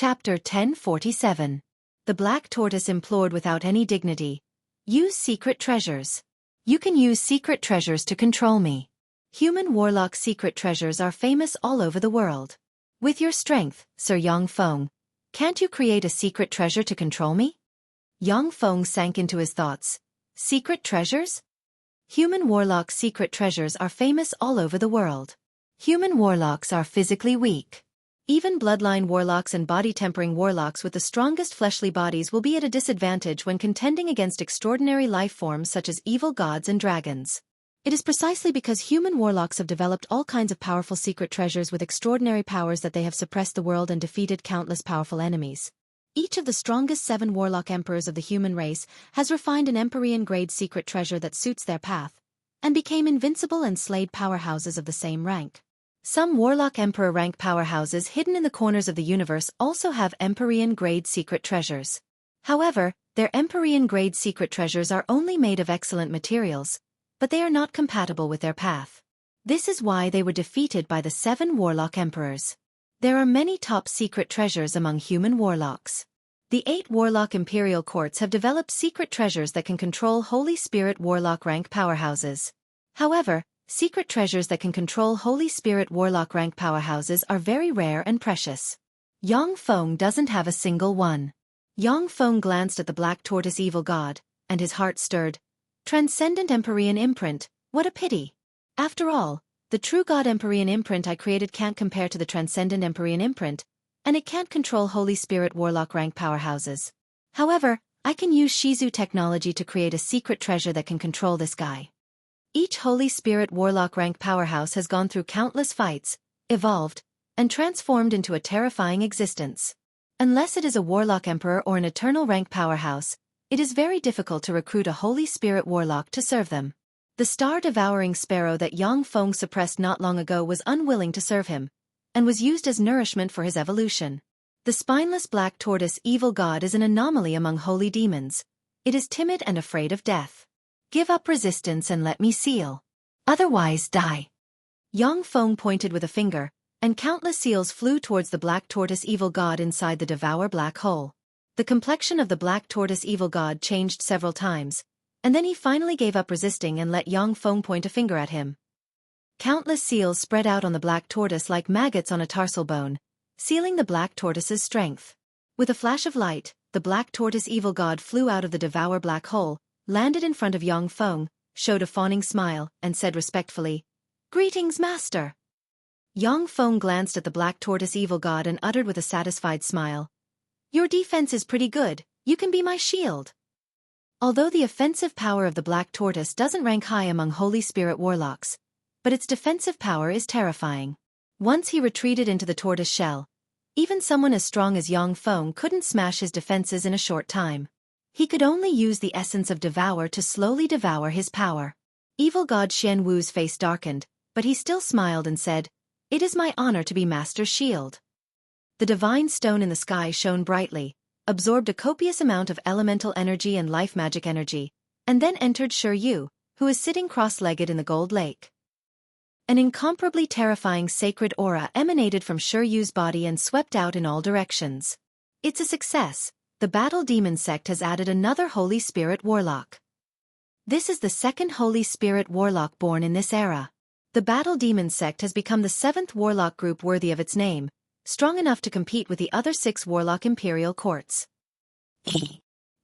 Chapter 1047. The Black Tortoise implored without any dignity. Use secret treasures. You can use secret treasures to control me. Human warlock secret treasures are famous all over the world. With your strength, Sir Yang Feng, can't you create a secret treasure to control me? Yang Feng sank into his thoughts. Secret treasures? Human warlock secret treasures are famous all over the world. Human warlocks are physically weak. Even bloodline warlocks and body-tempering warlocks with the strongest fleshly bodies will be at a disadvantage when contending against extraordinary life forms such as evil gods and dragons. It is precisely because human warlocks have developed all kinds of powerful secret treasures with extraordinary powers that they have suppressed the world and defeated countless powerful enemies. Each of the strongest 7 warlock emperors of the human race has refined an Empyrean-grade secret treasure that suits their path, and became invincible and slayed powerhouses of the same rank. Some Warlock Emperor rank powerhouses hidden in the corners of the universe also have Empyrean-grade secret treasures. However, their Empyrean-grade secret treasures are only made of excellent materials, but they are not compatible with their path. This is why they were defeated by the 7 Warlock Emperors. There are many top secret treasures among human warlocks. The 8 Warlock Imperial Courts have developed secret treasures that can control Holy Spirit Warlock rank powerhouses. However, secret treasures that can control Holy Spirit Warlock rank powerhouses are very rare and precious. Yang Feng doesn't have a single one. Yang Feng glanced at the Black Tortoise evil god, and his heart stirred. Transcendent Empyrean imprint, what a pity. After all, the true god Empyrean imprint I created can't compare to the Transcendent Empyrean imprint, and it can't control Holy Spirit Warlock rank powerhouses. However, I can use Shizu technology to create a secret treasure that can control this guy. Each Holy Spirit Warlock rank powerhouse has gone through countless fights, evolved, and transformed into a terrifying existence. Unless it is a Warlock Emperor or an Eternal rank powerhouse, it is very difficult to recruit a Holy Spirit Warlock to serve them. The star-devouring sparrow that Yang Feng suppressed not long ago was unwilling to serve him, and was used as nourishment for his evolution. The spineless Black Tortoise evil god is an anomaly among holy demons. It is timid and afraid of death. Give up resistance and let me seal. Otherwise die. Yang Feng pointed with a finger, and countless seals flew towards the Black Tortoise evil god inside the Devour Black Hole. The complexion of the Black Tortoise evil god changed several times, and then he finally gave up resisting and let Yang Feng point a finger at him. Countless seals spread out on the Black Tortoise like maggots on a tarsal bone, sealing the Black Tortoise's strength. With a flash of light, the Black Tortoise evil god flew out of the Devour Black Hole, landed in front of Yang Feng, showed a fawning smile, and said respectfully, "Greetings, Master." Yang Feng glanced at the Black Tortoise evil god and uttered with a satisfied smile, "Your defense is pretty good, you can be my shield." Although the offensive power of the Black Tortoise doesn't rank high among Holy Spirit Warlocks, but its defensive power is terrifying. Once he retreated into the tortoise shell, even someone as strong as Yang Feng couldn't smash his defenses in a short time. He could only use the essence of Devour to slowly devour his power. Evil god Shen Wu's face darkened, but he still smiled and said, "It is my honor to be Master's shield." The divine stone in the sky shone brightly, absorbed a copious amount of elemental energy and life magic energy, and then entered Shi Yu, who is sitting cross-legged in the gold lake. An incomparably terrifying sacred aura emanated from Shi Yu's body and swept out in all directions. It's a success. The Battle Demon sect has added another Holy Spirit Warlock. This is the second Holy Spirit Warlock born in this era. The Battle Demon sect has become the 7th Warlock group worthy of its name, strong enough to compete with the other 6 Warlock Imperial Courts.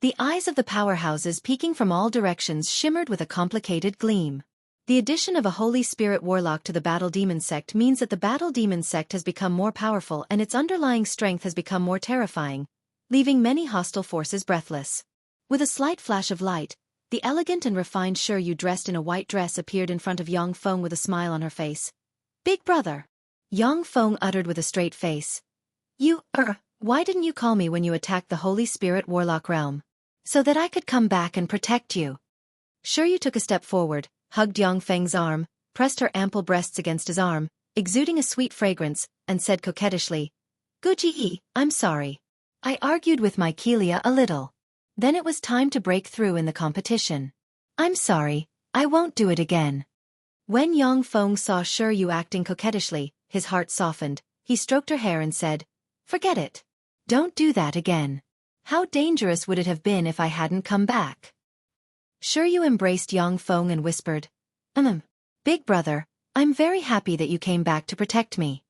The eyes of the powerhouses peeking from all directions shimmered with a complicated gleam. The addition of a Holy Spirit Warlock to the Battle Demon sect means that the Battle Demon sect has become more powerful and its underlying strength has become more terrifying, leaving many hostile forces breathless. With a slight flash of light, the elegant and refined Shi Yu dressed in a white dress appeared in front of Yang Feng with a smile on her face. "Big brother." Yang Feng uttered with a straight face. Why didn't you call me when you attacked the Holy Spirit Warlock realm? So that I could come back and protect you." Shi Yu took a step forward, hugged Yang Feng's arm, pressed her ample breasts against his arm, exuding a sweet fragrance, and said coquettishly, "Guji, I'm sorry. I argued with my Kelia a little. Then it was time to break through in the competition. I'm sorry, I won't do it again." When Yang Feng saw Shi Yu acting coquettishly, his heart softened. He stroked her hair and said, "Forget it. Don't do that again. How dangerous would it have been if I hadn't come back? Sure, you embraced Yang Feng and whispered, Big brother, I'm very happy that you came back to protect me.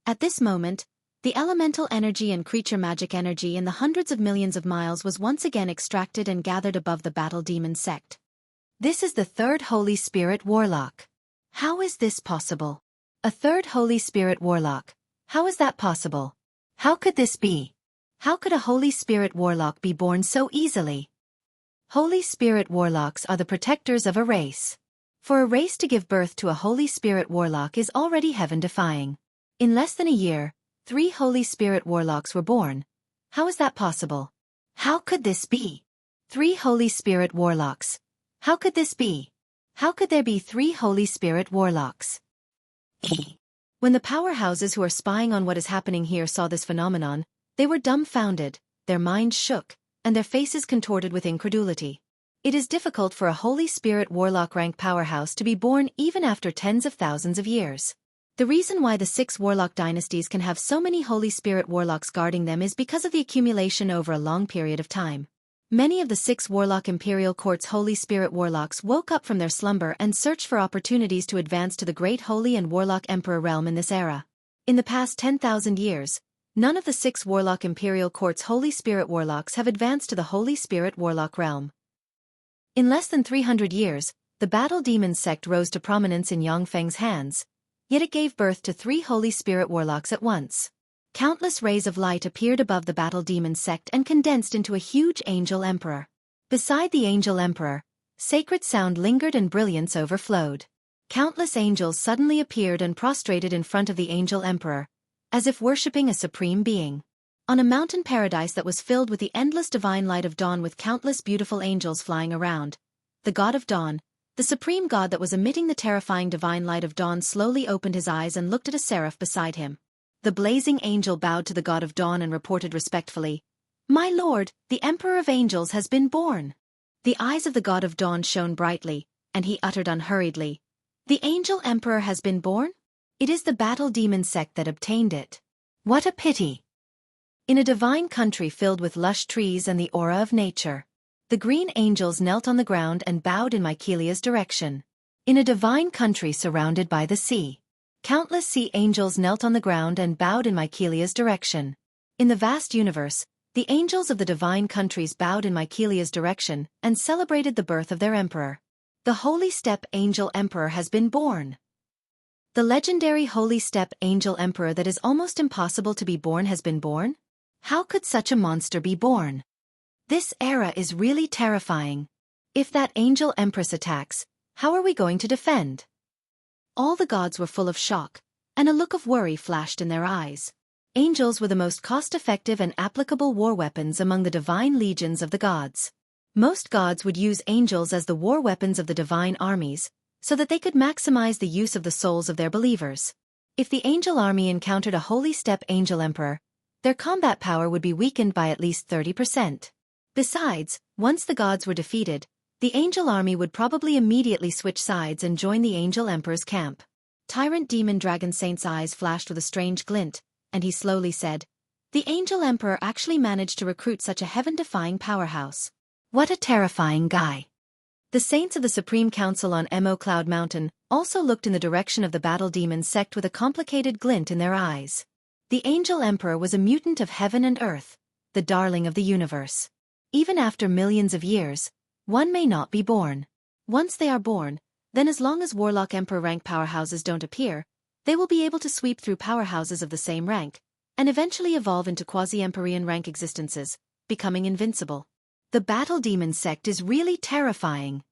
At this moment, the elemental energy and creature magic energy in the hundreds of millions of miles was once again extracted and gathered above the battle demon sect. This is the third Holy Spirit Warlock. How is this possible? A third Holy Spirit Warlock. How is that possible? How could this be? How could a Holy Spirit Warlock be born so easily? Holy Spirit Warlocks are the protectors of a race. For a race to give birth to a Holy Spirit Warlock is already heaven-defying. In less than a year, 3 Holy Spirit Warlocks were born. How is that possible? How could this be? 3 Holy Spirit Warlocks. How could this be? How could there be 3 Holy Spirit Warlocks? When the powerhouses who are spying on what is happening here saw this phenomenon, they were dumbfounded, their minds shook, and their faces contorted with incredulity. It is difficult for a Holy Spirit Warlock rank powerhouse to be born even after tens of thousands of years. The reason why the 6 Warlock dynasties can have so many Holy Spirit Warlocks guarding them is because of the accumulation over a long period of time. Many of the 6 Warlock Imperial Court's Holy Spirit Warlocks woke up from their slumber and searched for opportunities to advance to the Great Holy and Warlock Emperor realm in this era. In the past 10,000 years, none of the 6 Warlock Imperial Court's Holy Spirit Warlocks have advanced to the Holy Spirit Warlock realm. In less than 300 years, the Battle Demon sect rose to prominence in Yang Feng's hands, yet it gave birth to 3 Holy Spirit Warlocks at once. Countless rays of light appeared above the Battle Demon sect and condensed into a huge Angel Emperor. Beside the Angel Emperor, sacred sound lingered and brilliance overflowed. Countless angels suddenly appeared and prostrated in front of the Angel Emperor, as if worshipping a supreme being. On a mountain paradise that was filled with the endless divine light of dawn with countless beautiful angels flying around, the God of Dawn, the supreme God that was emitting the terrifying divine light of dawn, slowly opened his eyes and looked at a seraph beside him. The blazing angel bowed to the God of Dawn and reported respectfully, "My lord, the Emperor of Angels has been born." The eyes of the God of Dawn shone brightly, and he uttered unhurriedly, "The Angel Emperor has been born? It is the Battle Demon sect that obtained it. What a pity!" In a divine country filled with lush trees and the aura of nature, the green angels knelt on the ground and bowed in Mycelia's direction. In a divine country surrounded by the sea, countless sea angels knelt on the ground and bowed in Mycelia's direction. In the vast universe, the angels of the divine countries bowed in Mycelia's direction and celebrated the birth of their emperor. The Holy Steppe Angel Emperor has been born. The legendary Holy Steppe Angel Emperor that is almost impossible to be born has been born? How could such a monster be born? This era is really terrifying. If that Angel Empress attacks, how are we going to defend? All the gods were full of shock, and a look of worry flashed in their eyes. Angels were the most cost-effective and applicable war weapons among the divine legions of the gods. Most gods would use angels as the war weapons of the divine armies, so that they could maximize the use of the souls of their believers. If the angel army encountered a Holy Steppe Angel Emperor, their combat power would be weakened by at least 30%. Besides, once the gods were defeated, the angel army would probably immediately switch sides and join the Angel Emperor's camp. Tyrant Demon Dragon Saint's eyes flashed with a strange glint, and he slowly said, "The Angel Emperor actually managed to recruit such a heaven-defying powerhouse. What a terrifying guy." The saints of the Supreme Council on Mo Cloud Mountain also looked in the direction of the Battle Demon sect with a complicated glint in their eyes. The Angel Emperor was a mutant of heaven and earth, the darling of the universe. Even after millions of years, one may not be born. Once they are born, then as long as Warlock Emperor rank powerhouses don't appear, they will be able to sweep through powerhouses of the same rank, and eventually evolve into quasi-Empyrean rank existences, becoming invincible. The Battle Demon sect is really terrifying.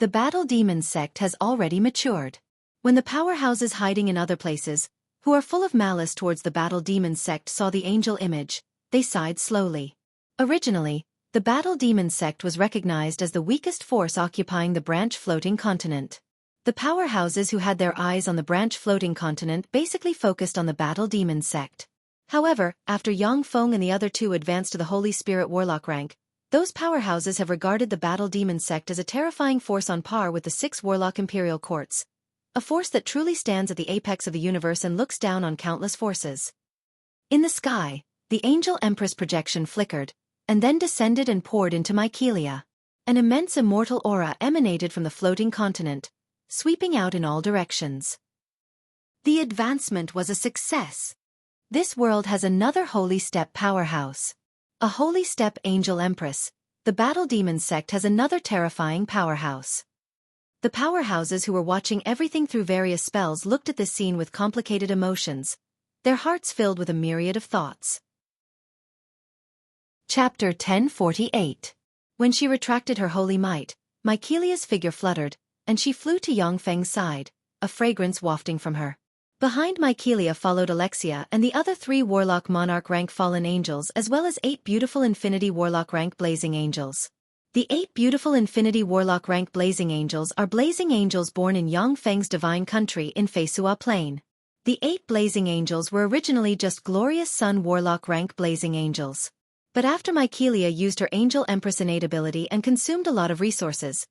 The Battle Demon sect has already matured. When the powerhouses hiding in other places, who are full of malice towards the Battle Demon sect, saw the angel image, they sighed slowly. Originally, the Battle Demon sect was recognized as the weakest force occupying the branch floating continent. The powerhouses who had their eyes on the branch floating continent basically focused on the Battle Demon sect. However, after Yang Feng and the other 2 advanced to the Holy Spirit Warlock rank, those powerhouses have regarded the Battle Demon sect as a terrifying force on par with the 6 Warlock Imperial Courts. A force that truly stands at the apex of the universe and looks down on countless forces. In the sky, The Angel Empress projection flickered, and then descended and poured into mycelia. An immense immortal aura emanated from the floating continent, sweeping out in all directions. The advancement was a success. This world has another Holy Step powerhouse. A Holy Step Angel Empress, the Battle Demon sect has another terrifying powerhouse. The powerhouses who were watching everything through various spells looked at this scene with complicated emotions, their hearts filled with a myriad of thoughts. Chapter 1048. When she retracted her holy might, Mycelia's figure fluttered, and she flew to Yang Feng's side, a fragrance wafting from her. Behind Mycelia followed Alexia and the other 3 Warlock Monarch rank fallen angels as well as 8 beautiful Infinity Warlock rank blazing angels. The 8 beautiful Infinity Warlock rank blazing angels are blazing angels born in Yang Feng's divine country in Feisua Plain. The 8 blazing angels were originally just glorious Sun Warlock rank blazing angels. But after Mycelia used her Angel Empress innate ability and consumed a lot of resources,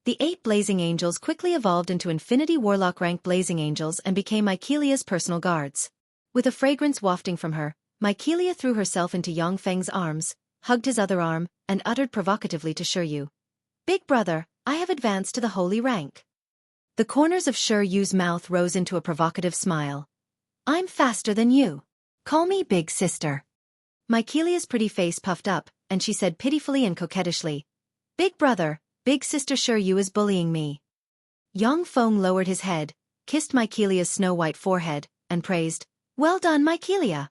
the 8 blazing angels quickly evolved into Infinity Warlock rank blazing angels and became Mycelia's personal guards. With a fragrance wafting from her, Mycelia threw herself into Yang Feng's arms, hugged his other arm, and uttered provocatively to Shiryu, "Big brother, I have advanced to the holy rank." The corners of Shiryu's mouth rose into a provocative smile. "I'm faster than you. Call me big sister." Mycelia's pretty face puffed up, and she said pitifully and coquettishly, "Big brother, big sister Shiryu is bullying me." Yang Feng lowered his head, kissed Mycelia's snow-white forehead, and praised, "Well done, Mycelia."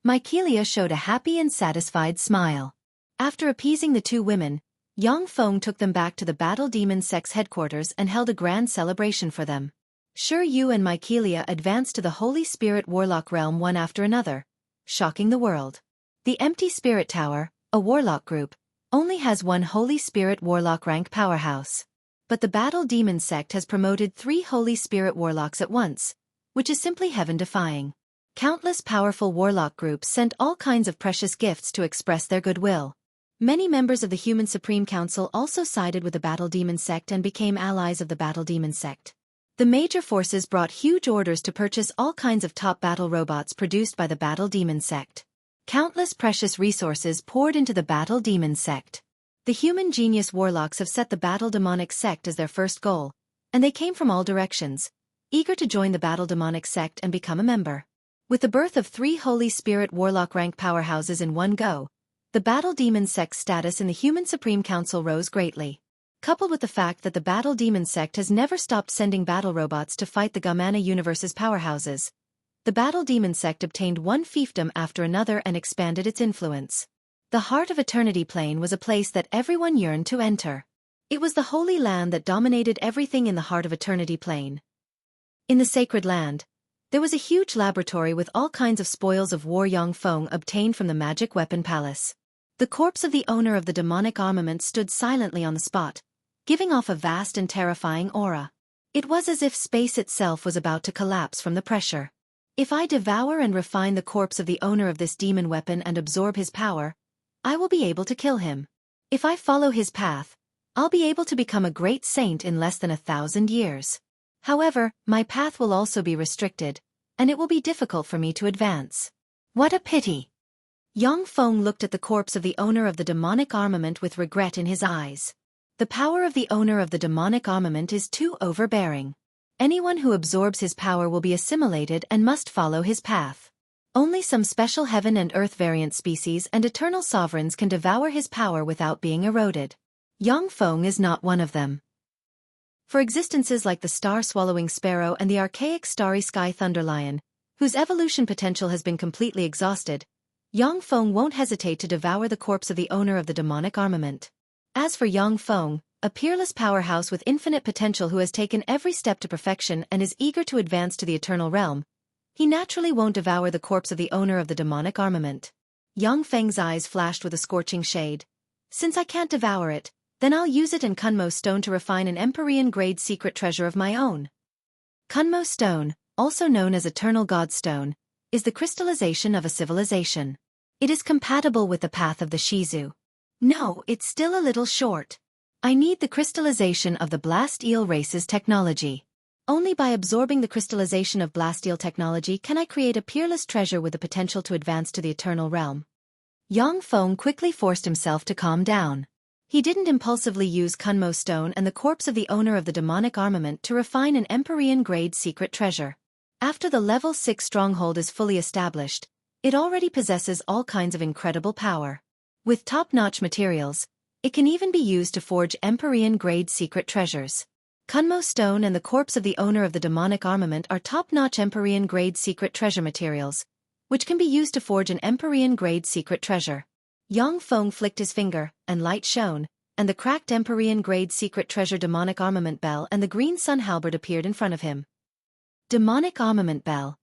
Mycelia showed a happy and satisfied smile. After appeasing the 2 women, Yang Feng took them back to the Battle Demon sect's headquarters and held a grand celebration for them. Shiryu and Mycelia advanced to the Holy Spirit Warlock realm one after another, shocking the world. The Empty Spirit Tower, a warlock group, only has 1 Holy Spirit Warlock rank powerhouse. But the Battle Demon sect has promoted 3 Holy Spirit Warlocks at once, which is simply heaven-defying. Countless powerful warlock groups sent all kinds of precious gifts to express their goodwill. Many members of the Human Supreme Council also sided with the Battle Demon sect and became allies of the Battle Demon sect. The major forces brought huge orders to purchase all kinds of top battle robots produced by the Battle Demon sect. Countless precious resources poured into the Battle Demon sect. The human genius warlocks have set the Battle Demonic sect as their first goal, and they came from all directions, eager to join the Battle Demonic sect and become a member. With the birth of 3 Holy Spirit Warlock rank powerhouses in one go, the Battle Demon sect's status in the Human Supreme Council rose greatly. Coupled with the fact that the Battle Demon sect has never stopped sending battle robots to fight the Gamana universe's powerhouses, the Battle Demon sect obtained one fiefdom after another and expanded its influence. The heart of Eternity Plain was a place that everyone yearned to enter. It was the holy land that dominated everything in the heart of Eternity Plain. In the sacred land, there was a huge laboratory with all kinds of spoils of war Yang Feng obtained from the Magic Weapon Palace. The corpse of the owner of the demonic armament stood silently on the spot, giving off a vast and terrifying aura. It was as if space itself was about to collapse from the pressure. If I devour and refine the corpse of the owner of this demon weapon and absorb his power, I will be able to kill him. If I follow his path, I'll be able to become a great saint in less than 1,000 years. However, my path will also be restricted, and it will be difficult for me to advance. What a pity! Yang Feng looked at the corpse of the owner of the demonic armament with regret in his eyes. The power of the owner of the demonic armament is too overbearing. Anyone who absorbs his power will be assimilated and must follow his path. Only some special heaven and earth variant species and eternal sovereigns can devour his power without being eroded. Yang Feng is not one of them. For existences like the star-swallowing sparrow and the archaic starry sky thunderlion, whose evolution potential has been completely exhausted, Yang Feng won't hesitate to devour the corpse of the owner of the demonic armament. As for Yang Feng, a peerless powerhouse with infinite potential who has taken every step to perfection and is eager to advance to the eternal realm, he naturally won't devour the corpse of the owner of the demonic armament. Yang Feng's eyes flashed with a scorching shade. Since I can't devour it, then I'll use it and Kunmo stone to refine an Empyrean-grade secret treasure of my own. Kunmo stone, also known as Eternal God Stone, is the crystallization of a civilization. It is compatible with the path of the Shizu. No, it's still a little short. I need the crystallization of the Blast Eel race's technology. Only by absorbing the crystallization of blasteel technology can I create a peerless treasure with the potential to advance to the eternal realm. Yang Feng quickly forced himself to calm down. He didn't impulsively use Kunmo stone and the corpse of the owner of the demonic armament to refine an Empyrean-grade secret treasure. After the level 6 stronghold is fully established, it already possesses all kinds of incredible power. With top-notch materials, it can even be used to forge Empyrean-grade secret treasures. Kunmo stone and the corpse of the owner of the demonic armament are top-notch Empyrean-grade secret treasure materials, which can be used to forge an Empyrean-grade secret treasure. Yang Feng flicked his finger, and light shone, and the cracked Empyrean-grade secret treasure demonic armament bell and the green sun halberd appeared in front of him. Demonic armament bell.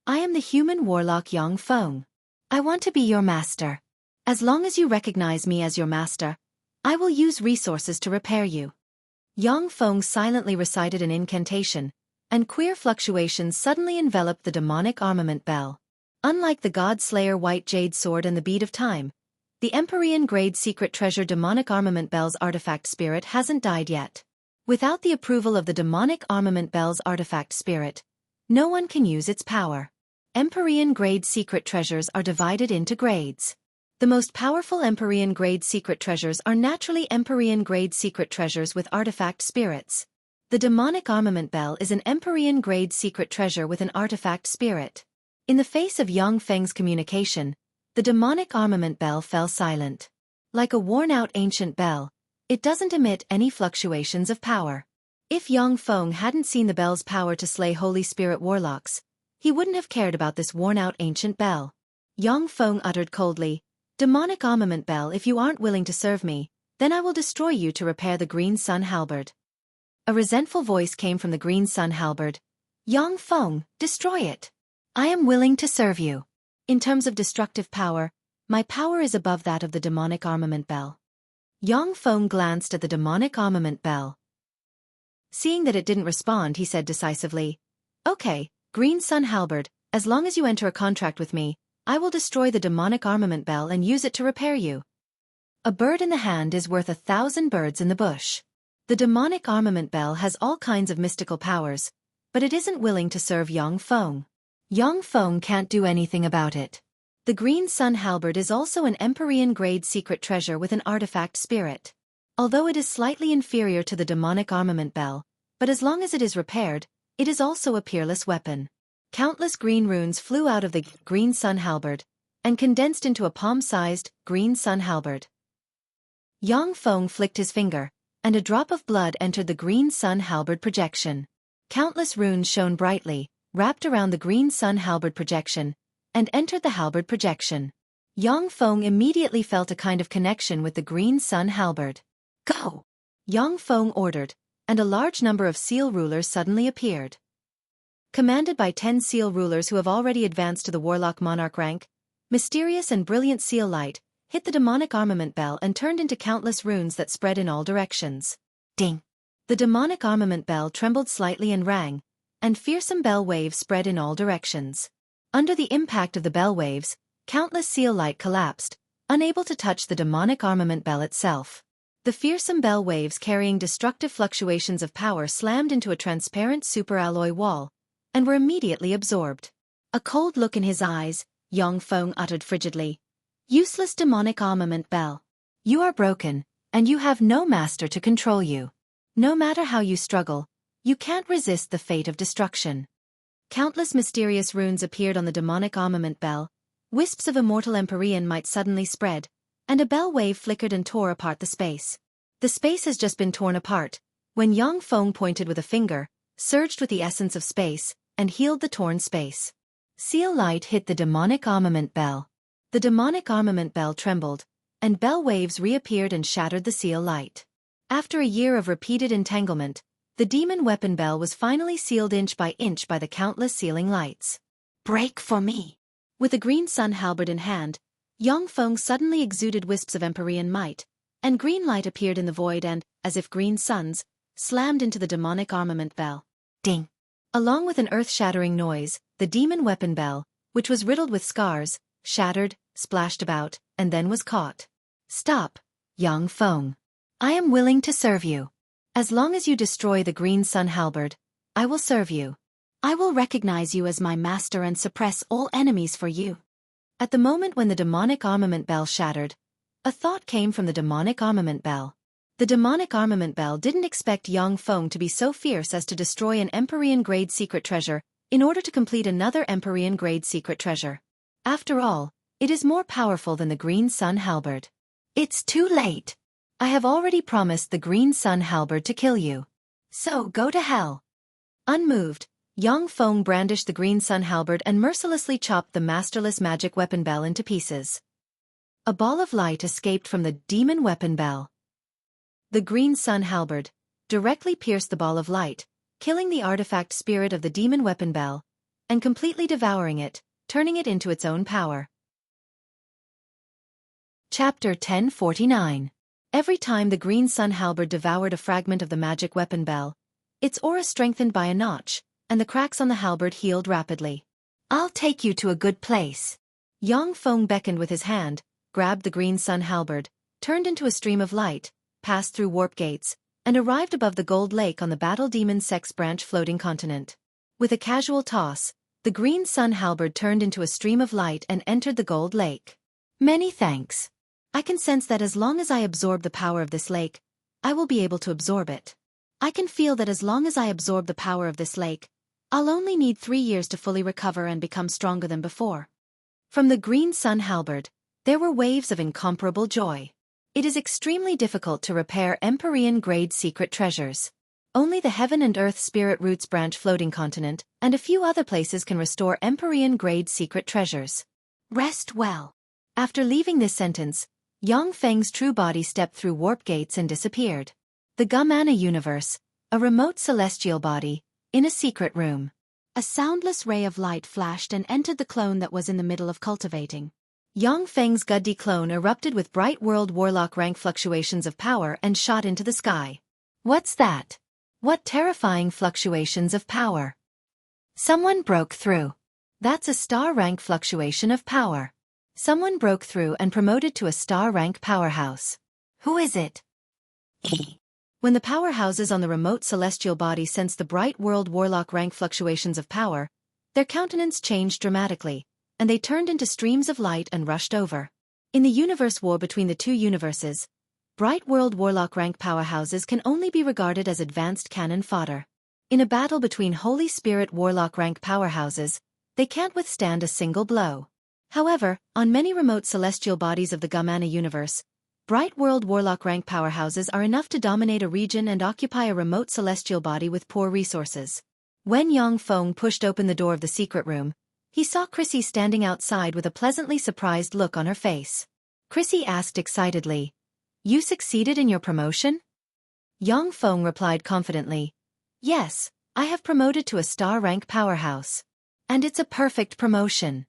I am the human warlock Yang Feng. I want to be your master. As long as you recognize me as your master, I will use resources to repair you. Yang Feng silently recited an incantation, and queer fluctuations suddenly enveloped the demonic armament bell. Unlike the God Slayer White Jade Sword and the Bead of Time, the Empyrean-grade secret treasure demonic armament bell's artifact spirit hasn't died yet. Without the approval of the demonic armament bell's artifact spirit, no one can use its power. Empyrean-grade secret treasures are divided into grades. The most powerful Empyrean-grade secret treasures are naturally Empyrean-grade secret treasures with artifact spirits. The demonic armament bell is an Empyrean-grade secret treasure with an artifact spirit. In the face of Yang Feng's communication, the demonic armament bell fell silent. Like a worn-out ancient bell, it doesn't emit any fluctuations of power. If Yang Feng hadn't seen the bell's power to slay Holy Spirit warlocks, he wouldn't have cared about this worn-out ancient bell. Yang Feng uttered coldly, "Demonic armament bell, if you aren't willing to serve me, then I will destroy you to repair the green sun halberd." A resentful voice came from the green sun halberd. "Yang Feng, destroy it. I am willing to serve you. In terms of destructive power, my power is above that of the demonic armament bell." Yang Feng glanced at the demonic armament bell. Seeing that it didn't respond, he said decisively, "Okay, green sun halberd, as long as you enter a contract with me, I will destroy the demonic armament bell and use it to repair you." A bird in the hand is worth 1,000 birds in the bush. The demonic armament bell has all kinds of mystical powers, but it isn't willing to serve Yang Feng. Yang Feng can't do anything about it. The green sun halberd is also an Empyrean-grade secret treasure with an artifact spirit. Although it is slightly inferior to the demonic armament bell, but as long as it is repaired, it is also a peerless weapon. Countless green runes flew out of the green sun halberd, and condensed into a palm-sized green sun halberd. Yang Feng flicked his finger, and a drop of blood entered the green sun halberd projection. Countless runes shone brightly, wrapped around the green sun halberd projection, and entered the halberd projection. Yang Feng immediately felt a kind of connection with the green sun halberd. "Go!" Yang Feng ordered, and a large number of seal rulers suddenly appeared. Commanded by 10 seal rulers who have already advanced to the warlock monarch rank, mysterious and brilliant seal light hit the demonic armament bell and turned into countless runes that spread in all directions. Ding! The demonic armament bell trembled slightly and rang, and fearsome bell waves spread in all directions. Under the impact of the bell waves, countless seal light collapsed, unable to touch the demonic armament bell itself. The fearsome bell waves carrying destructive fluctuations of power slammed into a transparent superalloy wall, and were immediately absorbed. A cold look in his eyes, Yang Feng uttered frigidly, "Useless demonic armament bell. You are broken, and you have no master to control you. No matter how you struggle, you can't resist the fate of destruction." Countless mysterious runes appeared on the demonic armament bell, wisps of immortal Empyrean might suddenly spread, and a bell wave flickered and tore apart the space. The space has just been torn apart, when Yang Feng pointed with a finger, surged with the essence of space, and healed the torn space. Seal light hit the demonic armament bell. The demonic armament bell trembled, and bell waves reappeared and shattered the seal light. After a year of repeated entanglement, the demon weapon bell was finally sealed inch by the countless sealing lights. "Break for me!" With a green sun halberd in hand, Yang Feng suddenly exuded wisps of Empyrean might, and green light appeared in the void and, as if green suns, slammed into the demonic armament bell. Ding! Along with an earth-shattering noise, the demon weapon bell, which was riddled with scars, shattered, splashed about, and then was caught. "Stop, Yang Feng. I am willing to serve you. As long as you destroy the green sun halberd, I will serve you. I will recognize you as my master and suppress all enemies for you. At the moment when the demonic armament bell shattered, a thought came from the demonic armament bell. The demonic armament bell didn't expect Yang Feng to be so fierce as to destroy an Empyrean-grade secret treasure in order to complete another Empyrean-grade secret treasure. After all, it is more powerful than the Green Sun Halberd. It's too late. I have already promised the Green Sun Halberd to kill you. So go to hell. Unmoved, Yang Feng brandished the Green Sun Halberd and mercilessly chopped the masterless magic weapon bell into pieces. A ball of light escaped from the demon weapon bell. The Green Sun Halberd directly pierced the ball of light, killing the artifact spirit of the demon weapon bell, and completely devouring it, turning it into its own power. Chapter 1049. Every time the Green Sun Halberd devoured a fragment of the magic weapon bell, its aura strengthened by a notch, and the cracks on the halberd healed rapidly. I'll take you to a good place. Yang Feng beckoned with his hand, grabbed the Green Sun Halberd, turned into a stream of light, passed through warp gates, and arrived above the Gold Lake on the Battle Demon Sex Branch floating continent. With a casual toss, the Green Sun Halberd turned into a stream of light and entered the Gold Lake. Many thanks. I can sense that as long as I absorb the power of this lake, I will be able to absorb it. I can feel that as long as I absorb the power of this lake, I'll only need 3 years to fully recover and become stronger than before. From the Green Sun Halberd, there were waves of incomparable joy. It is extremely difficult to repair Empyrean-grade secret treasures. Only the Heaven and Earth Spirit Roots Branch floating continent and a few other places can restore Empyrean-grade secret treasures. Rest well. After leaving this sentence, Yang Feng's true body stepped through warp gates and disappeared. The Gamana universe, a remote celestial body, in a secret room. A soundless ray of light flashed and entered the clone that was in the middle of cultivating. Yang Feng's Guddi clone erupted with bright world warlock rank fluctuations of power and shot into the sky. What's that? What terrifying fluctuations of power? Someone broke through. That's a star rank fluctuation of power. Someone broke through and promoted to a star rank powerhouse. Who is it? When the powerhouses on the remote celestial body sensed the bright world warlock rank fluctuations of power, their countenance changed dramatically, and they turned into streams of light and rushed over. In the universe war between the two universes, bright world warlock rank powerhouses can only be regarded as advanced cannon fodder. In a battle between Holy Spirit warlock rank powerhouses, they can't withstand a single blow. However, on many remote celestial bodies of the Gamana universe, bright world warlock rank powerhouses are enough to dominate a region and occupy a remote celestial body with poor resources. When Yang Feng pushed open the door of the secret room, he saw Chrissy standing outside with a pleasantly surprised look on her face. Chrissy asked excitedly, "You succeeded in your promotion?" Yang Feng replied confidently, "Yes, I have promoted to a star rank powerhouse. And it's a perfect promotion."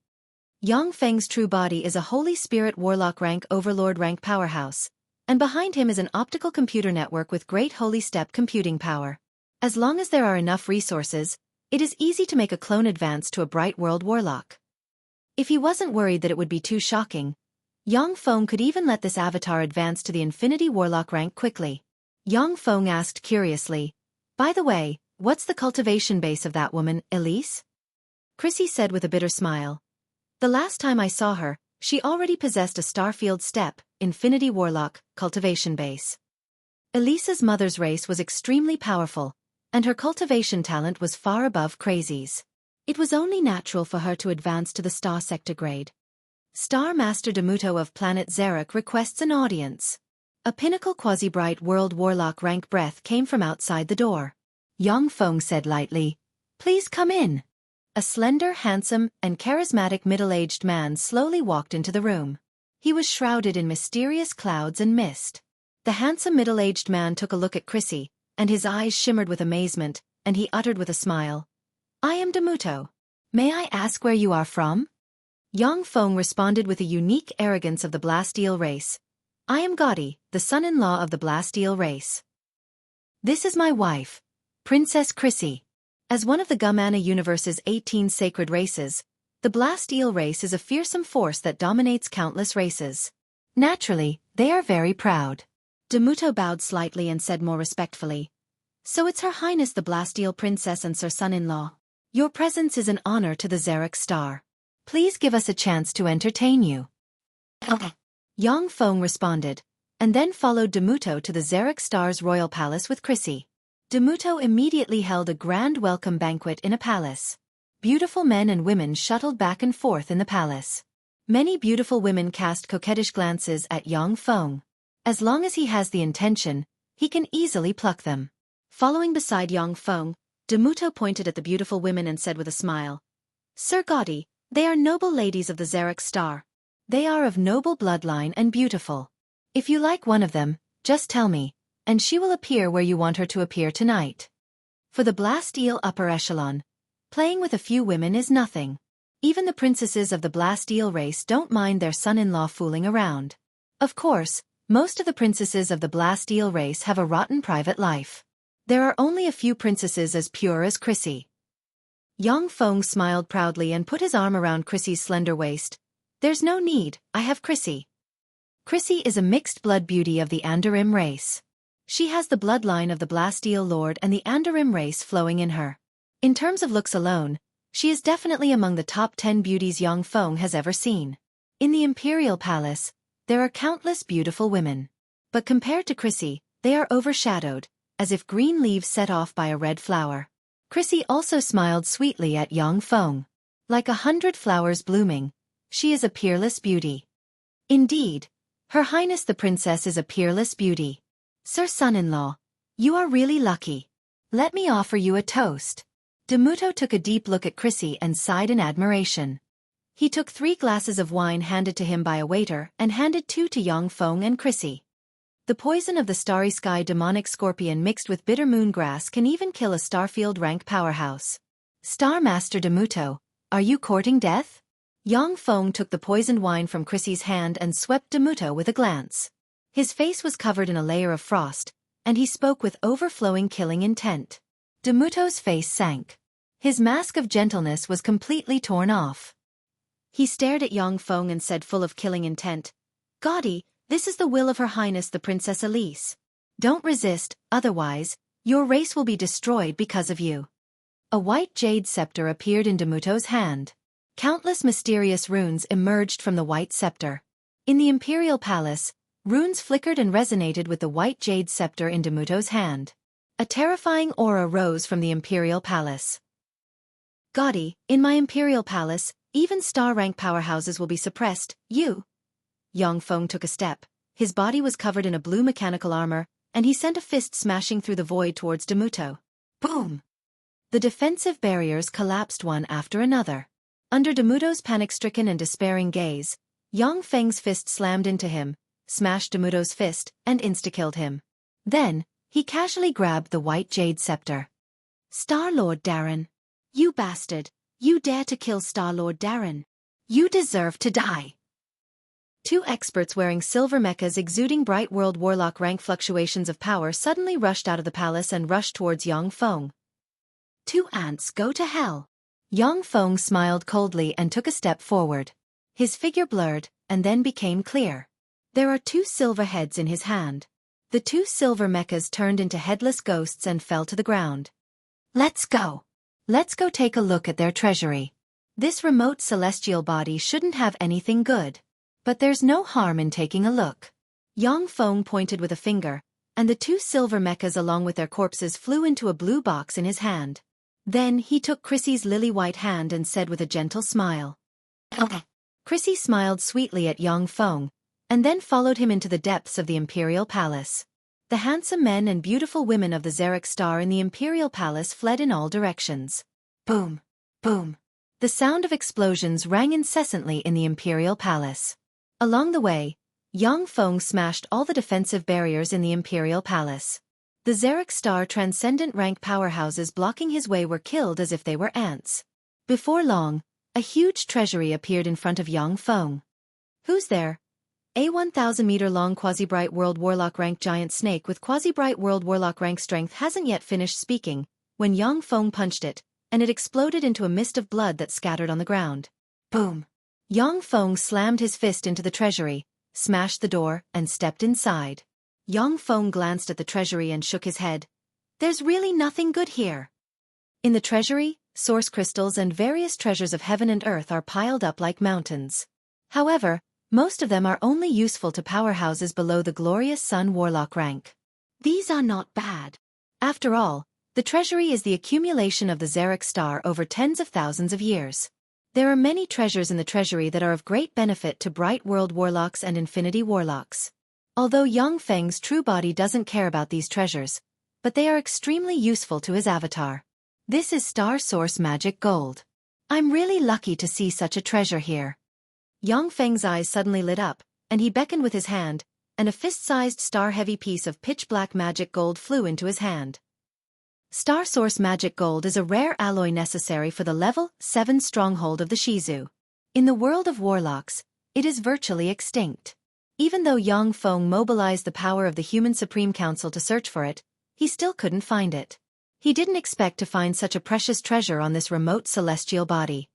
Yang Feng's true body is a Holy Spirit Warlock rank Overlord rank powerhouse, and behind him is an optical computer network with great Holy Step computing power. As long as there are enough resources, it is easy to make a clone advance to a Bright World Warlock. If he wasn't worried that it would be too shocking, Yang Feng could even let this avatar advance to the Infinity Warlock rank quickly. Yang Feng asked curiously, "By the way, what's the cultivation base of that woman, Elise?" Chrissy said with a bitter smile, "The last time I saw her, she already possessed a Starfield Step, Infinity Warlock, cultivation base. Elise's mother's race was extremely powerful, and her cultivation talent was far above Crazy's. It was only natural for her to advance to the Star Sector grade. Star Master Demuto of planet Xeric requests an audience." A pinnacle quasi-bright world warlock rank breath came from outside the door. Yang Feng said lightly, "Please come in." A slender, handsome, and charismatic middle-aged man slowly walked into the room. He was shrouded in mysterious clouds and mist. The handsome middle-aged man took a look at Chrissy, and his eyes shimmered with amazement, and he uttered with a smile, "I am Demuto. May I ask where you are from?" Yang Feng responded with a unique arrogance of the Blasteel race. "I am Gaudi, the son-in-law of the Blasteel race. This is my wife, Princess Chrissy." As one of the Gamana universe's 18 sacred races, the Blasteel race is a fearsome force that dominates countless races. Naturally, they are very proud. Demuto bowed slightly and said more respectfully, So it's Her Highness the Blasteel Princess and Sir Son-in-Law. Your presence is an honor to the Xeric Star. Please give us a chance to entertain you. Yang Feng responded, and then followed Demuto to the Xeric Star's royal palace with Chrissy. Demuto immediately held a grand welcome banquet in a palace. Beautiful men and women shuttled back and forth in the palace. Many beautiful women cast coquettish glances at Yang Feng. As long as he has the intention, he can easily pluck them. Following beside Yang Feng, Demuto pointed at the beautiful women and said with a smile, Sir Gaudy, they are noble ladies of the Xeric Star. They are of noble bloodline and beautiful. If you like one of them, just tell me, and she will appear where you want her to appear tonight. For the Blasteel upper echelon, playing with a few women is nothing. Even the princesses of the Blasteel race don't mind their son-in-law fooling around. Of course, most of the princesses of the Blasteel race have a rotten private life. There are only a few princesses as pure as Chrissy. Yang Feng smiled proudly and put his arm around Chrissy's slender waist. There's no need, I have Chrissy. Chrissy is a mixed-blood beauty of the Andarim race. She has the bloodline of the Blasteel Lord and the Andarim race flowing in her. In terms of looks alone, she is definitely among the top 10 beauties Yang Feng has ever seen. In the Imperial Palace, there are countless beautiful women. But compared to Chrissy, they are overshadowed, as if green leaves set off by a red flower. Chrissy also smiled sweetly at Yang Feng. Like 100 flowers blooming, she is a peerless beauty. Indeed, Her Highness the Princess is a peerless beauty. Sir Son-in-Law, you are really lucky. Let me offer you a toast. Demuto took a deep look at Chrissy and sighed in admiration. He took 3 glasses of wine handed to him by a waiter and handed 2 to Yang Feng and Chrissy. The poison of the starry sky demonic scorpion mixed with bitter moon grass can even kill a Starfield rank powerhouse. Star Master Demuto, are you courting death? Yang Feng took the poisoned wine from Chrissy's hand and swept Demuto with a glance. His face was covered in a layer of frost, and he spoke with overflowing killing intent. Demuto's face sank. His mask of gentleness was completely torn off. He stared at Yang Feng and said full of killing intent, Gaudy, this is the will of Her Highness the Princess Elise. Don't resist, otherwise, your race will be destroyed because of you. A white jade scepter appeared in Demuto's hand. Countless mysterious runes emerged from the white scepter. In the Imperial Palace, runes flickered and resonated with the white jade scepter in Demuto's hand. A terrifying aura rose from the Imperial Palace. Gaudy, in my Imperial Palace, even star-rank powerhouses will be suppressed, you. Yang Feng took a step. His body was covered in a blue mechanical armor, and he sent a fist smashing through the void towards Demuto. Boom! The defensive barriers collapsed one after another. Under Demuto's panic-stricken and despairing gaze, Yang Feng's fist slammed into him, smashed Demuto's fist, and insta-killed him. Then, he casually grabbed the white jade scepter. Star-Lord Darren. You bastard, you dare to kill Star-Lord Darren. You deserve to die. 2 experts wearing silver mechas exuding bright world warlock rank fluctuations of power suddenly rushed out of the palace and rushed towards Yang Feng. 2 ants go to hell. Yang Feng smiled coldly and took a step forward. His figure blurred, and then became clear. There are 2 silver heads in his hand. The 2 silver mechas turned into headless ghosts and fell to the ground. Let's go. Let's go take a look at their treasury. This remote celestial body shouldn't have anything good. But there's no harm in taking a look. Yang Feng pointed with a finger, and the 2 silver mechas along with their corpses flew into a blue box in his hand. Then he took Chrissy's lily-white hand and said with a gentle smile. Chrissy smiled sweetly at Yang Feng, and then followed him into the depths of the Imperial Palace. The handsome men and beautiful women of the Xeric Star in the Imperial Palace fled in all directions. Boom! Boom! The sound of explosions rang incessantly in the Imperial Palace. Along the way, Yang Feng smashed all the defensive barriers in the Imperial Palace. The Xeric Star transcendent rank powerhouses blocking his way were killed as if they were ants. Before long, a huge treasury appeared in front of Yang Feng. Who's there? A 1,000-meter-long quasi-bright world warlock rank giant snake with quasi-bright world warlock rank strength hasn't yet finished speaking, when Yang Feng punched it, and it exploded into a mist of blood that scattered on the ground. Boom! Yang Feng slammed his fist into the treasury, smashed the door, and stepped inside. Yang Feng glanced at the treasury and shook his head. There's really nothing good here. In the treasury, source crystals and various treasures of heaven and earth are piled up like mountains. However, most of them are only useful to powerhouses below the glorious Sun Warlock rank. These are not bad. After all, the treasury is the accumulation of the Xeric star over tens of thousands of years. There are many treasures in the treasury that are of great benefit to Bright World Warlocks and Infinity Warlocks. Although Yang Feng's true body doesn't care about these treasures, but they are extremely useful to his avatar. This is Star Source Magic Gold. I'm really lucky to see such a treasure here. Yang Feng's eyes suddenly lit up, and he beckoned with his hand, and a fist-sized star-heavy piece of pitch-black magic gold flew into his hand. Star Source Magic Gold is a rare alloy necessary for the level 7 stronghold of the Shizu. In the world of warlocks, it is virtually extinct. Even though Yang Feng mobilized the power of the Human Supreme Council to search for it, he still couldn't find it. He didn't expect to find such a precious treasure on this remote celestial body.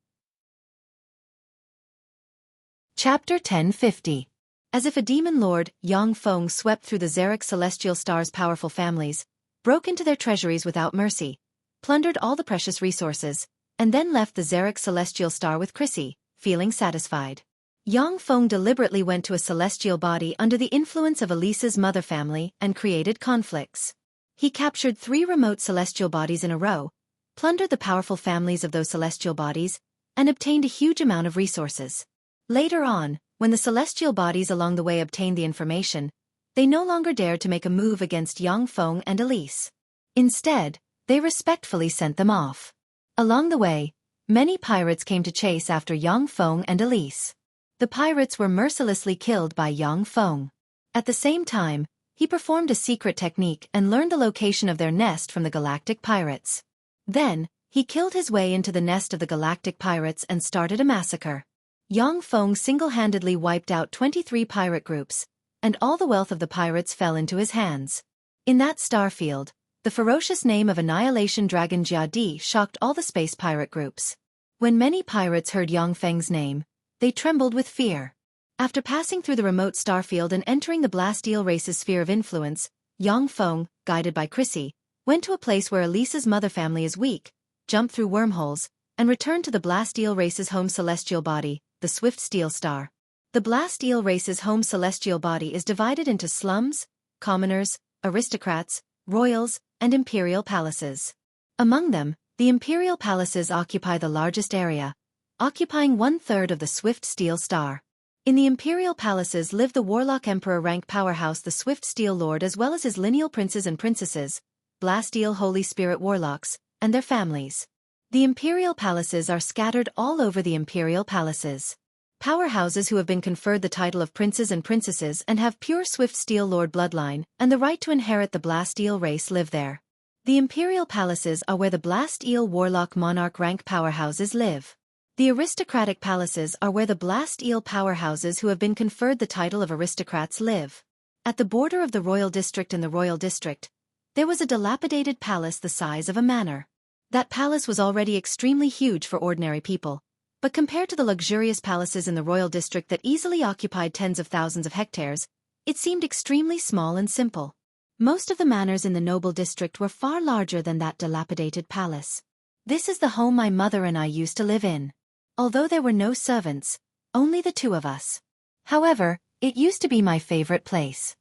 Chapter 1050. As if a demon lord, Yang Feng swept through the Xeric celestial star's powerful families, broke into their treasuries without mercy, plundered all the precious resources, and then left the Xeric celestial star with Chrissy, feeling satisfied. Yang Feng deliberately went to a celestial body under the influence of Elisa's mother family and created conflicts. He captured 3 remote celestial bodies in a row, plundered the powerful families of those celestial bodies, and obtained a huge amount of resources. Later on, when the celestial bodies along the way obtained the information, they no longer dared to make a move against Yang Feng and Elise. Instead, they respectfully sent them off. Along the way, many pirates came to chase after Yang Feng and Elise. The pirates were mercilessly killed by Yang Feng. At the same time, he performed a secret technique and learned the location of their nest from the galactic pirates. Then, he killed his way into the nest of the galactic pirates and started a massacre. Yang Feng single-handedly wiped out 23 pirate groups, and all the wealth of the pirates fell into his hands. In that starfield, the ferocious name of Annihilation Dragon Jia Di shocked all the space pirate groups. When many pirates heard Yang Feng's name, they trembled with fear. After passing through the remote starfield and entering the Blasteel race's sphere of influence, Yang Feng, guided by Chrissy, went to a place where Elisa's mother family is weak, jumped through wormholes, and returned to the Blasteel race's home celestial body, the Swift Steel Star. The Blasteel race's home celestial body is divided into slums, commoners, aristocrats, royals, and imperial palaces. Among them, the imperial palaces occupy the largest area, occupying 1/3 of the Swift Steel Star. In the imperial palaces live the Warlock Emperor rank powerhouse the Swift Steel Lord as well as his lineal princes and princesses, Blasteel Holy Spirit Warlocks, and their families. The imperial palaces are scattered all over the imperial palaces. Powerhouses who have been conferred the title of princes and princesses and have pure Swift Steel Lord bloodline and the right to inherit the Blasteel race live there. The imperial palaces are where the Blasteel Warlock monarch rank powerhouses live. The aristocratic palaces are where the Blasteel powerhouses who have been conferred the title of aristocrats live. At the border of the royal district and the royal district, there was a dilapidated palace the size of a manor. That palace was already extremely huge for ordinary people, but compared to the luxurious palaces in the royal district that easily occupied tens of thousands of hectares, it seemed extremely small and simple. Most of the manors in the noble district were far larger than that dilapidated palace. This is the home my mother and I used to live in. Although there were no servants, only the 2 of us. However, it used to be my favorite place.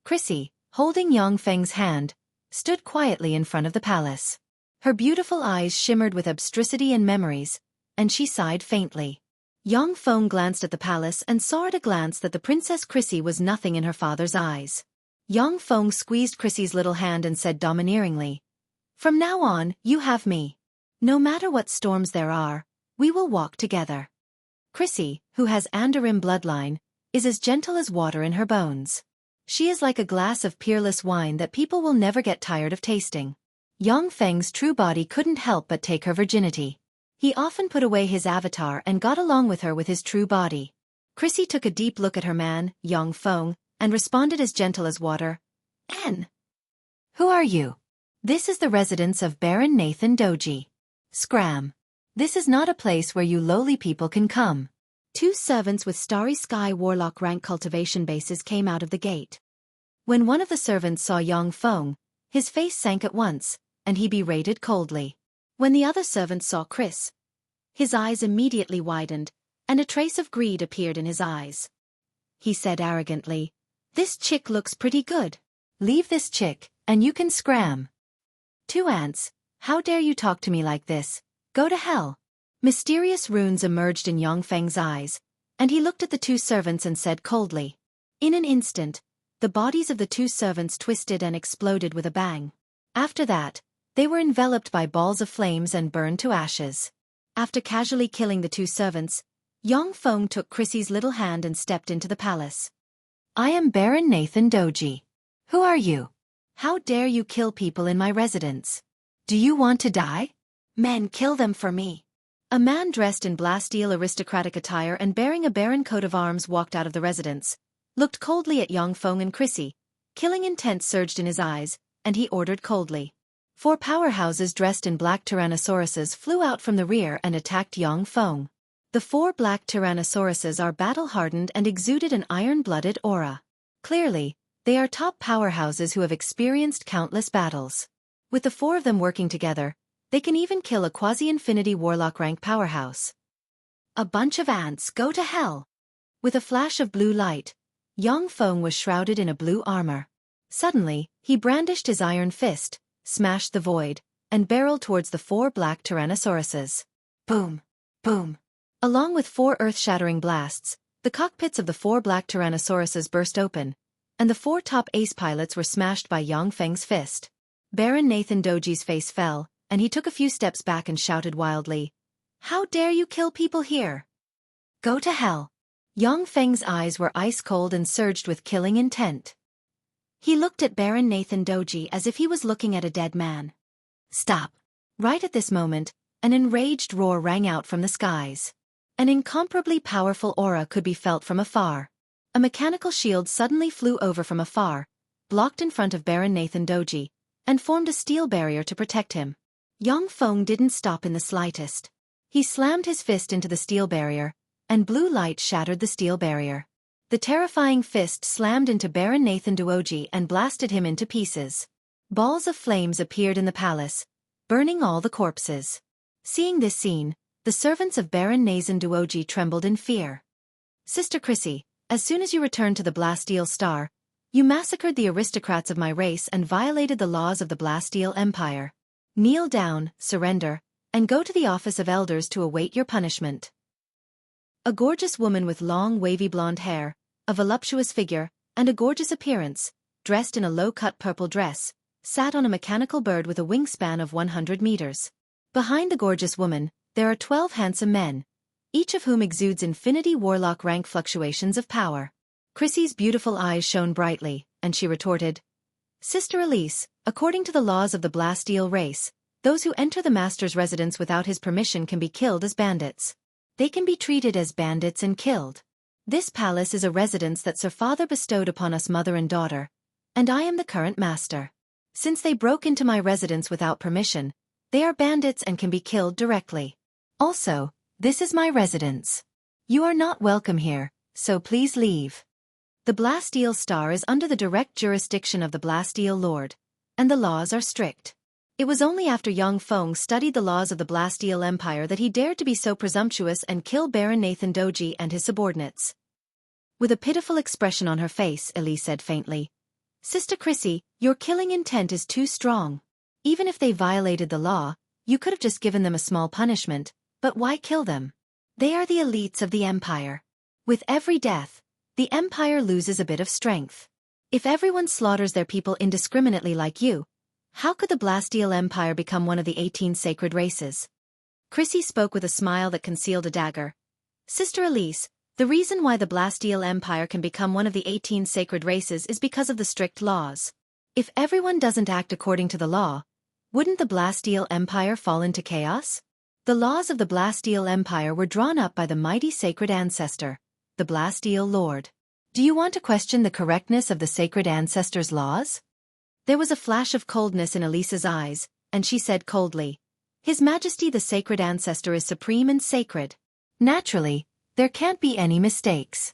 Chrissy, holding Yang Feng's hand, stood quietly in front of the palace. Her beautiful eyes shimmered with abstrusity and memories, and she sighed faintly. Yang Feng glanced at the palace and saw at a glance that the Princess Chrissy was nothing in her father's eyes. Yang Feng squeezed Chrissy's little hand and said domineeringly, "From now on, you have me. No matter what storms there are, we will walk together." Chrissy, who has Andarim bloodline, is as gentle as water in her bones. She is like a glass of peerless wine that people will never get tired of tasting. Yang Feng's true body couldn't help but take her virginity. He often put away his avatar and got along with her with his true body. Chrissy took a deep look at her man, Yang Feng, and responded as gentle as water. "N. Who are you?" "This is the residence of Baron Nathan Doji. Scram. This is not a place where you lowly people can come." 2 servants with Starry Sky Warlock rank cultivation bases came out of the gate. When one of the servants saw Yang Feng, His face sank at once, and he berated coldly. When the other servants saw Chris, his eyes immediately widened, and a trace of greed appeared in his eyes. He said arrogantly, "This chick looks pretty good. Leave this chick, and you can scram." "Two ants, how dare you talk to me like this? Go to hell." Mysterious runes emerged in Yongfeng's eyes, and he looked at the two servants and said coldly. In an instant, the bodies of the two servants twisted and exploded with a bang. After that, they were enveloped by balls of flames and burned to ashes. After casually killing the two servants, Yongfeng took Chrissy's little hand and stepped into the palace. "I am Baron Nathan Doji. Who are you? How dare you kill people in my residence? Do you want to die? Men, kill them for me." A man dressed in Blasteel aristocratic attire and bearing a baron coat of arms walked out of the residence, looked coldly at Yongfeng and Chrissy. Killing intent surged in his eyes, and he ordered coldly. 4 powerhouses dressed in black tyrannosauruses flew out from the rear and attacked Yongfeng. The 4 black tyrannosauruses are battle-hardened and exuded an iron-blooded aura. Clearly, they are top powerhouses who have experienced countless battles. With the 4 of them working together, they can even kill a quasi-infinity warlock rank powerhouse. A bunch of ants, go to hell! With a flash of blue light, Yongfeng was shrouded in a blue armor. Suddenly, he brandished his iron fist, smashed the void, and barreled towards the 4 black tyrannosauruses. Boom! Boom! Along with 4 earth-shattering blasts, the cockpits of the 4 black tyrannosauruses burst open, and the 4 top ace pilots were smashed by Yongfeng's fist. Baron Nathan Doji's face fell, and he took a few steps back and shouted wildly, "How dare you kill people here? Go to hell!" Yongfeng's eyes were ice-cold and surged with killing intent. He looked at Baron Nathan Doji as if he was looking at a dead man. "Stop!" Right at this moment, an enraged roar rang out from the skies. An incomparably powerful aura could be felt from afar. A mechanical shield suddenly flew over from afar, blocked in front of Baron Nathan Doji, and formed a steel barrier to protect him. Yongfeng didn't stop in the slightest. He slammed his fist into the steel barrier, and blue light shattered the steel barrier. The terrifying fist slammed into Baron Nathan Doji and blasted him into pieces. Balls of flames appeared in the palace, burning all the corpses. Seeing this scene, the servants of Baron Nathan Doji trembled in fear. "Sister Chrissy, as soon as you returned to the Blasteel Star, you massacred the aristocrats of my race and violated the laws of the Blasteel Empire. Kneel down, surrender, and go to the office of elders to await your punishment." A gorgeous woman with long wavy blonde hair, a voluptuous figure, and a gorgeous appearance, dressed in a low-cut purple dress, sat on a mechanical bird with a wingspan of 100 meters. Behind the gorgeous woman, there are 12 handsome men, each of whom exudes infinity warlock rank fluctuations of power. Chrissy's beautiful eyes shone brightly, and she retorted, "Sister Elise, according to the laws of the Blasteel race, those who enter the master's residence without his permission can be killed as bandits. They can be treated as bandits and killed. This palace is a residence that Sir Father bestowed upon us mother and daughter, and I am the current master. Since they broke into my residence without permission, they are bandits and can be killed directly. Also, this is my residence. You are not welcome here, so please leave." The Blasteel Star is under the direct jurisdiction of the Blasteel Lord, and the laws are strict. It was only after Yongfeng studied the laws of the Blasteel Empire that he dared to be so presumptuous and kill Baron Nathan Doji and his subordinates. With a pitiful expression on her face, Elise said faintly, "Sister Chrissy, your killing intent is too strong. Even if they violated the law, you could have just given them a small punishment, but why kill them? They are the elites of the Empire. With every death, the Empire loses a bit of strength. If everyone slaughters their people indiscriminately like you, how could the Blasteel Empire become one of the 18 sacred races?" Chrissy spoke with a smile that concealed a dagger. "Sister Elise, the reason why the Blasteel Empire can become one of the 18 sacred races is because of the strict laws. If everyone doesn't act according to the law, wouldn't the Blasteel Empire fall into chaos? The laws of the Blasteel Empire were drawn up by the mighty sacred ancestor, the Blasteel Lord. Do you want to question the correctness of the sacred ancestor's laws?" There was a flash of coldness in Elisa's eyes, and she said coldly, "His Majesty the Sacred Ancestor is supreme and sacred. Naturally, there can't be any mistakes.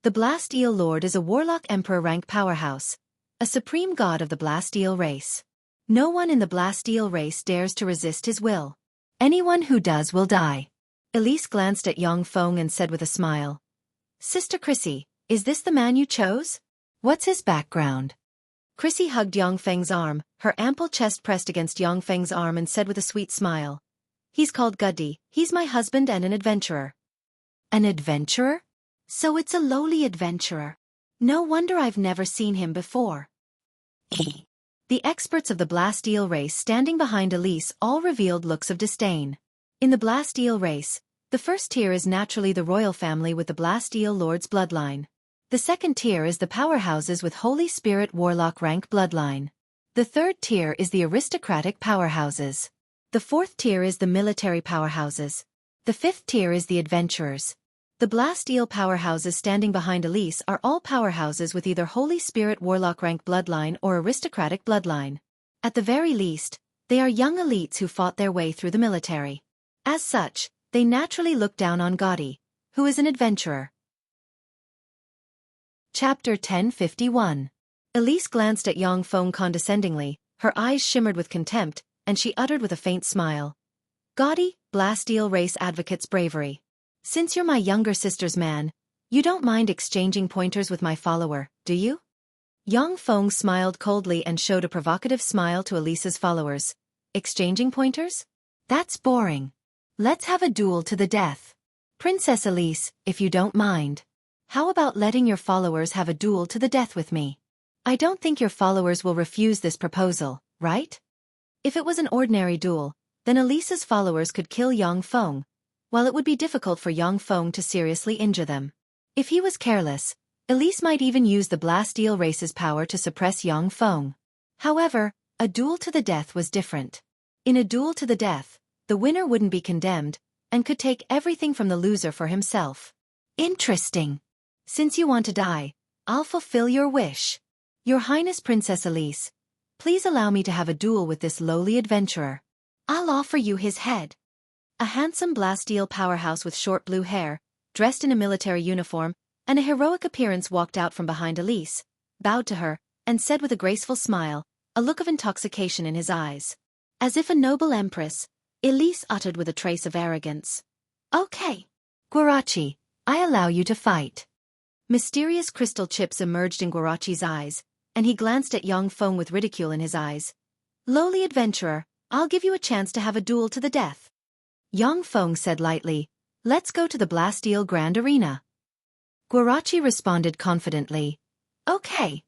The Blasteel Lord is a warlock emperor rank powerhouse, a supreme god of the Blasteel race. No one in the Blasteel race dares to resist his will. Anyone who does will die. Elise glanced at Xiaofan and said with a smile, "Sister Chrissy, is this the man you chose? What's his background?" Chrissy hugged Xiaofan's arm, her ample chest pressed against Xiaofan's arm, and said with a sweet smile, "He's called Guddy. He's my husband and an adventurer." An adventurer? So it's a lowly adventurer. No wonder I've never seen him before. The experts of the Blasteel race standing behind Elise all revealed looks of disdain. In the Blasteel race, the first tier is naturally the royal family with the Blasteel Lord's bloodline. The second tier is the powerhouses with Holy Spirit Warlock rank bloodline. The third tier is the aristocratic powerhouses. The fourth tier is the military powerhouses. The fifth tier is the adventurers. The Blasteel powerhouses standing behind Elise are all powerhouses with either Holy Spirit Warlock rank bloodline or aristocratic bloodline. At the very least, they are young elites who fought their way through the military. As such, they naturally look down on Gaudy, who is an adventurer. Chapter 1051. Elise glanced at Xiaofan condescendingly, her eyes shimmered with contempt, and she uttered with a faint smile, "Gaudy, Blasteel race advocate's bravery. Since you're my younger sister's man, you don't mind exchanging pointers with my follower, do you?" Xiaofan smiled coldly and showed a provocative smile to Elise's followers. "Exchanging pointers? That's boring. Let's have a duel to the death. Princess Elise, if you don't mind. How about letting your followers have a duel to the death with me? I don't think your followers will refuse this proposal, right?" If it was an ordinary duel, then Elise's followers could kill Xiaofan, while it would be difficult for Xiaofan to seriously injure them. If he was careless, Elise might even use the Blasteel race's power to suppress Xiaofan. However, a duel to the death was different. In a duel to the death, the winner wouldn't be condemned, and could take everything from the loser for himself. Interesting. Since you want to die, I'll fulfill your wish. Your Highness Princess Elise, please allow me to have a duel with this lowly adventurer. I'll offer you his head." A handsome Blasteel powerhouse with short blue hair, dressed in a military uniform, and a heroic appearance walked out from behind Elise, bowed to her, and said with a graceful smile, a look of intoxication in his eyes. As if a noble empress, Elise uttered with a trace of arrogance, "Okay. Guarachi, I allow you to fight." Mysterious crystal chips emerged in Guarachi's eyes, and he glanced at Xiaofan with ridicule in his eyes. "Lowly adventurer, I'll give you a chance to have a duel to the death." Xiaofan said lightly, "Let's go to the Blasteel Grand Arena." Guarachi responded confidently, "Okay."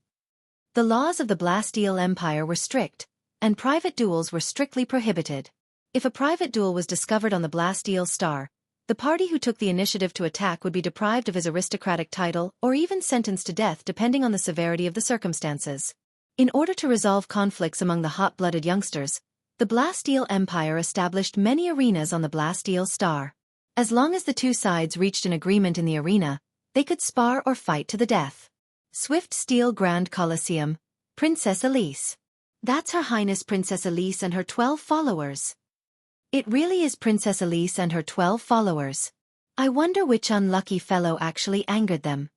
The laws of the Blasteel Empire were strict, and private duels were strictly prohibited. If a private duel was discovered on the Blasteel star, the party who took the initiative to attack would be deprived of his aristocratic title or even sentenced to death depending on the severity of the circumstances. In order to resolve conflicts among the hot-blooded youngsters, the Blasteel Empire established many arenas on the Blasteel star. As long as the two sides reached an agreement in the arena, they could spar or fight to the death. Swift Steel Grand Coliseum, Princess Elise. That's Her Highness Princess Elise and her 12 followers. It really is Princess Elise and her 12 followers. I wonder which unlucky fellow actually angered them.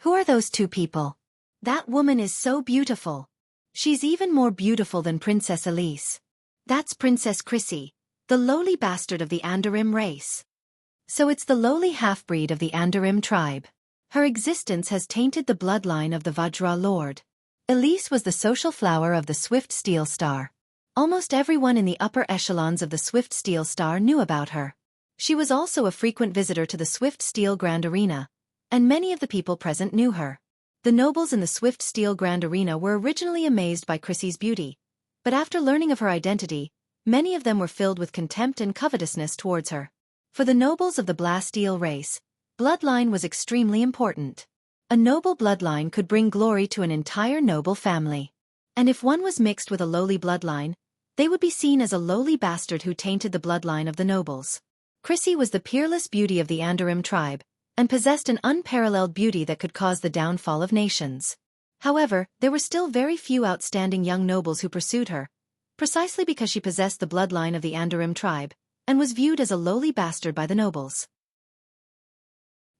Who are those two people? That woman is so beautiful. She's even more beautiful than Princess Elise. That's Princess Chrissy, the lowly bastard of the Andarim race. So it's the lowly half-breed of the Andarim tribe. Her existence has tainted the bloodline of the Vajra Lord. Elise was the social flower of the Swift Steel Star. Almost everyone in the upper echelons of the Swift Steel Star knew about her. She was also a frequent visitor to the Swift Steel Grand Arena, and many of the people present knew her. The nobles in the Swift Steel Grand Arena were originally amazed by Chrissy's beauty, but after learning of her identity, many of them were filled with contempt and covetousness towards her. For the nobles of the Blasteel race, bloodline was extremely important. A noble bloodline could bring glory to an entire noble family. And if one was mixed with a lowly bloodline, they would be seen as a lowly bastard who tainted the bloodline of the nobles. Chrissy was the peerless beauty of the Andarim tribe, and possessed an unparalleled beauty that could cause the downfall of nations. However, there were still very few outstanding young nobles who pursued her, precisely because she possessed the bloodline of the Andarim tribe, and was viewed as a lowly bastard by the nobles.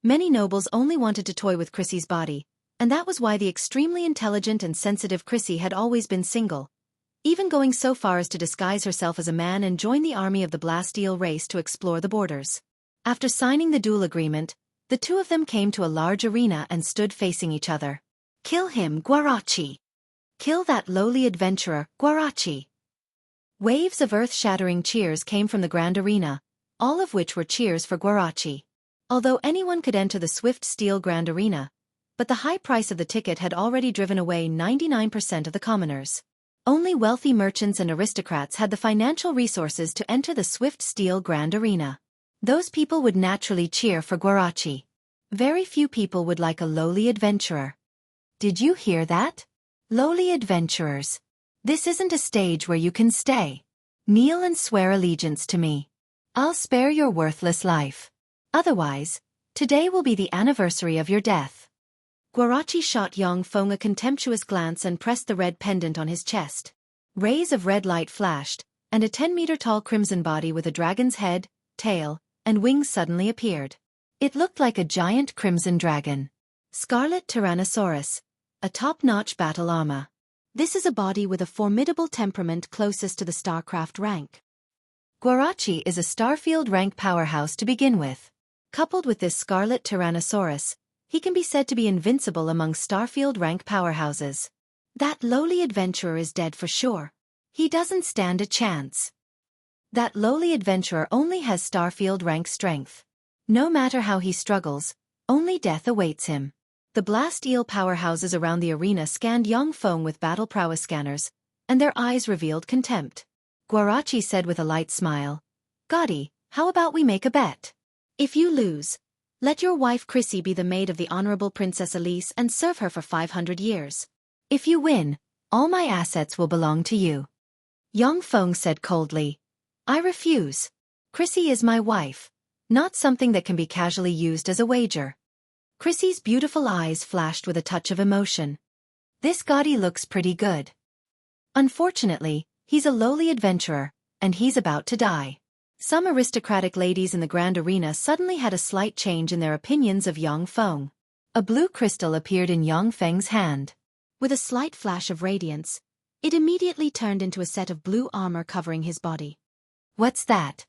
Many nobles only wanted to toy with Chrissy's body, And that was why the extremely intelligent and sensitive Chrissy had always been single, even going so far as to disguise herself as a man and join the army of the Blasteel race to explore the borders. After signing the duel agreement, the two of them came to a large arena and stood facing each other. Kill him, Guarachi! Kill that lowly adventurer, Guarachi! Waves of earth-shattering cheers came from the grand arena, all of which were cheers for Guarachi. Although anyone could enter the Swift Steel Grand Arena, but the high price of the ticket had already driven away 99% of the commoners. Only wealthy merchants and aristocrats had the financial resources to enter the Swift Steel Grand Arena. Those people would naturally cheer for Guarachi. Very few people would like a lowly adventurer. Did you hear that? Lowly adventurers. This isn't a stage where you can stay. Kneel and swear allegiance to me. I'll spare your worthless life. Otherwise, today will be the anniversary of your death. Guarachi shot Xiaofan a contemptuous glance and pressed the red pendant on his chest. Rays of red light flashed, and a 10-meter-tall crimson body with a dragon's head, tail, and wings suddenly appeared. It looked like a giant crimson dragon. Scarlet Tyrannosaurus, a top-notch battle armor. This is a body with a formidable temperament closest to the StarCraft rank. Guarachi is a Starfield rank powerhouse to begin with. Coupled with this Scarlet Tyrannosaurus, he can be said to be invincible among Starfield rank powerhouses. That lowly adventurer is dead for sure. He doesn't stand a chance. That lowly adventurer only has Starfield rank strength. No matter how he struggles, only death awaits him. The Blasteel powerhouses around the arena scanned Xiaofan with battle prowess scanners, and their eyes revealed contempt. Guarachi said with a light smile, "Gotti, how about we make a bet? If you lose, let your wife Chrissy be the maid of the Honorable Princess Elise and serve her for 500 years. If you win, all my assets will belong to you." Xiaofan said coldly, "I refuse. Chrissy is my wife, not something that can be casually used as a wager." Chrissy's beautiful eyes flashed with a touch of emotion. "This Gotti looks pretty good. Unfortunately, he's a lowly adventurer, and he's about to die." Some aristocratic ladies in the grand arena suddenly had a slight change in their opinions of Xiaofan. A blue crystal appeared in Xiaofang's hand. With a slight flash of radiance, it immediately turned into a set of blue armor covering his body. "What's that?"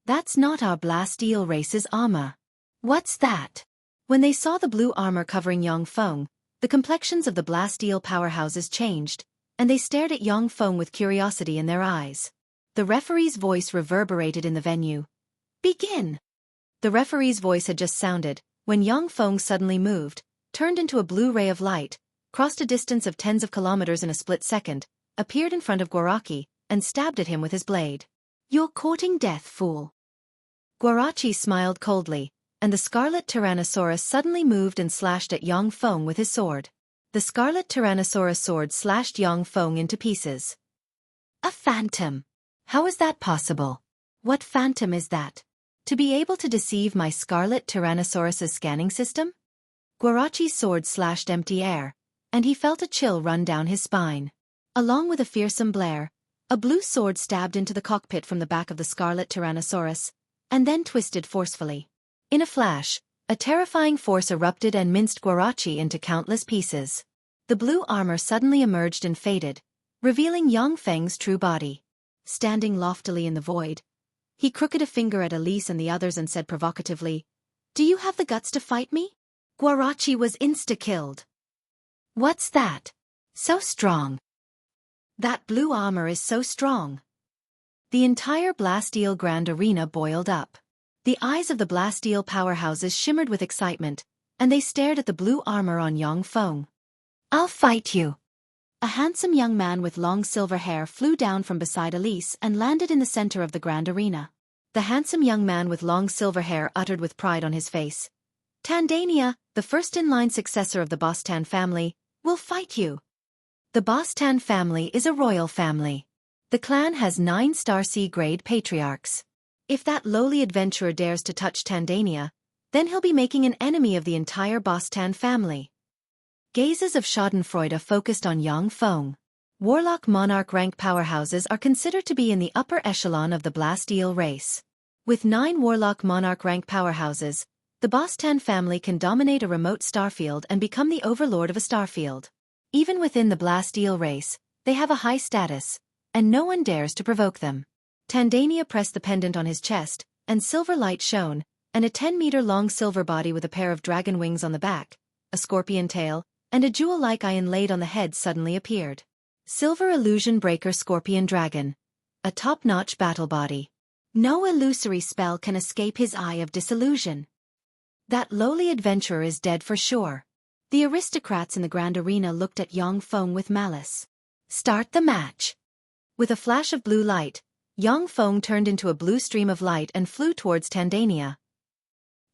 "That's not our Blasteel race's armor." "What's that?" When they saw the blue armor covering Xiaofan, the complexions of the Blasteel powerhouses changed, and they stared at Xiaofan with curiosity in their eyes. The referee's voice reverberated in the venue. "Begin!" The referee's voice had just sounded, when Xiaofan suddenly moved, turned into a blue ray of light, crossed a distance of tens of kilometers in a split second, appeared in front of Guarachi, and stabbed at him with his blade. "You're courting death, fool." Guarachi smiled coldly, and the Scarlet Tyrannosaurus suddenly moved and slashed at Xiaofan with his sword. The Scarlet Tyrannosaurus sword slashed Xiaofan into pieces. "A phantom! How is that possible? What phantom is that? To be able to deceive my Scarlet Tyrannosaurus's scanning system?" Guarachi's sword slashed empty air, and he felt a chill run down his spine. Along with a fearsome blare, a blue sword stabbed into the cockpit from the back of the Scarlet Tyrannosaurus, and then twisted forcefully. In a flash, a terrifying force erupted and minced Guarachi into countless pieces. The blue armor suddenly emerged and faded, revealing Xiaofang's true body. Standing loftily in the void, he crooked a finger at Elise and the others and said provocatively, "Do you have the guts to fight me?" Guarachi was insta-killed. "What's that? So strong." "That blue armor is so strong." The entire Blasteel Grand Arena boiled up. The eyes of the Blasteel powerhouses shimmered with excitement, and they stared at the blue armor on Xiaofan. "I'll fight you." A handsome young man with long silver hair flew down from beside Elise and landed in the center of the grand arena. The handsome young man with long silver hair uttered with pride on his face, "Tandania, the first-in-line successor of the Bostan family, will fight you." The Bostan family is a royal family. The clan has 9 Star C-grade patriarchs. If that lowly adventurer dares to touch Tandania, then he'll be making an enemy of the entire Bostan family. Gazes of schadenfreude focused on Xiaofan. Warlock monarch rank powerhouses are considered to be in the upper echelon of the Blasteel race. With 9 Warlock monarch rank powerhouses, The Bostan family can dominate a remote starfield and become the overlord of a starfield. Even within the Blast Eel race, they have a high status, and no one dares to provoke them. Tandania pressed the pendant on his chest, and silver light shone, and a 10-meter-long silver body with a pair of dragon wings on the back, a scorpion tail, and a jewel-like eye inlaid on the head suddenly appeared. Silver Illusion Breaker Scorpion Dragon. A top-notch battle body. No illusory spell can escape his eye of disillusion. That lowly adventurer is dead for sure. The aristocrats in the grand arena looked at Yang Feng with malice. Start the match. With a flash of blue light, Yang Feng turned into a blue stream of light and flew towards Tandania.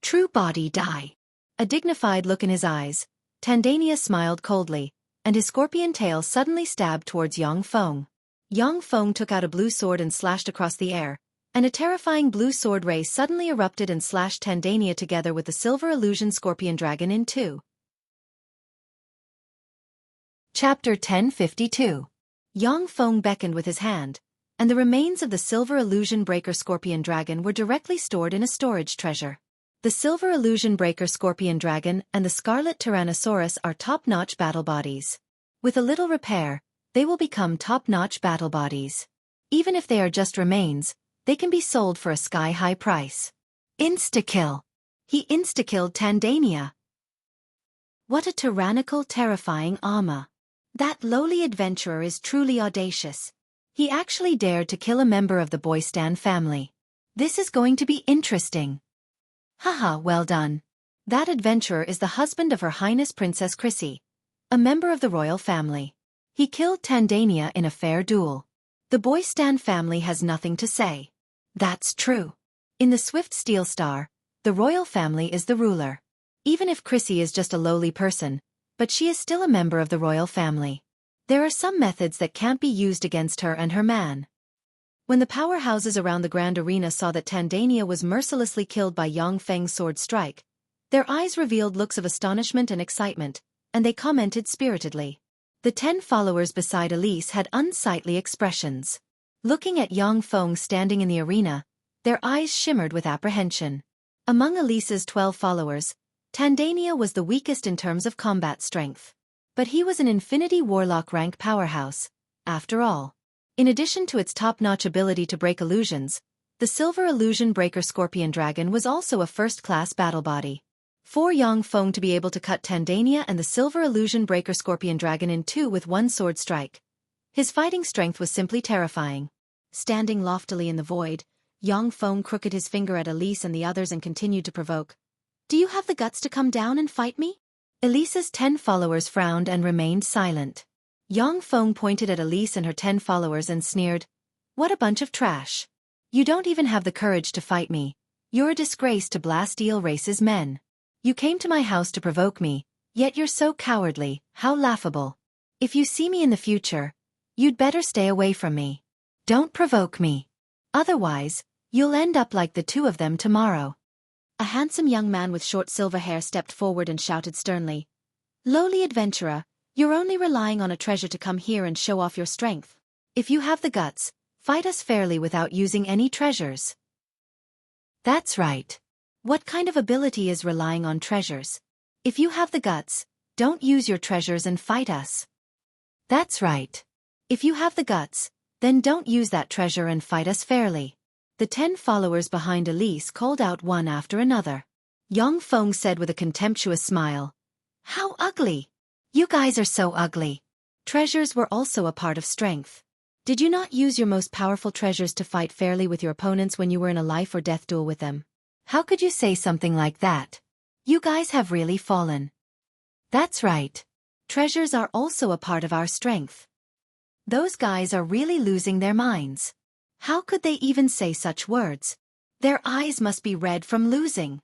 True body die. A dignified look in his eyes, Tandania smiled coldly, and his scorpion tail suddenly stabbed towards Yang Feng. Yang Feng took out a blue sword and slashed across the air, and a terrifying blue sword ray suddenly erupted and slashed Tandania together with the Silver Illusion Scorpion Dragon in two. Chapter 1052. Yang Feng beckoned with his hand, and the remains of the Silver Illusion Breaker Scorpion Dragon were directly stored in a storage treasure. The Silver Illusion Breaker Scorpion Dragon and the Scarlet Tyrannosaurus are top-notch battle bodies. With a little repair, they will become top-notch battle bodies. Even if they are just remains, they can be sold for a sky-high price. Insta-kill. He insta-killed Tandania. What a tyrannical, terrifying Ama. That lowly adventurer is truly audacious. He actually dared to kill a member of the Boystan family. This is going to be interesting. Haha, well done. That adventurer is the husband of Her Highness Princess Chrissy, a member of the royal family. He killed Tandania in a fair duel. The Boystan family has nothing to say. That's true. In the Swift Steel Star, the royal family is the ruler. Even if Chrissy is just a lowly person, but she is still a member of the royal family. There are some methods that can't be used against her and her man. When the powerhouses around the grand arena saw that Tandania was mercilessly killed by Yang Feng's sword strike, their eyes revealed looks of astonishment and excitement, and they commented spiritedly. The 10 followers beside Elise had unsightly expressions. Looking at Yang Feng standing in the arena, their eyes shimmered with apprehension. Among Elise's 12 followers, Tandania was the weakest in terms of combat strength. But he was an Infinity Warlock rank powerhouse, after all. In addition to its top-notch ability to break illusions, the Silver Illusion Breaker Scorpion Dragon was also a first-class battle body. For Yang Feng to be able to cut Tandania and the Silver Illusion Breaker Scorpion Dragon in two with one sword strike. His fighting strength was simply terrifying. Standing loftily in the void, Yang Feng crooked his finger at Elise and the others and continued to provoke. Do you have the guts to come down and fight me? Elise's 10 followers frowned and remained silent. Yang Feng pointed at Elise and her 10 followers and sneered. What a bunch of trash. You don't even have the courage to fight me. You're a disgrace to Blast Eel Race's men. You came to my house to provoke me, yet you're so cowardly, how laughable. If you see me in the future, you'd better stay away from me. Don't provoke me. Otherwise, you'll end up like the two of them tomorrow. A handsome young man with short silver hair stepped forward and shouted sternly. Lowly adventurer, you're only relying on a treasure to come here and show off your strength. If you have the guts, fight us fairly without using any treasures. That's right. What kind of ability is relying on treasures? If you have the guts, don't use your treasures and fight us. That's right. If you have the guts, then don't use that treasure and fight us fairly. The 10 followers behind Elise called out one after another. Yang Feng said with a contemptuous smile. How ugly! You guys are so ugly. Treasures were also a part of strength. Did you not use your most powerful treasures to fight fairly with your opponents when you were in a life or death duel with them? How could you say something like that? You guys have really fallen. That's right. Treasures are also a part of our strength. Those guys are really losing their minds. How could they even say such words? Their eyes must be red from losing.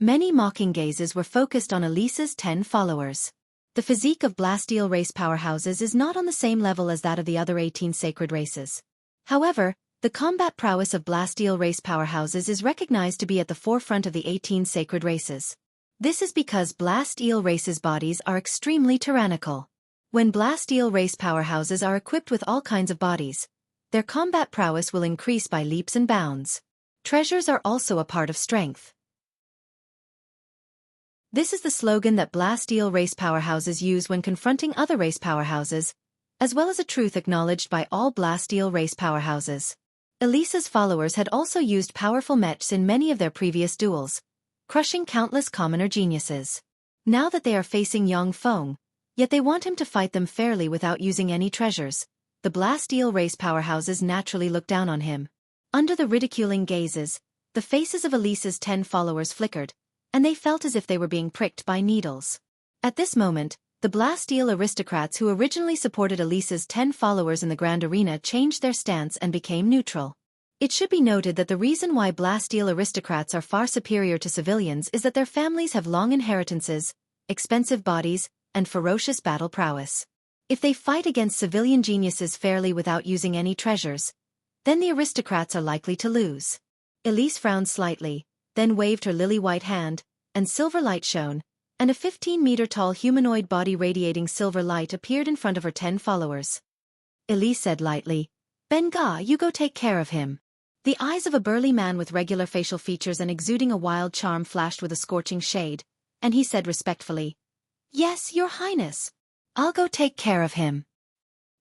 Many mocking gazes were focused on Elise's 10 followers. The physique of Blast Eel race powerhouses is not on the same level as that of the other 18 sacred races. However, the combat prowess of Blast Eel race powerhouses is recognized to be at the forefront of the 18 sacred races. This is because Blast Eel races' bodies are extremely tyrannical. When Blast Eel race powerhouses are equipped with all kinds of bodies, their combat prowess will increase by leaps and bounds. Treasures are also a part of strength. This is the slogan that Blasteel race powerhouses use when confronting other race powerhouses, as well as a truth acknowledged by all Blasteel race powerhouses. Elisa's followers had also used powerful mechs in many of their previous duels, crushing countless commoner geniuses. Now that they are facing Xiaofan, yet they want him to fight them fairly without using any treasures, the Blasteel race powerhouses naturally look down on him. Under the ridiculing gazes, the faces of Elisa's 10 followers flickered, and they felt as if they were being pricked by needles. At this moment, the Blasteel aristocrats who originally supported Elisa's 10 followers in the Grand Arena changed their stance and became neutral. It should be noted that the reason why Blasteel aristocrats are far superior to civilians is that their families have long inheritances, expensive bodies, and ferocious battle prowess. If they fight against civilian geniuses fairly without using any treasures, then the aristocrats are likely to lose. Elise frowned slightly, then waved her lily-white hand, and silver light shone, and a 15-meter-tall humanoid body radiating silver light appeared in front of her 10 followers. Elise said lightly, "Benga, you go take care of him." The eyes of a burly man with regular facial features and exuding a wild charm flashed with a scorching shade, and he said respectfully, "Yes, Your Highness. I'll go take care of him."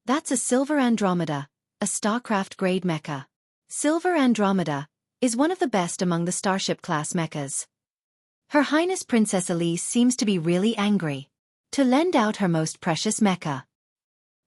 That's a Silver Andromeda, a StarCraft-grade mecha. Silver Andromeda is one of the best among the Starship-class mechas. Her Highness Princess Elise seems to be really angry to lend out her most precious mecha.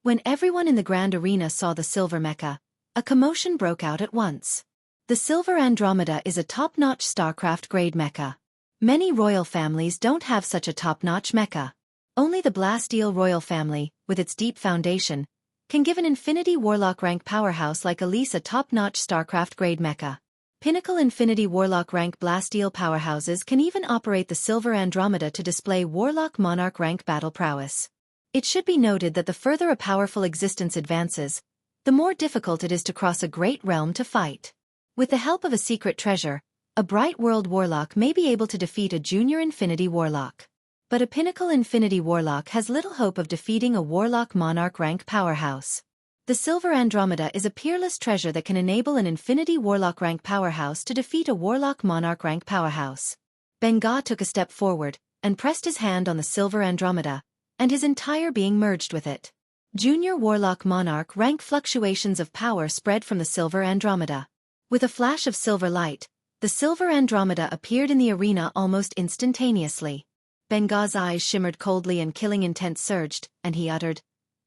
When everyone in the Grand Arena saw the silver mecha, a commotion broke out at once. The Silver Andromeda is a top-notch StarCraft-grade mecha. Many royal families don't have such a top-notch mecha. Only the Blasteel royal family, with its deep foundation, can give an Infinity Warlock rank powerhouse like Elise a top-notch StarCraft-grade mecha. Pinnacle Infinity Warlock rank Blasteel powerhouses can even operate the Silver Andromeda to display Warlock Monarch rank battle prowess. It should be noted that the further a powerful existence advances, the more difficult it is to cross a great realm to fight. With the help of a secret treasure, a Bright World Warlock may be able to defeat a Junior Infinity Warlock. But a Pinnacle Infinity Warlock has little hope of defeating a Warlock Monarch rank powerhouse. The Silver Andromeda is a peerless treasure that can enable an Infinity Warlock rank powerhouse to defeat a Warlock Monarch rank powerhouse. Benga took a step forward, and pressed his hand on the Silver Andromeda, and his entire being merged with it. Junior Warlock Monarch rank fluctuations of power spread from the Silver Andromeda. With a flash of silver light, the Silver Andromeda appeared in the arena almost instantaneously. Benga's eyes shimmered coldly and killing intent surged, and he uttered,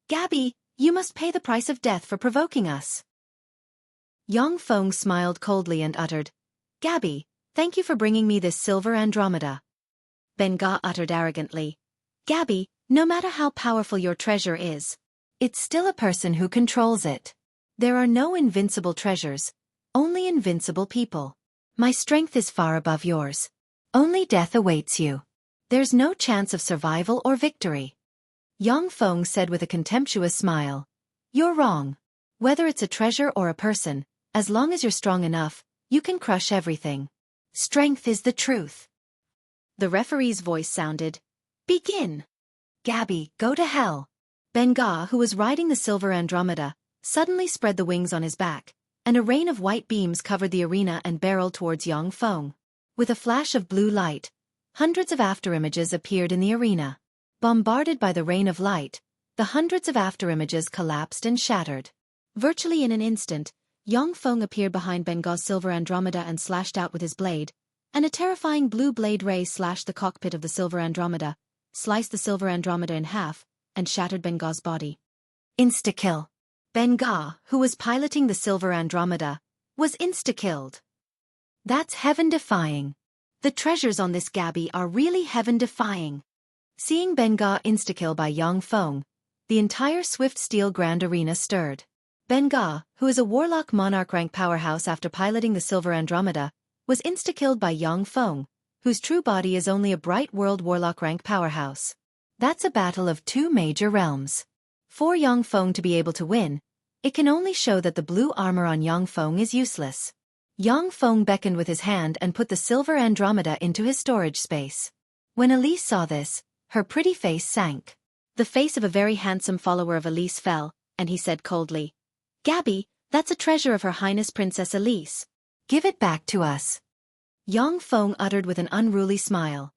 "Gabby, you must pay the price of death for provoking us." Xiaofan smiled coldly and uttered, "Gabby, thank you for bringing me this Silver Andromeda." Benga uttered arrogantly, "Gabby, no matter how powerful your treasure is, it's still a person who controls it. There are no invincible treasures, only invincible people. My strength is far above yours. Only death awaits you. There's no chance of survival or victory." Xiaofan said with a contemptuous smile, "You're wrong. Whether it's a treasure or a person, as long as you're strong enough, you can crush everything. Strength is the truth." The referee's voice sounded, "Begin." "Gabby, go to hell." Benga, who was riding the Silver Andromeda, suddenly spread the wings on his back, and a rain of white beams covered the arena and barreled towards Xiaofan. With a flash of blue light, hundreds of afterimages appeared in the arena. Bombarded by the rain of light, the hundreds of afterimages collapsed and shattered. Virtually in an instant, Xiaofan appeared behind Benga's Silver Andromeda and slashed out with his blade, and a terrifying blue blade ray slashed the cockpit of the Silver Andromeda, sliced the Silver Andromeda in half, and shattered Benga's body. Insta-kill. Benga, who was piloting the Silver Andromeda, was insta-killed. That's heaven-defying. The treasures on this Gabby are really heaven-defying. Seeing Benga insta-kill by Xiaofan, the entire Swift Steel Grand Arena stirred. Benga, who is a Warlock Monarch rank powerhouse after piloting the Silver Andromeda, was insta-killed by Xiaofan, whose true body is only a Bright World Warlock rank powerhouse. That's a battle of two major realms. For Xiaofan to be able to win, it can only show that the blue armor on Xiaofan is useless. Xiaofan beckoned with his hand and put the Silver Andromeda into his storage space. When Elise saw this, her pretty face sank. The face of a very handsome follower of Elise fell, and he said coldly, "Gabby, that's a treasure of Her Highness Princess Elise. Give it back to us." Xiaofan uttered with an unruly smile,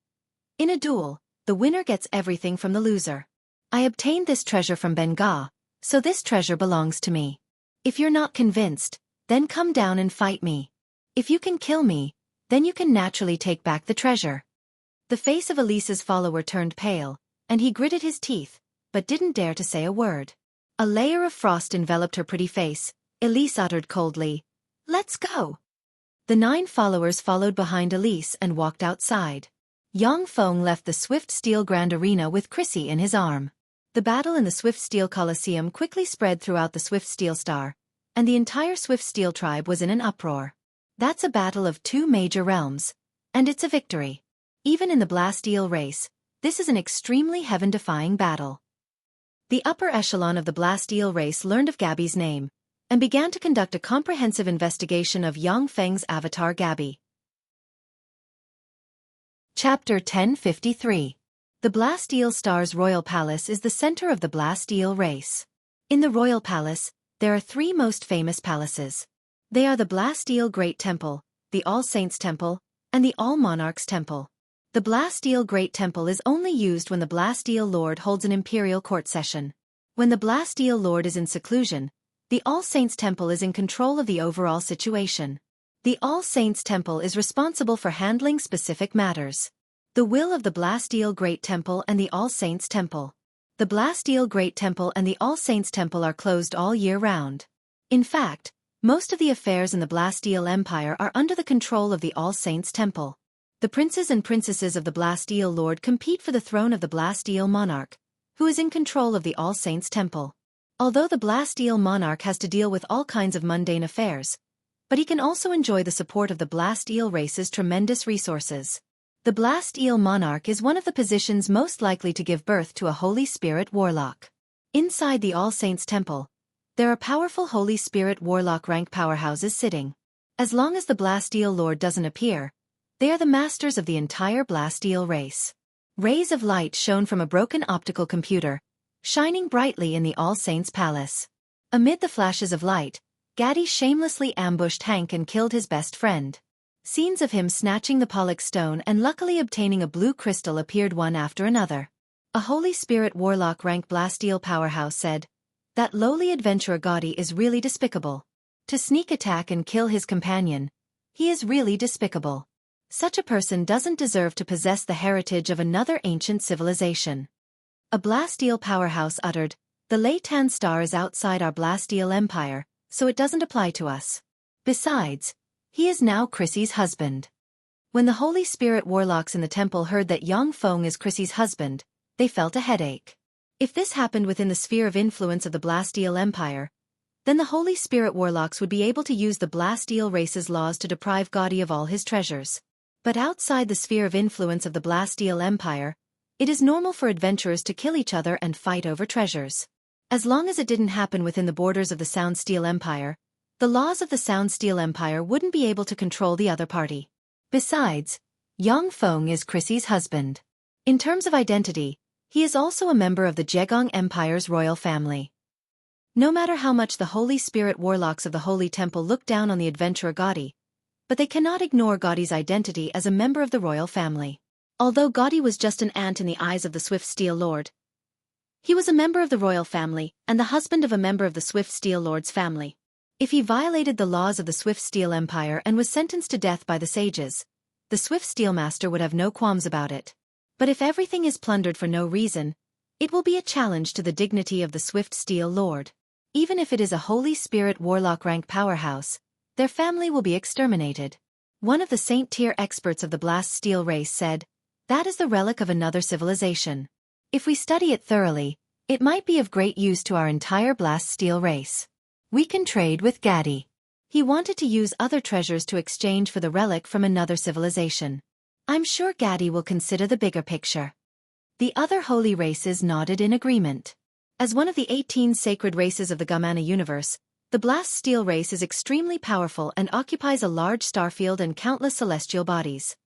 In a duel, the winner gets everything from the loser. I obtained this treasure from Benga, so this treasure belongs to me. If you're not convinced, then come down and fight me. If you can kill me, then you can naturally take back the treasure. The face of Elise's follower turned pale, and he gritted his teeth, but didn't dare to say a word. A layer of frost enveloped her pretty face. Elise uttered coldly, "Let's go." The 9 followers followed behind Elise and walked outside. Yang Feng left the Swift Steel Grand Arena with Chrissy in his arm. The battle in the Swift Steel Coliseum quickly spread throughout the Swift Steel Star, and the entire Swift Steel tribe was in an uproar. That's a battle of 2 major realms, and it's a victory. Even in the Blasteel race, this is an extremely heaven-defying battle. The upper echelon of the Blasteel race learned of Gabby's name, and began to conduct a comprehensive investigation of Yang Feng's avatar Gabby. Chapter 1053. The Blasteel Star's Royal Palace is the center of the Blasteel race. In the Royal Palace, there are 3 most famous palaces. They are the Blasteel Great Temple, the All Saints Temple, and the All Monarchs Temple. The Blasteel Great Temple is only used when the Blasteel Lord holds an imperial court session. When the Blasteel Lord is in seclusion, the All Saints Temple is in control of the overall situation. The All Saints Temple is responsible for handling specific matters. The will of the Blasteel Great Temple and the All Saints Temple. The Blasteel Great Temple and the All Saints Temple are closed all year round. In fact, most of the affairs in the Blasteel Empire are under the control of the All Saints Temple. The princes and princesses of the Blasteel Lord compete for the throne of the Blasteel Monarch, who is in control of the All Saints Temple. Although the Blasteel Monarch has to deal with all kinds of mundane affairs, but he can also enjoy the support of the Blasteel race's tremendous resources. The Blasteel Monarch is one of the positions most likely to give birth to a Holy Spirit Warlock. Inside the All Saints Temple, there are powerful Holy Spirit Warlock rank powerhouses sitting. As long as the Blasteel Lord doesn't appear, they are the masters of the entire Blasteel race. Rays of light shone from a broken optical computer, shining brightly in the All Saints Palace. Amid the flashes of light, Gaddy shamelessly ambushed Hank and killed his best friend. Scenes of him snatching the Pollux stone and luckily obtaining a blue crystal appeared one after another. A Holy Spirit Warlock rank Blasteel powerhouse said, "That lowly adventurer Gaddy is really despicable. To sneak attack and kill his companion, he is really despicable. Such a person doesn't deserve to possess the heritage of another ancient civilization." A Blasteel powerhouse uttered, "The Leitan Star is outside our Blasteel Empire, so it doesn't apply to us. Besides, he is now Chrissy's husband." When the Holy Spirit Warlocks in the temple heard that Yang Feng is Chrissy's husband, they felt a headache. If this happened within the sphere of influence of the Blasteel Empire, then the Holy Spirit Warlocks would be able to use the Blasteel race's laws to deprive Gaddy of all his treasures. But outside the sphere of influence of the Blasteel Empire, it is normal for adventurers to kill each other and fight over treasures. As long as it didn't happen within the borders of the Soundsteel Empire, the laws of the Soundsteel Empire wouldn't be able to control the other party. Besides, Yang Feng is Chrissy's husband. In terms of identity, he is also a member of the Jegong Empire's royal family. No matter how much the Holy Spirit Warlocks of the Holy Temple look down on the adventurer Gaddy, but they cannot ignore Gaddy's identity as a member of the royal family. Although Gaddy was just an ant in the eyes of the Swift Steel Lord, he was a member of the royal family and the husband of a member of the Swift Steel Lord's family. If he violated the laws of the Swift Steel Empire and was sentenced to death by the sages, the Swift Steel Master would have no qualms about it. But if everything is plundered for no reason, it will be a challenge to the dignity of the Swift Steel Lord. Even if it is a Holy Spirit Warlock rank powerhouse, their family will be exterminated. One of the Saint-tier experts of the Blasteel race said, "That is the relic of another civilization. If we study it thoroughly, it might be of great use to our entire Blasteel race. We can trade with Gaddy." He wanted to use other treasures to exchange for the relic from another civilization. I'm sure Gaddy will consider the bigger picture. The other holy races nodded in agreement. As one of the 18 sacred races of the Gamana universe, the Blasteel race is extremely powerful and occupies a large starfield and countless celestial bodies.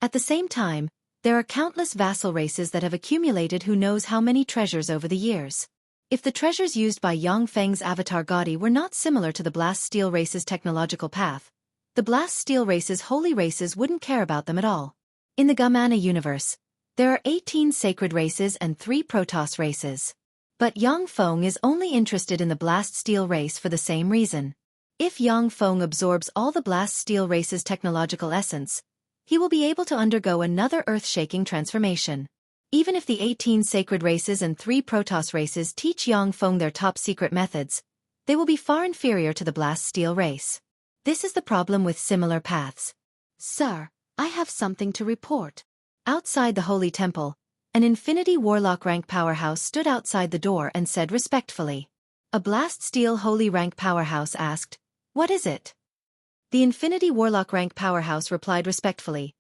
At the same time, there are countless vassal races that have accumulated who knows how many treasures over the years. If the treasures used by Yang Feng's avatar Gaddy were not similar to the Blasteel race's technological path, the Blasteel race's holy races wouldn't care about them at all. In the Gamana universe, there are 18 sacred races and 3 Protoss races. But Yang Feng is only interested in the Blast Steel race for the same reason. If Yang Feng absorbs all the Blast Steel race's technological essence, he will be able to undergo another earth-shaking transformation. Even if the 18 sacred races and 3 Protoss races teach Yang Feng their top-secret methods, they will be far inferior to the Blast Steel race. This is the problem with similar paths. Sir, I have something to report. Outside the Holy Temple, an Infinity Warlock rank powerhouse stood outside the door and said respectfully. A Blast Steel Holy rank powerhouse asked, "What is it?" The Infinity Warlock rank powerhouse replied respectfully.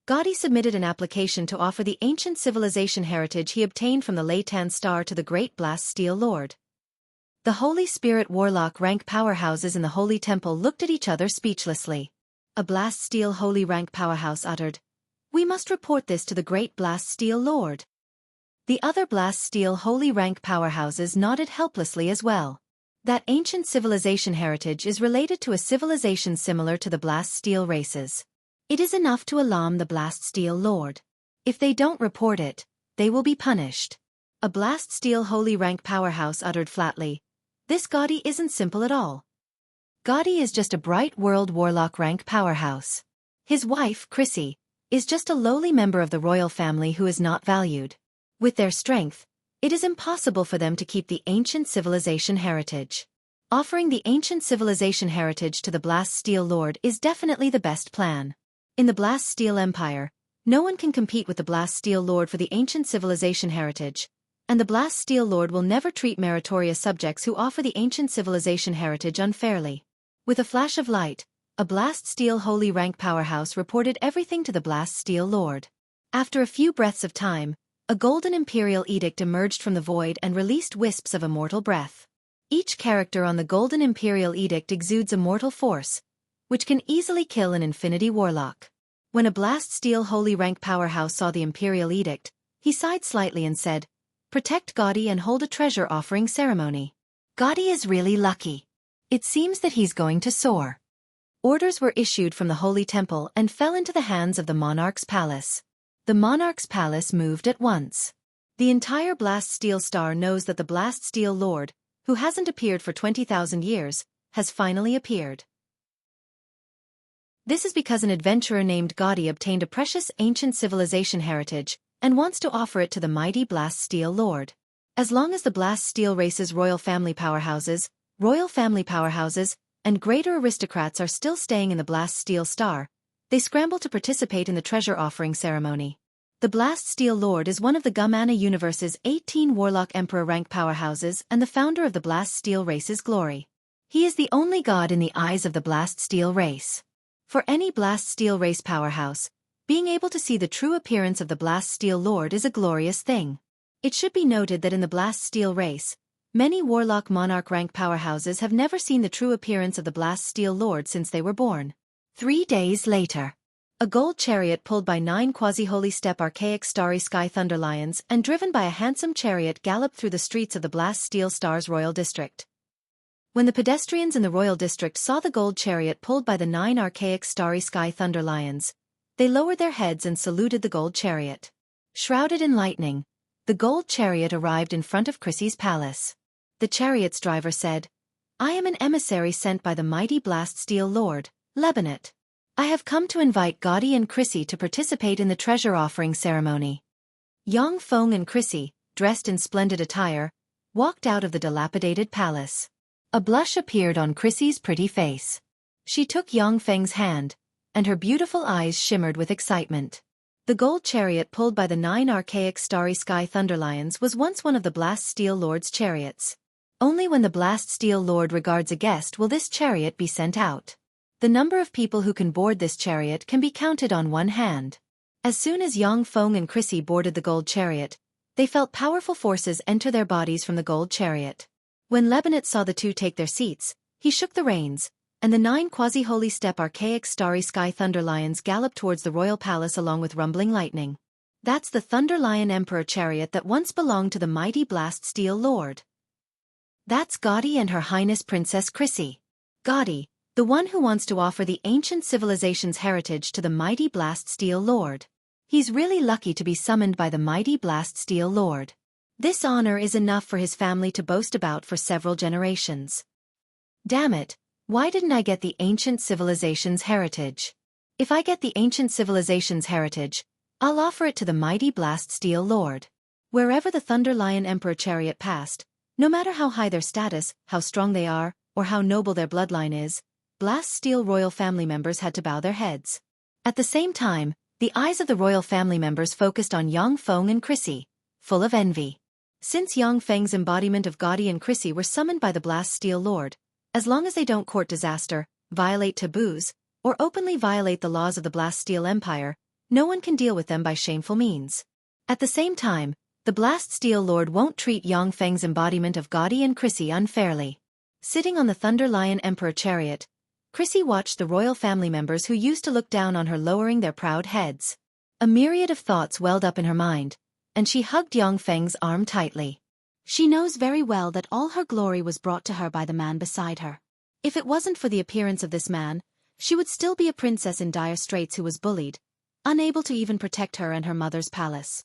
Gaudi submitted an application to offer the ancient civilization heritage he obtained from the Leitan Star to the Great Blast Steel Lord. The Holy Spirit Warlock rank powerhouses in the Holy Temple looked at each other speechlessly. A Blast Steel Holy rank powerhouse uttered, "We must report this to the Great Blast Steel Lord." The other Blast Steel Holy rank powerhouses nodded helplessly as well. That ancient civilization heritage is related to a civilization similar to the Blast Steel races. It is enough to alarm the Blast Steel Lord. If they don't report it, they will be punished. A Blast Steel Holy rank powerhouse uttered flatly, "This Gaudi isn't simple at all. Gaudi is just a bright world warlock rank powerhouse. His wife, Chrissy, is just a lowly member of the royal family who is not valued. With their strength, it is impossible for them to keep the ancient civilization heritage. Offering the ancient civilization heritage to the Blast Steel Lord is definitely the best plan. In the Blast Steel Empire, no one can compete with the Blast Steel Lord for the ancient civilization heritage, and the Blast Steel Lord will never treat meritorious subjects who offer the ancient civilization heritage unfairly." With a flash of light, a Blast Steel Holy rank powerhouse reported everything to the Blast Steel Lord. After a few breaths of time, a golden imperial edict emerged from the void and released wisps of immortal breath. Each character on the golden imperial edict exudes immortal force, which can easily kill an Infinity Warlock. When a Blast Steel Holy rank powerhouse saw the imperial edict, he sighed slightly and said, "Protect Gaudi and hold a treasure offering ceremony. Gaudi is really lucky. It seems that he's going to soar." Orders were issued from the Holy Temple and fell into the hands of the monarch's palace. The monarch's palace moved at once. The entire Blast Steel Star knows that the Blast Steel Lord, who hasn't appeared for 20,000 years, has finally appeared. This is because an adventurer named Gaudi obtained a precious ancient civilization heritage and wants to offer it to the mighty Blast Steel Lord. As long as the Blast Steel race's royal family powerhouses, and greater aristocrats are still staying in the Blast Steel Star, they scramble to participate in the treasure offering ceremony. The Blast Steel Lord is one of the Gamana universe's 18 Warlock Emperor rank powerhouses and the founder of the Blast Steel race's glory. He is the only god in the eyes of the Blast Steel race. For any Blast Steel race powerhouse, being able to see the true appearance of the Blast Steel Lord is a glorious thing. It should be noted that in the Blast Steel race, many Warlock Monarch rank powerhouses have never seen the true appearance of the Blast Steel Lord since they were born. 3 days later, a gold chariot pulled by 9 quasi-holy step archaic starry sky thunder lions and driven by a handsome chariot galloped through the streets of the Blast Steel Star's royal district. When the pedestrians in the royal district saw the gold chariot pulled by the 9 archaic starry sky thunder lions, they lowered their heads and saluted the gold chariot. Shrouded in lightning, the gold chariot arrived in front of Chrissy's palace. The chariot's driver said, "I am an emissary sent by the mighty Blast Steel Lord, Lebanon. I have come to invite Gaudi and Chrissy to participate in the treasure offering ceremony." Yang Feng and Chrissy, dressed in splendid attire, walked out of the dilapidated palace. A blush appeared on Chrissy's pretty face. She took Yang Feng's hand, and her beautiful eyes shimmered with excitement. The gold chariot pulled by the 9 archaic starry sky thunderlions was once one of the Blast Steel Lord's chariots. Only when the Blast Steel Lord regards a guest will this chariot be sent out. The number of people who can board this chariot can be counted on one hand. As soon as Yang Feng and Chrissy boarded the gold chariot, they felt powerful forces enter their bodies from the gold chariot. When Lebanon saw the two take their seats, he shook the reins, and the 9 quasi-holy step archaic starry sky thunder lions galloped towards the royal palace along with rumbling lightning. That's the Thunder Lion Emperor chariot that once belonged to the mighty Blast Steel Lord. That's Gaudi and Her Highness Princess Chrissy. Gaudi, the one who wants to offer the ancient civilization's heritage to the mighty Blast Steel Lord. He's really lucky to be summoned by the mighty Blast Steel Lord. This honor is enough for his family to boast about for several generations. Damn it, why didn't I get the ancient civilization's heritage? If I get the ancient civilization's heritage, I'll offer it to the mighty Blast Steel Lord. Wherever the Thunder Lion Emperor chariot passed, no matter how high their status, how strong they are, or how noble their bloodline is, Blast Steel royal family members had to bow their heads. At the same time, the eyes of the royal family members focused on Yang Feng and Chrissy, full of envy. Since Yang Feng's embodiment of Gaudi and Chrissy were summoned by the Blast Steel Lord, as long as they don't court disaster, violate taboos, or openly violate the laws of the Blast Steel Empire, no one can deal with them by shameful means. At the same time, the Blast Steel Lord won't treat Yang Feng's embodiment of Gaudi and Chrissy unfairly. Sitting on the Thunder Lion Emperor chariot, Chrissy watched the royal family members who used to look down on her lowering their proud heads. A myriad of thoughts welled up in her mind, and she hugged Yang Feng's arm tightly. She knows very well that all her glory was brought to her by the man beside her. If it wasn't for the appearance of this man, she would still be a princess in dire straits who was bullied, unable to even protect her and her mother's palace.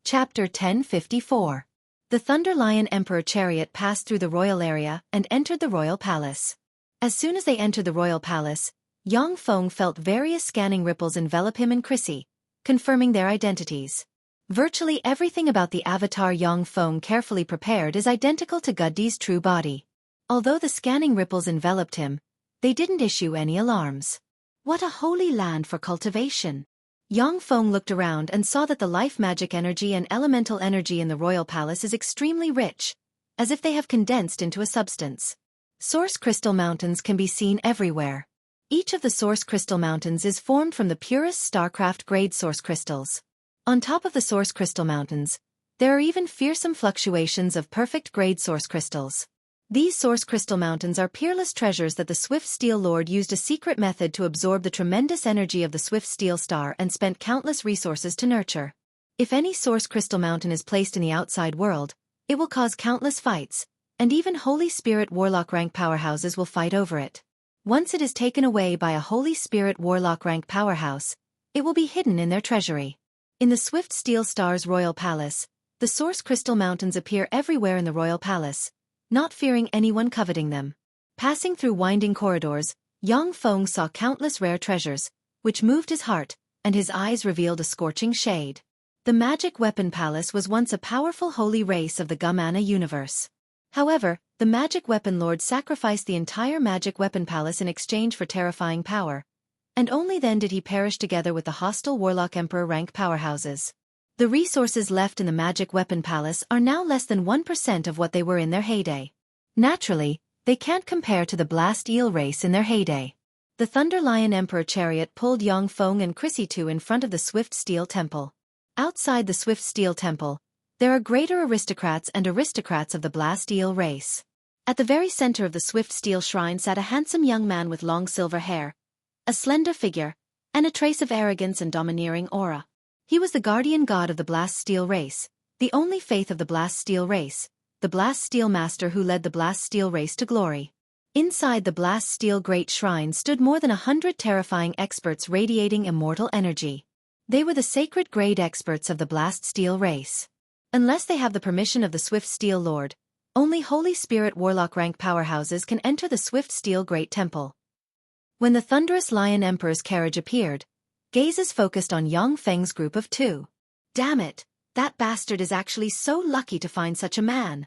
Chapter 1054. The Thunder Lion Emperor chariot passed through the royal area and entered the royal palace. As soon as they entered the royal palace, Yang Feng felt various scanning ripples envelop him and Chrissy, confirming their identities. Virtually everything about the avatar Yang Feng carefully prepared is identical to Gaudi's true body. Although the scanning ripples enveloped him, they didn't issue any alarms. What a holy land for cultivation! Yang Feng looked around and saw that the life magic energy and elemental energy in the royal palace is extremely rich, as if they have condensed into a substance. Source crystal mountains can be seen everywhere. Each of the source crystal mountains is formed from the purest StarCraft grade source crystals. On top of the source crystal mountains, there are even fearsome fluctuations of perfect grade source crystals. These source crystal mountains are peerless treasures that the Swift Steel Lord used a secret method to absorb the tremendous energy of the Swift Steel Star and spent countless resources to nurture. If any source crystal mountain is placed in the outside world, it will cause countless fights, and even Holy Spirit Warlock rank powerhouses will fight over it. Once it is taken away by a Holy Spirit Warlock rank powerhouse, it will be hidden in their treasury. In the Swift Steel Star's royal palace, the source crystal mountains appear everywhere in the royal palace, not fearing anyone coveting them. Passing through winding corridors, Yang Feng saw countless rare treasures, which moved his heart, and his eyes revealed a scorching shade. The Magic Weapon Palace was once a powerful holy race of the Gumana universe. However, the Magic Weapon Lord sacrificed the entire Magic Weapon Palace in exchange for terrifying power, and only then did he perish together with the hostile Warlock Emperor rank powerhouses. The resources left in the Magic Weapon Palace are now less than 1% of what they were in their heyday. Naturally, they can't compare to the Blast Eel race in their heyday. The Thunder Lion Emperor chariot pulled Yang Feng and Chrissy to in front of the Swift Steel Temple. Outside the Swift Steel Temple, there are greater aristocrats and aristocrats of the Blast Eel race. At the very center of the Swift Steel Shrine sat a handsome young man with long silver hair, a slender figure, and a trace of arrogance and domineering aura. He was the guardian god of the Blast Steel race, the only faith of the Blast Steel race, the Blast Steel Master who led the Blast Steel race to glory. Inside the Blast Steel Great Shrine stood more than 100 terrifying experts radiating immortal energy. They were the sacred grade experts of the Blast Steel race. Unless they have the permission of the Swift Steel Lord, only Holy Spirit Warlock rank powerhouses can enter the Swift Steel Great Temple. When the Thunderous Lion Emperor's carriage appeared, gazes focused on Yang Feng's group of two. Damn it, that bastard is actually so lucky to find such a man.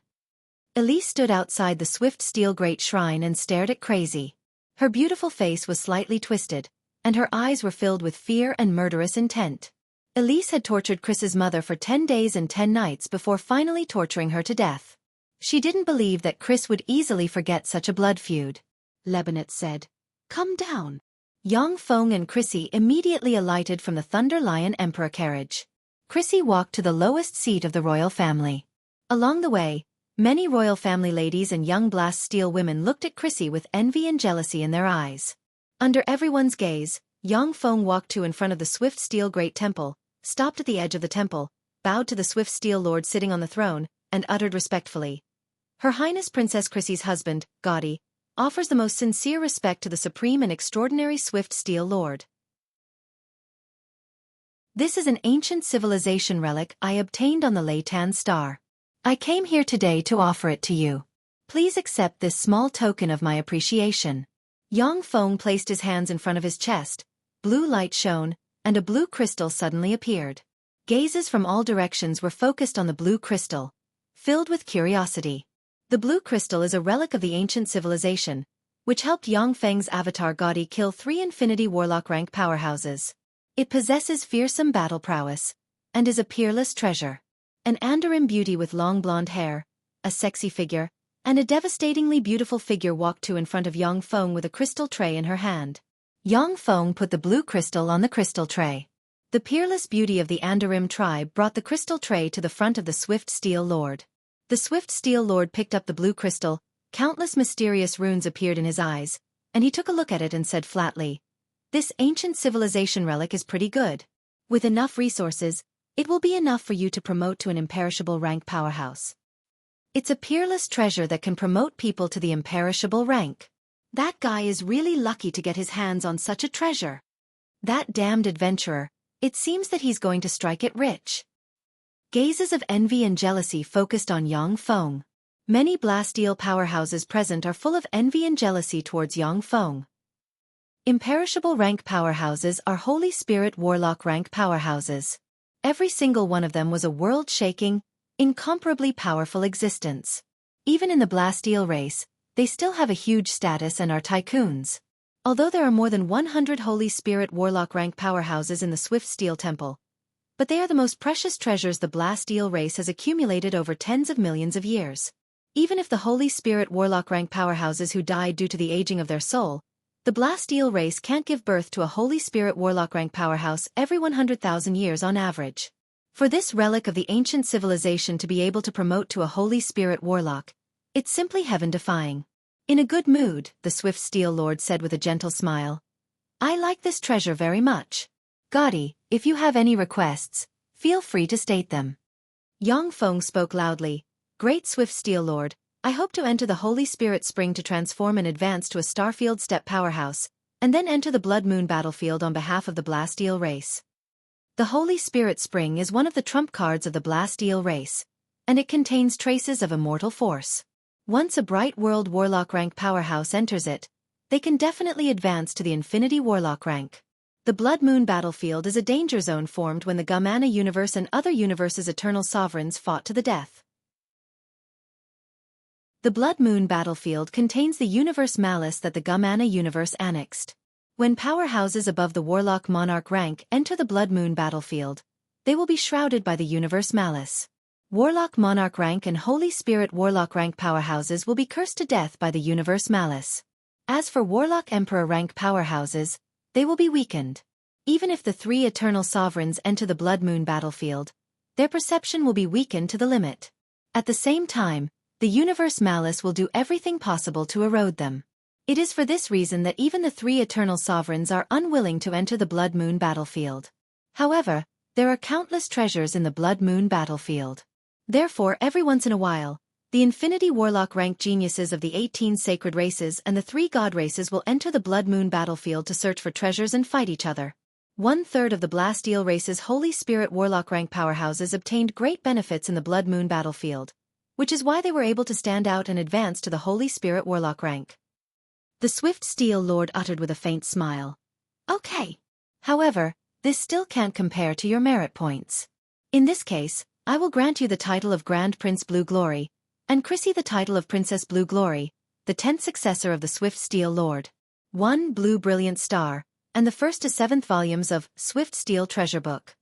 Elise stood outside the Swift Steel Great Shrine and stared at Crazy. Her beautiful face was slightly twisted, and her eyes were filled with fear and murderous intent. Elise had tortured Chris's mother for 10 days and 10 nights before finally torturing her to death. She didn't believe that Chris would easily forget such a blood feud. Lebanon said, "Come down." Yang Feng and Chrissy immediately alighted from the Thunder Lion Emperor carriage. Chrissy walked to the lowest seat of the royal family. Along the way, many royal family ladies and young Blast Steel women looked at Chrissy with envy and jealousy in their eyes. Under everyone's gaze, Yang Feng walked to in front of the Swift Steel Great Temple, stopped at the edge of the temple, bowed to the Swift Steel Lord sitting on the throne, and uttered respectfully, "Her Highness Princess Chrissy's husband, Gaudi, offers the most sincere respect to the supreme and extraordinary Swift Steel Lord." This is an ancient civilization relic I obtained on the Leitan star. I came here today to offer it to you. Please accept this small token of my appreciation. Yang Feng placed his hands in front of his chest, blue light shone, and a blue crystal suddenly appeared. Gazes from all directions were focused on the blue crystal, filled with curiosity. The blue crystal is a relic of the ancient civilization, which helped Yang Feng's avatar Gaudi kill 3 Infinity Warlock rank powerhouses. It possesses fearsome battle prowess, and is a peerless treasure. An Andarim beauty with long blonde hair, a sexy figure, and a devastatingly beautiful figure walked to in front of Yang Feng with a crystal tray in her hand. Yang Feng put the blue crystal on the crystal tray. The peerless beauty of the Andarim tribe brought the crystal tray to the front of the Swift Steel Lord. The Swift Steel Lord picked up the blue crystal, countless mysterious runes appeared in his eyes, and he took a look at it and said flatly, "This ancient civilization relic is pretty good. With enough resources, it will be enough for you to promote to an imperishable rank powerhouse. It's a peerless treasure that can promote people to the imperishable rank. That guy is really lucky to get his hands on such a treasure. That damned adventurer, it seems that he's going to strike it rich." Gazes of envy and jealousy focused on Yang Feng. Many Blasteel powerhouses present are full of envy and jealousy towards Yang Feng. Imperishable rank powerhouses are Holy Spirit Warlock rank powerhouses. Every single one of them was a world-shaking, incomparably powerful existence. Even in the Blasteel race, they still have a huge status and are tycoons. Although there are more than 100 Holy Spirit Warlock rank powerhouses in the Swift Steel Temple, but they are the most precious treasures the Blasteel race has accumulated over tens of millions of years. Even if the Holy Spirit Warlock rank powerhouses who died due to the aging of their soul, the Blasteel race can't give birth to a Holy Spirit Warlock rank powerhouse every 100,000 years on average. For this relic of the ancient civilization to be able to promote to a Holy Spirit Warlock, it's simply heaven-defying. In a good mood, the Swift Steel Lord said with a gentle smile, "I like this treasure very much. Gaudi, if you have any requests, feel free to state them." Yang Feng spoke loudly, "Great Swift Steel Lord, I hope to enter the Holy Spirit Spring to transform and advance to a Starfield Step powerhouse, and then enter the Blood Moon battlefield on behalf of the Blasteel race." The Holy Spirit Spring is one of the trump cards of the Blasteel race, and it contains traces of immortal force. Once a Bright World Warlock rank powerhouse enters it, they can definitely advance to the Infinity Warlock rank. The Blood Moon battlefield is a danger zone formed when the Gamana universe and other universes' eternal sovereigns fought to the death. The Blood Moon battlefield contains the universe malice that the Gamana universe annexed. When powerhouses above the Warlock Monarch rank enter the Blood Moon battlefield, they will be shrouded by the universe malice. Warlock Monarch rank and Holy Spirit Warlock rank powerhouses will be cursed to death by the universe malice. As for Warlock Emperor rank powerhouses, they will be weakened. Even if the 3 eternal sovereigns enter the Blood Moon battlefield, their perception will be weakened to the limit. At the same time, the universe malice will do everything possible to erode them. It is for this reason that even the 3 eternal sovereigns are unwilling to enter the Blood Moon battlefield. However, there are countless treasures in the Blood Moon battlefield. Therefore, every once in a while, the Infinity Warlock rank geniuses of the 18 sacred races and the 3 god races will enter the Blood Moon battlefield to search for treasures and fight each other. 1/3 of the Blasteel race's Holy Spirit Warlock rank powerhouses obtained great benefits in the Blood Moon battlefield, which is why they were able to stand out and advance to the Holy Spirit Warlock rank. The Swift Steel Lord uttered with a faint smile, "Okay. However, this still can't compare to your merit points. In this case, I will grant you the title of Grand Prince Blue Glory, and Chrissy the title of Princess Blue Glory, the 10th successor of the Swift Steel Lord. 1 Blue Brilliant Star, and the 1st to 7th volumes of Swift Steel Treasure Book."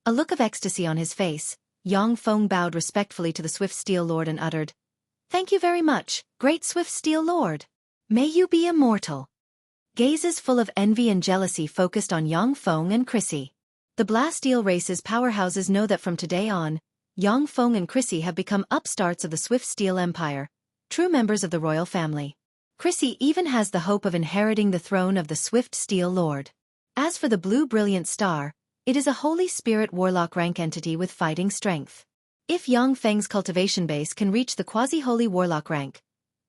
A look of ecstasy on his face, Yang Feng bowed respectfully to the Swift Steel Lord and uttered, "Thank you very much, Great Swift Steel Lord. May you be immortal." Gazes full of envy and jealousy focused on Yang Feng and Chrissy. The Blasteel race's powerhouses know that from today on, Yang Feng and Chrissy have become upstarts of the Swift Steel Empire, true members of the royal family. Chrissy even has the hope of inheriting the throne of the Swift Steel Lord. As for the Blue Brilliant Star, it is a Holy Spirit Warlock rank entity with fighting strength. If Yang Feng's cultivation base can reach the Quasi-Holy Warlock rank,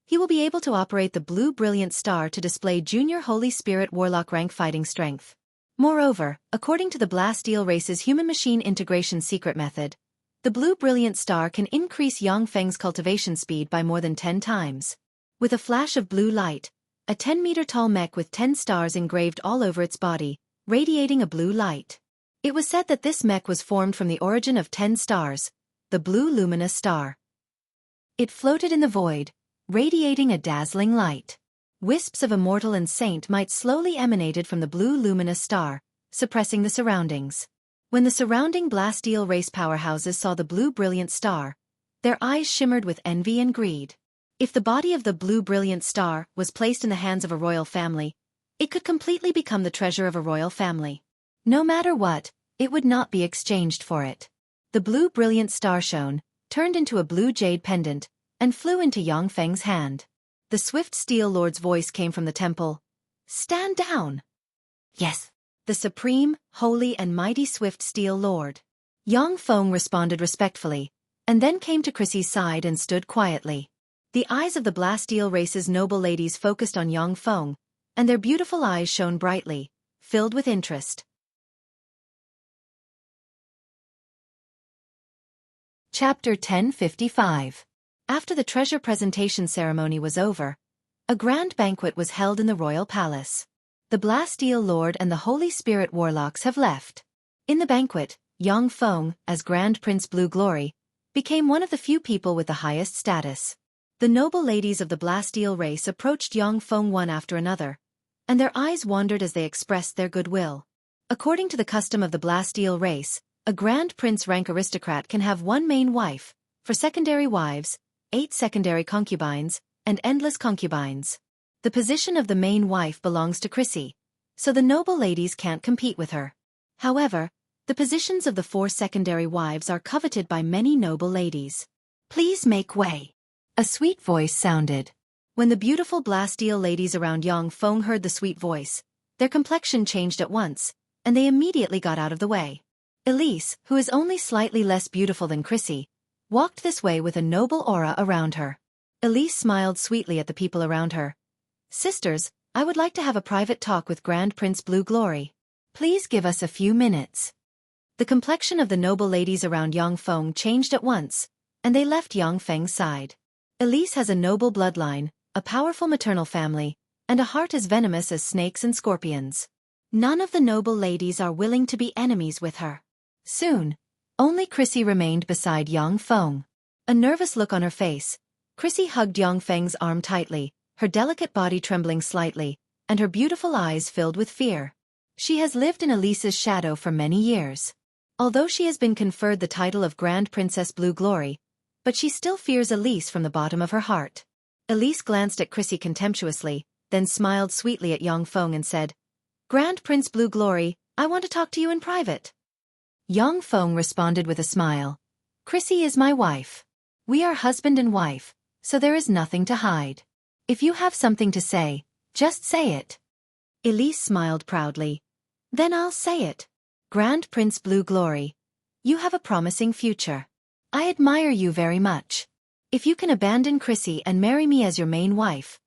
he will be able to operate the Blue Brilliant Star to display Junior Holy Spirit Warlock rank fighting strength. Moreover, according to the Blasteel race's human-machine integration secret method, the blue brilliant star can increase Yangfeng's cultivation speed by more than 10 times. With a flash of blue light, a 10-meter-tall mech with 10 stars engraved all over its body, radiating a blue light. It was said that this mech was formed from the origin of 10 stars, the blue luminous star. It floated in the void, radiating a dazzling light. Wisps of immortal and saint might slowly emanated from the blue luminous star, suppressing the surroundings. When the surrounding Blasteel race powerhouses saw the blue brilliant star, their eyes shimmered with envy and greed. If the body of the blue brilliant star was placed in the hands of a royal family, it could completely become the treasure of a royal family. No matter what, it would not be exchanged for it. The blue brilliant star shone, turned into a blue jade pendant, and flew into Yangfeng's hand. The swift steel lord's voice came from the temple. "Stand down!" "Yes." The supreme, holy and mighty swift steel lord. Yangfeng responded respectfully, and then came to Chrissy's side and stood quietly. The eyes of the Blasteel race's noble ladies focused on Yangfeng, and their beautiful eyes shone brightly, filled with interest. Chapter 1055. After the treasure presentation ceremony was over, a grand banquet was held in the royal palace. The Blasteel Lord and the Holy Spirit warlocks have left. In the banquet, Yangfeng, as Grand Prince Blue Glory, became one of the few people with the highest status. The noble ladies of the Blasteel race approached Yangfeng one after another, and their eyes wandered as they expressed their goodwill. According to the custom of the Blasteel race, a Grand Prince rank aristocrat can have one main wife, for secondary wives, 8 secondary concubines, and endless concubines. The position of the main wife belongs to Chrissy, so the noble ladies can't compete with her. However, the positions of the 4 secondary wives are coveted by many noble ladies. "Please make way." A sweet voice sounded. When the beautiful Blasteel ladies around Yangfeng heard the sweet voice, their complexion changed at once, and they immediately got out of the way. Elise, who is only slightly less beautiful than Chrissy, walked this way with a noble aura around her. Elise smiled sweetly at the people around her. "Sisters, I would like to have a private talk with Grand Prince Blue Glory. Please give us a few minutes." The complexion of the noble ladies around Yangfeng changed at once, and they left Yangfeng's side. Elise has a noble bloodline, a powerful maternal family, and a heart as venomous as snakes and scorpions. None of the noble ladies are willing to be enemies with her. Soon, only Chrissy remained beside Yangfeng. A nervous look on her face, Chrissy hugged Yangfeng's arm tightly, her delicate body trembling slightly, and her beautiful eyes filled with fear. She has lived in Elise's shadow for many years. Although she has been conferred the title of Grand Princess Blue Glory, but she still fears Elise from the bottom of her heart. Elise glanced at Chrissy contemptuously, then smiled sweetly at Yangfeng and said, "Grand Prince Blue Glory, I want to talk to you in private." Yangfeng responded with a smile. "Chrissy is my wife. We are husband and wife, so there is nothing to hide. If you have something to say, just say it." Elise smiled proudly. "Then I'll say it. Grand Prince Blue Glory, you have a promising future. I admire you very much. If you can abandon Chrissy and marry me as your main wife,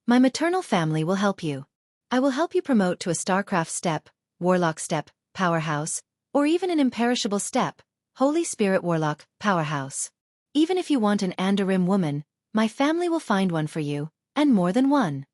my maternal family will help you. I will help you promote to a Starcraft step, Warlock step, powerhouse, or even an imperishable step, Holy Spirit Warlock, powerhouse. Even if you want an Andarim woman, my family will find one for you, and more than one."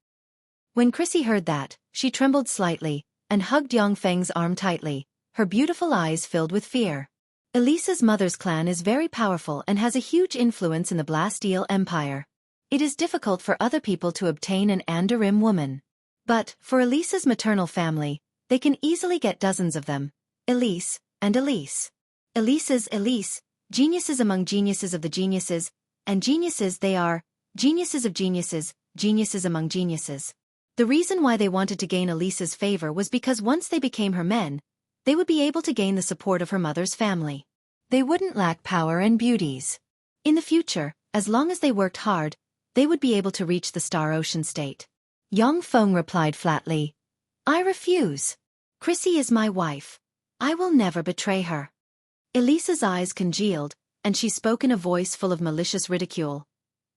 When Chrissy heard that, she trembled slightly, and hugged Yangfeng's arm tightly, her beautiful eyes filled with fear. Elise's mother's clan is very powerful and has a huge influence in the Blasteel Empire. It is difficult for other people to obtain an Andarim woman. But, for Elise's maternal family, they can easily get dozens of them. Elise, and Elise. Elise's Elise, geniuses among geniuses of the geniuses, and geniuses they are, geniuses of geniuses, geniuses among geniuses. The reason why they wanted to gain Elise's favor was because once they became her men, they would be able to gain the support of her mother's family. They wouldn't lack power and beauties. In the future, as long as they worked hard, they would be able to reach the Star Ocean state. Yangfeng replied flatly, "I refuse. Chrissy is my wife. I will never betray her." Elise's eyes congealed, and she spoke in a voice full of malicious ridicule.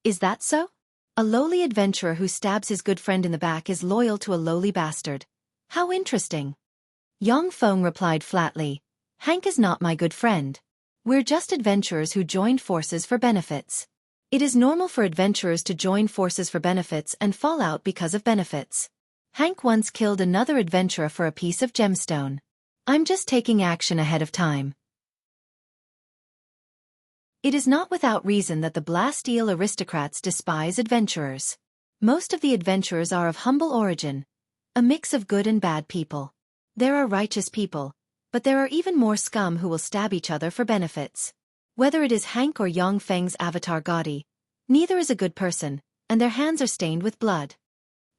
"Is that so? A lowly adventurer who stabs his good friend in the back is loyal to a lowly bastard. How interesting." Yang Feng replied flatly, Hank is not my good friend. We're just adventurers who joined forces for benefits. It is normal for adventurers to join forces for benefits and fall out because of benefits. Hank once killed another adventurer for a piece of gemstone. I'm just taking action ahead of time. It is not without reason that the Blasteel aristocrats despise adventurers. Most of the adventurers are of humble origin, a mix of good and bad people. There are righteous people, but there are even more scum who will stab each other for benefits. Whether it is Hank or Yang Feng's avatar Gaudi, neither is a good person, and their hands are stained with blood.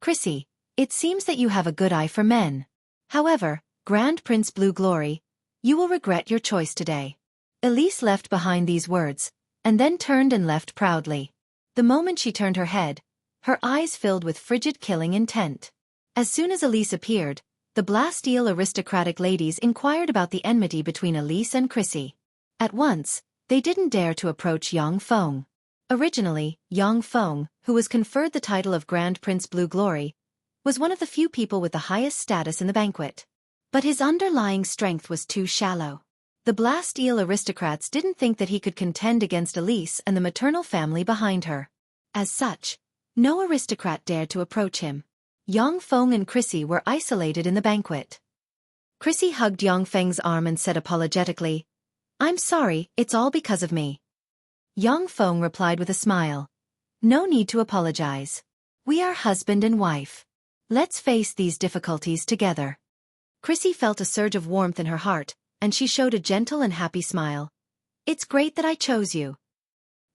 Chrissy, it seems that you have a good eye for men. However, Grand Prince Blue Glory, you will regret your choice today. Elise left behind these words, and then turned and left proudly. The moment she turned her head, her eyes filled with frigid killing intent. As soon as Elise appeared, the Blasteel aristocratic ladies inquired about the enmity between Elise and Chrissy. At once, they didn't dare to approach Yang Feng. Originally, Yang Feng, who was conferred the title of Grand Prince Blue Glory, was one of the few people with the highest status in the banquet. But his underlying strength was too shallow. The Blasteel aristocrats didn't think that he could contend against Elise and the maternal family behind her. As such, no aristocrat dared to approach him. Yang Feng and Chrissy were isolated in the banquet. Chrissy hugged Yang Feng's arm and said apologetically, I'm sorry, it's all because of me. Yang Feng replied with a smile, No need to apologize. We are husband and wife. Let's face these difficulties together. Chrissy felt a surge of warmth in her heart, and she showed a gentle and happy smile. It's great that I chose you.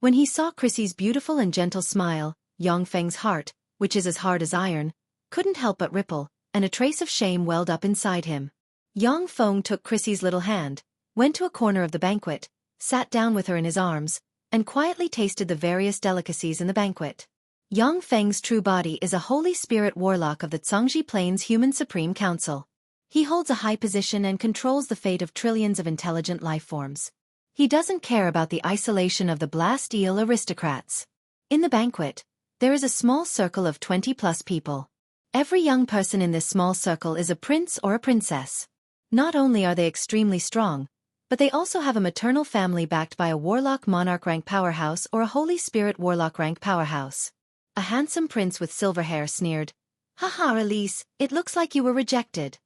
When he saw Chrissy's beautiful and gentle smile, Yang Feng's heart, which is as hard as iron, couldn't help but ripple, and a trace of shame welled up inside him. Yang Feng took Chrissy's little hand, went to a corner of the banquet, sat down with her in his arms, and quietly tasted the various delicacies in the banquet. Yang Feng's true body is a Holy Spirit warlock of the Zhangji Plains Human Supreme Council. He holds a high position and controls the fate of trillions of intelligent life forms. He doesn't care about the isolation of the Blasteel aristocrats. In the banquet, there is a small circle of 20+ people. Every young person in this small circle is a prince or a princess. Not only are they extremely strong, but they also have a maternal family backed by a warlock monarch rank powerhouse or a Holy Spirit warlock rank powerhouse. A handsome prince with silver hair sneered, Haha, Elise, it looks like you were rejected.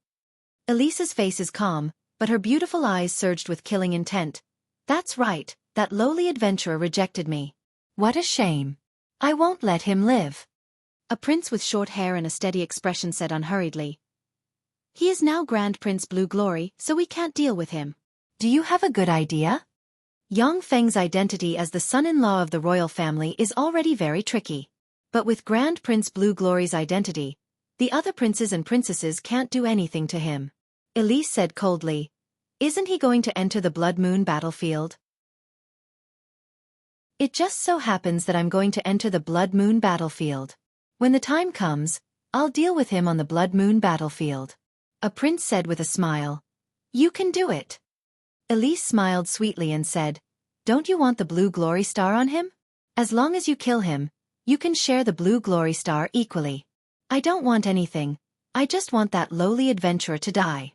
Elise's face is calm, but her beautiful eyes surged with killing intent. That's right, that lowly adventurer rejected me. What a shame. I won't let him live. A prince with short hair and a steady expression said unhurriedly, He is now Grand Prince Blue Glory, so we can't deal with him. Do you have a good idea? Yang Feng's identity as the son-in-law of the royal family is already very tricky. But with Grand Prince Blue Glory's identity, the other princes and princesses can't do anything to him. Elise said coldly, Isn't he going to enter the Blood Moon battlefield? It just so happens that I'm going to enter the Blood Moon battlefield. When the time comes, I'll deal with him on the Blood Moon battlefield. A prince said with a smile, You can do it. Elise smiled sweetly and said, Don't you want the Blue Glory Star on him? As long as you kill him, you can share the Blue Glory Star equally. I don't want anything, I just want that lowly adventurer to die.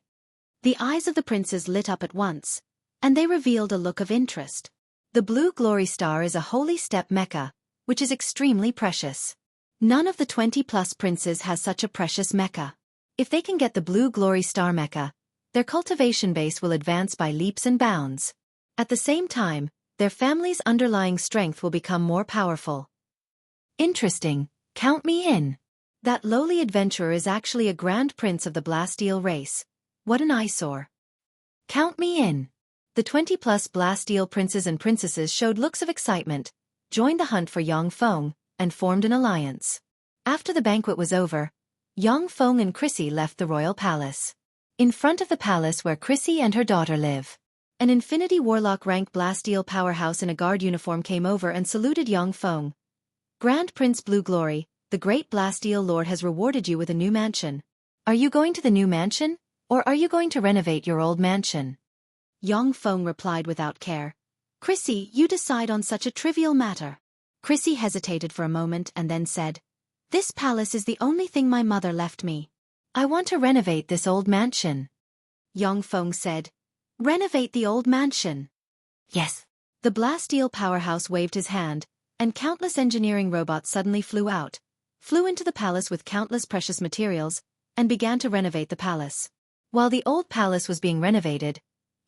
The eyes of the princes lit up at once, and they revealed a look of interest. The Blue Glory Star is a holy step mecha, which is extremely precious. None of the 20+ princes has such a precious mecha. If they can get the Blue Glory Star mecha, their cultivation base will advance by leaps and bounds. At the same time, their family's underlying strength will become more powerful. Interesting, count me in. That lowly adventurer is actually a grand prince of the Blasteel race. What an eyesore. Count me in. The 20+ Blasteel princes and princesses showed looks of excitement, joined the hunt for Yang Feng, and formed an alliance. After the banquet was over, Yang Feng and Chrissy left the royal palace. In front of the palace where Chrissy and her daughter live, an Infinity Warlock rank Blasteel powerhouse in a guard uniform came over and saluted Yang Feng. Grand Prince Blue Glory, the great Blasteel Lord has rewarded you with a new mansion. Are you going to the new mansion, or are you going to renovate your old mansion? Yang Feng replied without care. Chrissy, you decide on such a trivial matter. Chrissy hesitated for a moment and then said, This palace is the only thing my mother left me. I want to renovate this old mansion. Yongfeng said. Renovate the old mansion. Yes. The Blasteel powerhouse waved his hand, and countless engineering robots suddenly flew into the palace with countless precious materials, and began to renovate the palace. While the old palace was being renovated,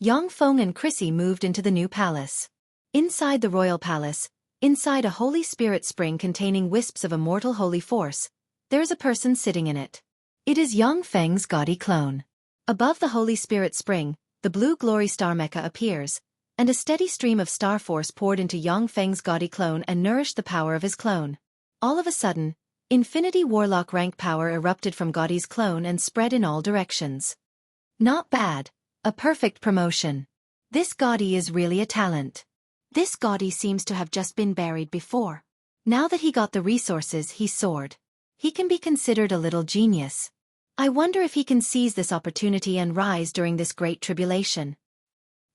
Yongfeng and Chrissy moved into the new palace. Inside the royal palace, inside a holy spirit spring containing wisps of immortal holy force, there is a person sitting in it. It is Yongfeng's gaudy clone. Above the holy spirit spring, the blue glory star mecha appears, and a steady stream of star force poured into Yongfeng's gaudy clone and nourished the power of his clone. All of a sudden, infinity warlock rank power erupted from Gaudy's clone and spread in all directions. Not bad. A perfect promotion. This Gaudy is really a talent. This Gaudy seems to have just been buried before. Now that he got the resources, he soared. He can be considered a little genius. I wonder if he can seize this opportunity and rise during this great tribulation.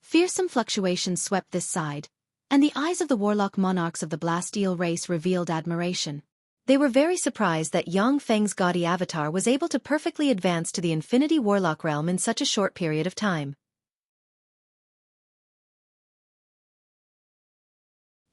Fearsome fluctuations swept this side, and the eyes of the warlock monarchs of the Blasteel race revealed admiration. They were very surprised that Yongfeng's gaudy avatar was able to perfectly advance to the Infinity Warlock realm in such a short period of time.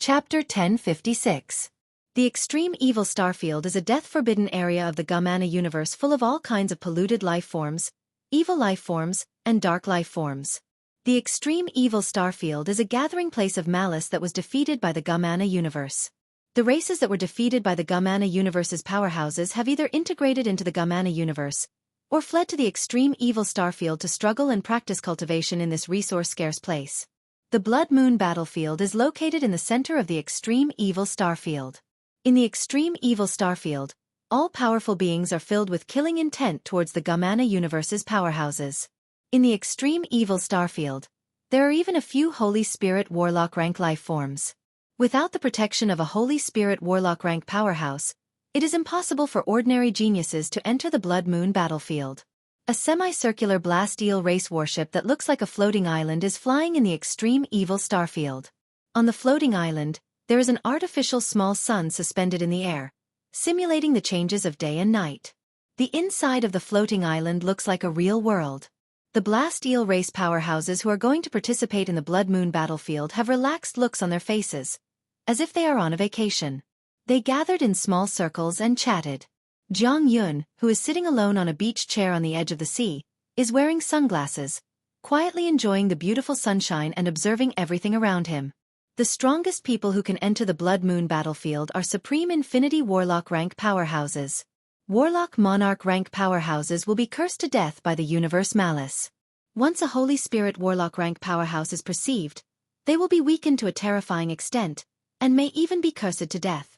Chapter 1056. The Extreme Evil Starfield is a death-forbidden area of the Gamana universe full of all kinds of polluted life forms, evil life forms, and dark life forms. The Extreme Evil Starfield is a gathering place of malice that was defeated by the Gamana universe. The races that were defeated by the Gamana universe's powerhouses have either integrated into the Gamana universe, or fled to the Extreme Evil Starfield to struggle and practice cultivation in this resource-scarce place. The Blood Moon battlefield is located in the center of the Extreme Evil Starfield. In the Extreme Evil Starfield, all powerful beings are filled with killing intent towards the Gamana universe's powerhouses. In the Extreme Evil Starfield, there are even a few Holy Spirit Warlock rank life forms. Without the protection of a Holy Spirit Warlock rank powerhouse, it is impossible for ordinary geniuses to enter the Blood Moon battlefield. A semicircular Blasteel race warship that looks like a floating island is flying in the Extreme Evil Starfield. On the floating island, there is an artificial small sun suspended in the air, simulating the changes of day and night. The inside of the floating island looks like a real world. The Blasteel race powerhouses who are going to participate in the Blood Moon battlefield have relaxed looks on their faces, as if they are on a vacation. They gathered in small circles and chatted. Jiang Yun, who is sitting alone on a beach chair on the edge of the sea, is wearing sunglasses, quietly enjoying the beautiful sunshine and observing everything around him. The strongest people who can enter the Blood Moon battlefield are Supreme Infinity Warlock rank powerhouses. Warlock Monarch rank powerhouses will be cursed to death by the universe malice. Once a Holy Spirit Warlock rank powerhouse is perceived, they will be weakened to a terrifying extent, and may even be cursed to death.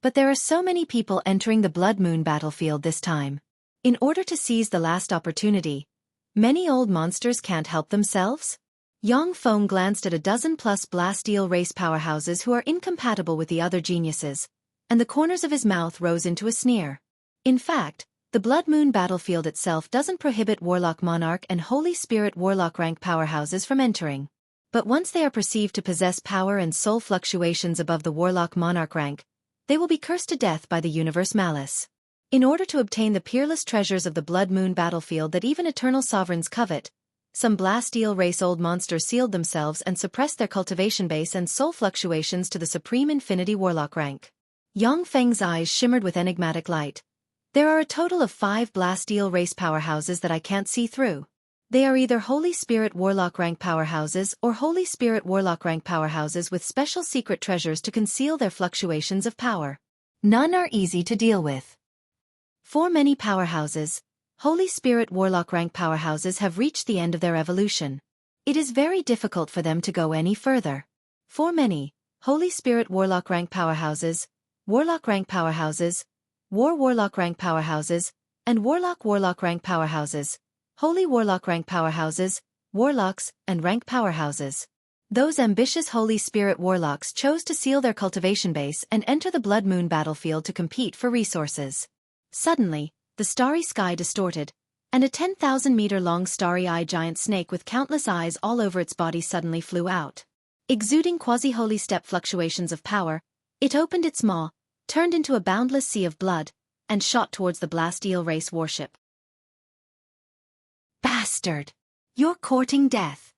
But there are so many people entering the Blood Moon battlefield this time. In order to seize the last opportunity, many old monsters can't help themselves. Yongfeng glanced at a dozen-plus Blasteel race powerhouses who are incompatible with the other geniuses, and the corners of his mouth rose into a sneer. In fact, the Blood Moon battlefield itself doesn't prohibit Warlock Monarch and Holy Spirit Warlock rank powerhouses from entering. But once they are perceived to possess power and soul fluctuations above the Warlock Monarch rank, they will be cursed to death by the universe malice. In order to obtain the peerless treasures of the Blood Moon battlefield that even eternal sovereigns covet, some Blasteel race old monsters sealed themselves and suppressed their cultivation base and soul fluctuations to the Supreme Infinity Warlock rank. Yongfeng's eyes shimmered with enigmatic light. There are a total of 5 Blasteel race powerhouses that I can't see through. They are either Holy Spirit Warlock rank powerhouses or Holy Spirit Warlock rank powerhouses with special secret treasures to conceal their fluctuations of power. None are easy to deal with. For many powerhouses, Holy Spirit Warlock rank powerhouses have reached the end of their evolution. It is very difficult for them to go any further. For many, Holy Spirit Warlock rank powerhouses, Warlock rank powerhouses, Warlock rank powerhouses, and Warlock rank powerhouses, Holy Warlock rank powerhouses, Warlocks, and rank powerhouses. Those ambitious Holy Spirit Warlocks chose to seal their cultivation base and enter the Blood Moon battlefield to compete for resources. Suddenly, the starry sky distorted, and a 10,000-meter-long starry-eyed giant snake with countless eyes all over its body suddenly flew out. Exuding quasi-holy step fluctuations of power, it opened its maw, turned into a boundless sea of blood, and shot towards the Blasteel race warship. Bastard! You're courting death.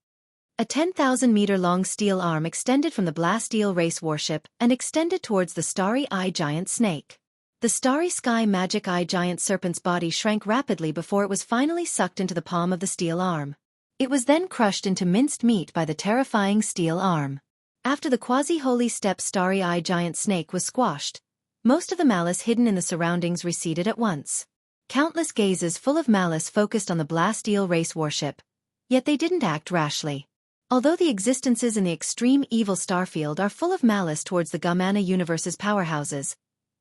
A 10,000-meter-long steel arm extended from the blast eel race warship and extended towards the starry eye giant snake. The starry sky magic eye giant serpent's body shrank rapidly before it was finally sucked into the palm of the steel arm. It was then crushed into minced meat by the terrifying steel arm. After the quasi-holy step starry eye giant snake was squashed, most of the malice hidden in the surroundings receded at once. Countless gazes full of malice focused on the blast eel race warship, yet they didn't act rashly. Although the existences in the extreme evil starfield are full of malice towards the Gamana universe's powerhouses,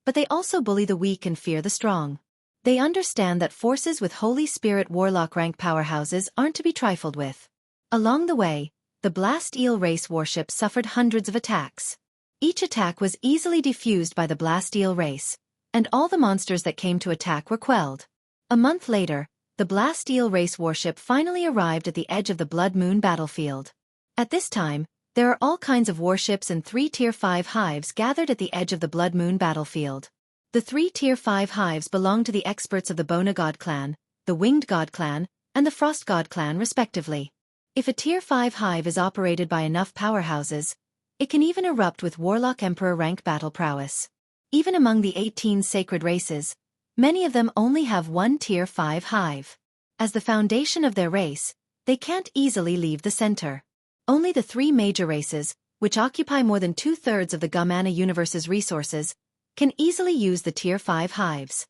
but they also bully the weak and fear the strong. They understand that forces with Holy Spirit Warlock rank powerhouses aren't to be trifled with. Along the way, the Blast Eel race warship suffered hundreds of attacks. Each attack was easily defused by the Blast Eel race, and all the monsters that came to attack were quelled. A month later, the Blast Eel race warship finally arrived at the edge of the Blood Moon battlefield. At this time, there are all kinds of warships and 3 Tier 5 hives gathered at the edge of the Blood Moon battlefield. The 3 Tier 5 hives belong to the experts of the Bona God clan, the Winged God clan, and the Frost God clan respectively. If a Tier 5 hive is operated by enough powerhouses, it can even erupt with Warlock Emperor rank battle prowess. Even among the 18 sacred races, many of them only have one Tier 5 hive. As the foundation of their race, they can't easily leave the center. Only the 3 major races, which occupy more than 2/3 of the Gamana universe's resources, can easily use the Tier 5 hives.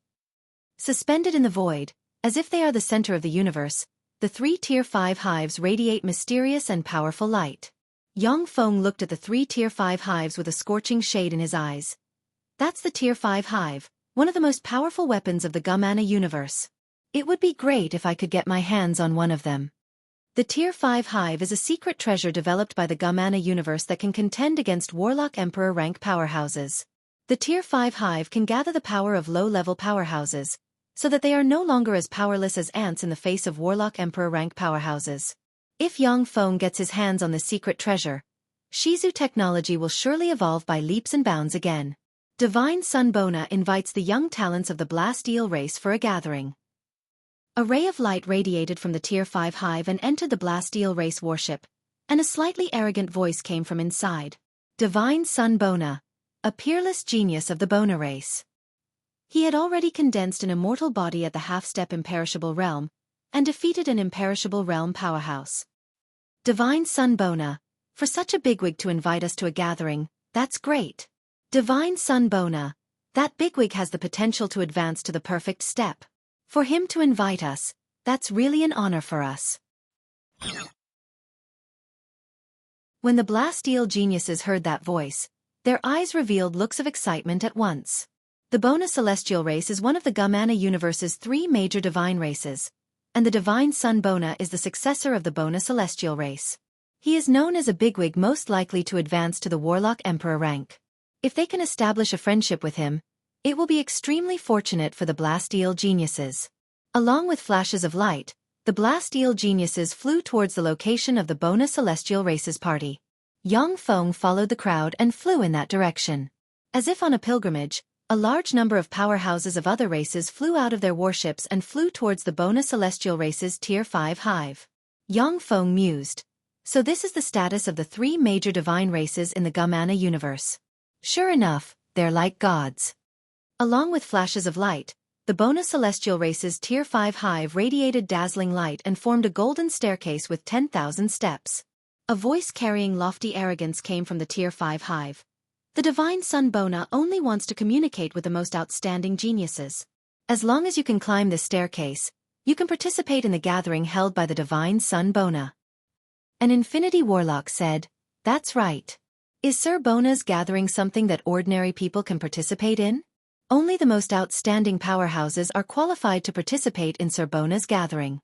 Suspended in the void, as if they are the center of the universe, the 3 Tier 5 hives radiate mysterious and powerful light. Yang Feng looked at the 3 Tier 5 hives with a scorching shade in his eyes. That's the Tier 5 hive, one of the most powerful weapons of the Gamana universe. It would be great if I could get my hands on one of them. The Tier 5 hive is a secret treasure developed by the Gamana universe that can contend against Warlock Emperor rank powerhouses. The Tier 5 hive can gather the power of low-level powerhouses, so that they are no longer as powerless as ants in the face of Warlock Emperor rank powerhouses. If Yang Feng gets his hands on this secret treasure, Shizu technology will surely evolve by leaps and bounds again. Divine Sun Bona invites the young talents of the Blast Eel race for a gathering. A ray of light radiated from the Tier 5 hive and entered the Blast Eel race warship, and a slightly arrogant voice came from inside. Divine Sun Bona, a peerless genius of the Bona race. He had already condensed an immortal body at the half-step imperishable realm, and defeated an imperishable realm powerhouse. Divine Sun Bona, for such a bigwig to invite us to a gathering, that's great. Divine Sun Bona, that bigwig has the potential to advance to the perfect step. For him to invite us, that's really an honor for us. When the Blast Eel geniuses heard that voice, their eyes revealed looks of excitement at once. The Bona Celestial race is one of the Gamana universe's 3 major divine races, and the Divine Sun Bona is the successor of the Bona Celestial race. He is known as a bigwig most likely to advance to the Warlock Emperor rank. If they can establish a friendship with him, it will be extremely fortunate for the Blast Eel geniuses. Along with flashes of light, the Blast Eel geniuses flew towards the location of the Bona Celestial race's party. Yang Feng followed the crowd and flew in that direction. As if on a pilgrimage, a large number of powerhouses of other races flew out of their warships and flew towards the Bona Celestial race's Tier 5 hive. Yang Feng mused. So this is the status of the 3 major divine races in the Gamana universe. Sure enough, they're like gods. Along with flashes of light, the Bona Celestial race's Tier 5 hive radiated dazzling light and formed a golden staircase with 10,000 steps. A voice carrying lofty arrogance came from the Tier 5 hive. The Divine Sun Bona only wants to communicate with the most outstanding geniuses. As long as you can climb this staircase, you can participate in the gathering held by the Divine Sun Bona. An Infinity Warlock said, "That's right. Is Sir Bona's gathering something that ordinary people can participate in? Only the most outstanding powerhouses are qualified to participate in Sir Bona's gathering."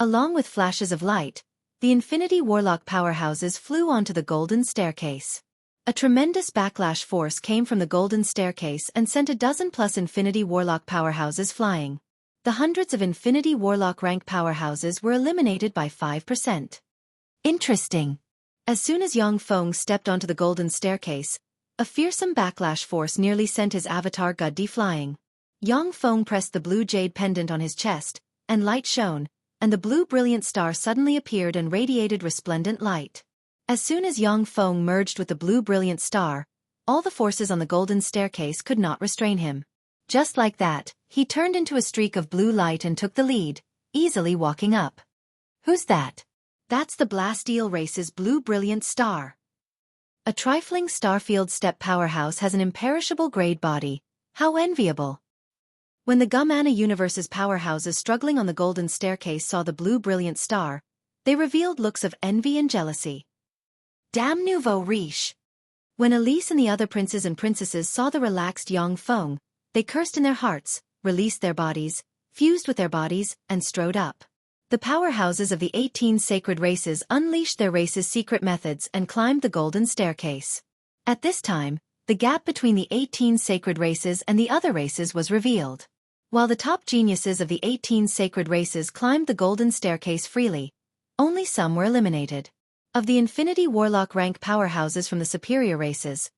Along with flashes of light, the Infinity Warlock powerhouses flew onto the golden staircase. A tremendous backlash force came from the golden staircase and sent a dozen-plus Infinity Warlock powerhouses flying. The hundreds of Infinity Warlock rank powerhouses were eliminated by 5%. Interesting. As soon as Yang Feng stepped onto the golden staircase, a fearsome backlash force nearly sent his avatar Guddi flying. Yang Feng pressed the blue jade pendant on his chest, and light shone, and the blue brilliant star suddenly appeared and radiated resplendent light. As soon as Yang Feng merged with the blue brilliant star, all the forces on the golden staircase could not restrain him. Just like that, he turned into a streak of blue light and took the lead, easily walking up. Who's that? That's the Blasteel race's blue brilliant star. A trifling starfield step powerhouse has an imperishable grade body. How enviable. When the Gumana universe's powerhouses struggling on the golden staircase saw the blue brilliant star, they revealed looks of envy and jealousy. Damn nouveau riche. When Elise and the other princes and princesses saw the relaxed Yang Feng, they cursed in their hearts, released their bodies, fused with their bodies, and strode up. The powerhouses of the 18 sacred races unleashed their race's secret methods and climbed the golden staircase. At this time, the gap between the 18 sacred races and the other races was revealed. While the top geniuses of the 18 sacred races climbed the golden staircase freely, only some were eliminated. Of the Infinity Warlock rank powerhouses from the superior races,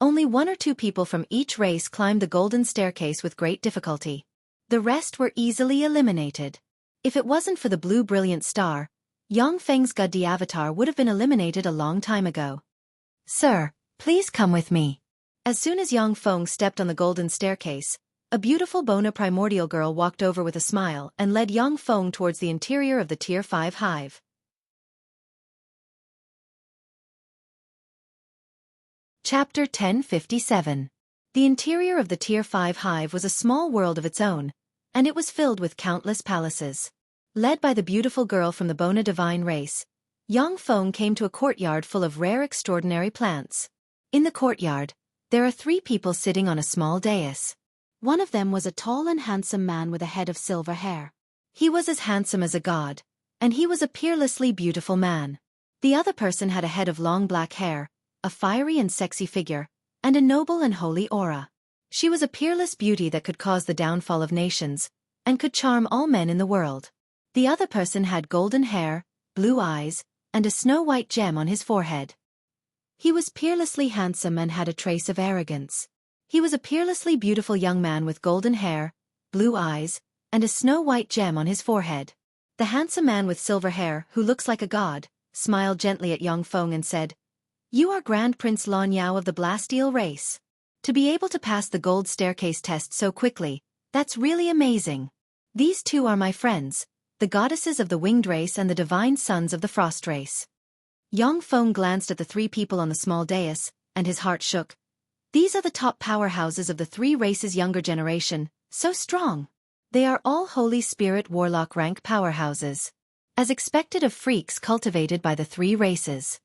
only 1 or 2 people from each race climbed the golden staircase with great difficulty. The rest were easily eliminated. If it wasn't for the blue brilliant star, Yang Feng's Gudi avatar would have been eliminated a long time ago. Sir, please come with me. As soon as Yang Feng stepped on the golden staircase, a beautiful Bona primordial girl walked over with a smile and led Yang Feng towards the interior of the Tier 5 hive. Chapter 1057. The interior of the Tier 5 hive was a small world of its own, and it was filled with countless palaces. Led by the beautiful girl from the Bona divine race, Yang Feng came to a courtyard full of rare extraordinary plants. In the courtyard, there are 3 people sitting on a small dais. One of them was a tall and handsome man with a head of silver hair. He was as handsome as a god, and he was a peerlessly beautiful man. The other person had a head of long black hair, a fiery and sexy figure, and a noble and holy aura. She was a peerless beauty that could cause the downfall of nations, and could charm all men in the world. The other person had golden hair, blue eyes, and a snow-white gem on his forehead. He was peerlessly handsome and had a trace of arrogance. He was a peerlessly beautiful young man with golden hair, blue eyes, and a snow-white gem on his forehead. The handsome man with silver hair, who looks like a god, smiled gently at Yang Feng and said, "You are Grand Prince Lan Yao of the Blasteel race. To be able to pass the gold staircase test so quickly, that's really amazing. These 2 are my friends, the goddesses of the winged race and the divine sons of the frost race." Yang Feng glanced at the 3 people on the small dais, and his heart shook. These are the top powerhouses of the 3 races' younger generation, so strong. They are all Holy Spirit Warlock rank powerhouses, as expected of freaks cultivated by the 3 races.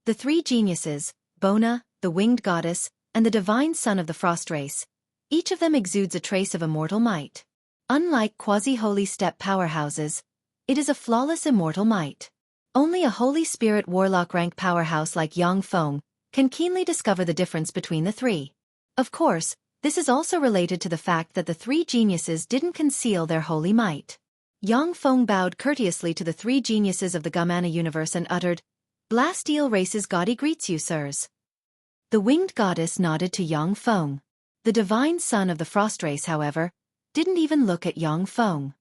The 3 geniuses, Bona, the winged goddess, and the divine son of the frost race, each of them exudes a trace of immortal might. Unlike quasi-holy step powerhouses, it is a flawless immortal might. Only a Holy Spirit Warlock rank powerhouse like Yang Feng can keenly discover the difference between the 3. Of course, this is also related to the fact that the 3 geniuses didn't conceal their holy might. Yang Feng bowed courteously to the 3 geniuses of the Gumana universe and uttered, "Blasteel race's Gaudi greets you, sirs." The winged goddess nodded to Yang Feng. The divine son of the frost race, however, didn't even look at Yang Feng.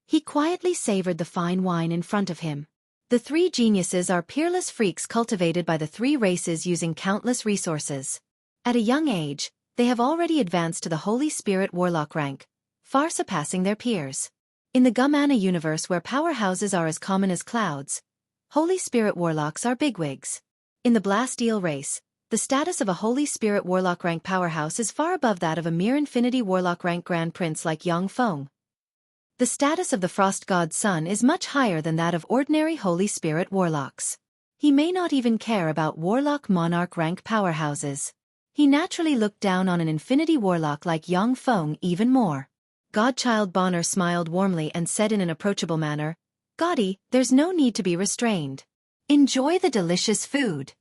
He quietly savored the fine wine in front of him. The 3 geniuses are peerless freaks cultivated by the 3 races using countless resources. At a young age, they have already advanced to the Holy Spirit Warlock rank, far surpassing their peers. In the Gumana universe where powerhouses are as common as clouds, Holy Spirit Warlocks are bigwigs. In the Blasteel race, the status of a Holy Spirit Warlock rank powerhouse is far above that of a mere Infinity Warlock rank Grand Prince like Yang Feng. The status of the Frost God's son is much higher than that of ordinary Holy Spirit Warlocks. He may not even care about Warlock Monarch rank powerhouses. He naturally looked down on an Infinity Warlock like Yang Feng even more. Godchild Bonner smiled warmly and said in an approachable manner, "Gaudi, there's no need to be restrained. Enjoy the delicious food."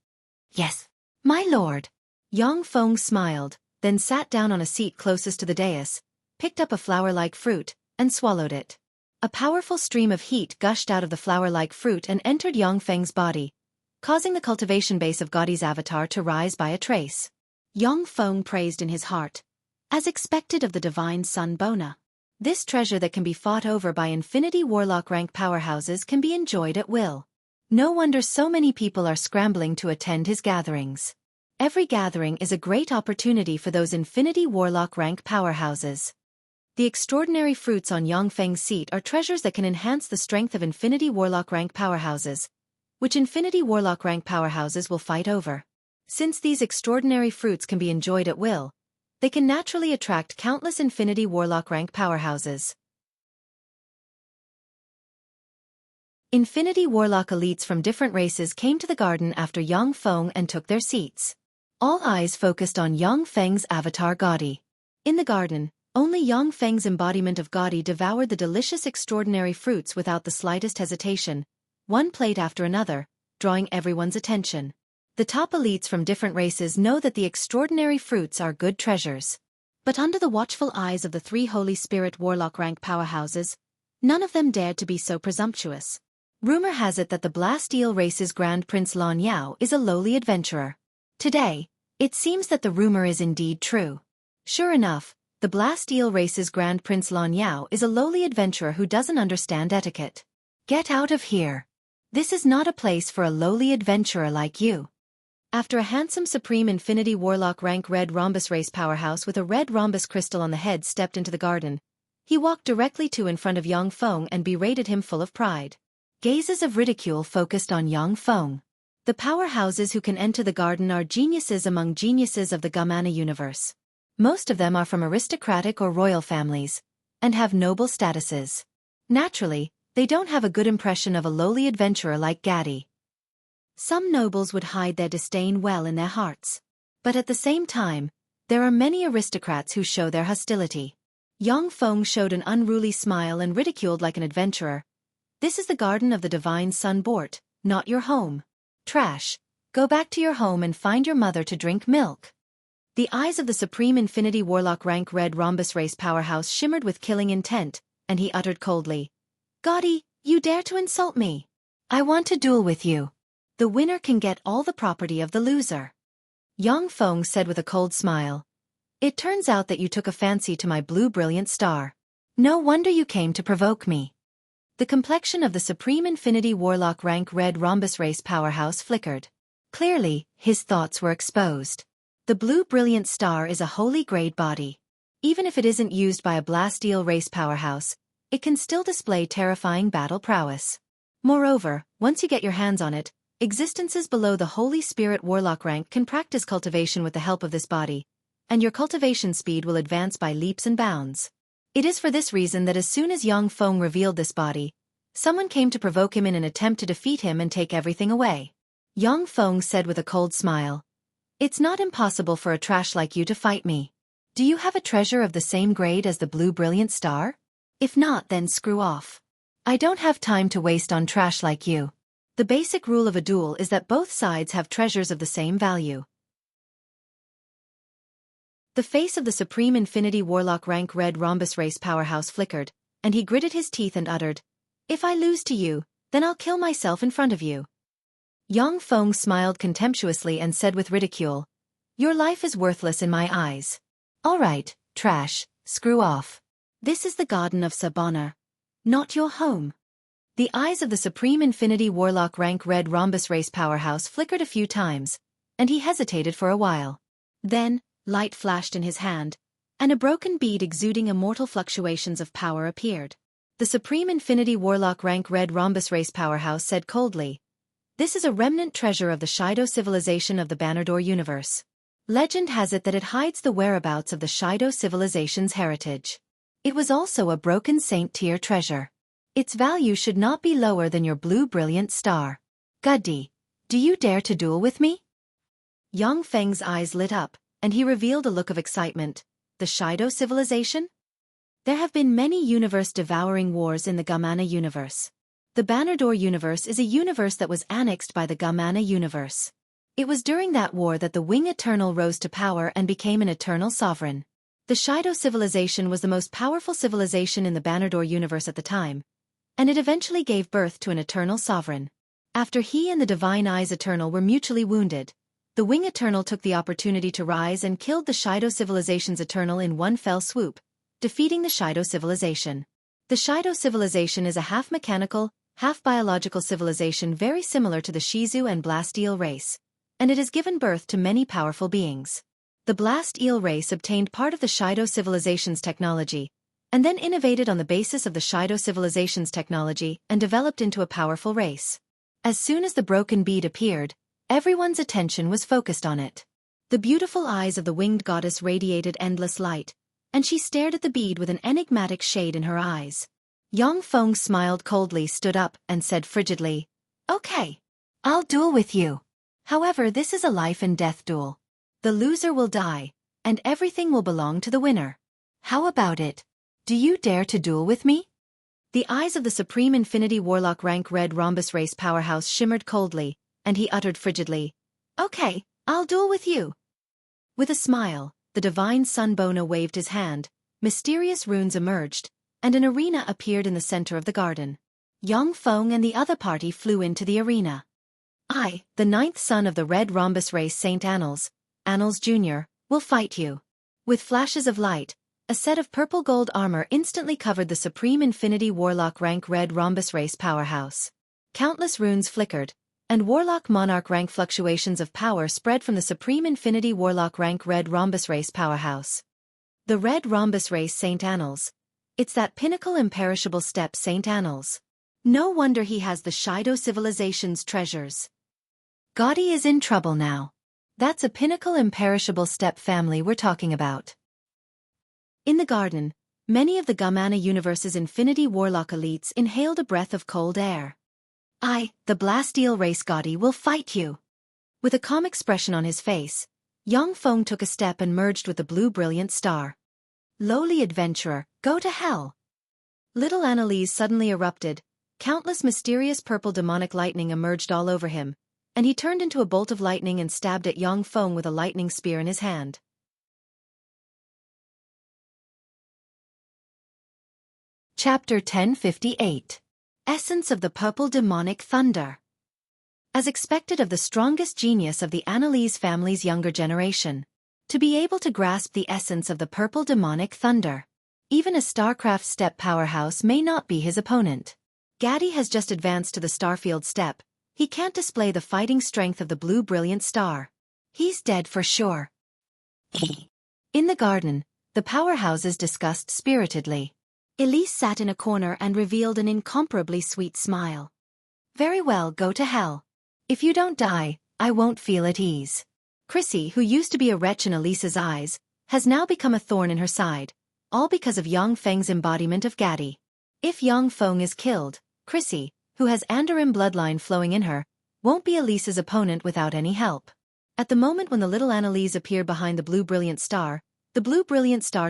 "Yes, my lord." Yang Feng smiled, then sat down on a seat closest to the dais, picked up a flower-like fruit, and swallowed it. A powerful stream of heat gushed out of the flower-like fruit and entered Yang Feng's body, causing the cultivation base of Gaudi's avatar to rise by a trace. Yang Feng praised in his heart, as expected of the divine son Bona. This treasure that can be fought over by Infinity Warlock rank powerhouses can be enjoyed at will. No wonder so many people are scrambling to attend his gatherings. Every gathering is a great opportunity for those Infinity Warlock rank powerhouses. The extraordinary fruits on Yongfeng's seat are treasures that can enhance the strength of Infinity Warlock rank powerhouses, which Infinity Warlock rank powerhouses will fight over. Since these extraordinary fruits can be enjoyed at will, they can naturally attract countless Infinity Warlock rank powerhouses. Infinity Warlock elites from different races came to the garden after Yang Feng and took their seats. All eyes focused on Yang Feng's avatar Gaudi. In the garden, only Yang Feng's embodiment of Gaudi devoured the delicious extraordinary fruits without the slightest hesitation, one plate after another, drawing everyone's attention. The top elites from different races know that the extraordinary fruits are good treasures. But under the watchful eyes of the three Holy Spirit Warlock rank powerhouses, none of them dared to be so presumptuous. Rumor has it that the Blasteel race's Grand Prince Lan Yao is a lowly adventurer. Today, it seems that the rumor is indeed true. Sure enough, the Blasteel race's Grand Prince Lan Yao is a lowly adventurer who doesn't understand etiquette. Get out of here. This is not a place for a lowly adventurer like you. After a handsome Supreme Infinity Warlock rank Red Rhombus race powerhouse with a red rhombus crystal on the head stepped into the garden, he walked directly to in front of Yang Feng and berated him full of pride. Gazes of ridicule focused on Yang Feng. The powerhouses who can enter the garden are geniuses among geniuses of the Gamana universe. Most of them are from aristocratic or royal families, and have noble statuses. Naturally, they don't have a good impression of a lowly adventurer like Gaudi. Some nobles would hide their disdain well in their hearts. But at the same time, there are many aristocrats who show their hostility. Yang Feng showed an unruly smile and ridiculed like an adventurer. This is the garden of the divine Sun Bort, not your home. Trash. Go back to your home and find your mother to drink milk. The eyes of the Supreme Infinity Warlock rank Red Rhombus race powerhouse shimmered with killing intent, and he uttered coldly, "Gaudi, you dare to insult me? I want to duel with you. The winner can get all the property of the loser." Yang Feng said with a cold smile, "It turns out that you took a fancy to my blue brilliant star. No wonder you came to provoke me." The complexion of the Supreme Infinity Warlock rank Red Rhombus race powerhouse flickered. Clearly, his thoughts were exposed. The blue brilliant star is a holy grade body. Even if it isn't used by a Blasteel race powerhouse, it can still display terrifying battle prowess. Moreover, once you get your hands on it, existences below the Holy Spirit Warlock rank can practice cultivation with the help of this body, and your cultivation speed will advance by leaps and bounds. It is for this reason that as soon as Yang Feng revealed this body, someone came to provoke him in an attempt to defeat him and take everything away. Yang Feng said with a cold smile, "It's not impossible for a trash like you to fight me. Do you have a treasure of the same grade as the blue brilliant star? If not, then screw off. I don't have time to waste on trash like you." The basic rule of a duel is that both sides have treasures of the same value. The face of the Supreme Infinity Warlock rank Red Rhombus race powerhouse flickered, and he gritted his teeth and uttered, "If I lose to you, then I'll kill myself in front of you." Yang Feng smiled contemptuously and said with ridicule, "Your life is worthless in my eyes. All right, trash, screw off. This is the garden of Sabana, not your home." The eyes of the Supreme Infinity Warlock rank Red Rhombus race powerhouse flickered a few times, and he hesitated for a while. Then, light flashed in his hand, and a broken bead exuding immortal fluctuations of power appeared. The Supreme Infinity Warlock rank Red Rhombus race powerhouse said coldly, "This is a remnant treasure of the Shido civilization of the Bannerdoor universe. Legend has it that it hides the whereabouts of the Shido civilization's heritage. It was also a broken saint tier treasure. Its value should not be lower than your blue brilliant star. Gaudi, do you dare to duel with me?" Yang Feng's eyes lit up, and he revealed a look of excitement. The Shido civilization? There have been many universe-devouring wars in the Gamana universe. The Bannerdoor universe is a universe that was annexed by the Gamana universe. It was during that war that the Wing Eternal rose to power and became an eternal sovereign. The Shido civilization was the most powerful civilization in the Bannerdoor universe at the time, and it eventually gave birth to an eternal sovereign. After he and the Divine Eyes Eternal were mutually wounded, the Wing Eternal took the opportunity to rise and killed the Shido civilization's Eternal in one fell swoop, defeating the Shido civilization. The Shido civilization is a half-mechanical, half-biological civilization very similar to the Shizu and Blast Eel race, and it has given birth to many powerful beings. The Blast Eel race obtained part of the Shido civilization's technology, and then innovated on the basis of the Shido civilization's technology and developed into a powerful race. As soon as the broken bead appeared, everyone's attention was focused on it. The beautiful eyes of the winged goddess radiated endless light, and she stared at the bead with an enigmatic shade in her eyes. Yang Feng smiled coldly, stood up, and said frigidly, "Okay. I'll duel with you. However, this is a life-and-death duel. The loser will die, and everything will belong to the winner. How about it? Do you dare to duel with me?" The eyes of the Supreme Infinity Warlock rank Red Rhombus Race powerhouse shimmered coldly, and he uttered frigidly, "Okay, I'll duel with you." With a smile, the divine Sunbona waved his hand, mysterious runes emerged, and an arena appeared in the center of the garden. Yang Feng and the other party flew into the arena. "I, the 9th son of the Red Rhombus Race Saint Annals Jr., will fight you." With flashes of light, a set of purple gold armor instantly covered the Supreme Infinity Warlock rank Red Rhombus Race powerhouse. Countless runes flickered, and Warlock Monarch rank fluctuations of power spread from the Supreme Infinity Warlock rank Red Rhombus Race powerhouse. The Red Rhombus Race Saint Annals. It's that pinnacle imperishable step Saint Annals. No wonder he has the Shido civilization's treasures. Gotti is in trouble now. That's a pinnacle imperishable step family we're talking about. In the garden, many of the Gamana universe's Infinity Warlock elites inhaled a breath of cold air. "I, the Blast Eel race Gotti, will fight you." With a calm expression on his face, Yang Feng took a step and merged with the blue brilliant star. "Lowly adventurer, go to hell." Little Annalise suddenly erupted, countless mysterious purple demonic lightning emerged all over him, and he turned into a bolt of lightning and stabbed at Yang Feng with a lightning spear in his hand. Chapter 1058. Essence of the Purple Demonic Thunder. As expected of the strongest genius of the Annalise family's younger generation, to be able to grasp the essence of the Purple Demonic Thunder, even a StarCraft step powerhouse may not be his opponent. Gotti has just advanced to the Starfield step. He can't display the fighting strength of the blue brilliant star. He's dead for sure. In the garden, the powerhouses discussed spiritedly. Elise sat in a corner and revealed an incomparably sweet smile. "Very well, go to hell. If you don't die, I won't feel at ease." Chrissy, who used to be a wretch in Elise's eyes, has now become a thorn in her side, all because of Yang Feng's embodiment of Gotti. If Yang Feng is killed, Chrissy, who has Andarim bloodline flowing in her, won't be Elise's opponent without any help. At the moment when the little Annalise appeared behind the blue brilliant star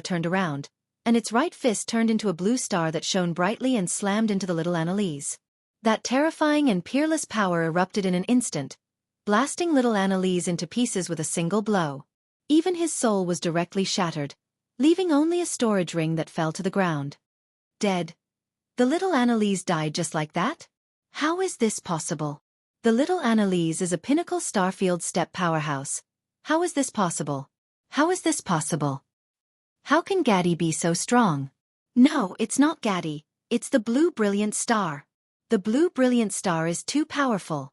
turned around, and its right fist turned into a blue star that shone brightly and slammed into the little Annalise. That terrifying and peerless power erupted in an instant, blasting little Annalise into pieces with a single blow. Even his soul was directly shattered, leaving only a storage ring that fell to the ground. Dead. The little Annalise died just like that? How is this possible? The little Annalise is a pinnacle Starfield step powerhouse. How is this possible? How is this possible? How can Gotti be so strong? No, it's not Gotti, it's the blue brilliant star. The blue brilliant star is too powerful.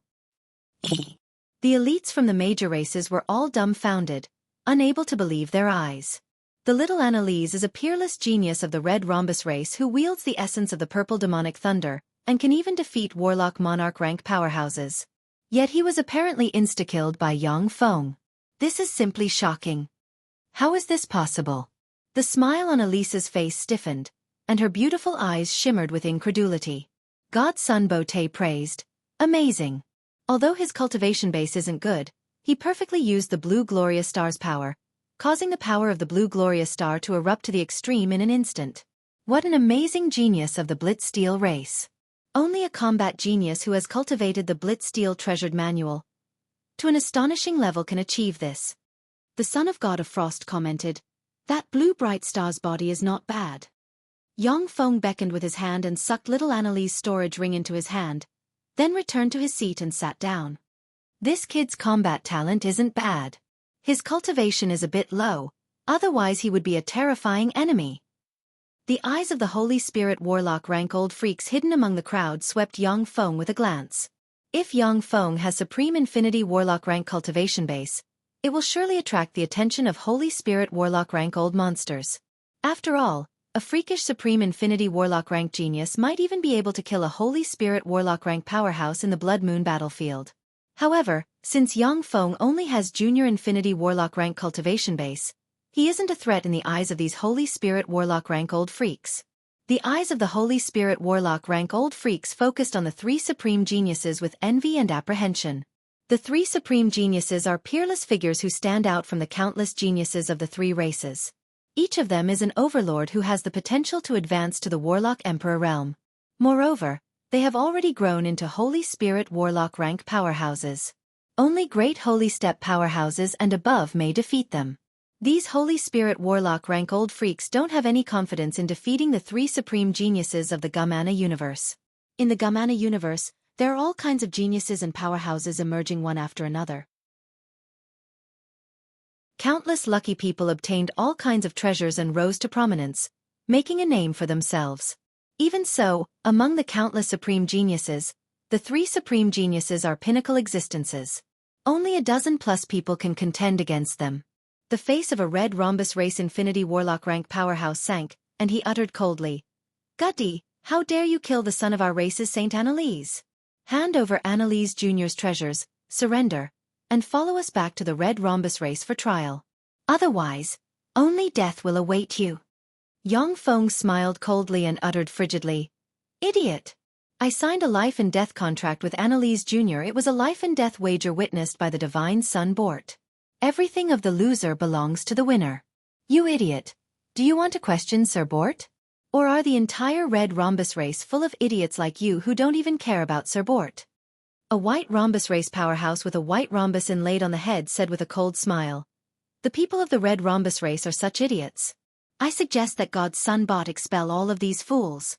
The elites from the major races were all dumbfounded, unable to believe their eyes. The little Annalise is a peerless genius of the Red Rhombus race who wields the essence of the Purple Demonic Thunder, and can even defeat Warlock Monarch rank powerhouses. Yet he was apparently insta-killed by Yang Feng. This is simply shocking. How is this possible? The smile on Elise's face stiffened, and her beautiful eyes shimmered with incredulity. God Sunbo Te praised. Amazing. Although his cultivation base isn't good, he perfectly used the Blue Gloria Star's power, causing the power of the Blue Gloria Star to erupt to the extreme in an instant. What an amazing genius of the Blitz Steel race. Only a combat genius who has cultivated the Blitz Steel treasured manual to an astonishing level can achieve this. The Son of God of Frost commented, "That blue bright star's body is not bad." Yang Feng beckoned with his hand and sucked little Annalise's storage ring into his hand, then returned to his seat and sat down. This kid's combat talent isn't bad. His cultivation is a bit low, otherwise he would be a terrifying enemy. The eyes of the Holy Spirit Warlock rank old freaks hidden among the crowd swept Yang Feng with a glance. If Yang Feng has Supreme Infinity Warlock rank cultivation base, it will surely attract the attention of Holy Spirit Warlock rank old monsters. After all, a freakish Supreme Infinity Warlock rank genius might even be able to kill a Holy Spirit Warlock rank powerhouse in the Blood Moon battlefield. However, since Yang Feng only has Junior Infinity Warlock rank cultivation base, he isn't a threat in the eyes of these Holy Spirit Warlock rank old freaks. The eyes of the Holy Spirit Warlock rank old freaks focused on the three supreme geniuses with envy and apprehension. The three supreme geniuses are peerless figures who stand out from the countless geniuses of the three races. Each of them is an overlord who has the potential to advance to the Warlock Emperor realm. Moreover, they have already grown into Holy Spirit Warlock rank powerhouses. Only great Holy Step powerhouses and above may defeat them. These Holy Spirit Warlock rank old freaks don't have any confidence in defeating the three supreme geniuses of the Gamana universe. In the Gamana universe, there are all kinds of geniuses and powerhouses emerging one after another. Countless lucky people obtained all kinds of treasures and rose to prominence, making a name for themselves. Even so, among the countless supreme geniuses, the three supreme geniuses are pinnacle existences. Only a dozen plus people can contend against them. The face of a red rhombus race Infinity Warlock rank powerhouse sank, and he uttered coldly, "Guddy, how dare you kill the son of our race's Saint Annalise? Hand over Annalise Jr.'s treasures, surrender, and follow us back to the red rhombus race for trial. Otherwise, only death will await you." Yang Feng smiled coldly and uttered frigidly, "Idiot! I signed a life and death contract with Annalise Jr. It was a life and death wager witnessed by the divine son Bort. Everything of the loser belongs to the winner. You idiot! Do you want to question Sir Bort? Or are the entire red rhombus race full of idiots like you who don't even care about Sir Bort?" A white rhombus race powerhouse with a white rhombus inlaid on the head said with a cold smile, "The people of the red rhombus race are such idiots. I suggest that God's son Bot expel all of these fools."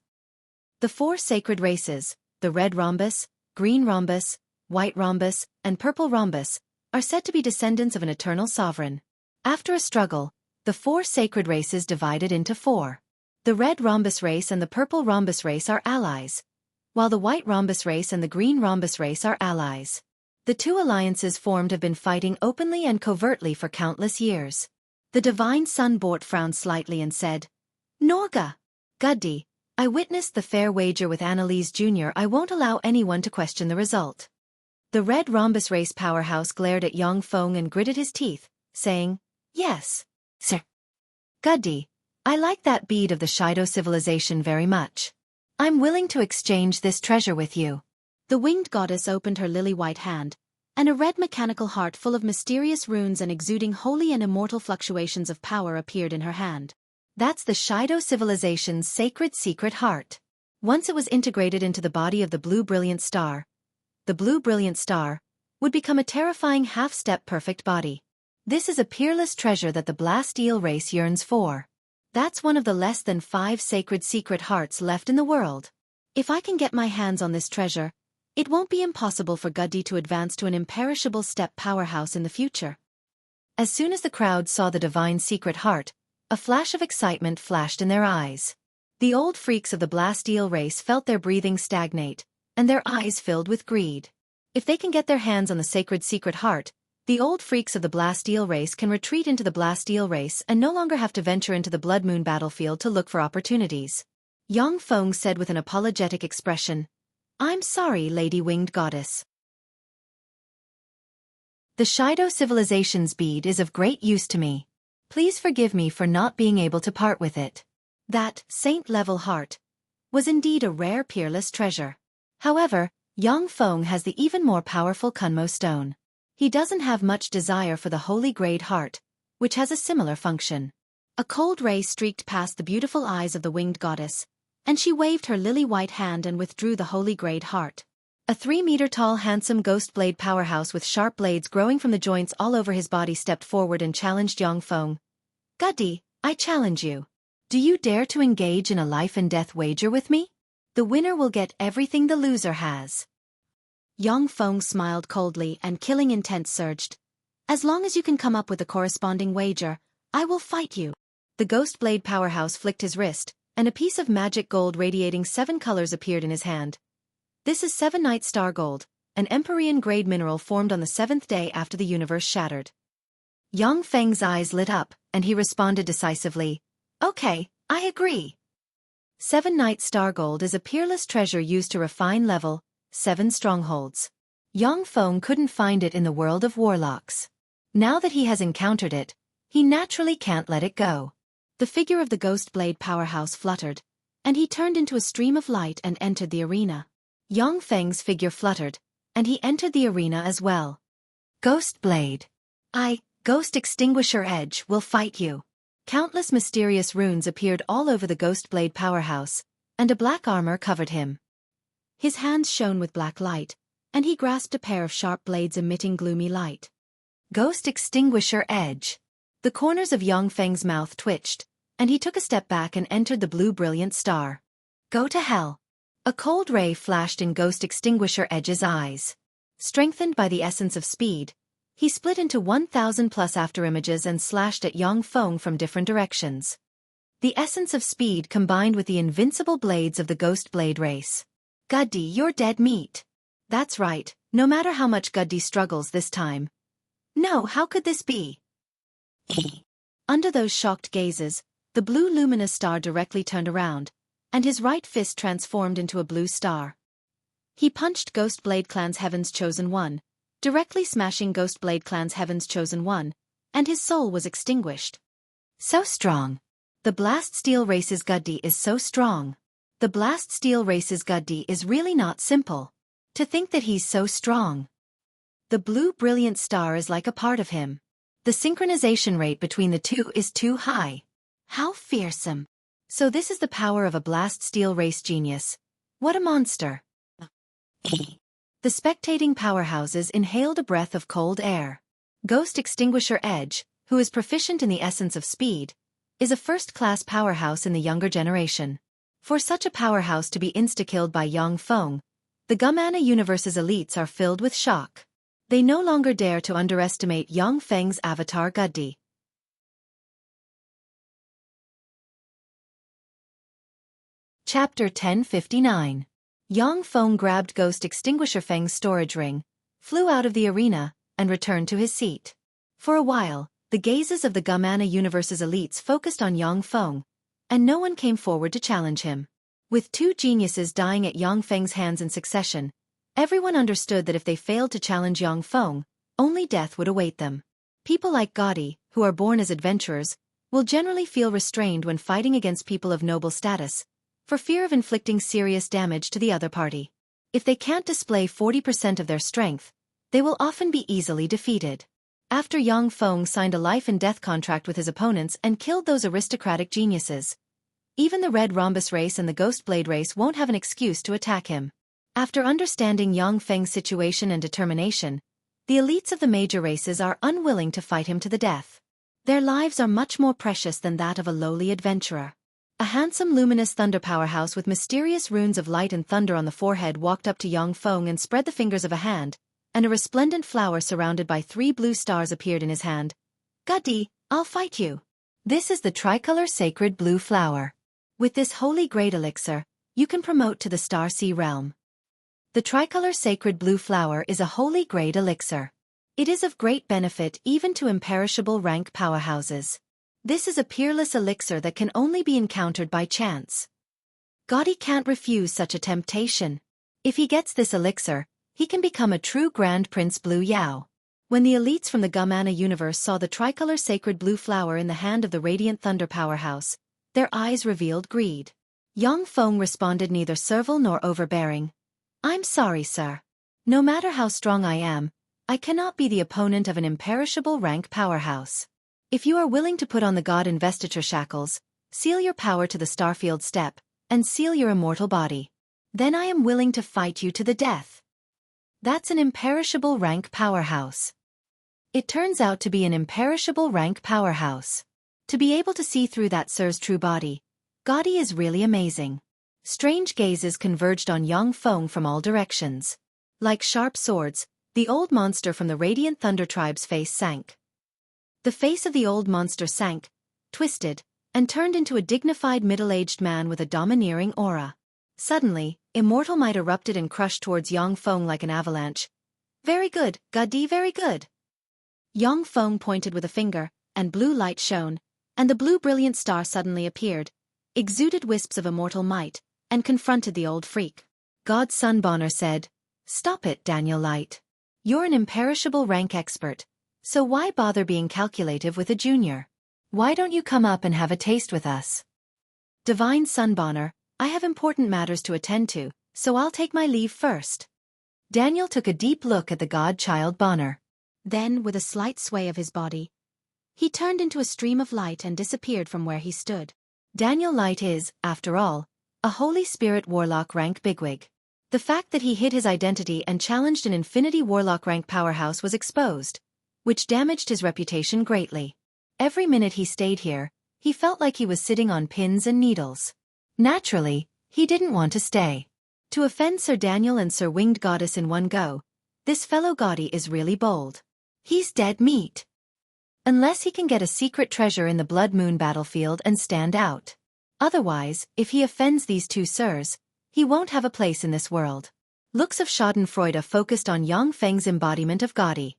The four sacred races, the red rhombus, green rhombus, white rhombus, and purple rhombus, are said to be descendants of an eternal sovereign. After a struggle, the four sacred races divided into four. The red rhombus race and the purple rhombus race are allies, while the white rhombus race and the green rhombus race are allies. The two alliances formed have been fighting openly and covertly for countless years. The divine son Bort frowned slightly and said, "Norga! Guddy, I witnessed the fair wager with Annalise Jr. I won't allow anyone to question the result." The red rhombus race powerhouse glared at Yang Feng and gritted his teeth, saying, "Yes, sir. Guddy, I like that bead of the Shido civilization very much. I'm willing to exchange this treasure with you." The winged goddess opened her lily-white hand, and a red mechanical heart full of mysterious runes and exuding holy and immortal fluctuations of power appeared in her hand. That's the Shido civilization's sacred secret heart. Once it was integrated into the body of the blue brilliant star, the blue brilliant star would become a terrifying half-step perfect body. This is a peerless treasure that the blast eel race yearns for. That's one of the less than 5 sacred secret hearts left in the world. If I can get my hands on this treasure, it won't be impossible for Guddy to advance to an imperishable step powerhouse in the future. As soon as the crowd saw the divine secret heart, a flash of excitement flashed in their eyes. The old freaks of the blast eel race felt their breathing stagnate, and their eyes filled with greed. If they can get their hands on the sacred secret heart, the old freaks of the blast eel race can retreat into the blast eel race and no longer have to venture into the Blood Moon battlefield to look for opportunities. Yang Feng said with an apologetic expression, "I'm sorry, Lady Winged Goddess. The Shido civilization's bead is of great use to me. Please forgive me for not being able to part with it." That saint-level heart was indeed a rare peerless treasure. However, Yang Feng has the even more powerful Kunmo stone. He doesn't have much desire for the holy grade heart, which has a similar function. A cold ray streaked past the beautiful eyes of the winged goddess, and she waved her lily-white hand and withdrew the holy grade heart. A 3-meter-tall handsome ghost blade powerhouse with sharp blades growing from the joints all over his body stepped forward and challenged Yang Feng. "Guddy, I challenge you. Do you dare to engage in a life and death wager with me? The winner will get everything the loser has." Yang Feng smiled coldly and killing intent surged. "As long as you can come up with a corresponding wager, I will fight you." The ghost blade powerhouse flicked his wrist, and a piece of magic gold radiating 7 colors appeared in his hand. This is 7-night star gold, an Empyrean-grade mineral formed on the 7th day after the universe shattered. Yang Feng's eyes lit up, and he responded decisively, "Okay, I agree." 7-night star gold is a peerless treasure used to refine level 7 strongholds. Yang Feng couldn't find it in the world of warlocks. Now that he has encountered it, he naturally can't let it go. The figure of the Ghost Blade powerhouse fluttered, and he turned into a stream of light and entered the arena. Yang Feng's figure fluttered, and he entered the arena as well. Ghost Blade. Ghost Extinguisher Edge, will fight you. Countless mysterious runes appeared all over the Ghost Blade powerhouse, and a black armor covered him. His hands shone with black light, and he grasped a pair of sharp blades emitting gloomy light. Ghost Extinguisher Edge. The corners of Yang Feng's mouth twitched, and he took a step back and entered the blue brilliant star. Go to hell. A cold ray flashed in Ghost Extinguisher Edge's eyes. Strengthened by the essence of speed, he split into 1,000 plus afterimages and slashed at Yang Feng from different directions. The essence of speed combined with the invincible blades of the Ghost Blade race. Guddy, you're dead meat. That's right, no matter how much Guddy struggles this time. No, how could this be? Under those shocked gazes, the blue luminous star directly turned around, and his right fist transformed into a blue star. He punched Ghost Blade Clan's Heaven's Chosen One, directly smashing Ghost Blade Clan's Heaven's Chosen One, and his soul was extinguished. So strong. The Blast Steel Race's Guddy is so strong. The Blast Steel Race's Guddy is really not simple. To think that he's so strong. The blue brilliant star is like a part of him. The synchronization rate between the two is too high. How fearsome. So this is the power of a Blast Steel Race genius. What a monster. The spectating powerhouses inhaled a breath of cold air. Ghost Extinguisher Edge, who is proficient in the essence of speed, is a first-class powerhouse in the younger generation. For such a powerhouse to be insta-killed by Yang Feng, the Gumana universe's elites are filled with shock. They no longer dare to underestimate Yang Feng's avatar Guddy. Chapter 1059. Yang Feng grabbed Ghost Extinguisher Feng's storage ring, flew out of the arena, and returned to his seat. For a while, the gazes of the Gumana universe's elites focused on Yang Feng, and no one came forward to challenge him. With 2 geniuses dying at Yang Feng's hands in succession, everyone understood that if they failed to challenge Yang Feng, only death would await them. People like Gaudy, who are born as adventurers, will generally feel restrained when fighting against people of noble status, for fear of inflicting serious damage to the other party. If they can't display 40% of their strength, they will often be easily defeated. After Yang Feng signed a life and death contract with his opponents and killed those aristocratic geniuses, even the Red Rhombus race and the Ghost Blade race won't have an excuse to attack him. After understanding Yang Feng's situation and determination, the elites of the major races are unwilling to fight him to the death. Their lives are much more precious than that of a lowly adventurer. A handsome luminous thunder powerhouse with mysterious runes of light and thunder on the forehead walked up to Yang Feng and spread the fingers of a hand, and a resplendent flower surrounded by 3 blue stars appeared in his hand. Guddy, I'll fight you. This is the tricolor sacred blue flower. With this holy great elixir, you can promote to the Star Sea realm. The tricolor sacred blue flower is a holy grade elixir. It is of great benefit even to imperishable rank powerhouses. This is a peerless elixir that can only be encountered by chance. Gaudy can't refuse such a temptation. If he gets this elixir, he can become a true Grand Prince Blue Yao. When the elites from the Gumana universe saw the tricolor sacred blue flower in the hand of the radiant thunder powerhouse, their eyes revealed greed. Yang Feng responded neither servile nor overbearing. I'm sorry, sir. No matter how strong I am, I cannot be the opponent of an imperishable rank powerhouse. If you are willing to put on the God investiture shackles, seal your power to the Starfield step, and seal your immortal body, then I am willing to fight you to the death. That's an imperishable rank powerhouse. It turns out to be an imperishable rank powerhouse. To be able to see through that sir's true body, Gaudy is really amazing. Strange gazes converged on Yang Feng from all directions. Like sharp swords, the old monster from the Radiant Thunder Tribe's face sank. The face of the old monster sank, twisted, and turned into a dignified middle-aged man with a domineering aura. Suddenly, immortal might erupted and crushed towards Yang Feng like an avalanche. Very good, Gadi, very good. Yang Feng pointed with a finger, and blue light shone, and the blue brilliant star suddenly appeared, exuded wisps of immortal might, and confronted the old freak. God's son Bonner said, "Stop it, Daniel Light. You're an imperishable rank expert, so why bother being calculative with a junior? Why don't you come up and have a taste with us?" Divine Son Bonner, "I have important matters to attend to, so I'll take my leave first." Daniel took a deep look at the god-child Bonner. Then, with a slight sway of his body, he turned into a stream of light and disappeared from where he stood. Daniel Light is, after all, a Holy Spirit Warlock rank bigwig. The fact that he hid his identity and challenged an Infinity Warlock rank powerhouse was exposed, which damaged his reputation greatly. Every minute he stayed here, he felt like he was sitting on pins and needles. Naturally, he didn't want to stay. To offend Sir Daniel and Sir Winged Goddess in one go, this fellow Gaudi is really bold. He's dead meat. Unless he can get a secret treasure in the Blood Moon battlefield and stand out. Otherwise, if he offends these two sirs, he won't have a place in this world. Looks of Schadenfreude focused on Yang Feng's embodiment of Gaudi.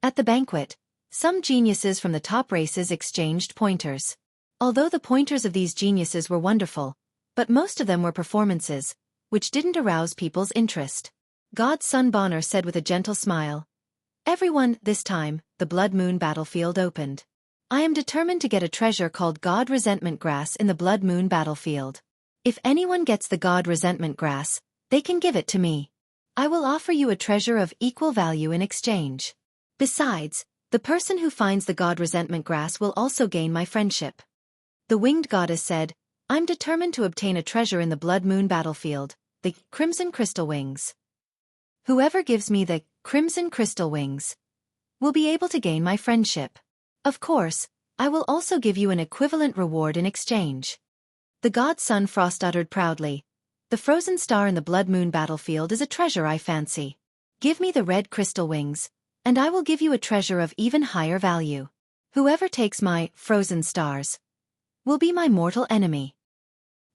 At the banquet, some geniuses from the top races exchanged pointers. Although the pointers of these geniuses were wonderful, but most of them were performances, which didn't arouse people's interest. God's son Bonner said with a gentle smile, "Everyone, this time, the Blood Moon battlefield opened. I am determined to get a treasure called God Resentment Grass in the Blood Moon battlefield. If anyone gets the God Resentment Grass, they can give it to me. I will offer you a treasure of equal value in exchange. Besides, the person who finds the God Resentment Grass will also gain my friendship." The Winged Goddess said, "I'm determined to obtain a treasure in the Blood Moon battlefield, the Crimson Crystal Wings. Whoever gives me the Crimson Crystal Wings will be able to gain my friendship. Of course, I will also give you an equivalent reward in exchange." The god Sun Frost uttered proudly, "The frozen star in the Blood Moon battlefield is a treasure I fancy. Give me the red crystal wings, and I will give you a treasure of even higher value. Whoever takes my frozen stars will be my mortal enemy."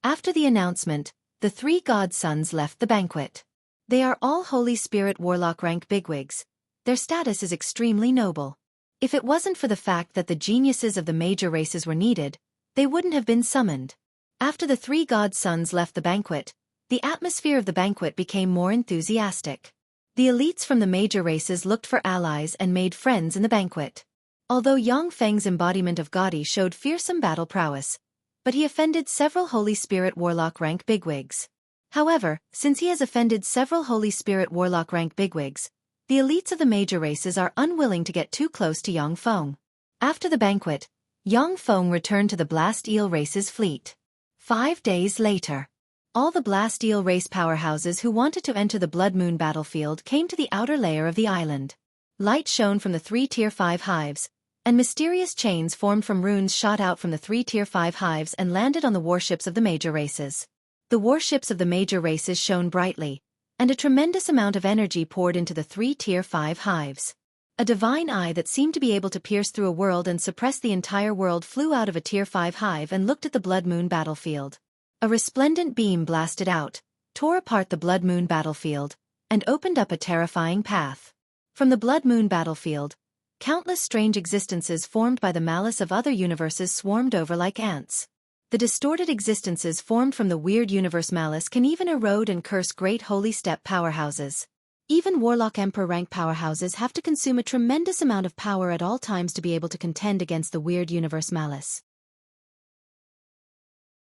After the announcement, the three godsons left the banquet. They are all Holy Spirit Warlock rank bigwigs. Their status is extremely noble. If it wasn't for the fact that the geniuses of the major races were needed, they wouldn't have been summoned. After the three godsons left the banquet, the atmosphere of the banquet became more enthusiastic. The elites from the major races looked for allies and made friends in the banquet. Although Yang Feng's embodiment of Gaudi showed fearsome battle prowess, but he offended several Holy Spirit Warlock rank bigwigs. However, since he has offended several Holy Spirit Warlock rank bigwigs, the elites of the major races are unwilling to get too close to Yang Feng. After the banquet, Yang Feng returned to the Blast Eel race's fleet. 5 days later, all the Blast Eel race powerhouses who wanted to enter the Blood Moon battlefield came to the outer layer of the island. Light shone from the 3 Tier 5 hives, and mysterious chains formed from runes shot out from the 3 Tier 5 hives and landed on the warships of the major races. The warships of the major races shone brightly, and a tremendous amount of energy poured into the 3 Tier 5 hives. A divine eye that seemed to be able to pierce through a world and suppress the entire world flew out of a Tier 5 hive and looked at the Blood Moon battlefield. A resplendent beam blasted out, tore apart the Blood Moon battlefield, and opened up a terrifying path. From the Blood Moon battlefield, countless strange existences formed by the malice of other universes swarmed over like ants. The distorted existences formed from the weird universe malice can even erode and curse great holy step powerhouses. Even Warlock Emperor rank powerhouses have to consume a tremendous amount of power at all times to be able to contend against the weird universe malice.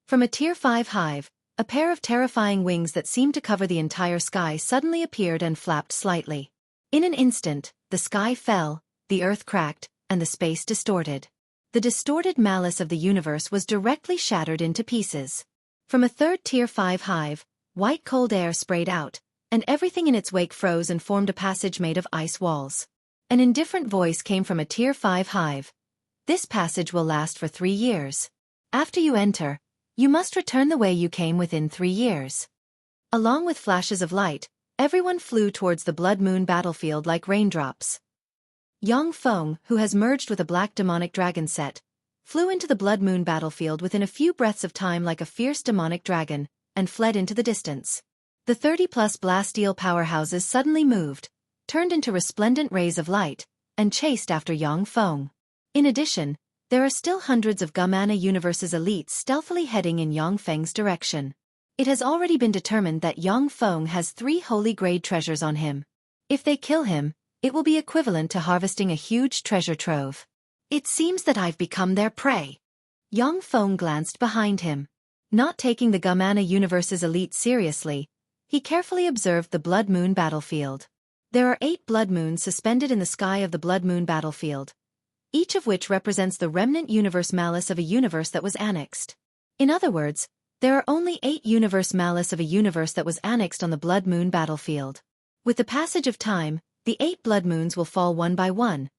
From a Tier 5 hive, a pair of terrifying wings that seemed to cover the entire sky suddenly appeared and flapped slightly. In an instant, the sky fell, the earth cracked, and the space distorted. The distorted malice of the universe was directly shattered into pieces. From a third Tier 5 hive, white cold air sprayed out, and everything in its wake froze and formed a passage made of ice walls. An indifferent voice came from a Tier 5 hive. "This passage will last for 3 years. After you enter, you must return the way you came within 3 years." Along with flashes of light, everyone flew towards the Blood Moon battlefield like raindrops. Yang Feng, who has merged with a black demonic dragon set, flew into the Blood Moon battlefield within a few breaths of time like a fierce demonic dragon, and fled into the distance. The 30-plus blasteel powerhouses suddenly moved, turned into resplendent rays of light, and chased after Yang Feng. In addition, there are still hundreds of Gamana Universe's elites stealthily heading in Yang Feng's direction. It has already been determined that Yang Feng has 3 holy grade treasures on him. If they kill him, it will be equivalent to harvesting a huge treasure trove. It seems that I've become their prey. Yang Feng glanced behind him. Not taking the Gamana Universe's elite seriously, he carefully observed the Blood Moon battlefield. There are 8 blood moons suspended in the sky of the Blood Moon battlefield, each of which represents the remnant universe malice of a universe that was annexed. In other words, there are only 8 universe malice of a universe that was annexed on the Blood Moon battlefield. With the passage of time, the 8 blood moons will fall one by one,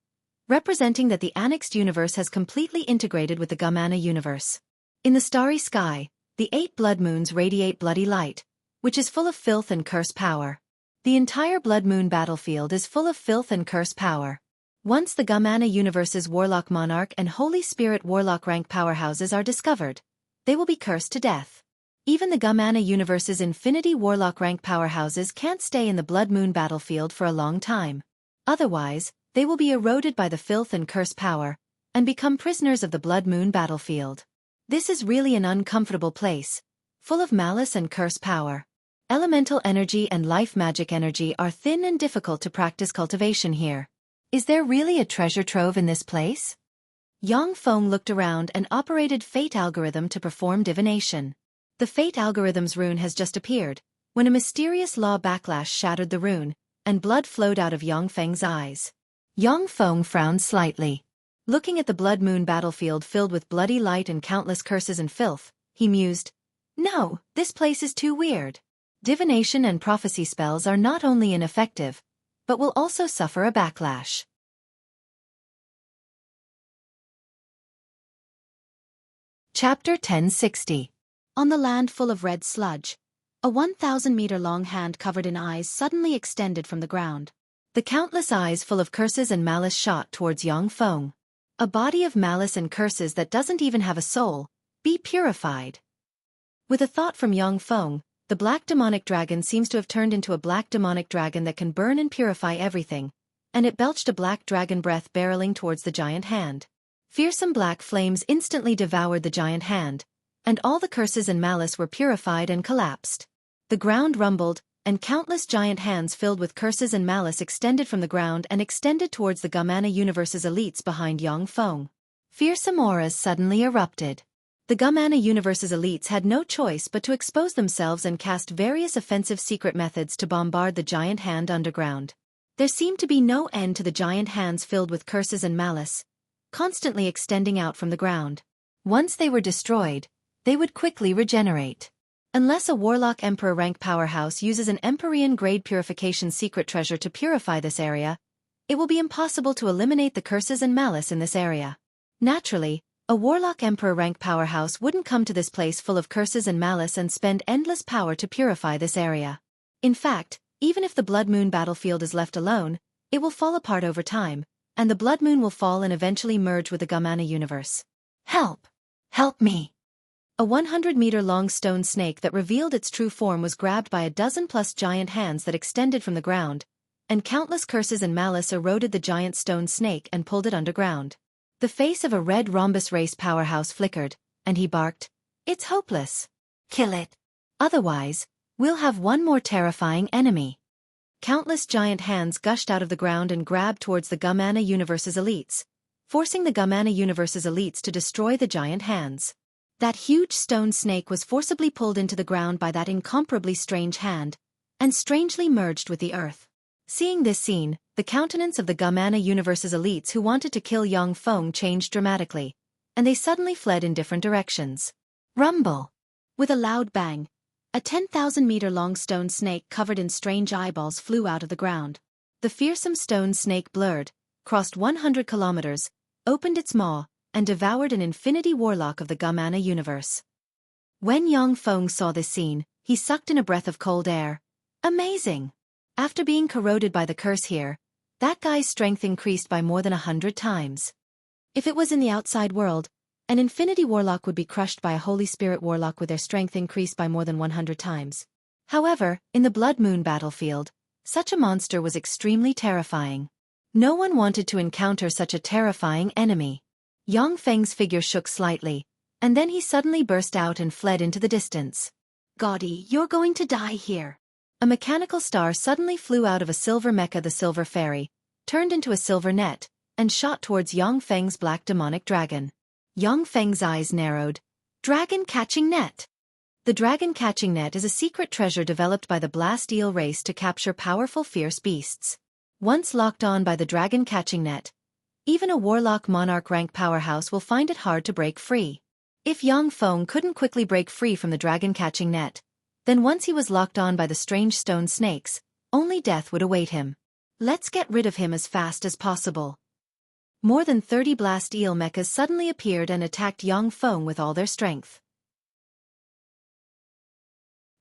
representing that the annexed universe has completely integrated with the Gamana universe. In the starry sky, the 8 blood moons radiate bloody light, which is full of filth and curse power. The entire Blood Moon battlefield is full of filth and curse power. Once the Gamana Universe's Warlock Monarch and Holy Spirit Warlock rank powerhouses are discovered, they will be cursed to death. Even the Gamana Universe's Infinity Warlock rank powerhouses can't stay in the Blood Moon battlefield for a long time. Otherwise, they will be eroded by the filth and curse power, and become prisoners of the Blood Moon battlefield. This is really an uncomfortable place, full of malice and curse power. Elemental energy and life magic energy are thin and difficult to practice cultivation here. Is there really a treasure trove in this place? Yang Feng looked around and operated Fate Algorithm to perform divination. The Fate Algorithm's rune has just appeared, when a mysterious law backlash shattered the rune, and blood flowed out of Yang Feng's eyes. Yang Feng frowned slightly. Looking at the Blood Moon battlefield filled with bloody light and countless curses and filth, he mused, "No, this place is too weird. Divination and prophecy spells are not only ineffective, but will also suffer a backlash." Chapter 1060. On the land full of red sludge, a 1,000-meter-long hand covered in eyes suddenly extended from the ground. The countless eyes full of curses and malice shot towards Yang Feng. A body of malice and curses that doesn't even have a soul, be purified. With a thought from Yang Feng, the black demonic dragon seems to have turned into a black demonic dragon that can burn and purify everything, and it belched a black dragon breath barreling towards the giant hand. Fearsome black flames instantly devoured the giant hand, and all the curses and malice were purified and collapsed. The ground rumbled, and countless giant hands filled with curses and malice extended from the ground and extended towards the Gamana Universe's elites behind Yang Feng. Fearsome auras suddenly erupted. The Gamana Universe's elites had no choice but to expose themselves and cast various offensive secret methods to bombard the giant hand underground. There seemed to be no end to the giant hands filled with curses and malice, constantly extending out from the ground. Once they were destroyed, they would quickly regenerate. Unless a Warlock Emperor rank powerhouse uses an Empyrean grade purification secret treasure to purify this area, it will be impossible to eliminate the curses and malice in this area. Naturally, a Warlock Emperor rank powerhouse wouldn't come to this place full of curses and malice and spend endless power to purify this area. In fact, even if the Blood Moon battlefield is left alone, it will fall apart over time, and the Blood Moon will fall and eventually merge with the Gamana universe. Help! Help me! A 100-meter-long stone snake that revealed its true form was grabbed by a dozen-plus giant hands that extended from the ground, and countless curses and malice eroded the giant stone snake and pulled it underground. The face of a red rhombus race powerhouse flickered, and he barked, "It's hopeless. Kill it. Otherwise, we'll have one more terrifying enemy." Countless giant hands gushed out of the ground and grabbed towards the Gamana Universe's elites, forcing the Gamana Universe's elites to destroy the giant hands. That huge stone snake was forcibly pulled into the ground by that incomparably strange hand, and strangely merged with the earth. Seeing this scene, the countenance of the Gamana Universe's elites who wanted to kill Yang Feng changed dramatically, and they suddenly fled in different directions. Rumble! With a loud bang, a 10,000-meter-long stone snake covered in strange eyeballs flew out of the ground. The fearsome stone snake blurred, crossed 100 kilometers, opened its maw, and devoured an infinity warlock of the Gamana universe. When Yang Feng saw this scene, he sucked in a breath of cold air. Amazing! After being corroded by the curse here, That guy's strength increased by more than 100 times. If it was in the outside world, an Infinity Warlock would be crushed by a Holy Spirit Warlock with their strength increased by more than 100 times. However, in the Blood Moon battlefield, such a monster was extremely terrifying. No one wanted to encounter such a terrifying enemy. Yang Feng's figure shook slightly, and then he suddenly burst out and fled into the distance. "Gaudi, you're going to die here." A mechanical star suddenly flew out of a silver mecha, the Silver Fairy, turned into a silver net, and shot towards Yang Feng's black demonic dragon. Yang Feng's eyes narrowed. Dragon-catching net. The dragon-catching net is a secret treasure developed by the Blast Eel race to capture powerful fierce beasts. Once locked on by the dragon-catching net, even a Warlock Monarch rank powerhouse will find it hard to break free. If Yang Feng couldn't quickly break free from the dragon-catching net, then once he was locked on by the strange stone snakes, only death would await him. Let's get rid of him as fast as possible. More than 30 Blast Eel mechas suddenly appeared and attacked Yang Feng with all their strength.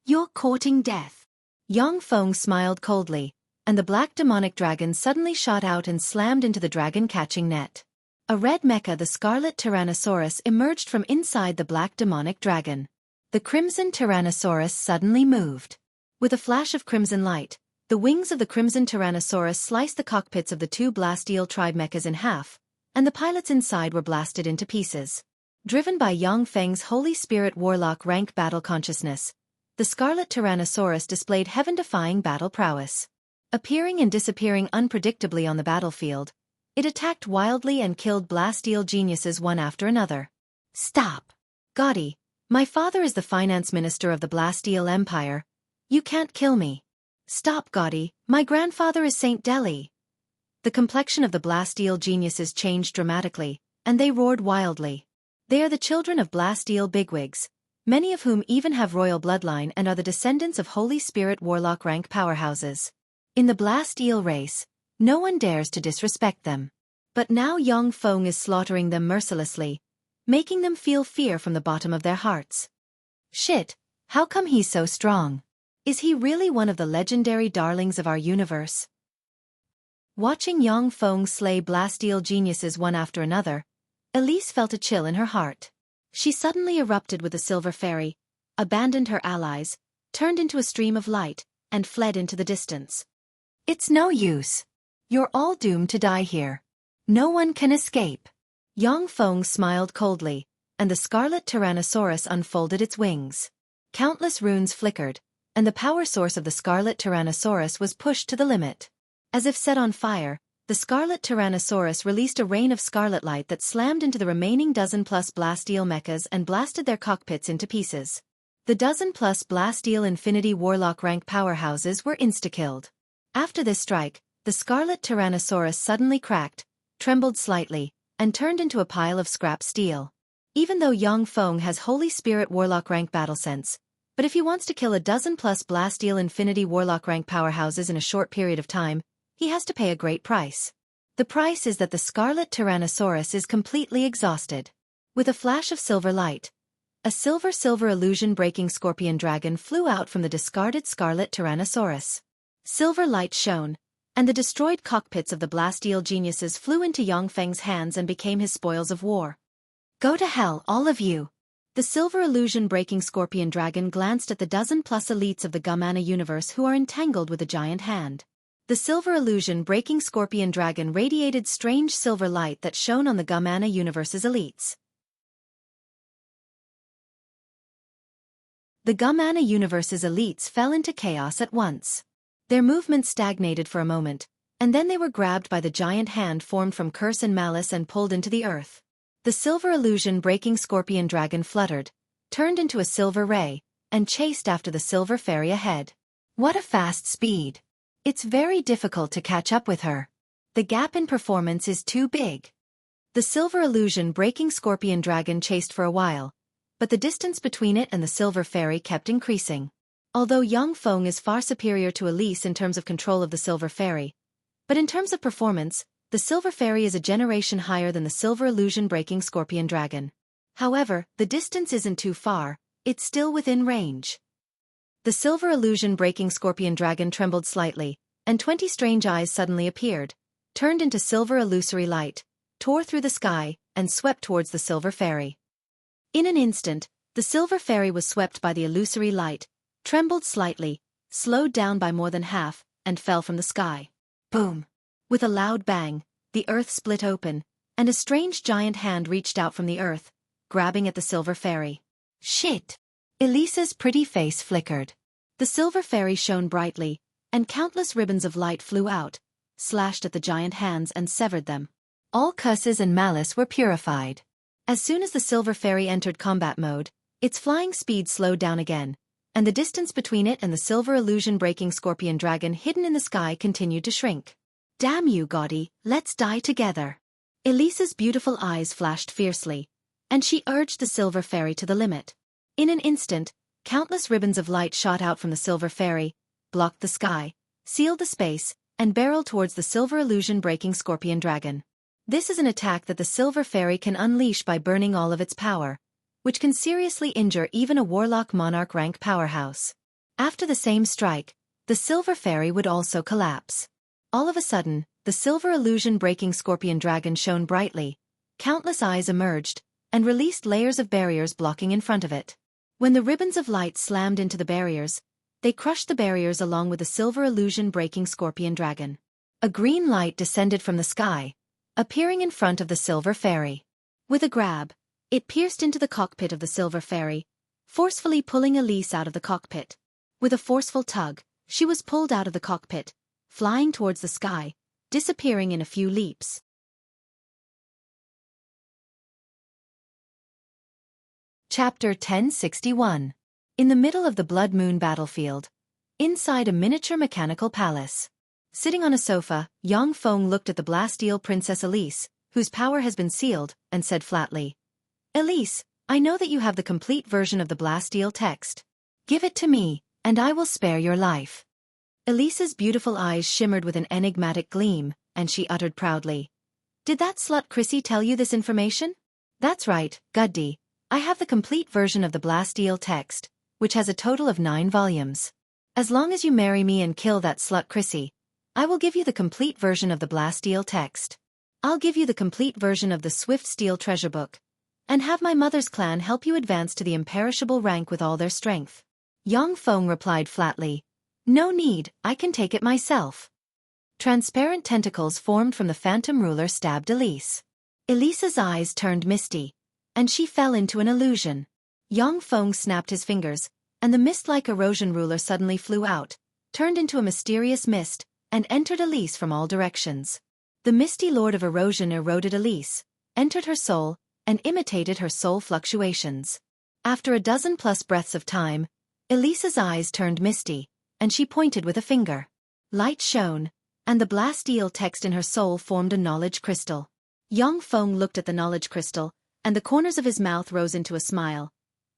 "You're courting death." Yang Feng smiled coldly, and the black demonic dragon suddenly shot out and slammed into the dragon-catching net. A red mecha, the Scarlet Tyrannosaurus, emerged from inside the black demonic dragon. The Crimson Tyrannosaurus suddenly moved. With a flash of crimson light, the wings of the Crimson Tyrannosaurus sliced the cockpits of the two Blast Eel tribe mechas in half, and the pilots inside were blasted into pieces. Driven by Yang Feng's Holy Spirit Warlock rank battle consciousness, the Scarlet Tyrannosaurus displayed heaven-defying battle prowess. Appearing and disappearing unpredictably on the battlefield, it attacked wildly and killed Blast Eel geniuses one after another. "Stop! Gaudi, my father is the finance minister of the Blast Eel Empire. You can't kill me." "Stop, Gaudi, my grandfather is Saint Deli." The complexion of the Blast Eel geniuses changed dramatically, and they roared wildly. They are the children of Blast Eel bigwigs, many of whom even have royal bloodline and are the descendants of Holy Spirit Warlock rank powerhouses. In the Blast Eel race, no one dares to disrespect them. But now Yang Feng is slaughtering them mercilessly, making them feel fear from the bottom of their hearts. Shit, how come he's so strong? Is he really one of the legendary darlings of our universe? Watching Yang Feng slay Blast Eel geniuses one after another, Elise felt a chill in her heart. She suddenly erupted with the Silver Fairy, abandoned her allies, turned into a stream of light, and fled into the distance. "It's no use. You're all doomed to die here. No one can escape." Yang Feng smiled coldly, and the Scarlet Tyrannosaurus unfolded its wings. Countless runes flickered, and the power source of the Scarlet Tyrannosaurus was pushed to the limit. As if set on fire, the Scarlet Tyrannosaurus released a rain of scarlet light that slammed into the remaining dozen-plus Blast Eel mechas and blasted their cockpits into pieces. The dozen-plus Blast Eel Infinity Warlock rank powerhouses were insta-killed. After this strike, the Scarlet Tyrannosaurus suddenly cracked, trembled slightly, and turned into a pile of scrap steel. Even though Yang Feng has Holy Spirit Warlock rank battle sense, but if he wants to kill a dozen-plus Blast Eel Infinity Warlock rank powerhouses in a short period of time, he has to pay a great price. The price is that the Scarlet Tyrannosaurus is completely exhausted. With a flash of silver light, a silver illusion-breaking scorpion dragon flew out from the discarded Scarlet Tyrannosaurus. Silver light shone, and the destroyed cockpits of the Blast Eel geniuses flew into Yang Feng's hands and became his spoils of war. "Go to hell, all of you." The silver illusion-breaking scorpion dragon glanced at the dozen-plus elites of the Gumana universe who are entangled with a giant hand. The silver illusion-breaking scorpion dragon radiated strange silver light that shone on the Gumana universe's elites. The Gumana universe's elites fell into chaos at once. Their movement stagnated for a moment, and then they were grabbed by the giant hand formed from curse and malice and pulled into the earth. The silver illusion-breaking scorpion dragon fluttered, turned into a silver ray, and chased after the Silver Fairy ahead. What a fast speed! It's very difficult to catch up with her. The gap in performance is too big. The silver illusion-breaking scorpion dragon chased for a while, but the distance between it and the Silver Fairy kept increasing. Although Yang Feng is far superior to Elise in terms of control of the Silver Fairy, but in terms of performance, the Silver Fairy is a generation higher than the silver illusion-breaking scorpion dragon. However, the distance isn't too far, it's still within range. The silver illusion-breaking scorpion dragon trembled slightly, and 20 strange eyes suddenly appeared, turned into silver illusory light, tore through the sky, and swept towards the silver fairy. In an instant, the silver fairy was swept by the illusory light, trembled slightly, slowed down by more than half, and fell from the sky. Boom! With a loud bang, the earth split open, and a strange giant hand reached out from the earth, grabbing at the silver fairy. Shit! Elisa's pretty face flickered. The silver fairy shone brightly, and countless ribbons of light flew out, slashed at the giant hands and severed them. All curses and malice were purified. As soon as the silver fairy entered combat mode, its flying speed slowed down again, and the distance between it and the silver illusion-breaking scorpion dragon hidden in the sky continued to shrink. Damn you, Gaudi, let's die together. Elisa's beautiful eyes flashed fiercely, and she urged the silver fairy to the limit. In an instant, countless ribbons of light shot out from the silver fairy, blocked the sky, sealed the space, and barreled towards the silver illusion-breaking scorpion dragon. This is an attack that the silver fairy can unleash by burning all of its power, which can seriously injure even a warlock monarch rank powerhouse. After the same strike, the silver fairy would also collapse. All of a sudden, the silver illusion-breaking scorpion dragon shone brightly, countless eyes emerged, and released layers of barriers blocking in front of it. When the ribbons of light slammed into the barriers, they crushed the barriers along with the silver illusion-breaking scorpion dragon. A green light descended from the sky, appearing in front of the silver fairy. With a grab, it pierced into the cockpit of the silver fairy, forcefully pulling Elise out of the cockpit. With a forceful tug, she was pulled out of the cockpit, flying towards the sky, disappearing in a few leaps. Chapter 1061. In the middle of the Blood Moon battlefield, inside a miniature mechanical palace. Sitting on a sofa, Yang Feng looked at the Blasteel Princess Elise, whose power has been sealed, and said flatly, "Elise, I know that you have the complete version of the Blasteel text. Give it to me, and I will spare your life." Elise's beautiful eyes shimmered with an enigmatic gleam, and she uttered proudly, "Did that slut Chrissy tell you this information?" "That's right, Guddy. I have the complete version of the Blasteel text, which has a total of 9 volumes. As long as you marry me and kill that slut Chrissy, I will give you the complete version of the Blasteel text. I'll give you the complete version of the Swift Steel treasure book, and have my mother's clan help you advance to the imperishable rank with all their strength." Yang Feng replied flatly, "No need, I can take it myself." Transparent tentacles formed from the phantom ruler stabbed Elise. Elise's eyes turned misty, and she fell into an illusion. Yang Feng snapped his fingers, and the mist-like erosion ruler suddenly flew out, turned into a mysterious mist, and entered Elise from all directions. The misty lord of erosion eroded Elise, entered her soul, and imitated her soul fluctuations. After a dozen-plus breaths of time, Elise's eyes turned misty, and she pointed with a finger. Light shone, and the Blasteel text in her soul formed a knowledge crystal. Yang Feng looked at the knowledge crystal, and the corners of his mouth rose into a smile.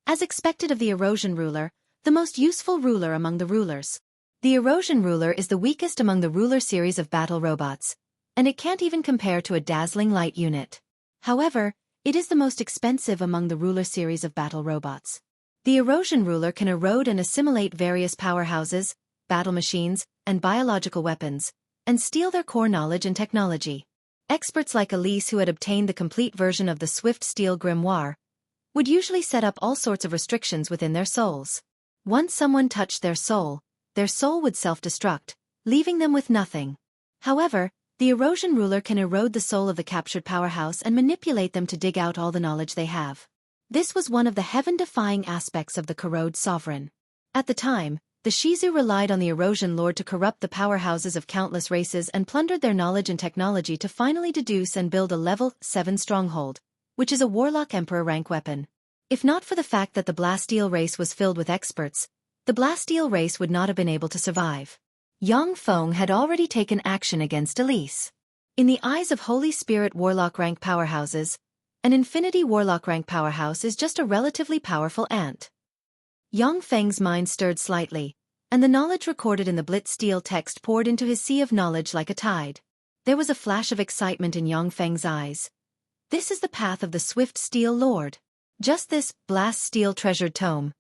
As expected of the erosion ruler, the most useful ruler among the rulers. The erosion ruler is the weakest among the ruler series of battle robots, and it can't even compare to a dazzling light unit. However, it is the most expensive among the ruler series of battle robots. The erosion ruler can erode and assimilate various powerhouses, battle machines, and biological weapons, and steal their core knowledge and technology. Experts like Elise, who had obtained the complete version of the Swift Steel Grimoire, would usually set up all sorts of restrictions within their souls. Once someone touched their soul would self-destruct, leaving them with nothing. However, the erosion ruler can erode the soul of the captured powerhouse and manipulate them to dig out all the knowledge they have. This was one of the heaven-defying aspects of the Corrode Sovereign. At the time, the Shizu relied on the erosion lord to corrupt the powerhouses of countless races and plundered their knowledge and technology to finally deduce and build a level 7 stronghold, which is a warlock emperor rank weapon. If not for the fact that the Blasteel race was filled with experts, the Blasteel race would not have been able to survive. Yang Feng had already taken action against Elise. In the eyes of Holy Spirit warlock rank powerhouses, an Infinity warlock rank powerhouse is just a relatively powerful ant. Yang Feng's mind stirred slightly, and the knowledge recorded in the Blitz Steel text poured into his sea of knowledge like a tide. There was a flash of excitement in Yang Feng's eyes. This is the path of the Swift Steel Lord. Just this Blast Steel treasured tome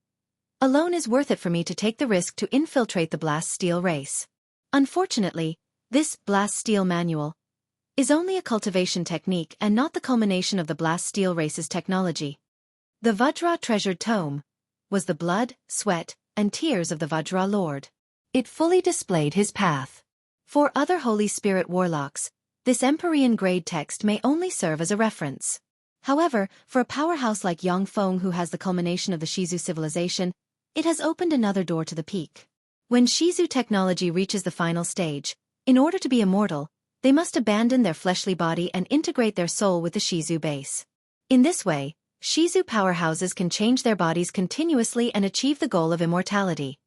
alone is worth it for me to take the risk to infiltrate the Blast Steel race. Unfortunately, this Blast Steel manual is only a cultivation technique and not the culmination of the blast steel race's technology. The Vajra treasured tome was the blood, sweat, and tears of the Vajra Lord. It fully displayed his path. For other Holy Spirit warlocks, this Empyrean grade text may only serve as a reference. However, for a powerhouse like Yang Feng who has the culmination of the Shizu civilization, it has opened another door to the peak. When Shizu technology reaches the final stage, in order to be immortal, they must abandon their fleshly body and integrate their soul with the Shizu base. In this way, Shizu powerhouses can change their bodies continuously and achieve the goal of immortality.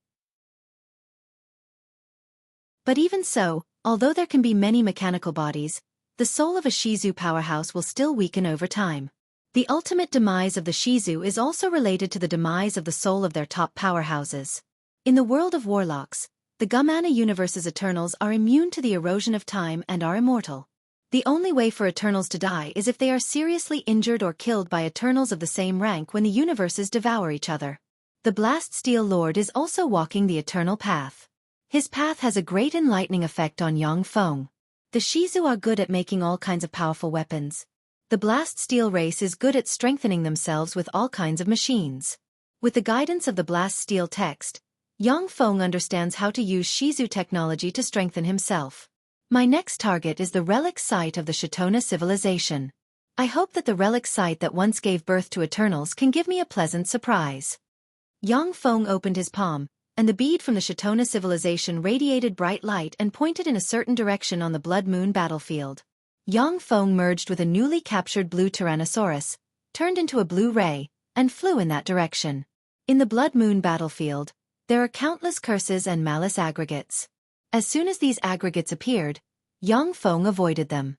But even so, although there can be many mechanical bodies, the soul of a Shizu powerhouse will still weaken over time. The ultimate demise of the Shizu is also related to the demise of the soul of their top powerhouses. In the world of warlocks, the Gumana universe's Eternals are immune to the erosion of time and are immortal. The only way for Eternals to die is if they are seriously injured or killed by Eternals of the same rank when the universes devour each other. The Blast Steel Lord is also walking the Eternal Path. His path has a great enlightening effect on Yang Feng. The Shizu are good at making all kinds of powerful weapons. The Blast Steel race is good at strengthening themselves with all kinds of machines. With the guidance of the Blast Steel text, Yang Feng understands how to use Shizu technology to strengthen himself. My next target is the relic site of the Shatona civilization. I hope that the relic site that once gave birth to Eternals can give me a pleasant surprise. Yang Feng opened his palm, and the bead from the Shatona civilization radiated bright light and pointed in a certain direction on the Blood Moon battlefield. Yang Feng merged with a newly captured blue Tyrannosaurus, turned into a blue ray, and flew in that direction. In the Blood Moon battlefield, there are countless curses and malice aggregates. As soon as these aggregates appeared, Yang Feng avoided them.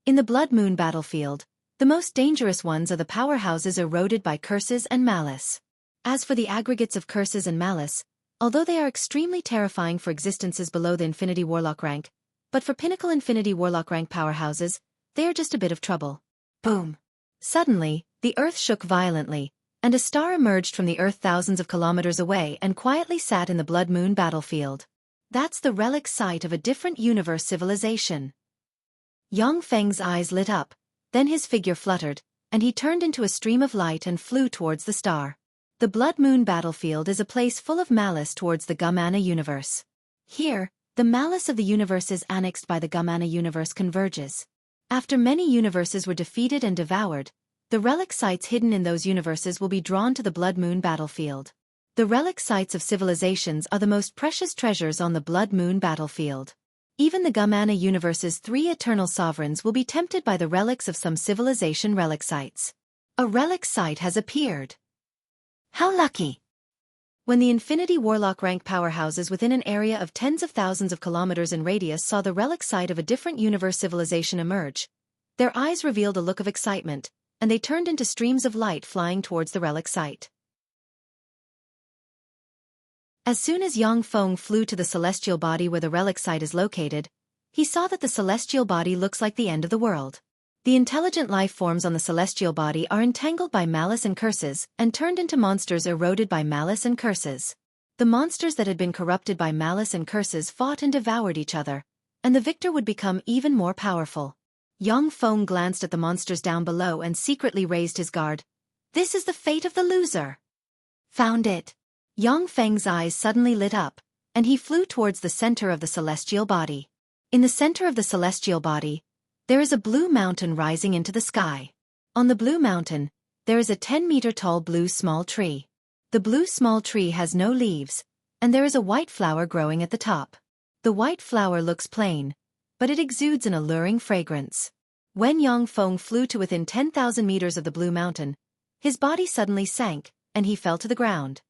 In the Blood Moon battlefield, the most dangerous ones are the powerhouses eroded by curses and malice. As for the aggregates of curses and malice, although they are extremely terrifying for existences below the Infinity Warlock rank, but for Pinnacle Infinity Warlock rank powerhouses, they are just a bit of trouble. Boom! Suddenly, the Earth shook violently, and a star emerged from the Earth thousands of kilometers away and quietly sat in the Blood Moon battlefield. That's the relic site of a different universe civilization. Yang Feng's eyes lit up, then his figure fluttered, and he turned into a stream of light and flew towards the star. The Blood Moon battlefield is a place full of malice towards the Gumana universe. Here, the malice of the universes annexed by the Gumana universe converges. After many universes were defeated and devoured, the relic sites hidden in those universes will be drawn to the Blood Moon battlefield. The relic sites of civilizations are the most precious treasures on the Blood Moon battlefield. Even the Gumana universe's 3 eternal sovereigns will be tempted by the relics of some civilization relic sites. A relic site has appeared. How lucky! When the Infinity Warlock rank powerhouses within an area of tens of thousands of kilometers in radius saw the relic site of a different universe civilization emerge, their eyes revealed a look of excitement, and they turned into streams of light flying towards the relic site. As soon as Yang Feng flew to the celestial body where the relic site is located, he saw that the celestial body looks like the end of the world. The intelligent life forms on the celestial body are entangled by malice and curses and turned into monsters eroded by malice and curses. The monsters that had been corrupted by malice and curses fought and devoured each other, and the victor would become even more powerful. Yang Feng glanced at the monsters down below and secretly raised his guard. This is the fate of the loser. Found it. Yang Feng's eyes suddenly lit up, and he flew towards the center of the celestial body. In the center of the celestial body, there is a blue mountain rising into the sky. On the blue mountain, there is a 10-meter-tall blue small tree. The blue small tree has no leaves, and there is a white flower growing at the top. The white flower looks plain, but it exudes an alluring fragrance. When Yang Feng flew to within 10,000 meters of the blue mountain, his body suddenly sank, and he fell to the ground.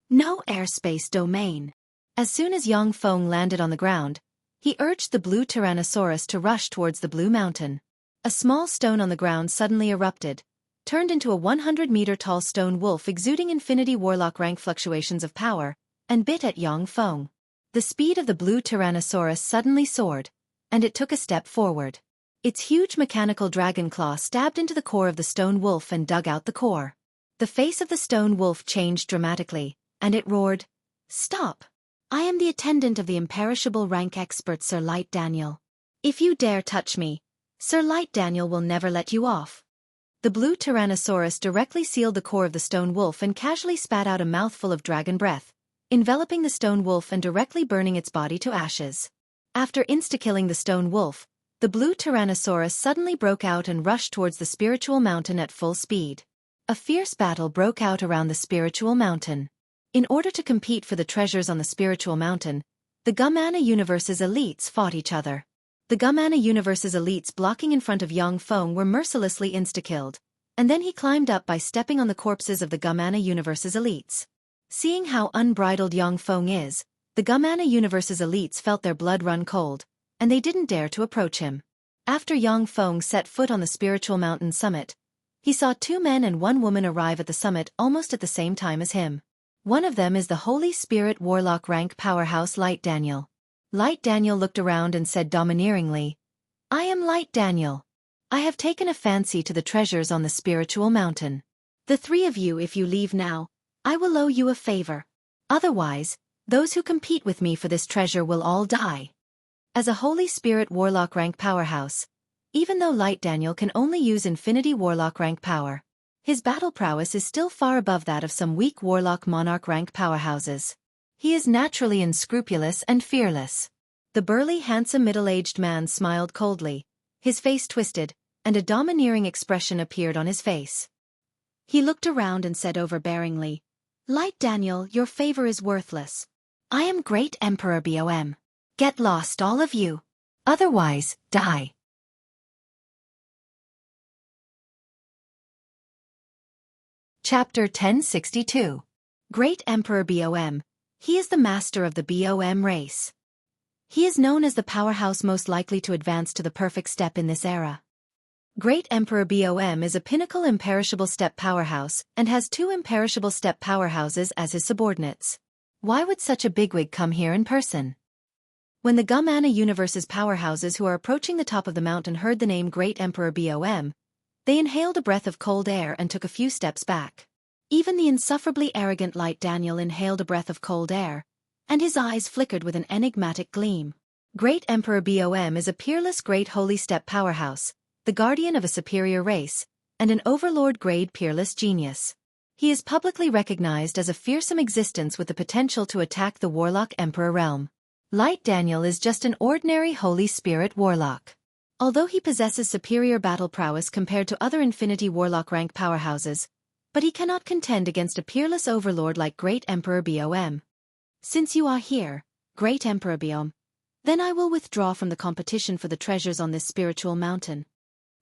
No airspace domain. As soon as Yang Feng landed on the ground, he urged the blue Tyrannosaurus to rush towards the blue mountain. A small stone on the ground suddenly erupted, turned into a 100-meter-tall stone wolf exuding Infinity Warlock rank fluctuations of power, and bit at Yang Feng. The speed of the blue Tyrannosaurus suddenly soared, and it took a step forward. Its huge mechanical dragon claw stabbed into the core of the stone wolf and dug out the core. The face of the stone wolf changed dramatically, and it roared, "Stop! I am the attendant of the imperishable rank expert Sir Light Daniel. If you dare touch me, Sir Light Daniel will never let you off. The blue Tyrannosaurus directly sealed the core of the stone wolf and casually spat out a mouthful of dragon breath, enveloping the stone wolf and directly burning its body to ashes. After insta-killing the stone wolf, the blue Tyrannosaurus suddenly broke out and rushed towards the spiritual mountain at full speed. A fierce battle broke out around the spiritual mountain. In order to compete for the treasures on the spiritual mountain, the Gumana Universe's elites fought each other. The Gumana Universe's elites blocking in front of Yang Feng were mercilessly insta-killed, and then he climbed up by stepping on the corpses of the Gumana Universe's elites. Seeing how unbridled Yang Feng is, the Gumana Universe's elites felt their blood run cold, and they didn't dare to approach him. After Yang Feng set foot on the spiritual mountain summit, he saw 2 men and 1 woman arrive at the summit almost at the same time as him. One of them is the Holy Spirit Warlock rank powerhouse Light Daniel. Light Daniel looked around and said domineeringly, "I am Light Daniel. I have taken a fancy to the treasures on the spiritual mountain. The 3 of you, if you leave now, I will owe you a favor. Otherwise, those who compete with me for this treasure will all die." As a Holy Spirit Warlock rank powerhouse, even though Light Daniel can only use Infinity Warlock rank power, his battle prowess is still far above that of some weak Warlock Monarch rank powerhouses. He is naturally unscrupulous and fearless. The burly, handsome middle-aged man smiled coldly, his face twisted, and a domineering expression appeared on his face. He looked around and said overbearingly, "Light Daniel, your favor is worthless. I am Great Emperor Bom. Get lost, all of you. Otherwise, die." Chapter 1062. Great Emperor Bom. He is the master of the Bom race. He is known as the powerhouse most likely to advance to the perfect step in this era. Great Emperor Bom is a pinnacle imperishable step powerhouse and has 2 imperishable step powerhouses as his subordinates. Why would such a bigwig come here in person? When the Gumana Universe's powerhouses who are approaching the top of the mountain heard the name Great Emperor Bom, they inhaled a breath of cold air and took a few steps back. Even the insufferably arrogant Light Daniel inhaled a breath of cold air, and his eyes flickered with an enigmatic gleam. Great Emperor Bom is a peerless great holy step powerhouse, the guardian of a superior race, and an overlord-grade peerless genius. He is publicly recognized as a fearsome existence with the potential to attack the Warlock Emperor realm. Light Daniel is just an ordinary Holy Spirit Warlock. Although he possesses superior battle prowess compared to other Infinity Warlock rank powerhouses, but he cannot contend against a peerless overlord like Great Emperor Bom. Since you are here, Great Emperor Bom, then I will withdraw from the competition for the treasures on this spiritual mountain.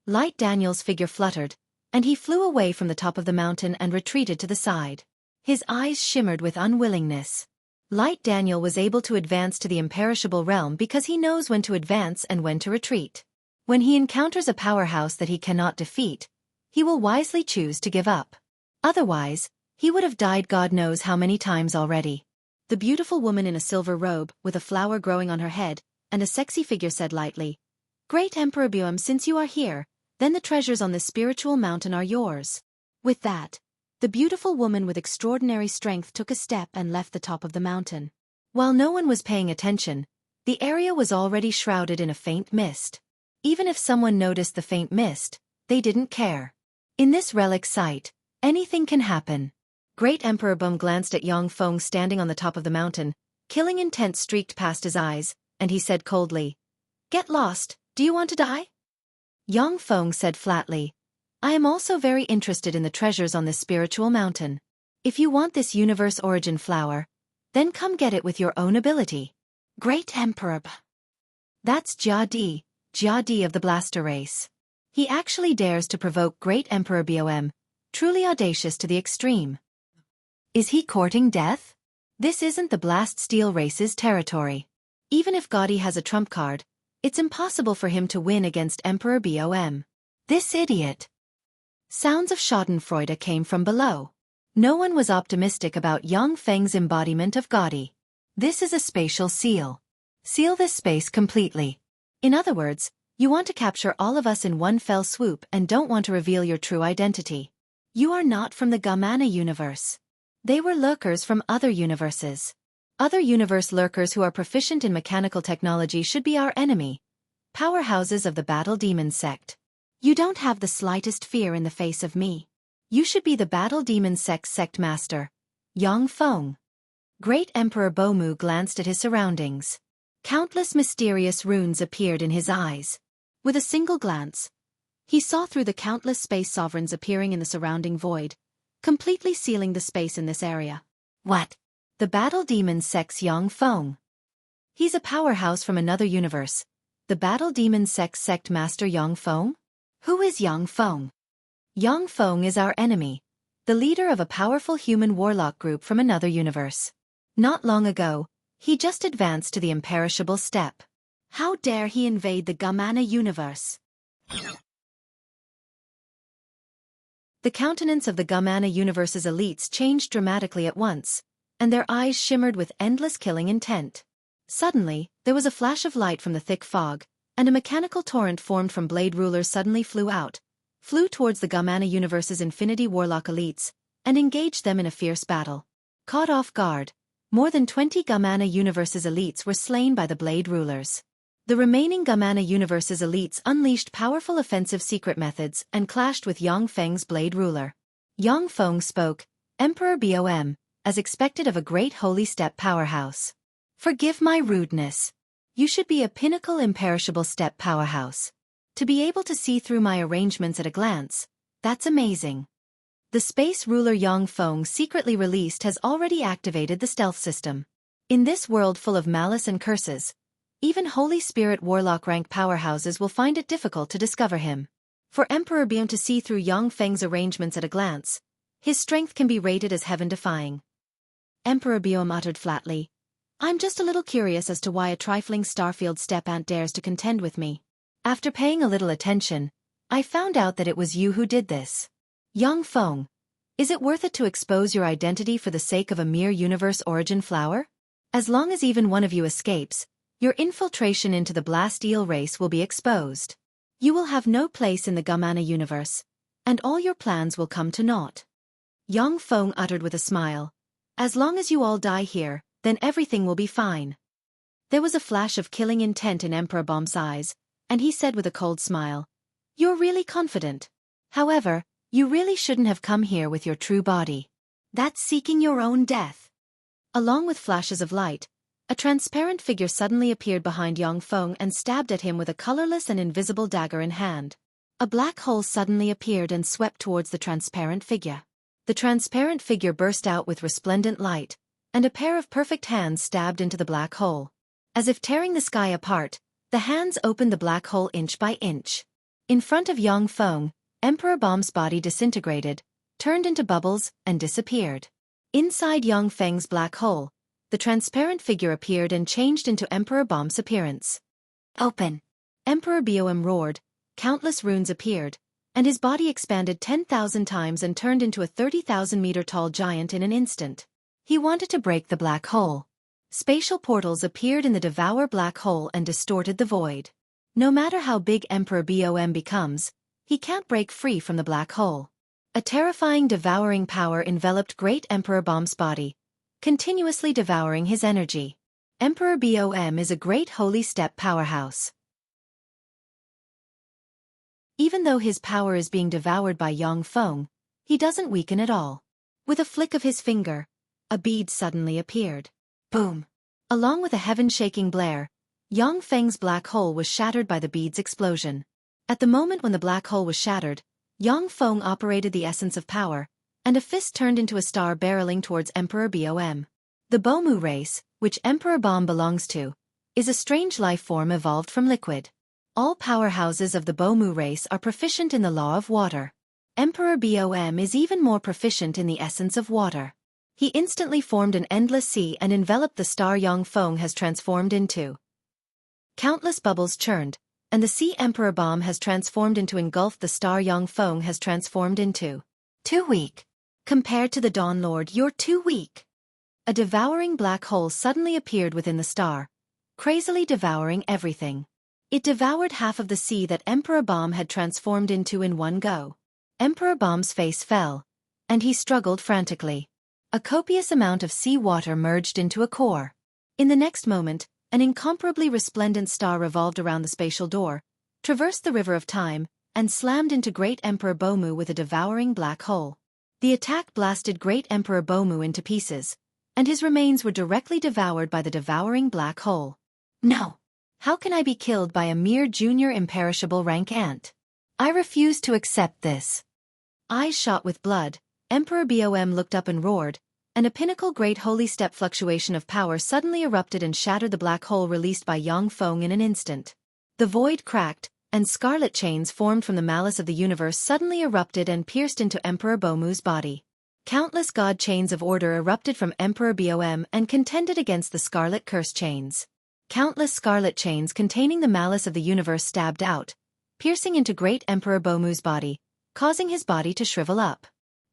Light Daniel's figure fluttered, and he flew away from the top of the mountain and retreated to the side. His eyes shimmered with unwillingness. Light Daniel was able to advance to the imperishable realm because he knows when to advance and when to retreat. When he encounters a powerhouse that he cannot defeat, he will wisely choose to give up. Otherwise, he would have died God knows how many times already. The beautiful woman in a silver robe, with a flower growing on her head, and a sexy figure said lightly, "Great Emperor Bom, since you are here, then the treasures on this spiritual mountain are yours." With that, the beautiful woman with extraordinary strength took a step and left the top of the mountain. While no one was paying attention, the area was already shrouded in a faint mist. Even if someone noticed the faint mist, they didn't care. In this relic site, anything can happen. Great Emperor Bum glanced at Yang Feng standing on the top of the mountain. Killing intent streaked past his eyes, and he said coldly, "Get lost, do you want to die?" Yang Feng said flatly, "I am also very interested in the treasures on this spiritual mountain. If you want this universe origin flower, then come get it with your own ability." Great Emperor B. That's Jia Di of the Blaster race. He actually dares to provoke Great Emperor Bom, truly audacious to the extreme. Is he courting death? This isn't the Blast Steel race's territory. Even if Gaudi has a trump card, it's impossible for him to win against Emperor Bom. This idiot. Sounds of schadenfreude came from below. No one was optimistic about Yang Feng's embodiment of Gaudi. This is a spatial seal. Seal this space completely. In other words, you want to capture all of us in one fell swoop and don't want to reveal your true identity. You are not from the Gamana universe. They were lurkers from other universes. Other universe lurkers who are proficient in mechanical technology should be our enemy. Powerhouses of the Battle Demon Sect. You don't have the slightest fear in the face of me. You should be the Battle Demon Sect's sect master, Yang Feng. Great Emperor Bomu glanced at his surroundings. Countless mysterious runes appeared in his eyes. With a single glance, he saw through the countless space sovereigns appearing in the surrounding void, completely sealing the space in this area. What? The Battle Demon Sect's Yang Feng. He's a powerhouse from another universe. The Battle Demon Sect's sect master Yang Feng? Who is Yang Feng? Yang Feng is our enemy, the leader of a powerful human warlock group from another universe. Not long ago, he just advanced to the imperishable step. How dare he invade the Gamana universe? The countenance of the Gamana universe's elites changed dramatically at once, and their eyes shimmered with endless killing intent. Suddenly, there was a flash of light from the thick fog, and a mechanical torrent formed from blade rulers suddenly flew towards the Gamana universe's Infinity Warlock elites, and engaged them in a fierce battle. Caught off guard, more than 20 Gamana universe's elites were slain by the blade rulers. The remaining Gamana universe's elites unleashed powerful offensive secret methods and clashed with Yang Feng's blade ruler. Yang Feng spoke, Emperor Bom, as expected of a great holy step powerhouse. Forgive my rudeness. You should be a pinnacle imperishable step powerhouse. To be able to see through my arrangements at a glance, that's amazing. The space ruler Yang Feng secretly released has already activated the stealth system. In this world full of malice and curses, even Holy Spirit Warlock rank powerhouses will find it difficult to discover him. For Emperor Bom to see through Yang Feng's arrangements at a glance, his strength can be rated as heaven-defying. Emperor Bom uttered flatly, I'm just a little curious as to why a trifling Starfield step ant dares to contend with me. After paying a little attention, I found out that it was you who did this. Yang Feng, is it worth it to expose your identity for the sake of a mere universe origin flower? As long as even one of you escapes, your infiltration into the Blasteel race will be exposed. You will have no place in the Gamana universe, and all your plans will come to naught. Yang Feng uttered with a smile, as long as you all die here, then everything will be fine. There was a flash of killing intent in Emperor Bom's eyes, and he said with a cold smile, You're really confident. However, you really shouldn't have come here with your true body. That's seeking your own death. Along with flashes of light, a transparent figure suddenly appeared behind Yang Feng and stabbed at him with a colorless and invisible dagger in hand. A black hole suddenly appeared and swept towards the transparent figure. The transparent figure burst out with resplendent light, and a pair of perfect hands stabbed into the black hole. As if tearing the sky apart, the hands opened the black hole inch by inch. In front of Yang Feng, Emperor Bom's body disintegrated, turned into bubbles, and disappeared. Inside Yang Feng's black hole, the transparent figure appeared and changed into Emperor Bom's appearance. Open! Emperor Bom roared, countless runes appeared, and his body expanded 10,000 times and turned into a 30,000-meter-tall giant in an instant. He wanted to break the black hole. Spatial portals appeared in the devour black hole and distorted the void. No matter how big Emperor Bom becomes, he can't break free from the black hole. A terrifying devouring power enveloped Great Emperor Bom's body, continuously devouring his energy. Emperor Bom is a great holy step powerhouse. Even though his power is being devoured by Yang Feng, he doesn't weaken at all. With a flick of his finger, a bead suddenly appeared. Boom! Along with a heaven-shaking blare, Yang Feng's black hole was shattered by the bead's explosion. At the moment when the black hole was shattered, Yang Feng operated the essence of power, and a fist turned into a star barreling towards Emperor Bom. The Bomu race, which Emperor Bom belongs to, is a strange life form evolved from liquid. All powerhouses of the Bomu race are proficient in the law of water. Emperor Bom is even more proficient in the essence of water. He instantly formed an endless sea and enveloped the star Yang Feng has transformed into. Countless bubbles churned, and the sea Emperor Bom has transformed into engulfed the star Yang Feng has transformed into. Too weak. Compared to the Dawn Lord, you're too weak. A devouring black hole suddenly appeared within the star, crazily devouring everything. It devoured half of the sea that Emperor Bom had transformed into in one go. Emperor Bom's face fell, and he struggled frantically. A copious amount of sea water merged into a core. In the next moment, An incomparably resplendent star revolved around the spatial door, traversed the river of time, and slammed into Great Emperor Bomu with a devouring black hole. The attack blasted Great Emperor Bomu into pieces, and his remains were directly devoured by the devouring black hole. No! How can I be killed by a mere junior imperishable rank ant? I refuse to accept this. Eyes shot with blood, Emperor Bom looked up and roared, and a pinnacle great holy step fluctuation of power suddenly erupted and shattered the black hole released by Yang Feng in an instant. The void cracked, and scarlet chains formed from the malice of the universe suddenly erupted and pierced into Emperor Bomu's body. Countless god chains of order erupted from Emperor Bom and contended against the scarlet curse chains. Countless scarlet chains containing the malice of the universe stabbed out, piercing into Great Emperor Bomu's body, causing his body to shrivel up.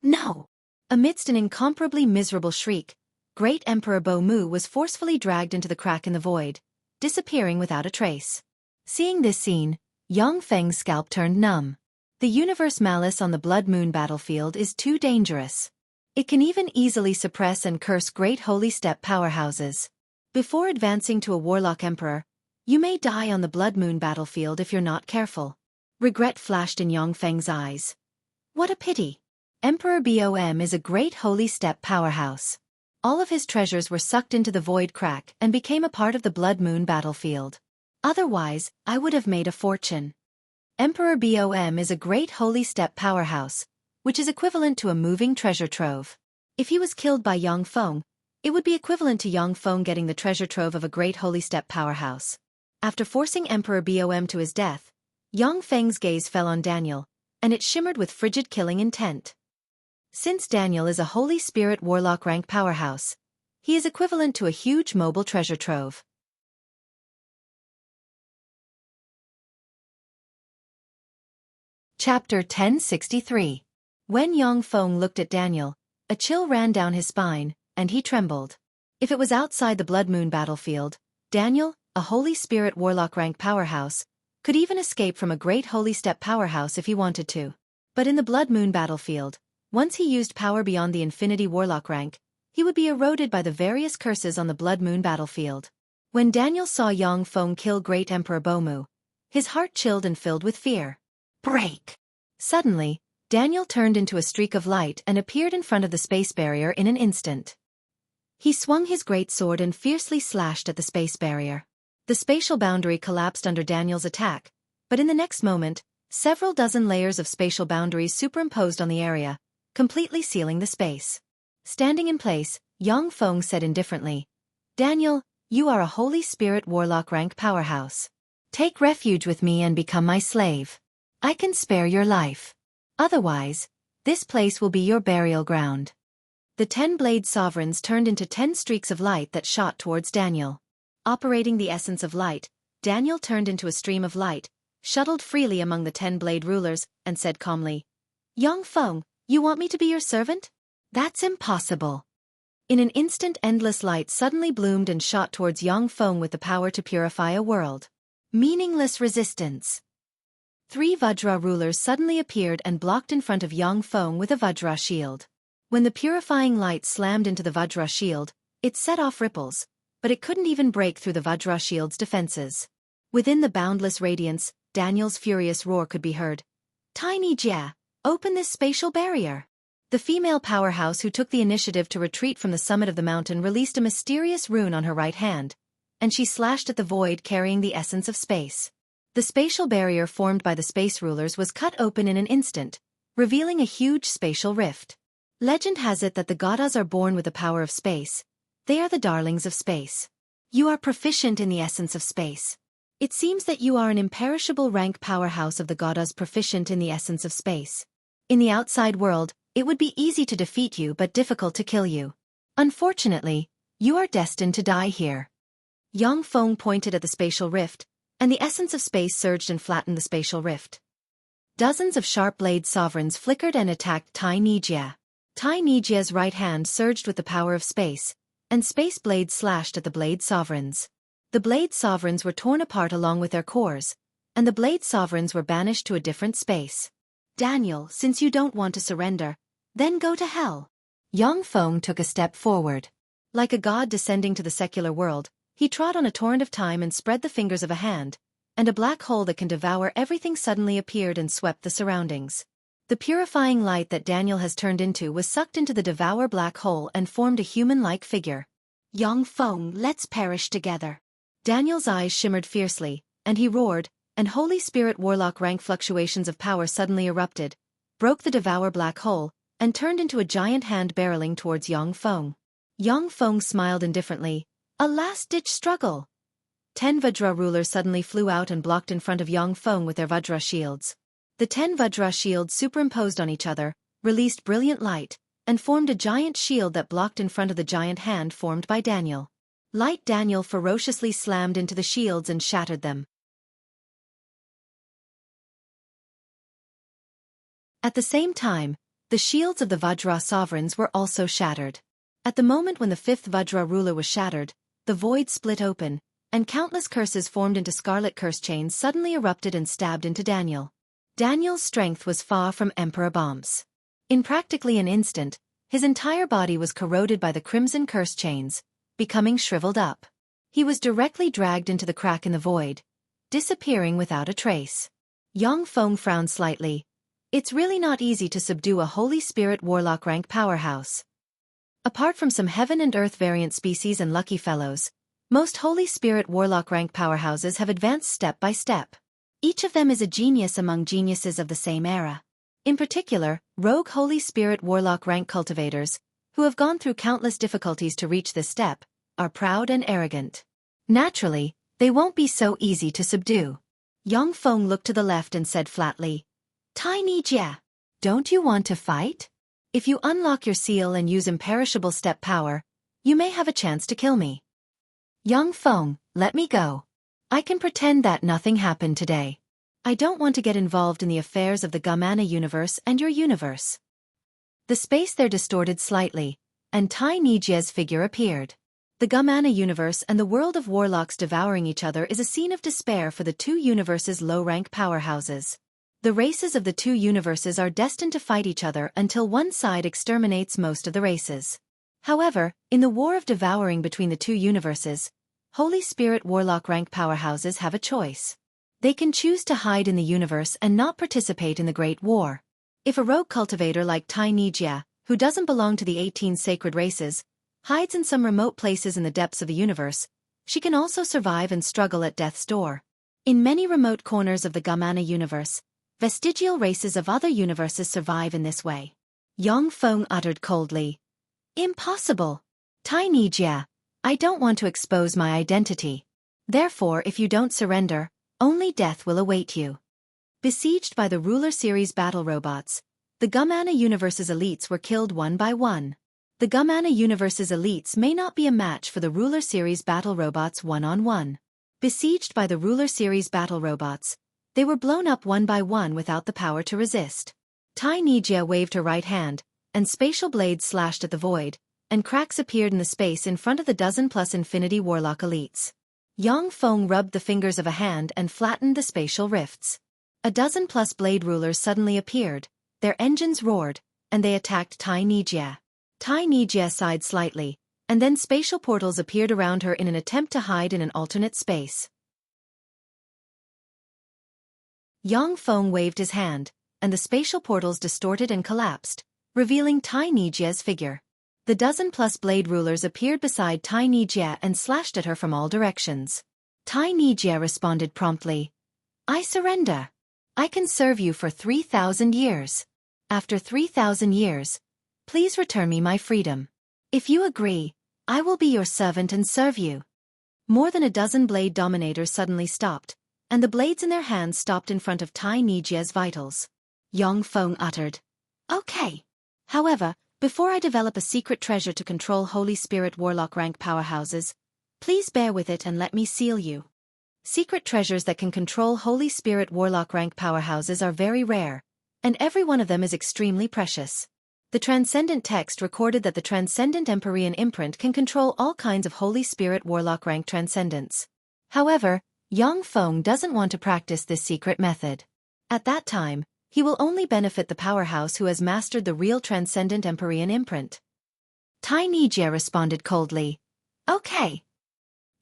No! Amidst an incomparably miserable shriek, Great Emperor Bomu was forcefully dragged into the crack in the void, disappearing without a trace. Seeing this scene, Yang Feng's scalp turned numb. The universe malice on the Blood Moon battlefield is too dangerous. It can even easily suppress and curse great holy step powerhouses. Before advancing to a warlock emperor, you may die on the Blood Moon battlefield if you're not careful. Regret flashed in Yang Feng's eyes. What a pity. Emperor Bom is a great holy step powerhouse. All of his treasures were sucked into the void crack and became a part of the Blood Moon battlefield. Otherwise, I would have made a fortune. Emperor Bom is a great holy step powerhouse, which is equivalent to a moving treasure trove. If he was killed by Yang Feng, it would be equivalent to Yang Feng getting the treasure trove of a great holy step powerhouse. After forcing Emperor Bom to his death, Yang Feng's gaze fell on Daniel, and it shimmered with frigid killing intent. Since Daniel is a holy spirit warlock rank powerhouse, he is equivalent to a huge mobile treasure trove. Chapter 1063. When Yang Feng looked at Daniel, a chill ran down his spine, and he trembled. If it was outside the Blood Moon battlefield, Daniel, a holy spirit warlock rank powerhouse, could even escape from a great holy step powerhouse if he wanted to. But in the Blood Moon battlefield, once he used power beyond the infinity warlock rank, he would be eroded by the various curses on the Blood Moon battlefield. When Daniel saw Yang Feng kill Great Emperor Bomu, his heart chilled and filled with fear. Break! Suddenly, Daniel turned into a streak of light and appeared in front of the space barrier in an instant. He swung his great sword and fiercely slashed at the space barrier. The spatial boundary collapsed under Daniel's attack, but in the next moment, several dozen layers of spatial boundaries superimposed on the area, completely sealing the space. Standing in place, Yang Feng said indifferently, "Daniel, you are a holy spirit warlock rank powerhouse. Take refuge with me and become my slave. I can spare your life. Otherwise, this place will be your burial ground." The 10-blade sovereigns turned into 10 streaks of light that shot towards Daniel. Operating the essence of light, Daniel turned into a stream of light, shuttled freely among the 10-blade rulers, and said calmly, "Yang Feng, you want me to be your servant? That's impossible." In an instant, endless light suddenly bloomed and shot towards Yang Feng with the power to purify a world. Meaningless resistance. 3 Vajra rulers suddenly appeared and blocked in front of Yang Feng with a Vajra shield. When the purifying light slammed into the Vajra shield, it set off ripples, but it couldn't even break through the Vajra shield's defenses. Within the boundless radiance, Daniel's furious roar could be heard. "Tiny Jia, open this spatial barrier." The female powerhouse who took the initiative to retreat from the summit of the mountain released a mysterious rune on her right hand, and she slashed at the void carrying the essence of space. The spatial barrier formed by the space rulers was cut open in an instant, revealing a huge spatial rift. Legend has it that the Gaudas are born with the power of space. They are the darlings of space. You are proficient in the essence of space. It seems that you are an imperishable rank powerhouse of the Gaudas proficient in the essence of space. In the outside world, it would be easy to defeat you but difficult to kill you. Unfortunately, you are destined to die here. Yang Feng pointed at the spatial rift, and the essence of space surged and flattened the spatial rift. Dozens of sharp-blade sovereigns flickered and attacked Tai Nijia. Tai Nijia's right hand surged with the power of space, and space blades slashed at the blade sovereigns. The blade sovereigns were torn apart along with their cores, and the blade sovereigns were banished to a different space. "Daniel, since you don't want to surrender, then go to hell." Yang Feng took a step forward. Like a god descending to the secular world, He trod on a torrent of time and spread the fingers of a hand, and a black hole that can devour everything suddenly appeared and swept the surroundings. The purifying light that Daniel has turned into was sucked into the devour black hole and formed a human-like figure. Yang Feng, let's perish together. Daniel's eyes shimmered fiercely, and he roared, and Holy Spirit Warlock rank fluctuations of power suddenly erupted, broke the devour black hole, and turned into a giant hand barreling towards Yang Feng. Yang Feng smiled indifferently. A last-ditch struggle. 10 Vajra rulers suddenly flew out and blocked in front of Yang Feng with their Vajra shields. The 10 Vajra shields superimposed on each other, released brilliant light, and formed a giant shield that blocked in front of the giant hand formed by Daniel. Light Daniel ferociously slammed into the shields and shattered them. At the same time, the shields of the Vajra sovereigns were also shattered. At the moment when the 5th Vajra ruler was shattered, the void split open, and countless curses formed into scarlet curse chains suddenly erupted and stabbed into Daniel. Daniel's strength was far from Emperor Bomb's. In practically an instant, his entire body was corroded by the crimson curse chains, becoming shriveled up. He was directly dragged into the crack in the void, disappearing without a trace. Yang Feng frowned slightly. It's really not easy to subdue a Holy Spirit Warlock rank powerhouse. Apart from some heaven and earth variant species and lucky fellows, most Holy Spirit Warlock rank powerhouses have advanced step by step. Each of them is a genius among geniuses of the same era. In particular, rogue Holy Spirit Warlock rank cultivators, who have gone through countless difficulties to reach this step, are proud and arrogant. Naturally, they won't be so easy to subdue. Yang Feng looked to the left and said flatly, Tiny Jia, don't you want to fight? If you unlock your seal and use imperishable step power, you may have a chance to kill me. Yang Feng, let me go. I can pretend that nothing happened today. I don't want to get involved in the affairs of the Gamana universe and your universe. The space there distorted slightly, and Tai Nijia's figure appeared. The Gamana universe and the world of warlocks devouring each other is a scene of despair for the two universes' low-rank powerhouses. The races of the two universes are destined to fight each other until one side exterminates most of the races. However, in the war of devouring between the two universes, Holy Spirit Warlock rank powerhouses have a choice. They can choose to hide in the universe and not participate in the Great War. If a rogue cultivator like Tai Nijia, who doesn't belong to the 18 sacred races, hides in some remote places in the depths of the universe, she can also survive and struggle at death's door. In many remote corners of the Gamana universe, vestigial races of other universes survive in this way. Yang Feng uttered coldly. Impossible. Tai Nijia, I don't want to expose my identity. Therefore, if you don't surrender, only death will await you. Besieged by the Ruler Series battle robots, the Gamana universe's elites were killed one by one. The Gamana universe's elites may not be a match for the Ruler Series battle robots one-on-one. Besieged by the Ruler Series battle robots, they were blown up one by one without the power to resist. Tai Nijia waved her right hand, and spatial blades slashed at the void, and cracks appeared in the space in front of the dozen-plus Infinity Warlock elites. Yang Feng rubbed the fingers of a hand and flattened the spatial rifts. A dozen-plus blade rulers suddenly appeared, their engines roared, and they attacked Tai Nijia. Tai Nijia sighed slightly, and then spatial portals appeared around her in an attempt to hide in an alternate space. Yang Feng waved his hand, and the spatial portals distorted and collapsed, revealing Tai Nijia's figure. The dozen-plus blade rulers appeared beside Tai Nijia and slashed at her from all directions. Tai Nijia responded promptly. I surrender. I can serve you for 3,000 years. After 3,000 years, please return me my freedom. If you agree, I will be your servant and serve you. More than a dozen blade dominators suddenly stopped, and the blades in their hands stopped in front of Tai Nijia's vitals. Yang Feng uttered. Okay. However, before I develop a secret treasure to control Holy Spirit Warlock rank powerhouses, please bear with it and let me seal you. Secret treasures that can control Holy Spirit Warlock rank powerhouses are very rare, and every one of them is extremely precious. The Transcendent text recorded that the Transcendent Empyrean imprint can control all kinds of Holy Spirit Warlock rank transcendents. However, Yang Feng doesn't want to practice this secret method. At that time, he will only benefit the powerhouse who has mastered the real Transcendent Empyrean imprint. Tai Nijia responded coldly. Okay.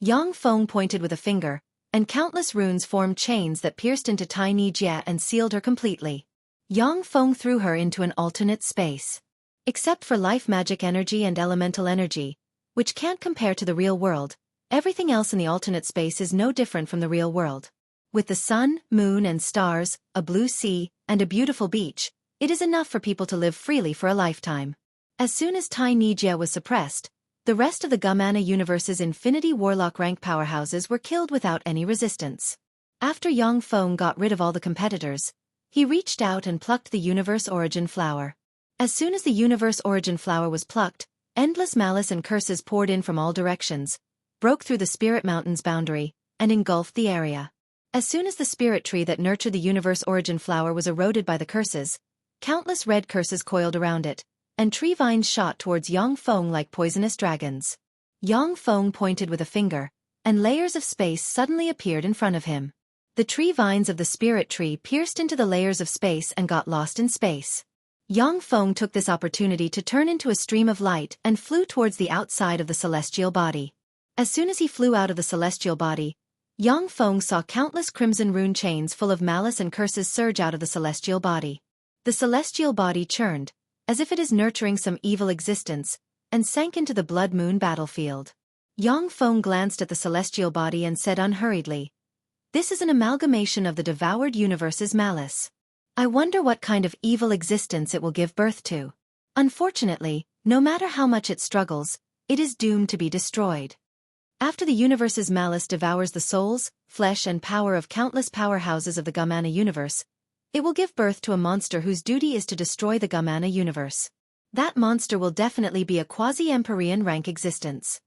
Yang Feng pointed with a finger, and countless runes formed chains that pierced into Tai Nijie and sealed her completely. Yang Feng threw her into an alternate space. Except for life magic energy and elemental energy, which can't compare to the real world, everything else in the alternate space is no different from the real world. With the sun, moon and stars, a blue sea, and a beautiful beach, it is enough for people to live freely for a lifetime. As soon as Tai Nijie was suppressed, the rest of the Gamana universe's Infinity Warlock rank powerhouses were killed without any resistance. After Yang Feng got rid of all the competitors, he reached out and plucked the Universe Origin Flower. As soon as the Universe Origin Flower was plucked, endless malice and curses poured in from all directions, broke through the Spirit Mountain's boundary, and engulfed the area. As soon as the spirit tree that nurtured the Universe Origin Flower was eroded by the curses, countless red curses coiled around it, and tree vines shot towards Yang Feng like poisonous dragons. Yang Feng pointed with a finger, and layers of space suddenly appeared in front of him. The tree vines of the spirit tree pierced into the layers of space and got lost in space. Yang Feng took this opportunity to turn into a stream of light and flew towards the outside of the celestial body. As soon as he flew out of the celestial body, Yang Feng saw countless crimson rune chains full of malice and curses surge out of the celestial body. The celestial body churned, as if it is nurturing some evil existence, and sank into the blood moon battlefield. Yang Feng glanced at the celestial body and said unhurriedly, "This is an amalgamation of the devoured universe's malice. I wonder what kind of evil existence it will give birth to. Unfortunately, no matter how much it struggles, it is doomed to be destroyed." After the universe's malice devours the souls, flesh and power of countless powerhouses of the Gamana universe, it will give birth to a monster whose duty is to destroy the Gamana universe. That monster will definitely be a quasi-Empyrean rank existence.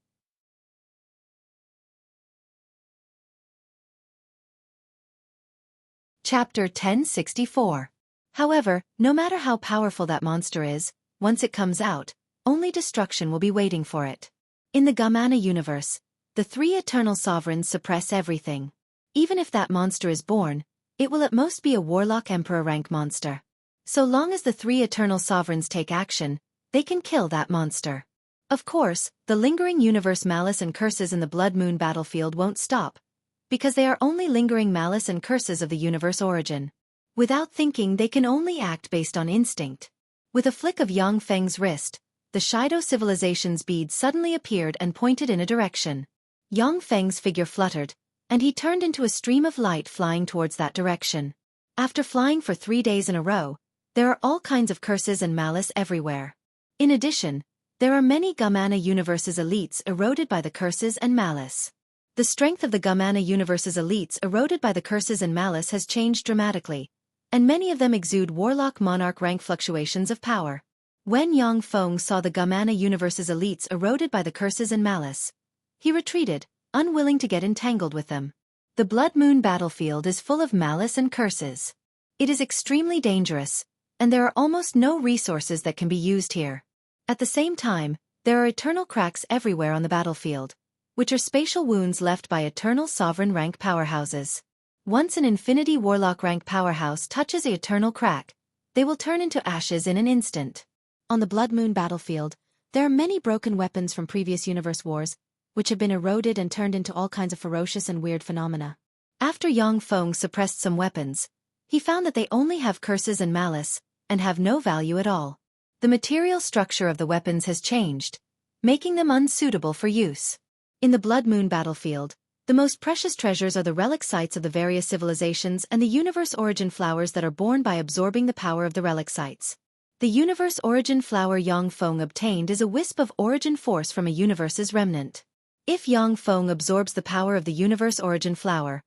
Chapter 1064. However, no matter how powerful that monster is, once it comes out, only destruction will be waiting for it. In the Gamana universe, the three eternal sovereigns suppress everything. Even if that monster is born, it will at most be a warlock emperor rank monster. So long as the three eternal sovereigns take action, they can kill that monster. Of course, the lingering universe malice and curses in the blood moon battlefield won't stop, because they are only lingering malice and curses of the universe origin. Without thinking, they can only act based on instinct. With a flick of Yang Feng's wrist, the Shido civilization's bead suddenly appeared and pointed in a direction. Yang Feng's figure fluttered, and he turned into a stream of light flying towards that direction. After flying for 3 days in a row, there are all kinds of curses and malice everywhere. In addition, there are many Gamana universe's elites eroded by the curses and malice. The strength of the Gamana universe's elites eroded by the curses and malice has changed dramatically, and many of them exude warlock monarch rank fluctuations of power. When Yang Feng saw the Gamana universe's elites eroded by the curses and malice, he retreated, unwilling to get entangled with them. The blood moon battlefield is full of malice and curses. It is extremely dangerous, and there are almost no resources that can be used here. At the same time, there are eternal cracks everywhere on the battlefield, which are spatial wounds left by eternal sovereign rank powerhouses. Once an Infinity Warlock rank powerhouse touches a eternal crack, they will turn into ashes in an instant. On the blood moon battlefield, there are many broken weapons from previous universe wars, which have been eroded and turned into all kinds of ferocious and weird phenomena. After Yang Feng suppressed some weapons, he found that they only have curses and malice, and have no value at all. The material structure of the weapons has changed, making them unsuitable for use. In the blood moon battlefield, the most precious treasures are the relic sites of the various civilizations and the universe origin flowers that are born by absorbing the power of the relic sites. The universe origin flower Yang Feng obtained is a wisp of origin force from a universe's remnant. If Yang Feng absorbs the power of the universe origin flower,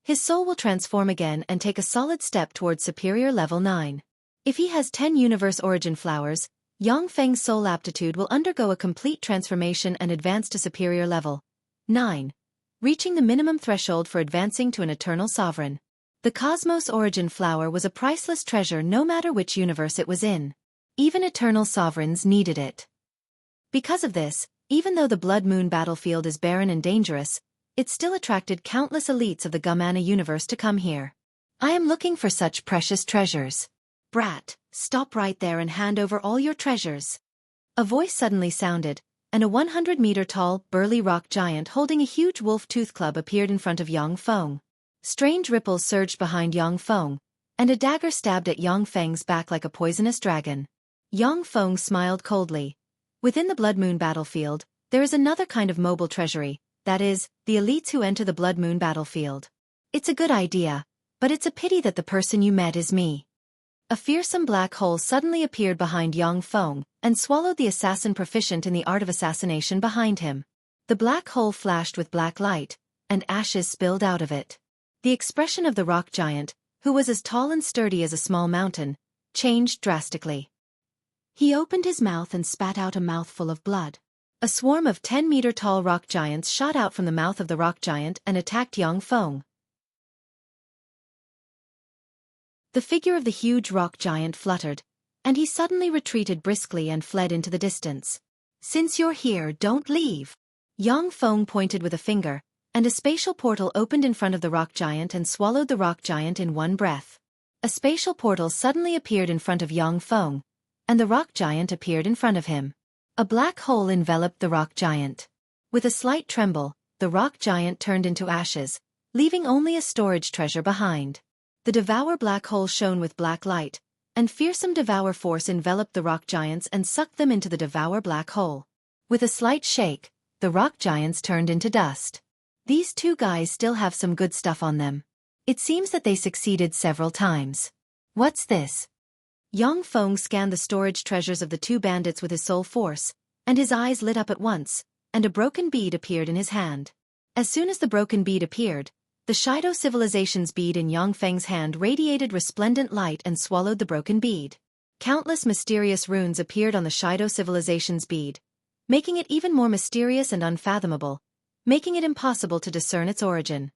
his soul will transform again and take a solid step towards superior level 9. If he has 10 universe origin flowers, Yang Feng's soul aptitude will undergo a complete transformation and advance to superior level 9, reaching the minimum threshold for advancing to an eternal sovereign. The Cosmos Origin Flower was a priceless treasure no matter which universe it was in. Even eternal sovereigns needed it. Because of this, even though the Blood Moon battlefield is barren and dangerous, it still attracted countless elites of the Gamana universe to come here. I am looking for such precious treasures. Brat, stop right there and hand over all your treasures. A voice suddenly sounded, and a 100-meter-tall, burly rock giant holding a huge wolf tooth club appeared in front of Yang Feng. Strange ripples surged behind Yang Feng, and a dagger stabbed at Yang Feng's back like a poisonous dragon. Yang Feng smiled coldly. Within the Blood Moon battlefield, there is another kind of mobile treasury, that is, the elites who enter the Blood Moon battlefield. It's a good idea, but it's a pity that the person you met is me. A fearsome black hole suddenly appeared behind Yang Feng and swallowed the assassin proficient in the art of assassination behind him. The black hole flashed with black light, and ashes spilled out of it. The expression of the rock giant, who was as tall and sturdy as a small mountain, changed drastically. He opened his mouth and spat out a mouthful of blood. A swarm of 10-meter-tall rock giants shot out from the mouth of the rock giant and attacked Yang Feng. The figure of the huge rock giant fluttered, and he suddenly retreated briskly and fled into the distance. "Since you're here, don't leave." Yang Feng pointed with a finger, and a spatial portal opened in front of the rock giant and swallowed the rock giant in one breath. A spatial portal suddenly appeared in front of Yang Feng, and the rock giant appeared in front of him. A black hole enveloped the rock giant. With a slight tremble, the rock giant turned into ashes, leaving only a storage treasure behind. The Devour black hole shone with black light, and fearsome Devour force enveloped the rock giants and sucked them into the Devour black hole. With a slight shake, the rock giants turned into dust. These two guys still have some good stuff on them. It seems that they succeeded several times. What's this? Yang Feng scanned the storage treasures of the two bandits with his soul force, and his eyes lit up at once, and a broken bead appeared in his hand. As soon as the broken bead appeared, the Shido civilization's bead in Yang Feng's hand radiated resplendent light and swallowed the broken bead. Countless mysterious runes appeared on the Shido civilization's bead, making it even more mysterious and unfathomable, making it impossible to discern its origin.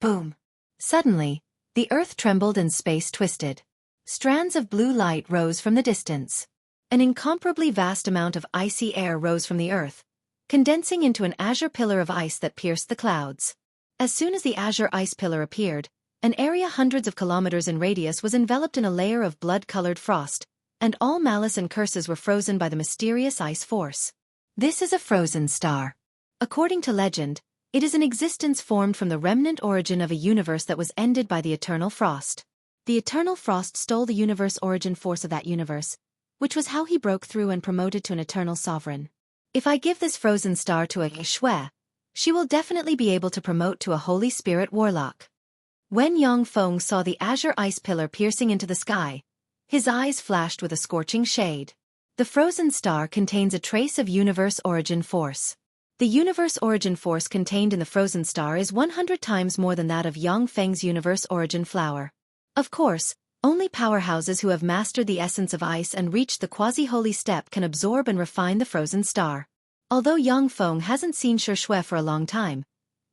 Boom! Suddenly, the earth trembled and space twisted. Strands of blue light rose from the distance. An incomparably vast amount of icy air rose from the earth, condensing into an azure pillar of ice that pierced the clouds. As soon as the azure ice pillar appeared, an area hundreds of kilometers in radius was enveloped in a layer of blood-colored frost, and all malice and curses were frozen by the mysterious ice force. This is a frozen star. According to legend, it is an existence formed from the remnant origin of a universe that was ended by the eternal frost. The eternal frost stole the universe origin force of that universe, which was how he broke through and promoted to an eternal sovereign. If I give this frozen star to a Shui, she will definitely be able to promote to a Holy Spirit warlock. When Yang Feng saw the azure ice pillar piercing into the sky, his eyes flashed with a scorching shade. The frozen star contains a trace of universe origin force. The universe origin force contained in the frozen star is 100 times more than that of Yang Feng's universe origin flower. Of course, only powerhouses who have mastered the essence of ice and reached the quasi-holy step can absorb and refine the frozen star. Although Yang Feng hasn't seen Shi Shui for a long time,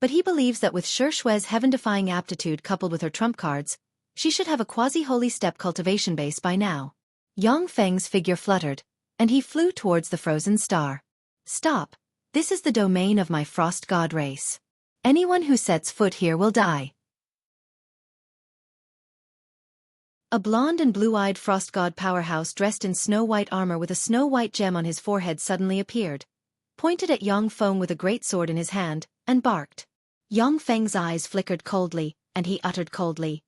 but he believes that with Shi Shui's heaven-defying aptitude coupled with her trump cards, she should have a quasi-holy step cultivation base by now. Yang Feng's figure fluttered, and he flew towards the frozen star. Stop! This is the domain of my frost god race. Anyone who sets foot here will die. A blonde and blue-eyed frost god powerhouse dressed in snow-white armor with a snow-white gem on his forehead suddenly appeared, pointed at Yang Feng with a great sword in his hand, and barked. Yang Feng's eyes flickered coldly, and he uttered coldly,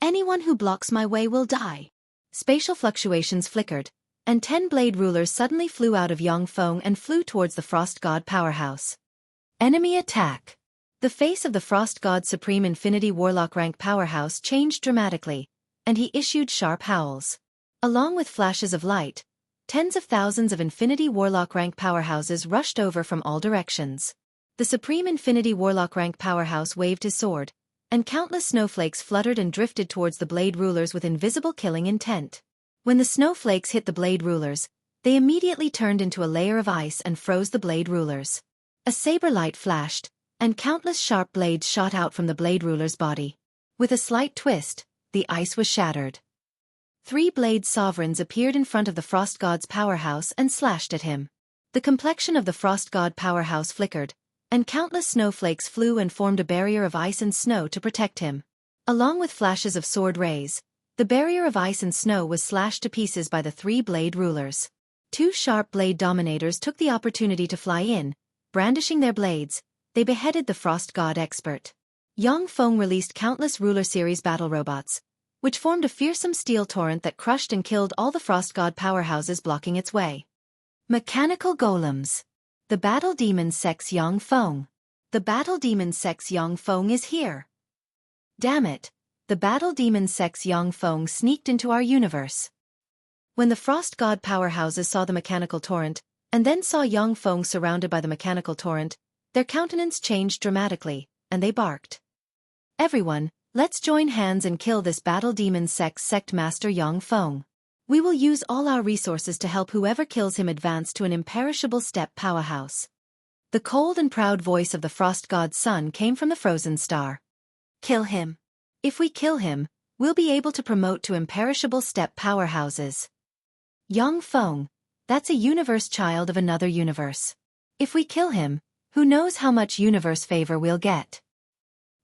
"Anyone who blocks my way will die." Spatial fluctuations flickered, and 10 blade rulers suddenly flew out of Yang Feng and flew towards the Frost God powerhouse. Enemy attack! The face of the Frost God Supreme Infinity Warlock rank powerhouse changed dramatically, and he issued sharp howls. Along with flashes of light, tens of thousands of Infinity Warlock rank powerhouses rushed over from all directions. The Supreme Infinity Warlock rank powerhouse waved his sword, and countless snowflakes fluttered and drifted towards the blade rulers with invisible killing intent. When the snowflakes hit the blade rulers, they immediately turned into a layer of ice and froze the blade rulers. A saber light flashed, and countless sharp blades shot out from the blade ruler's body. With a slight twist, the ice was shattered. 3 blade sovereigns appeared in front of the Frost God's powerhouse and slashed at him. The complexion of the Frost God powerhouse flickered, and countless snowflakes flew and formed a barrier of ice and snow to protect him. Along with flashes of sword rays, the barrier of ice and snow was slashed to pieces by the 3 blade rulers. Two sharp blade dominators took the opportunity to fly in. Brandishing their blades, they beheaded the Frost God expert. Yang Feng released countless Ruler Series battle robots, which formed a fearsome steel torrent that crushed and killed all the Frost God powerhouses blocking its way. Mechanical Golems. The Battle Demon Sex Yang Feng. The Battle Demon Sex Yang Feng is here. Damn it, the Battle Demon Sex Yang Feng sneaked into our universe. When the Frost God powerhouses saw the mechanical torrent, and then saw Yang Feng surrounded by the mechanical torrent, their countenance changed dramatically, and they barked. Everyone, let's join hands and kill this Battle Demon Sex Sect Master Yang Feng. We will use all our resources to help whoever kills him advance to an imperishable step powerhouse. The cold and proud voice of the Frost God's son came from the frozen star. Kill him. If we kill him, we'll be able to promote to imperishable step powerhouses. Yang Feng, that's a universe child of another universe. If we kill him, who knows how much universe favor we'll get.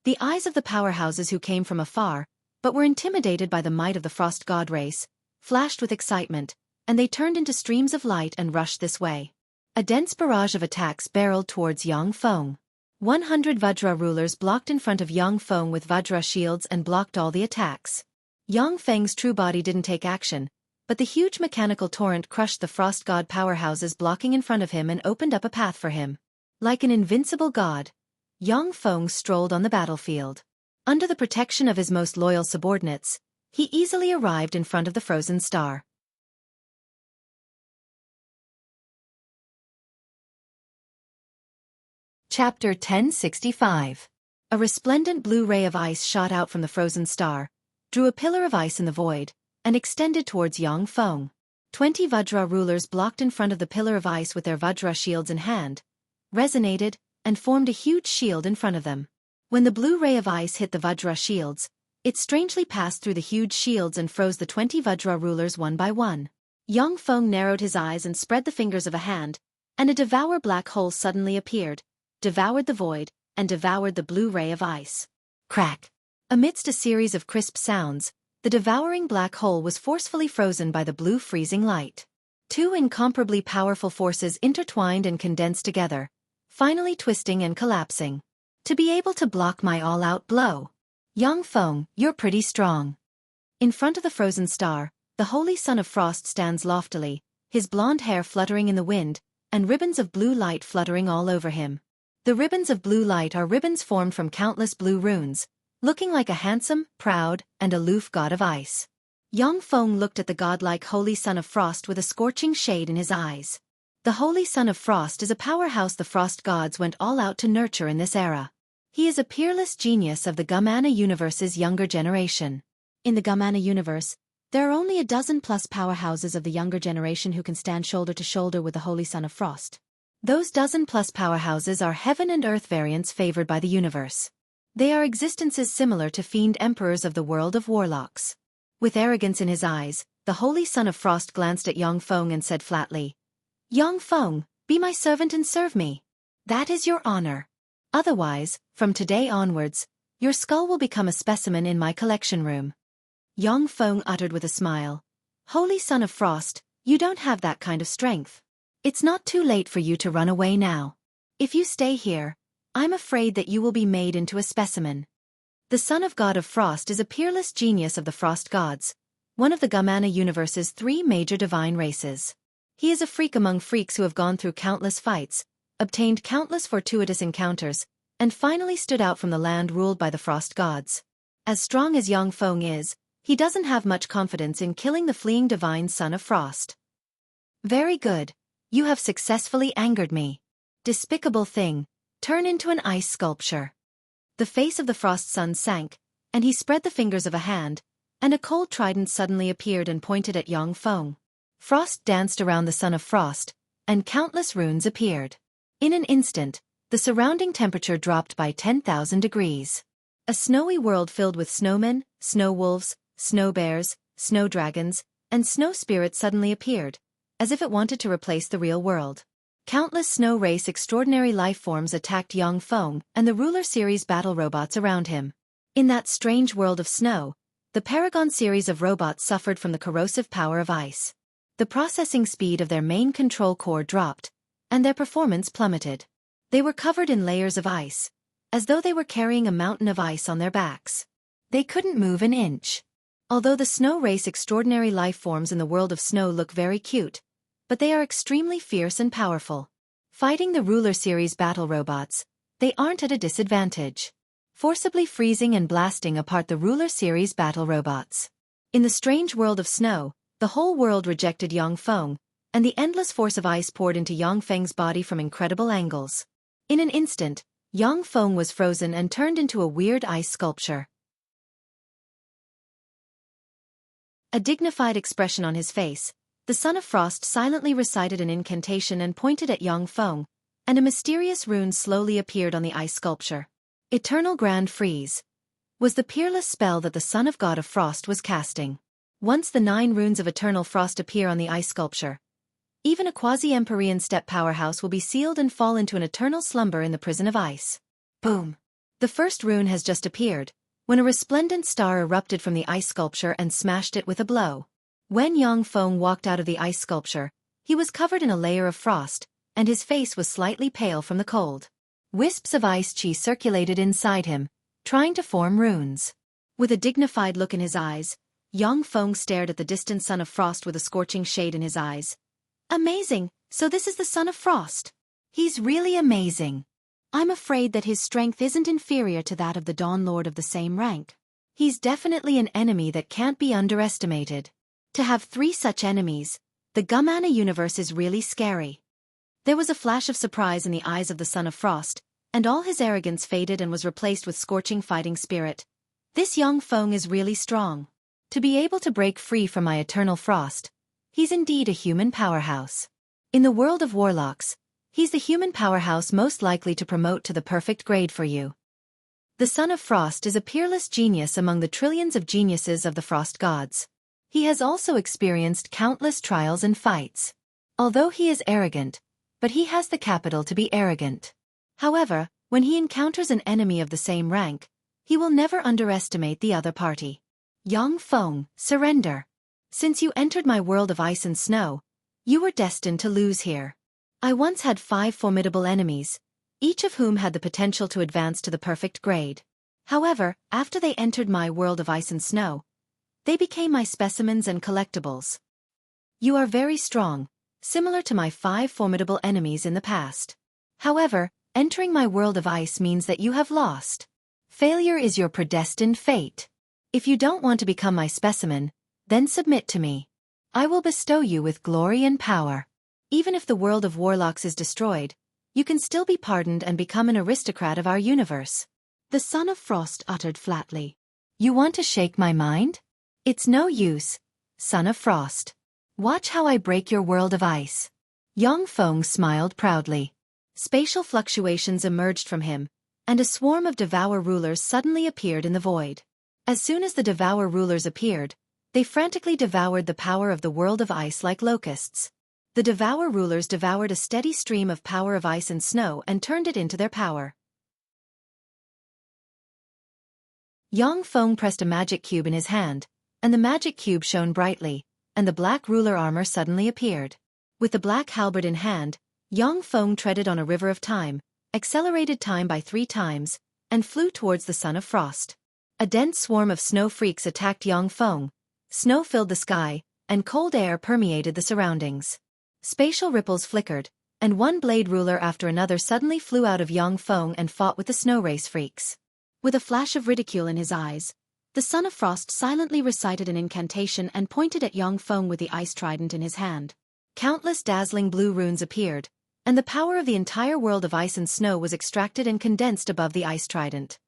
The eyes of the powerhouses who came from afar, but were intimidated by the might of the Frost God race, flashed with excitement, and they turned into streams of light and rushed this way. A dense barrage of attacks barreled towards Yang Feng. 100 Vajra rulers blocked in front of Yang Feng with Vajra shields and blocked all the attacks. Yang Feng's true body didn't take action, but the huge mechanical torrent crushed the Frost God powerhouses blocking in front of him and opened up a path for him. Like an invincible god, Yang Feng strolled on the battlefield. Under the protection of his most loyal subordinates, he easily arrived in front of the frozen star. Chapter 1065. A resplendent blue ray of ice shot out from the frozen star, drew a pillar of ice in the void, and extended towards Yang Feng. 20 Vajra rulers blocked in front of the pillar of ice with their Vajra shields in hand, resonated, and formed a huge shield in front of them. When the blue ray of ice hit the Vajra shields, it strangely passed through the huge shields and froze the 20 Vajra rulers one by one. Yang Feng narrowed his eyes and spread the fingers of a hand, and a devour black hole suddenly appeared, devoured the void, and devoured the blue ray of ice. Crack! Amidst a series of crisp sounds, the devouring black hole was forcefully frozen by the blue freezing light. Two incomparably powerful forces intertwined and condensed together, finally twisting and collapsing. To be able to block my all-out blow. Yang Feng, you're pretty strong. In front of the frozen star, the Holy Son of Frost stands loftily, his blonde hair fluttering in the wind, and ribbons of blue light fluttering all over him. The ribbons of blue light are ribbons formed from countless blue runes, looking like a handsome, proud, and aloof god of ice. Yang Feng looked at the godlike Holy Son of Frost with a scorching shade in his eyes. The Holy Son of Frost is a powerhouse the Frost gods went all out to nurture in this era. He is a peerless genius of the Gamana universe's younger generation. In the Gamana universe, there are only a dozen plus powerhouses of the younger generation who can stand shoulder to shoulder with the Holy Son of Frost. Those dozen plus powerhouses are heaven and earth variants favored by the universe. They are existences similar to fiend emperors of the world of warlocks. With arrogance in his eyes, the Holy Son of Frost glanced at Yang Feng and said flatly, Yang Feng, be my servant and serve me. That is your honor. Otherwise, from today onwards, your skull will become a specimen in my collection room. Yang Feng uttered with a smile, Holy Son of Frost, you don't have that kind of strength. It's not too late for you to run away now. If you stay here, I'm afraid that you will be made into a specimen. The Son of God of Frost is a peerless genius of the Frost gods, one of the Gamana universe's three major divine races. He is a freak among freaks who have gone through countless fights, obtained countless fortuitous encounters, and finally stood out from the land ruled by the Frost gods. As strong as Yang Feng is, he doesn't have much confidence in killing the fleeing divine Son of Frost. Very good. You have successfully angered me. Despicable thing. Turn into an ice sculpture. The face of the Frost Son sank, and he spread the fingers of a hand, and a cold trident suddenly appeared and pointed at Yang Feng. Frost danced around the Son of Frost, and countless runes appeared. In an instant, the surrounding temperature dropped by 10,000 degrees. A snowy world filled with snowmen, snow wolves, snow bears, snow dragons, and snow spirits suddenly appeared, as if it wanted to replace the real world. Countless snow race extraordinary life forms attacked Yang Feng and the Ruler Series battle robots around him. In that strange world of snow, the Paragon series of robots suffered from the corrosive power of ice. The processing speed of their main control core dropped, and their performance plummeted. They were covered in layers of ice, as though they were carrying a mountain of ice on their backs. They couldn't move an inch. Although the snow race extraordinary life forms in the world of snow look very cute, but they are extremely fierce and powerful. Fighting the Ruler Series battle robots, they aren't at a disadvantage. Forcibly freezing and blasting apart the Ruler Series battle robots. In the strange world of snow, the whole world rejected Yang Feng, and the endless force of ice poured into Yang Feng's body from incredible angles. In an instant, Yang Feng was frozen and turned into a weird ice sculpture. A dignified expression on his face, the Son of Frost silently recited an incantation and pointed at Yang Feng, and a mysterious rune slowly appeared on the ice sculpture. Eternal Grand Freeze was the peerless spell that the Son of God of Frost was casting. Once the 9 runes of Eternal Frost appear on the ice sculpture, even a quasi-Empyrean step powerhouse will be sealed and fall into an eternal slumber in the prison of ice. Boom! The first rune has just appeared, when a resplendent star erupted from the ice sculpture and smashed it with a blow. When Yang Feng walked out of the ice sculpture, he was covered in a layer of frost, and his face was slightly pale from the cold. Wisps of ice chi circulated inside him, trying to form runes. With a dignified look in his eyes, Yang Feng stared at the distant Son of Frost with a scorching shade in his eyes. Amazing, so this is the Son of Frost. He's really amazing. I'm afraid that his strength isn't inferior to that of the Dawn Lord of the same rank. He's definitely an enemy that can't be underestimated. To have 3 such enemies, the Gumana universe is really scary. There was a flash of surprise in the eyes of the Son of Frost, and all his arrogance faded and was replaced with scorching fighting spirit. This Yang Feng is really strong. To be able to break free from my eternal frost, he's indeed a human powerhouse. In the world of warlocks, he's the human powerhouse most likely to promote to the perfect grade for you. The Son of Frost is a peerless genius among the trillions of geniuses of the frost gods. He has also experienced countless trials and fights. Although he is arrogant, but he has the capital to be arrogant. However, when he encounters an enemy of the same rank, he will never underestimate the other party. Yang Feng, surrender. Since you entered my world of ice and snow, you were destined to lose here. I once had 5 formidable enemies, each of whom had the potential to advance to the perfect grade. However, after they entered my world of ice and snow, they became my specimens and collectibles. You are very strong, similar to my 5 formidable enemies in the past. However, entering my world of ice means that you have lost. Failure is your predestined fate. If you don't want to become my specimen, then submit to me. I will bestow you with glory and power. Even if the world of warlocks is destroyed, you can still be pardoned and become an aristocrat of our universe. The Son of Frost uttered flatly. You want to shake my mind? It's no use, Son of Frost. Watch how I break your world of ice. Yang Feng smiled proudly. Spatial fluctuations emerged from him, and a swarm of Devour rulers suddenly appeared in the void. As soon as the Devour rulers appeared, they frantically devoured the power of the world of ice like locusts. The Devour rulers devoured a steady stream of power of ice and snow and turned it into their power. Yang Feng pressed a magic cube in his hand, and the magic cube shone brightly, and the black ruler armor suddenly appeared. With the black halberd in hand, Yang Feng treaded on a river of time, accelerated time by 3 times, and flew towards the Son of Frost. A dense swarm of snow freaks attacked Yang Feng. Snow filled the sky, and cold air permeated the surroundings. Spatial ripples flickered, and one blade ruler after another suddenly flew out of Yang Feng and fought with the snow race freaks. With a flash of ridicule in his eyes, the Son of Frost silently recited an incantation and pointed at Yang Feng with the ice trident in his hand. Countless dazzling blue runes appeared, and the power of the entire world of ice and snow was extracted and condensed above the ice trident.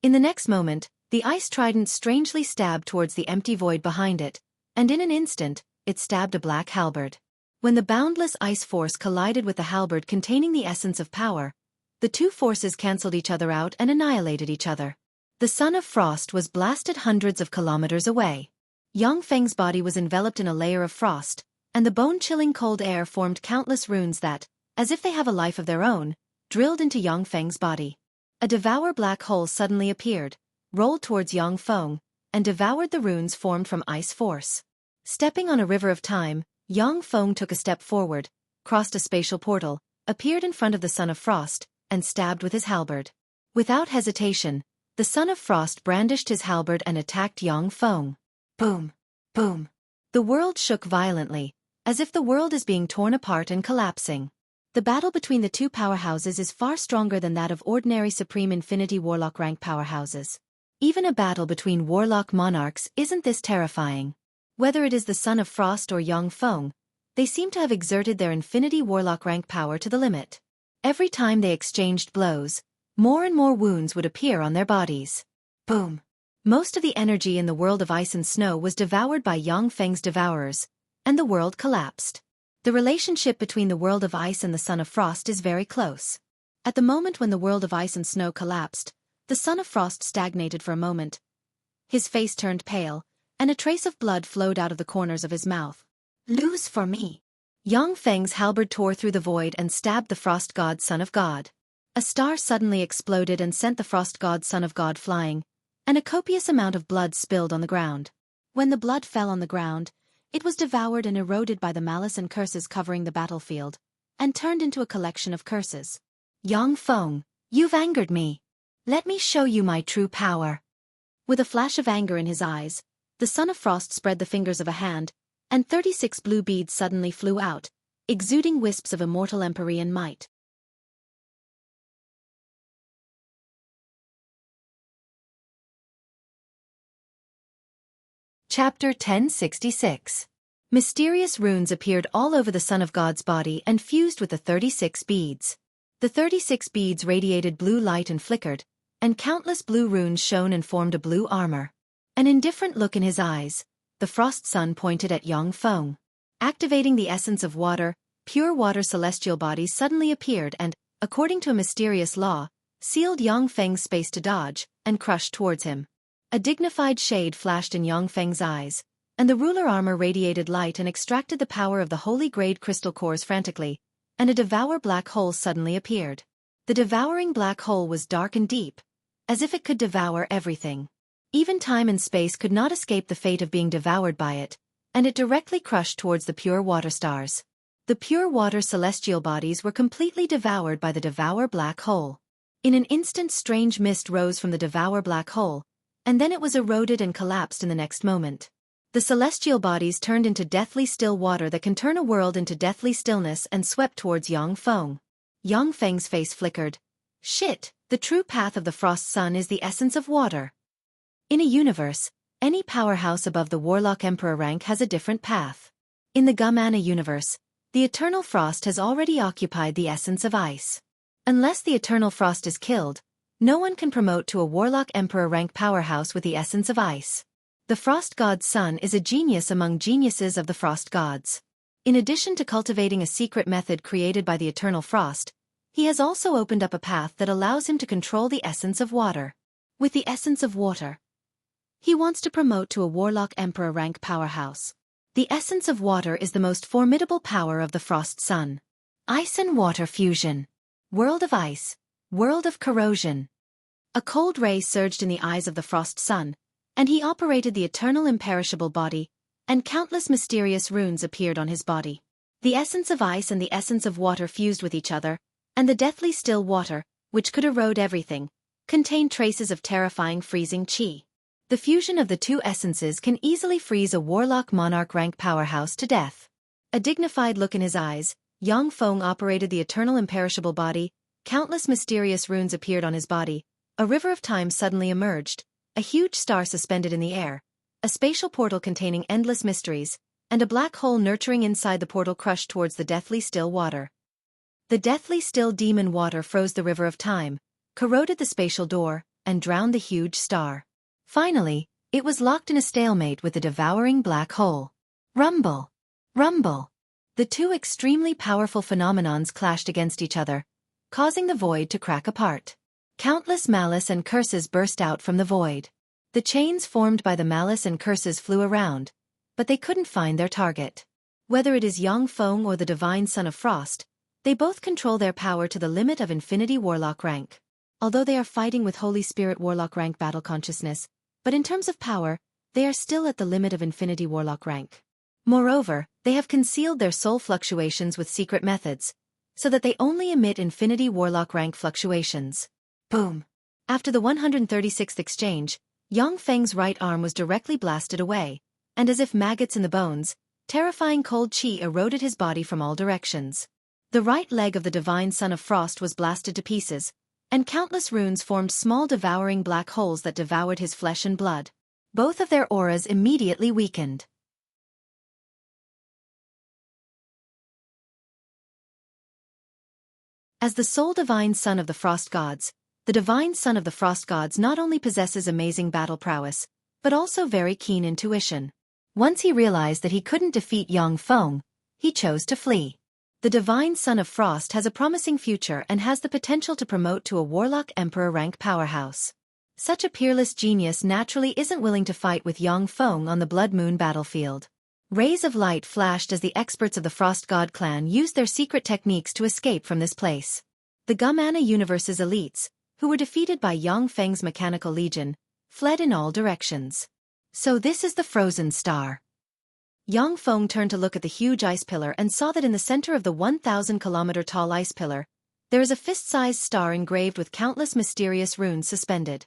In the next moment, the ice trident strangely stabbed towards the empty void behind it, and in an instant, it stabbed a black halberd. When the boundless ice force collided with the halberd containing the essence of power, the 2 forces cancelled each other out and annihilated each other. The Son of Frost was blasted hundreds of kilometers away. Yang Feng's body was enveloped in a layer of frost, and the bone-chilling cold air formed countless runes that, as if they have a life of their own, drilled into Yang Feng's body. A Devour black hole suddenly appeared, rolled towards Yang Feng, and devoured the runes formed from ice force. Stepping on a river of time, Yang Feng took a step forward, crossed a spatial portal, appeared in front of the Son of Frost, and stabbed with his halberd. Without hesitation, the Son of Frost brandished his halberd and attacked Yang Feng. Boom! Boom! The world shook violently, as if the world is being torn apart and collapsing. The battle between the two powerhouses is far stronger than that of ordinary Supreme Infinity Warlock rank powerhouses. Even a battle between Warlock monarchs isn't this terrifying. Whether it is the Son of Frost or Yang Feng, they seem to have exerted their Infinity Warlock rank power to the limit. Every time they exchanged blows, more and more wounds would appear on their bodies. Boom! Most of the energy in the world of ice and snow was devoured by Yang Feng's devourers, and the world collapsed. The relationship between the world of ice and the Son of Frost is very close. At the moment when the world of ice and snow collapsed, the Son of Frost stagnated for a moment. His face turned pale, and a trace of blood flowed out of the corners of his mouth. Lose for me. Yang Feng's halberd tore through the void and stabbed the Frost God Son of God. A star suddenly exploded and sent the Frost God Son of God flying, and a copious amount of blood spilled on the ground. When the blood fell on the ground, it was devoured and eroded by the malice and curses covering the battlefield, and turned into a collection of curses. Yang Feng, you've angered me. Let me show you my true power. With a flash of anger in his eyes, the Son of Frost spread the fingers of a hand, and 36 blue beads suddenly flew out, exuding wisps of immortal Empyrean might. Chapter 1066. Mysterious runes appeared all over the Son of God's body and fused with the 36 beads. The 36 beads radiated blue light and flickered, and countless blue runes shone and formed a blue armor. An indifferent look in his eyes, the Frost Sun pointed at Yang Feng. Activating the essence of water, pure water celestial bodies suddenly appeared and, according to a mysterious law, sealed Yang Feng's space to dodge, and crushed towards him. A dignified shade flashed in Yang Feng's eyes, and the ruler armor radiated light and extracted the power of the holy grade crystal cores frantically, and a devour black hole suddenly appeared. The devouring black hole was dark and deep, as if it could devour everything. Even time and space could not escape the fate of being devoured by it, and it directly crushed towards the pure water stars. The pure water celestial bodies were completely devoured by the devour black hole. In an instant strange mist rose from the devour black hole, and then it was eroded and collapsed in the next moment. The celestial bodies turned into deathly still water that can turn a world into deathly stillness and swept towards Yang Feng. Yang Feng's face flickered. Shit, the true path of the Frost Sun is the essence of water. In a universe, any powerhouse above the Warlock Emperor rank has a different path. In the Gumana universe, the Eternal Frost has already occupied the essence of ice. Unless the Eternal Frost is killed, no one can promote to a Warlock Emperor rank powerhouse with the essence of ice. The Frost God's son is a genius among geniuses of the Frost Gods. In addition to cultivating a secret method created by the Eternal Frost, he has also opened up a path that allows him to control the essence of water. With the essence of water, he wants to promote to a Warlock Emperor rank powerhouse. The essence of water is the most formidable power of the Frost Sun. Ice and water fusion. World of ice. World of corrosion. A cold ray surged in the eyes of the Frost Sun, and he operated the eternal imperishable body, and countless mysterious runes appeared on his body. The essence of ice and the essence of water fused with each other, and the deathly still water, which could erode everything, contained traces of terrifying freezing chi. The fusion of the two essences can easily freeze a Warlock Monarch rank powerhouse to death. A dignified look in his eyes, Yang Feng operated the eternal imperishable body, countless mysterious runes appeared on his body, a river of time suddenly emerged, a huge star suspended in the air, a spatial portal containing endless mysteries, and a black hole nurturing inside the portal crushed towards the deathly still water. The deathly still demon water froze the river of time, corroded the spatial door, and drowned the huge star. Finally, it was locked in a stalemate with the devouring black hole. Rumble! Rumble! The two extremely powerful phenomenons clashed against each other, causing the void to crack apart. Countless malice and curses burst out from the void. The chains formed by the malice and curses flew around, but they couldn't find their target. Whether it is Yang Feng or the divine Son of Frost, they both control their power to the limit of Infinity Warlock rank. Although they are fighting with Holy Spirit Warlock rank battle consciousness, but in terms of power, they are still at the limit of Infinity Warlock rank. Moreover, they have concealed their soul fluctuations with secret methods, so that they only emit infinity warlock rank fluctuations. Boom! After the 136th exchange, Yang Feng's right arm was directly blasted away, and as if maggots in the bones, terrifying cold qi eroded his body from all directions. The right leg of the divine son of frost was blasted to pieces, and countless runes formed small devouring black holes that devoured his flesh and blood. Both of their auras immediately weakened. As the sole divine son of the frost gods, the divine son of the frost gods not only possesses amazing battle prowess, but also very keen intuition. Once he realized that he couldn't defeat Yang Feng, he chose to flee. The divine son of frost has a promising future and has the potential to promote to a warlock emperor rank powerhouse. Such a peerless genius naturally isn't willing to fight with Yang Feng on the Blood Moon battlefield. Rays of light flashed as the experts of the Frost God clan used their secret techniques to escape from this place. The Gumana universe's elites, who were defeated by Yang Feng's mechanical legion, fled in all directions. So this is the frozen star. Yang Feng turned to look at the huge ice pillar and saw that in the center of the 1,000-kilometer-tall ice pillar, there is a fist-sized star engraved with countless mysterious runes suspended.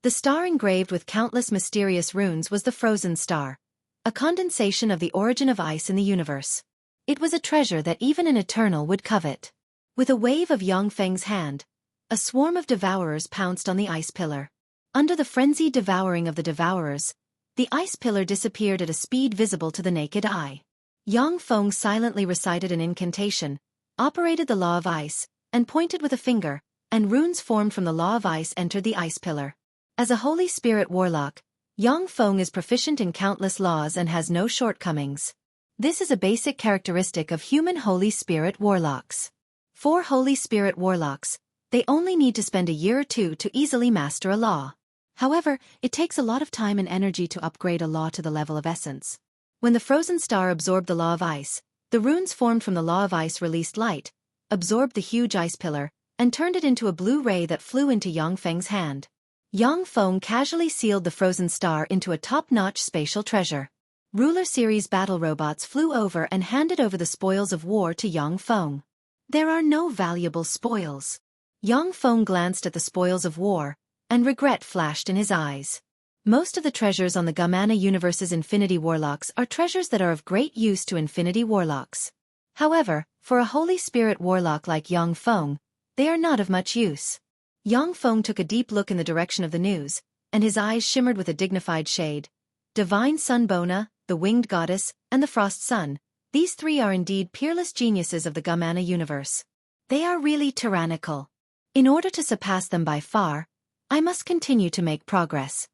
The star engraved with countless mysterious runes was the frozen star, a condensation of the origin of ice in the universe. It was a treasure that even an eternal would covet. With a wave of Yang Feng's hand, a swarm of devourers pounced on the ice pillar. Under the frenzied devouring of the devourers, the ice pillar disappeared at a speed visible to the naked eye. Yang Feng silently recited an incantation, operated the law of ice, and pointed with a finger, and runes formed from the law of ice entered the ice pillar. As a Holy Spirit warlock, Yang Feng is proficient in countless laws and has no shortcomings. This is a basic characteristic of human Holy Spirit warlocks. For Holy Spirit warlocks, they only need to spend a year or two to easily master a law. However, it takes a lot of time and energy to upgrade a law to the level of essence. When the frozen star absorbed the law of ice, the runes formed from the law of ice released light, absorbed the huge ice pillar, and turned it into a blue ray that flew into Yang Feng's hand. Yang Feng casually sealed the frozen star into a top-notch spatial treasure. Ruler Series battle robots flew over and handed over the spoils of war to Yang Feng. There are no valuable spoils. Yang Feng glanced at the spoils of war, and regret flashed in his eyes. Most of the treasures on the Gumana universe's Infinity Warlocks are treasures that are of great use to Infinity Warlocks. However, for a Holy Spirit Warlock like Yang Feng, they are not of much use. Yang Feng took a deep look in the direction of the news, and his eyes shimmered with a dignified shade. Divine Sun Bona, the Winged Goddess, and the Frost Sun, these three are indeed peerless geniuses of the Gumana universe. They are really tyrannical. In order to surpass them by far, I must continue to make progress.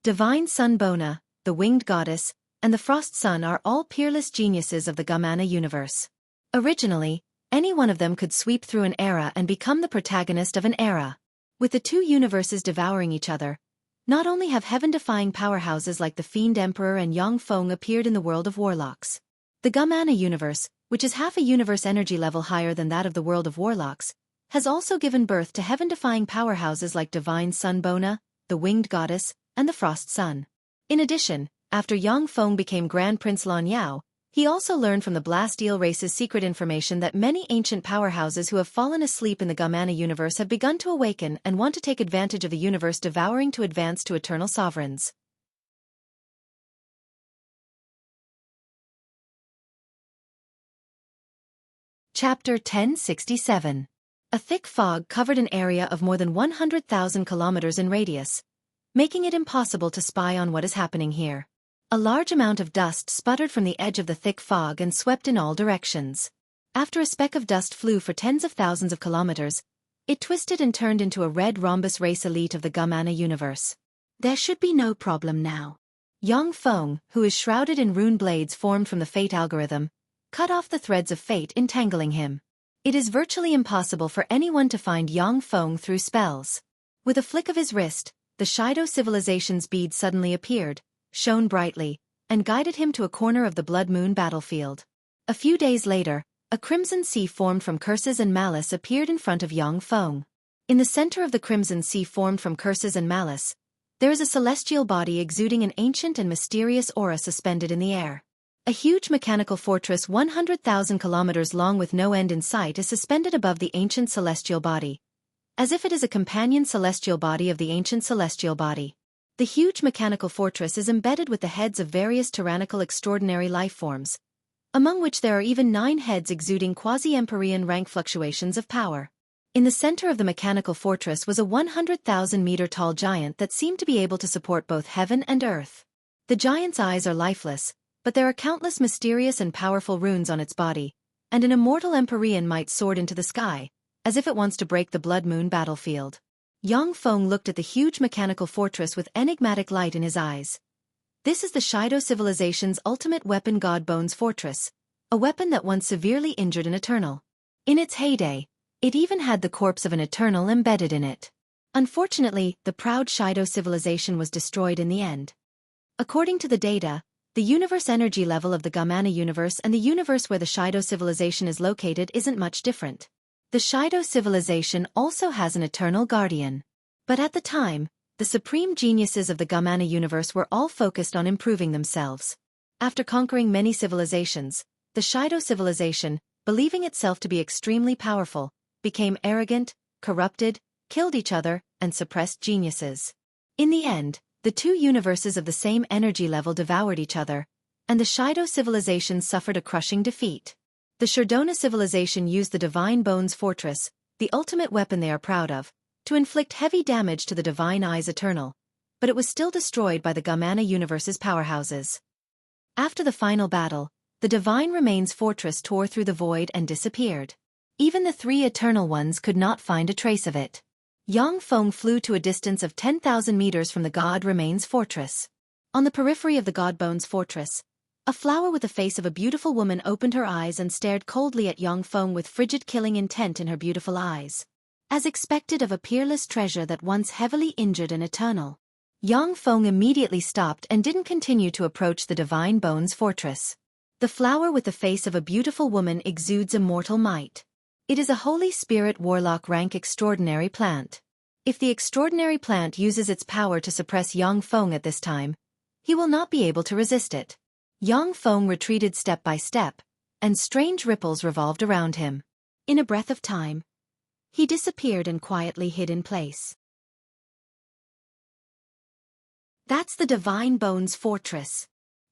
Divine Sun Bona, the Winged Goddess, and the Frost Sun are all peerless geniuses of the Gumana universe. Originally, any one of them could sweep through an era and become the protagonist of an era. With the two universes devouring each other, not only have heaven-defying powerhouses like the Fiend Emperor and Yang Feng appeared in the world of warlocks. The Gumana universe, which is half a universe energy level higher than that of the world of warlocks, has also given birth to heaven-defying powerhouses like Divine Sun Bona, the Winged Goddess, and the Frost Sun. In addition, after Yang Feng became Grand Prince Lan Yao, he also learned from the Blasteel race's secret information that many ancient powerhouses who have fallen asleep in the Gumana universe have begun to awaken and want to take advantage of the universe devouring to advance to eternal sovereigns. Chapter 1067. A thick fog covered an area of more than 100,000 kilometers in radius, making it impossible to spy on what is happening here. A large amount of dust sputtered from the edge of the thick fog and swept in all directions. After a speck of dust flew for tens of thousands of kilometers, it twisted and turned into a red rhombus race elite of the Gumana universe. There should be no problem now. Yang Feng, who is shrouded in rune blades formed from the fate algorithm, cut off the threads of fate entangling him. It is virtually impossible for anyone to find Yang Feng through spells. With a flick of his wrist, the Shido civilization's bead suddenly appeared, shone brightly, and guided him to a corner of the Blood Moon battlefield. A few days later, a crimson sea formed from curses and malice appeared in front of Yang Feng. In the center of the crimson sea formed from curses and malice, there is a celestial body exuding an ancient and mysterious aura suspended in the air. A huge mechanical fortress 100,000 kilometers long with no end in sight is suspended above the ancient celestial body, as if it is a companion celestial body of the ancient celestial body. The huge mechanical fortress is embedded with the heads of various tyrannical extraordinary life forms, among which there are even 9 heads exuding quasi-empyrean rank fluctuations of power. In the center of the mechanical fortress was a 100,000-meter-tall giant that seemed to be able to support both heaven and earth. The giant's eyes are lifeless, but there are countless mysterious and powerful runes on its body, and an immortal empyrean might soar into the sky, as if it wants to break the blood moon battlefield. Yang Feng looked at the huge mechanical fortress with enigmatic light in his eyes. This is the Shido civilization's ultimate weapon, God Bones Fortress, a weapon that once severely injured an Eternal. In its heyday, it even had the corpse of an Eternal embedded in it. Unfortunately, the proud Shido civilization was destroyed in the end. According to the data, the universe energy level of the Gamana universe and the universe where the Shido civilization is located isn't much different. The Shido civilization also has an eternal guardian. But at the time, the supreme geniuses of the Gamana universe were all focused on improving themselves. After conquering many civilizations, the Shido civilization, believing itself to be extremely powerful, became arrogant, corrupted, killed each other, and suppressed geniuses. In the end, the two universes of the same energy level devoured each other, and the Shido civilization suffered a crushing defeat. The Shurdona civilization used the Divine Bones Fortress, the ultimate weapon they are proud of, to inflict heavy damage to the Divine Eyes Eternal, but it was still destroyed by the Gamana universe's powerhouses. After the final battle, the Divine Remains Fortress tore through the void and disappeared. Even the 3 Eternal Ones could not find a trace of it. Yang Feng flew to a distance of 10,000 meters from the God Remains Fortress. On the periphery of the God Bones Fortress, a flower with the face of a beautiful woman opened her eyes and stared coldly at Yang Feng with frigid killing intent in her beautiful eyes. As expected of a peerless treasure that once heavily injured an Eternal, Yang Feng immediately stopped and didn't continue to approach the Divine Bones Fortress. The flower with the face of a beautiful woman exudes immortal might. It is a Holy Spirit Warlock rank extraordinary plant. If the extraordinary plant uses its power to suppress Yang Feng at this time, he will not be able to resist it. Yang Feng retreated step by step, and strange ripples revolved around him. In a breath of time, he disappeared and quietly hid in place. That's the Divine Bones Fortress.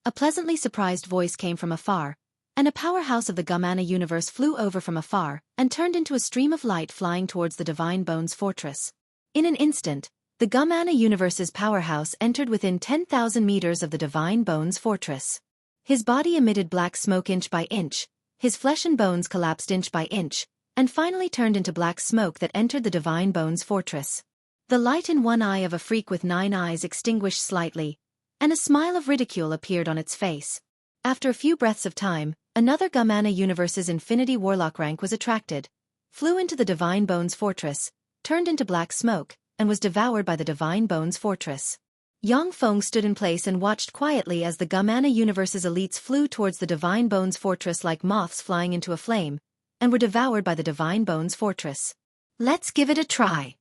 A pleasantly surprised voice came from afar, and a powerhouse of the Gamana universe flew over from afar and turned into a stream of light flying towards the Divine Bones Fortress. In an instant, the Gamana universe's powerhouse entered within 10,000 meters of the Divine Bones Fortress. His body emitted black smoke inch by inch, his flesh and bones collapsed inch by inch, and finally turned into black smoke that entered the Divine Bones Fortress. The light in one eye of a freak with 9 eyes extinguished slightly, and a smile of ridicule appeared on its face. After a few breaths of time, another Gamana universe's Infinity Warlock rank was attracted, flew into the Divine Bones Fortress, turned into black smoke, and was devoured by the Divine Bones Fortress. Yang Feng stood in place and watched quietly as the Gamana universe's elites flew towards the Divine Bones Fortress like moths flying into a flame, and were devoured by the Divine Bones Fortress. Let's give it a try.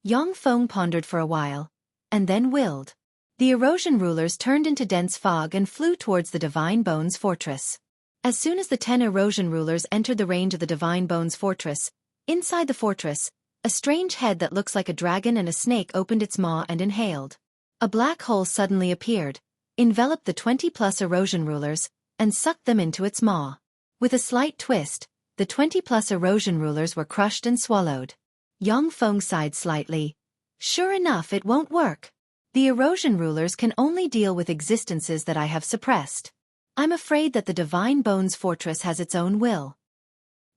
Yang Feng pondered for a while, and then willed. The erosion rulers turned into dense fog and flew towards the Divine Bones Fortress. As soon as the 10 erosion rulers entered the range of the Divine Bones Fortress, inside the fortress, a strange head that looks like a dragon and a snake opened its maw and inhaled. A black hole suddenly appeared, enveloped the 20-plus erosion rulers, and sucked them into its maw. With a slight twist, the 20-plus erosion rulers were crushed and swallowed. Yang Feng sighed slightly. Sure enough, it won't work. The erosion rulers can only deal with existences that I have suppressed. I'm afraid that the Divine Bones Fortress has its own will.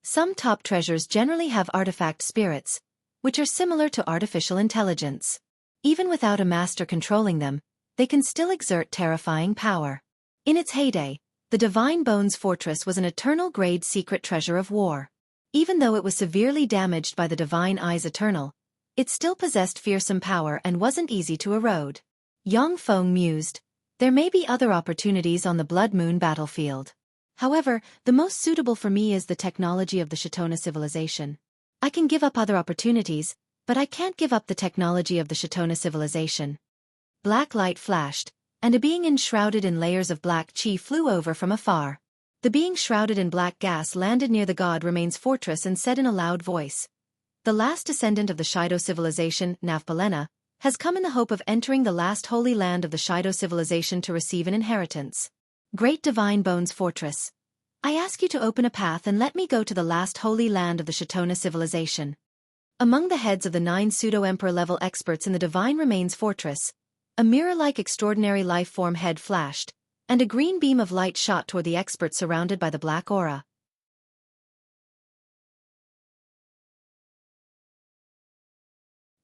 Some top treasures generally have artifact spirits, which are similar to artificial intelligence. Even without a master controlling them, they can still exert terrifying power. In its heyday, the Divine Bones Fortress was an eternal-grade secret treasure of war. Even though it was severely damaged by the Divine Eyes Eternal, it still possessed fearsome power and wasn't easy to erode. Yang Feng mused, there may be other opportunities on the Blood Moon battlefield. However, the most suitable for me is the technology of the Shatona civilization. I can give up other opportunities, but I can't give up the technology of the Shatona civilization. Black light flashed, and a being enshrouded in layers of black chi flew over from afar. The being shrouded in black gas landed near the god remains fortress and said in a loud voice, "The last descendant of the Shido civilization, Navpalena, has come in the hope of entering the last holy land of the Shido civilization to receive an inheritance. Great divine bones fortress, I ask you to open a path and let me go to the last holy land of the Shitona civilization." Among the heads of the 9 pseudo-emperor level experts in the divine remains fortress, a mirror-like extraordinary life form head flashed, and a green beam of light shot toward the expert surrounded by the black aura.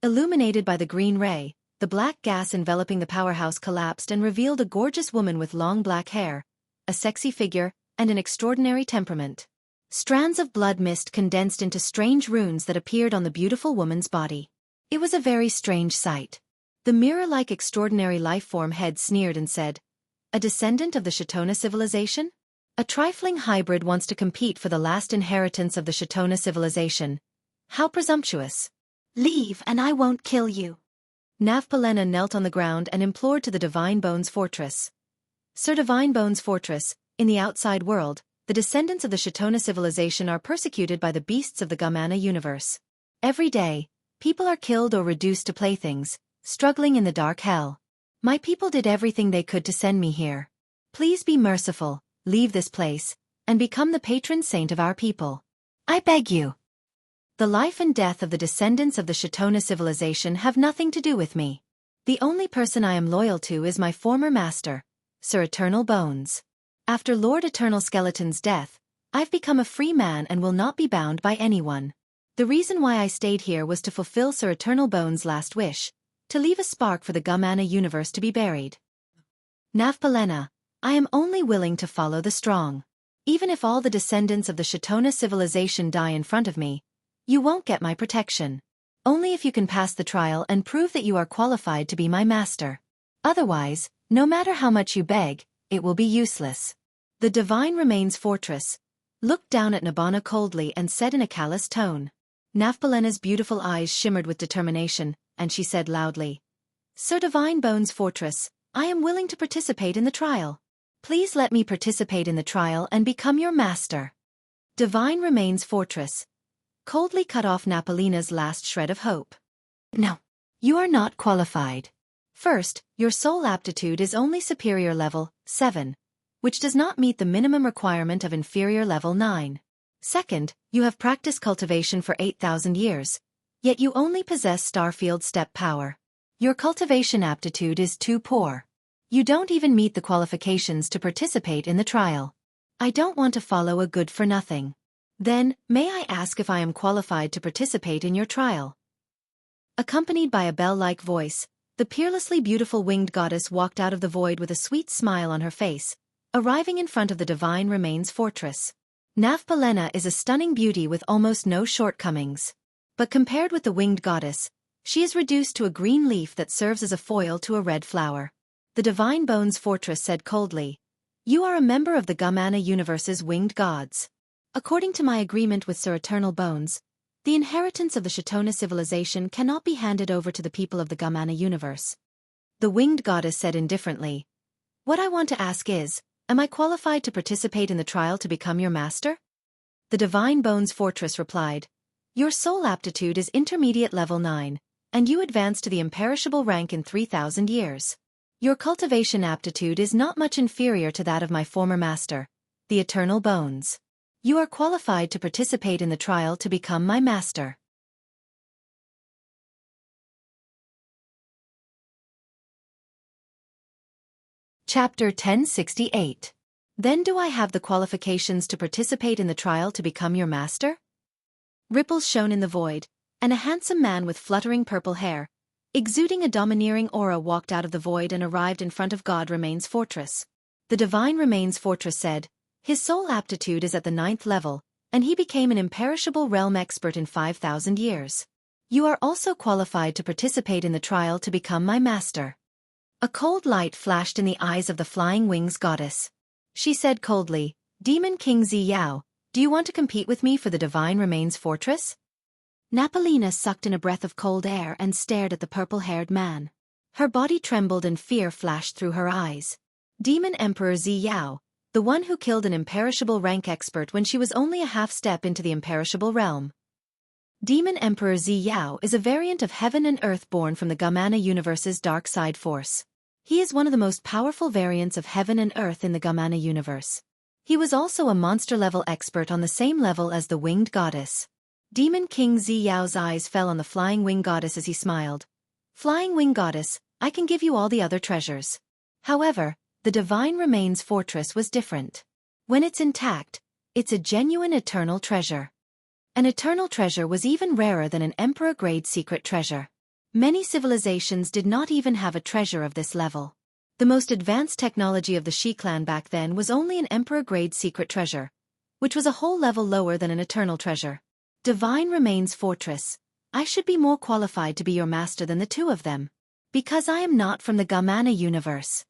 Illuminated by the green ray, the black gas enveloping the powerhouse collapsed and revealed a gorgeous woman with long black hair, a sexy figure, and an extraordinary temperament. Strands of blood mist condensed into strange runes that appeared on the beautiful woman's body. It was a very strange sight. The mirror-like extraordinary life-form head sneered and said, "A descendant of the Shitona civilization? A trifling hybrid wants to compete for the last inheritance of the Shitona civilization. How presumptuous! Leave and I won't kill you." Navpalena knelt on the ground and implored to the Divine Bones Fortress. "Sir Divine Bones Fortress, in the outside world, the descendants of the Shitona civilization are persecuted by the beasts of the Gamana universe. Every day, people are killed or reduced to playthings, struggling in the dark hell. My people did everything they could to send me here. Please be merciful, leave this place, and become the patron saint of our people. I beg you. The life and death of the descendants of the Shitona civilization have nothing to do with me. The only person I am loyal to is my former master, Sir Eternal Bones. After Lord Eternal Skeleton's death, I've become a free man and will not be bound by anyone. The reason why I stayed here was to fulfill Sir Eternal Bones' last wish, to leave a spark for the Gamana universe to be buried. Navpalena, I am only willing to follow the strong. Even if all the descendants of the Shitona civilization die in front of me, you won't get my protection. Only if you can pass the trial and prove that you are qualified to be my master. Otherwise, no matter how much you beg, it will be useless." The Divine Remains Fortress looked down at Nibbana coldly and said in a callous tone. Navpalena's beautiful eyes shimmered with determination, and she said loudly, "Sir Divine Bones Fortress, I am willing to participate in the trial. Please let me participate in the trial and become your master." Divine Remains Fortress coldly cut off Navpalena's last shred of hope. "No. You are not qualified. First, your soul aptitude is only superior level 7, which does not meet the minimum requirement of inferior level 9. Second, you have practiced cultivation for 8,000 years, yet you only possess Starfield step power. Your cultivation aptitude is too poor. You don't even meet the qualifications to participate in the trial. I don't want to follow a good-for-nothing. Then, may I ask if I am qualified to participate in your trial?" Accompanied by a bell-like voice, the peerlessly beautiful winged goddess walked out of the void with a sweet smile on her face, arriving in front of the Divine Remains Fortress. Navpalena is a stunning beauty with almost no shortcomings. But compared with the winged goddess, she is reduced to a green leaf that serves as a foil to a red flower. The Divine Bones Fortress said coldly, "You are a member of the Gamana universe's winged gods. According to my agreement with Sir Eternal Bones, the inheritance of the Shitona civilization cannot be handed over to the people of the Gamana universe." The winged goddess said indifferently, "What I want to ask is, am I qualified to participate in the trial to become your master?" The Divine Bones Fortress replied, "Your soul aptitude is intermediate level 9, and you advance to the imperishable rank in 3,000 years. Your cultivation aptitude is not much inferior to that of my former master, the Eternal Bones. You are qualified to participate in the trial to become my master." Chapter 1068. Then do I have the qualifications to participate in the trial to become your master? Ripples shone in the void, and a handsome man with fluttering purple hair, exuding a domineering aura walked out of the void and arrived in front of God Remains Fortress. The Divine Remains Fortress said, "His soul aptitude is at the 9th level, and he became an imperishable realm expert in 5,000 years. You are also qualified to participate in the trial to become my master." A cold light flashed in the eyes of the Flying Wings goddess. She said coldly, "Demon King Ziyao, do you want to compete with me for the Divine Remains Fortress?" Navpalena sucked in a breath of cold air and stared at the purple-haired man. Her body trembled and fear flashed through her eyes. Demon Emperor Ziyao, the one who killed an imperishable rank expert when she was only a half step into the imperishable realm. Demon Emperor Ziyao is a variant of heaven and earth born from the Gamana universe's dark side force. He is one of the most powerful variants of heaven and earth in the Gamana universe. He was also a monster-level expert on the same level as the winged goddess. Demon King Ziyao's eyes fell on the flying wing goddess as he smiled. Flying wing goddess, I can give you all the other treasures. However, the Divine Remains Fortress was different. When it's intact, it's a genuine eternal treasure. An eternal treasure was even rarer than an emperor-grade secret treasure. Many civilizations did not even have a treasure of this level. The most advanced technology of the Shi clan back then was only an emperor-grade secret treasure, which was a whole level lower than an eternal treasure. Divine Remains Fortress, I should be more qualified to be your master than the two of them. Because I am not from the Gamana universe.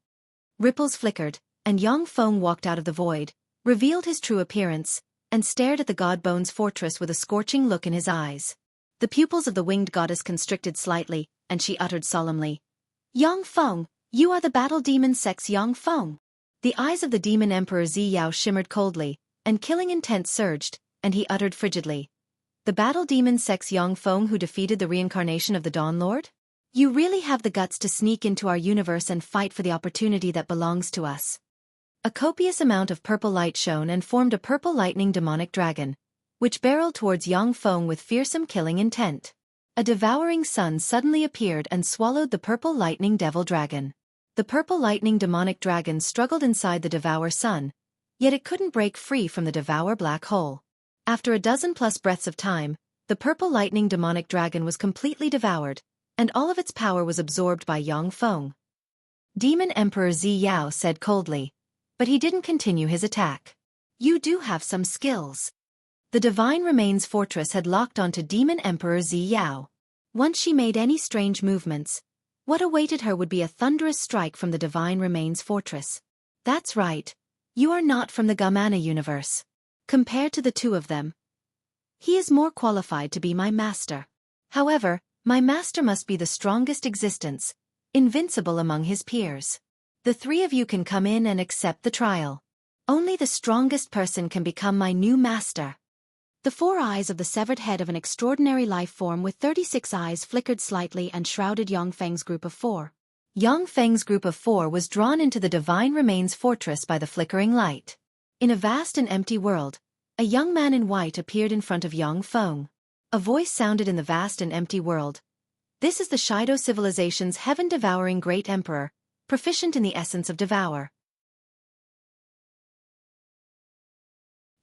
Ripples flickered, and Yang Feng walked out of the void, revealed his true appearance, and stared at the Godbone's fortress with a scorching look in his eyes. The pupils of the winged goddess constricted slightly, and she uttered solemnly, Yang Feng, you are the battle demon sex Yang Feng. The eyes of the demon emperor Ziyao shimmered coldly, and killing intent surged, and he uttered frigidly, the battle demon sex Yang Feng who defeated the reincarnation of the Dawn Lord? You really have the guts to sneak into our universe and fight for the opportunity that belongs to us. A copious amount of purple light shone and formed a purple lightning demonic dragon, which barreled towards Yang Feng with fearsome killing intent. A devouring sun suddenly appeared and swallowed the purple lightning devil dragon. The purple lightning demonic dragon struggled inside the devour sun, yet it couldn't break free from the devour black hole. After a dozen-plus breaths of time, the purple lightning demonic dragon was completely devoured, and all of its power was absorbed by Yang Feng. Demon Emperor Ziyao said coldly, but he didn't continue his attack. You do have some skills. The Divine Remains Fortress had locked onto Demon Emperor Ziyao. Once she made any strange movements, what awaited her would be a thunderous strike from the Divine Remains Fortress. That's right. You are not from the Gamana universe. Compared to the two of them, he is more qualified to be my master. However, my master must be the strongest existence, invincible among his peers. The three of you can come in and accept the trial. Only the strongest person can become my new master. The four eyes of the severed head of an extraordinary life form with 36 eyes flickered slightly and shrouded Yang Feng's group of four. Yang Feng's group of four was drawn into the Divine Remains Fortress by the flickering light. In a vast and empty world, a young man in white appeared in front of Yang Feng. A voice sounded in the vast and empty world. This is the Shido civilization's heaven-devouring great emperor, proficient in the essence of devour.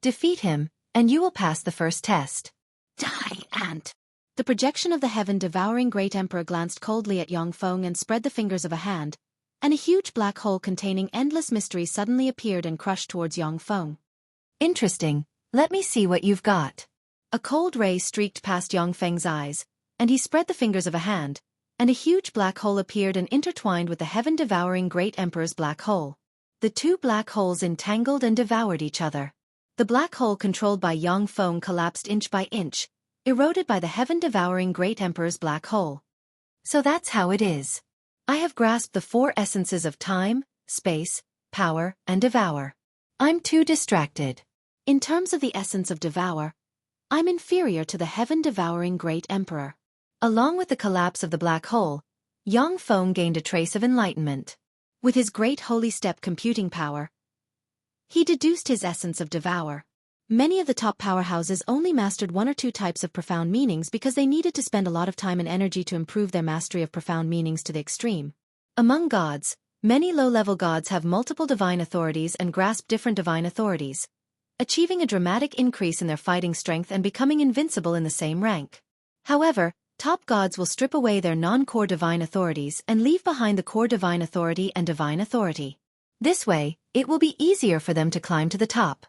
Defeat him, and you will pass the first test. Die, ant! The projection of the heaven-devouring great emperor glanced coldly at Yang Feng and spread the fingers of a hand, and a huge black hole containing endless mystery suddenly appeared and crushed towards Yang Feng. Interesting. Let me see what you've got. A cold ray streaked past Yang Feng's eyes, and he spread the fingers of a hand, and a huge black hole appeared and intertwined with the heaven-devouring great emperor's black hole. The two black holes entangled and devoured each other. The black hole controlled by Yang Feng collapsed inch by inch, eroded by the heaven-devouring great emperor's black hole. So that's how it is. I have grasped the four essences of time, space, power, and devour. I'm too distracted. In terms of the essence of devour, I'm inferior to the heaven-devouring great emperor. Along with the collapse of the black hole, Yang Feng gained a trace of enlightenment. With his great holy step computing power, he deduced his essence of devour. Many of the top powerhouses only mastered one or two types of profound meanings because they needed to spend a lot of time and energy to improve their mastery of profound meanings to the extreme. Among gods, many low-level gods have multiple divine authorities and grasp different divine authorities, achieving a dramatic increase in their fighting strength and becoming invincible in the same rank. However, top gods will strip away their non-core divine authorities and leave behind the core divine authority and divine authority. This way, it will be easier for them to climb to the top.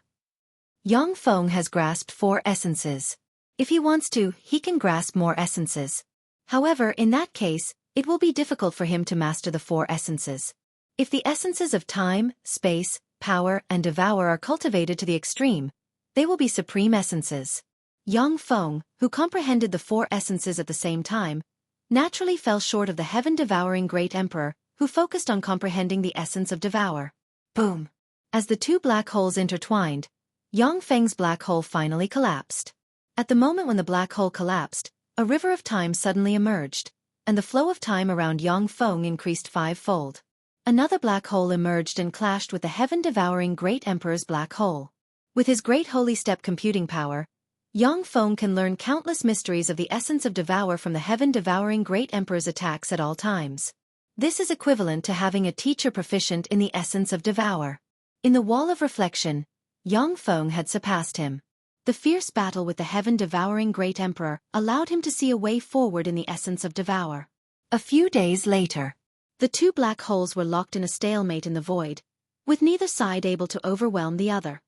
Yang Feng has grasped four essences. If he wants to, he can grasp more essences. However, in that case, it will be difficult for him to master the four essences. If the essences of time, space, power, and devour are cultivated to the extreme, they will be supreme essences. Yang Feng, who comprehended the four essences at the same time, naturally fell short of the heaven-devouring Great Emperor, who focused on comprehending the essence of devour. Boom! As the two black holes intertwined, Yang Feng's black hole finally collapsed. At the moment when the black hole collapsed, a river of time suddenly emerged, and the flow of time around Yang Feng increased fivefold. Another black hole emerged and clashed with the heaven-devouring Great Emperor's black hole. With his great holy step computing power, Yang Feng can learn countless mysteries of the essence of devour from the heaven-devouring Great Emperor's attacks at all times. This is equivalent to having a teacher proficient in the essence of devour. In the wall of reflection, Yang Feng had surpassed him. The fierce battle with the heaven-devouring Great Emperor allowed him to see a way forward in the essence of devour. A few days later, the two black holes were locked in a stalemate in the void, with neither side able to overwhelm the other.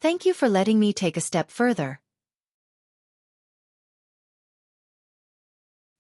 Thank you for letting me take a step further.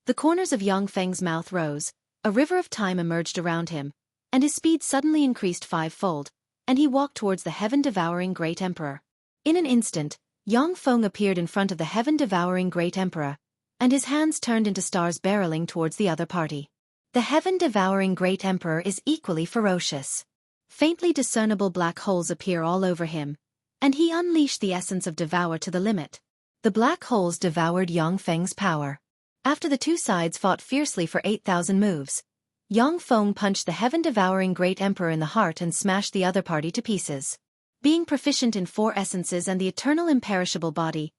The corners of Yang Feng's mouth rose, a river of time emerged around him, and his speed suddenly increased fivefold, and he walked towards the heaven-devouring Great Emperor. In an instant, Yang Feng appeared in front of the heaven-devouring Great Emperor, and his hands turned into stars barreling towards the other party. The heaven-devouring Great Emperor is equally ferocious. Faintly discernible black holes appear all over him, and he unleashed the essence of devour to the limit. The black holes devoured Yang Feng's power. After the two sides fought fiercely for 8,000 moves, Yang Feng punched the heaven-devouring Great Emperor in the heart and smashed the other party to pieces. Being proficient in 4 essences and the eternal imperishable body,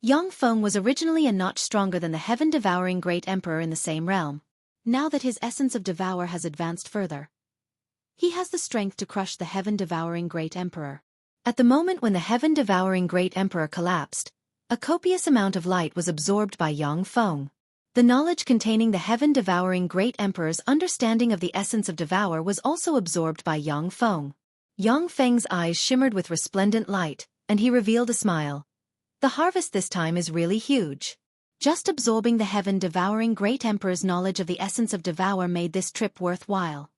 Yang Feng was originally a notch stronger than the heaven-devouring Great Emperor in the same realm. Now that his essence of devour has advanced further, he has the strength to crush the heaven-devouring Great Emperor. At the moment when the heaven-devouring Great Emperor collapsed, a copious amount of light was absorbed by Yang Feng. The knowledge containing the heaven-devouring Great Emperor's understanding of the essence of devour was also absorbed by Yang Feng. Yang Feng's eyes shimmered with resplendent light, and he revealed a smile. The harvest this time is really huge. Just absorbing the heaven-devouring Great Emperor's knowledge of the essence of devour made this trip worthwhile.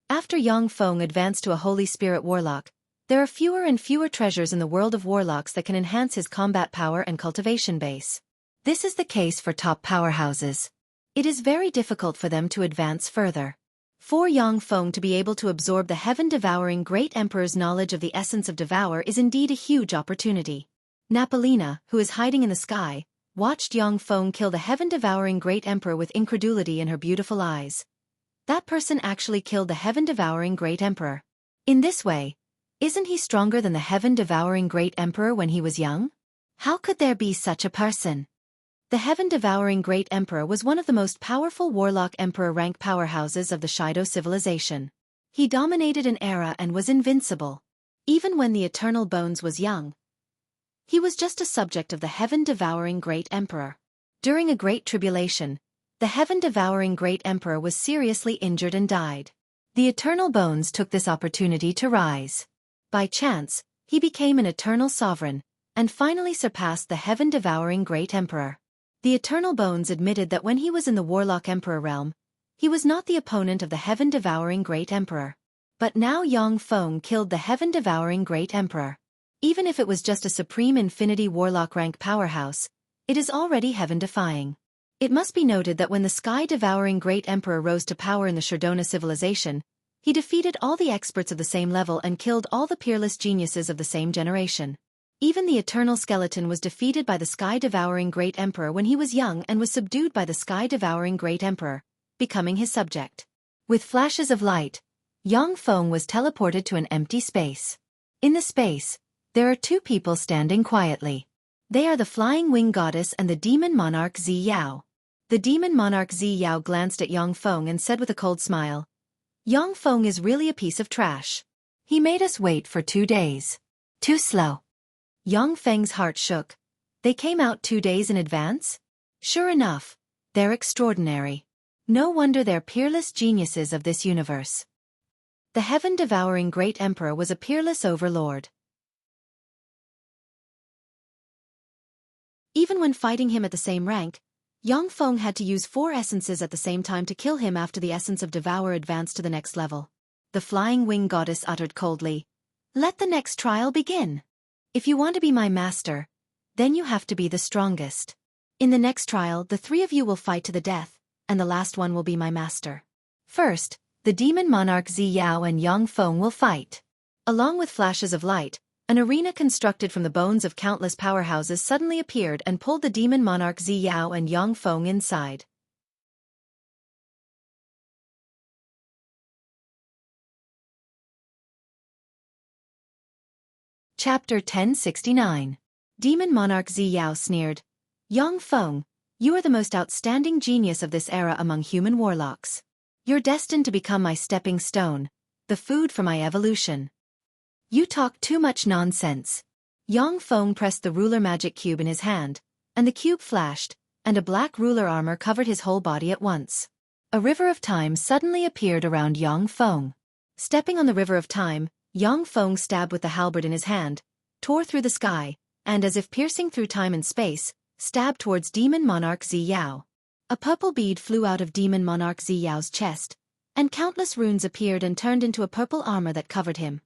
After Yang Feng advanced to a Holy Spirit Warlock, there are fewer and fewer treasures in the world of warlocks that can enhance his combat power and cultivation base. This is the case for top powerhouses. It is very difficult for them to advance further. For Yang Feng to be able to absorb the heaven-devouring Great Emperor's knowledge of the essence of devour is indeed a huge opportunity. Napolina, who is hiding in the sky, watched Yang Feng kill the heaven-devouring Great Emperor with incredulity in her beautiful eyes. That person actually killed the heaven-devouring Great Emperor. In this way, isn't he stronger than the heaven-devouring Great Emperor when he was young? How could there be such a person? The heaven-devouring Great Emperor was one of the most powerful warlock emperor rank powerhouses of the Shido civilization. He dominated an era and was invincible. Even when the Eternal Bones was young, he was just a subject of the heaven-devouring Great Emperor. During a great tribulation, the heaven-devouring Great Emperor was seriously injured and died. The Eternal Bones took this opportunity to rise. By chance, he became an eternal sovereign, and finally surpassed the heaven-devouring Great Emperor. The Eternal Bones admitted that when he was in the Warlock Emperor realm, he was not the opponent of the heaven-devouring Great Emperor. But now Yang Feng killed the heaven-devouring Great Emperor. Even if it was just a supreme infinity warlock rank powerhouse, it is already heaven-defying. It must be noted that when the sky-devouring Great Emperor rose to power in the Shardona civilization, he defeated all the experts of the same level and killed all the peerless geniuses of the same generation. Even the Eternal Skeleton was defeated by the sky-devouring Great Emperor when he was young and was subdued by the sky-devouring Great Emperor, becoming his subject. With flashes of light, Yang Feng was teleported to an empty space. In the space, there are 2 people standing quietly. They are the Flying Wing Goddess and the Demon Monarch Zi Yao. The Demon Monarch Zi Yao glanced at Yang Feng and said with a cold smile, "Yang Feng is really a piece of trash. He made us wait for 2 days. Too slow." Yang Feng's heart shook. They came out 2 days in advance? Sure enough, they're extraordinary. No wonder they're peerless geniuses of this universe. The heaven-devouring Great Emperor was a peerless overlord. Even when fighting him at the same rank, Yang Feng had to use 4 essences at the same time to kill him after the essence of Devour advanced to the next level. The Flying Wing Goddess uttered coldly, "Let the next trial begin. If you want to be my master, then you have to be the strongest. In the next trial, the 3 of you will fight to the death, and the last one will be my master. First, the demon monarch Zi Yao and Yang Feng will fight. Along with flashes of light, an arena constructed from the bones of countless powerhouses suddenly appeared and pulled the demon monarch Zi Yao and Yang Feng inside. Chapter 1069. Demon Monarch Zi Yao sneered, "Yang Feng, you are the most outstanding genius of this era among human warlocks. You're destined to become my stepping stone, the food for my evolution." "You talk too much nonsense." Yang Feng pressed the ruler magic cube in his hand, and the cube flashed, and a black ruler armor covered his whole body at once. A river of time suddenly appeared around Yang Feng. Stepping on the river of time, Yang Feng stabbed with the halberd in his hand, tore through the sky, and as if piercing through time and space, stabbed towards Demon Monarch Zi Yao. A purple bead flew out of Demon Monarch Zi Yao's chest, and countless runes appeared and turned into a purple armor that covered him.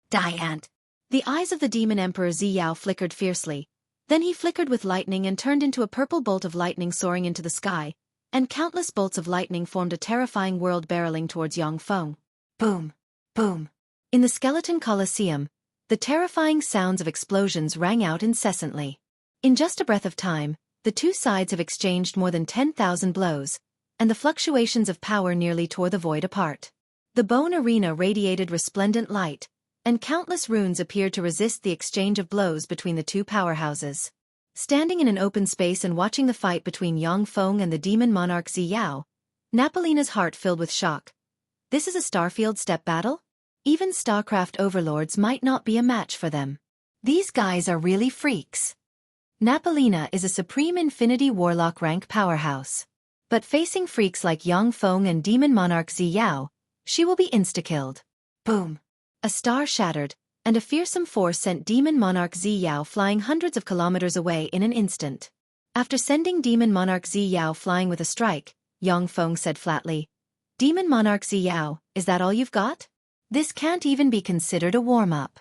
"Die, ant!" The eyes of the Demon Emperor Zi Yao flickered fiercely. Then he flickered with lightning and turned into a purple bolt of lightning soaring into the sky, and countless bolts of lightning formed a terrifying world barreling towards Yang Feng. Boom! Boom! In the skeleton Colosseum, the terrifying sounds of explosions rang out incessantly. In just a breath of time, the two sides have exchanged more than 10,000 blows, and the fluctuations of power nearly tore the void apart. The bone arena radiated resplendent light, and countless runes appeared to resist the exchange of blows between the two powerhouses. Standing in an open space and watching the fight between Yang Feng and the demon monarch Zi Yao, Napolina's heart filled with shock. This is a Starfield step battle? Even StarCraft overlords might not be a match for them. These guys are really freaks. Napolina is a Supreme Infinity Warlock rank powerhouse. But facing freaks like Yang Feng and Demon Monarch Zi Yao, she will be insta-killed. Boom! A star shattered, and a fearsome force sent Demon Monarch Zi Yao flying hundreds of kilometers away in an instant. After sending Demon Monarch Zi Yao flying with a strike, Yang Feng said flatly, "Demon Monarch Zi Yao, is that all you've got? This can't even be considered a warm-up.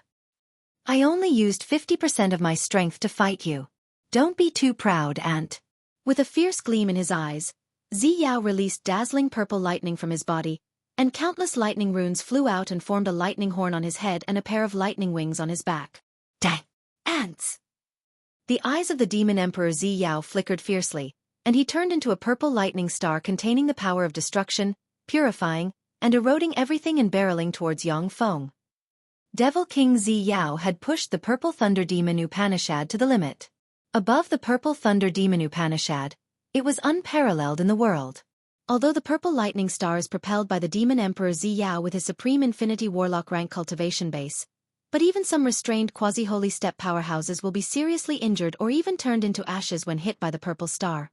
I only used 50% of my strength to fight you. Don't be too proud, ant." With a fierce gleam in his eyes, Zi Yao released dazzling purple lightning from his body, and countless lightning runes flew out and formed a lightning horn on his head and a pair of lightning wings on his back. Dang! Ants! The eyes of the Demon Emperor Zi Yao flickered fiercely, and he turned into a purple lightning star containing the power of destruction, purifying, and eroding everything and barreling towards Yang Feng. Devil King Zi Yao had pushed the Purple Thunder Demon Upanishad to the limit. Above the Purple Thunder Demon Upanishad, it was unparalleled in the world. Although the purple lightning star is propelled by the Demon Emperor Zi Yao with his Supreme Infinity Warlock rank cultivation base, but even some restrained quasi-holy step powerhouses will be seriously injured or even turned into ashes when hit by the purple star.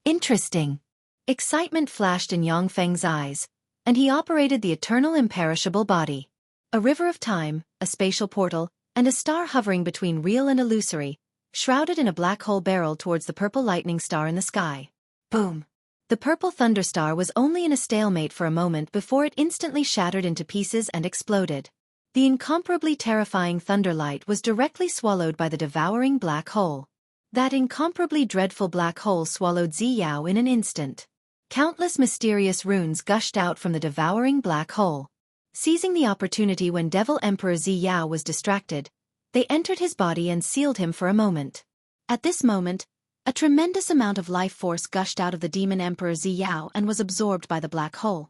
Interesting. Excitement flashed in Yang Feng's eyes, and he operated the eternal imperishable body. A river of time, a spatial portal, and a star hovering between real and illusory, shrouded in a black hole barreled towards the purple lightning star in the sky. Boom! The purple thunderstar was only in a stalemate for a moment before it instantly shattered into pieces and exploded. The incomparably terrifying thunderlight was directly swallowed by the devouring black hole. That incomparably dreadful black hole swallowed Zi Yao in an instant. Countless mysterious runes gushed out from the devouring black hole. Seizing the opportunity when Devil Emperor Zi Yao was distracted, they entered his body and sealed him for a moment. At this moment, a tremendous amount of life force gushed out of the Demon Emperor Zi Yao and was absorbed by the black hole.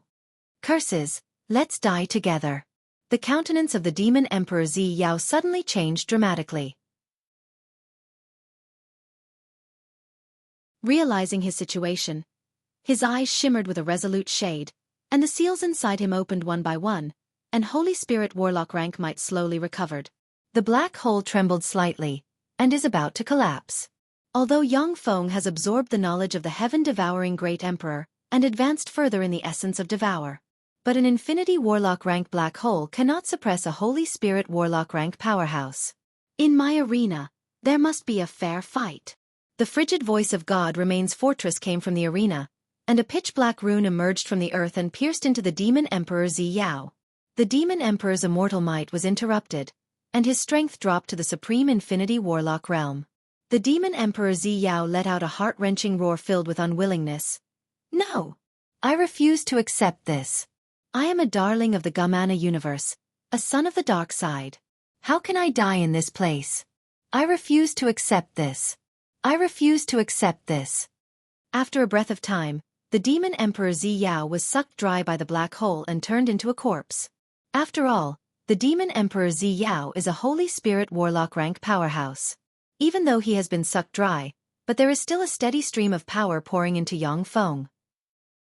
Curses, let's die together. The countenance of the Demon Emperor Zi Yao suddenly changed dramatically. Realizing his situation, his eyes shimmered with a resolute shade, and the seals inside him opened one by one, and Holy Spirit Warlock rank might slowly recovered. The black hole trembled slightly, and is about to collapse. Although Yang Feng has absorbed the knowledge of the heaven-devouring Great Emperor, and advanced further in the essence of Devour. But an Infinity Warlock rank black hole cannot suppress a Holy Spirit Warlock rank powerhouse. In my arena, there must be a fair fight. The frigid voice of God remains fortress came from the arena, and a pitch-black rune emerged from the earth and pierced into the Demon Emperor Zi Yao. The Demon Emperor's immortal might was interrupted, and his strength dropped to the Supreme Infinity Warlock realm. The Demon Emperor Zi Yao let out a heart-wrenching roar filled with unwillingness. No! I refuse to accept this. I am a darling of the Gamana universe, a son of the dark side. How can I die in this place? I refuse to accept this. I refuse to accept this. After a breath of time, the demon emperor Ziyao was sucked dry by the black hole and turned into a corpse. After all, the demon emperor Ziyao is a holy spirit warlock rank powerhouse. Even though he has been sucked dry, but there is still a steady stream of power pouring into Yang Feng.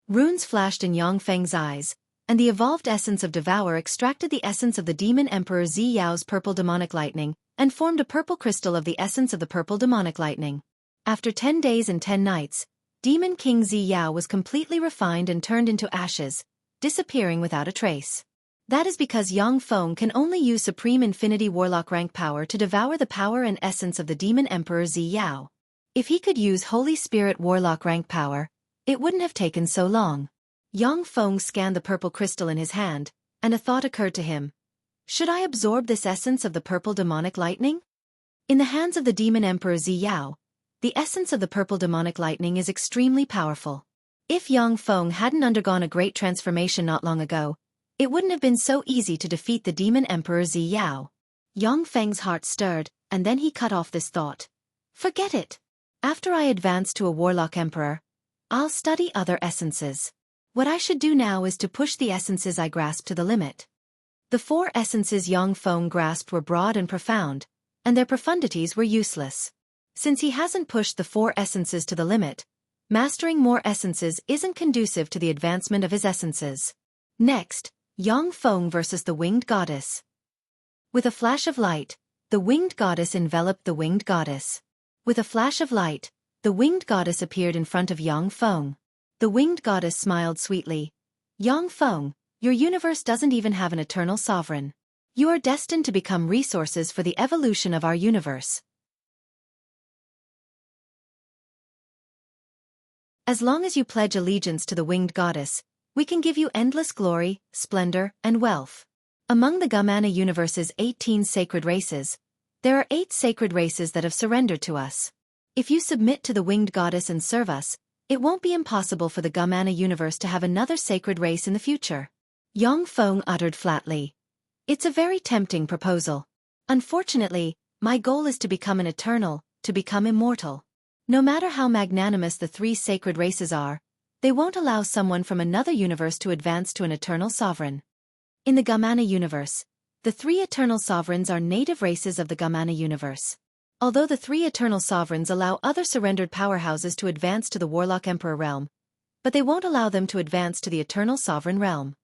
Runes flashed in Yang Feng's eyes, and the evolved essence of Devour extracted the essence of the demon emperor Ziyao's purple demonic lightning, and formed a purple crystal of the essence of the purple demonic lightning. After 10 days and 10 nights, Demon King Ziyao was completely refined and turned into ashes, disappearing without a trace. That is because Yang Feng can only use Supreme Infinity Warlock rank power to devour the power and essence of the Demon Emperor Ziyao. If he could use Holy Spirit Warlock rank power, it wouldn't have taken so long. Yang Feng scanned the purple crystal in his hand, and a thought occurred to him. Should I absorb this essence of the purple demonic lightning? In the hands of the Demon Emperor Ziyao, the essence of the purple demonic lightning is extremely powerful. If Yang Feng hadn't undergone a great transformation not long ago, it wouldn't have been so easy to defeat the Demon Emperor Ziyao. Yang Feng's heart stirred, and then he cut off this thought. Forget it. After I advance to a Warlock Emperor, I'll study other essences. What I should do now is to push the essences I grasp to the limit. The 4 essences Yang Feng grasped were broad and profound, and their profundities were useless. Since he hasn't pushed the 4 essences to the limit, mastering more essences isn't conducive to the advancement of his essences. Next, Yang Feng versus the Winged Goddess. With a flash of light, the Winged Goddess enveloped the Winged Goddess. With a flash of light, the Winged Goddess appeared in front of Yang Feng. The Winged Goddess smiled sweetly. Yang Feng, your universe doesn't even have an eternal sovereign. You are destined to become resources for the evolution of our universe. As long as you pledge allegiance to the Winged Goddess, we can give you endless glory, splendor, and wealth. Among the Gamana universe's 18 sacred races, there are 8 sacred races that have surrendered to us. If you submit to the Winged Goddess and serve us, it won't be impossible for the Gamana universe to have another sacred race in the future. Yang Feng uttered flatly. It's a very tempting proposal. Unfortunately, my goal is to become an eternal, to become immortal. No matter how magnanimous the 3 sacred races are, they won't allow someone from another universe to advance to an eternal sovereign. In the Gamana universe, the 3 eternal sovereigns are native races of the Gamana universe. Although the 3 eternal sovereigns allow other surrendered powerhouses to advance to the Warlock Emperor realm, but they won't allow them to advance to the eternal sovereign realm.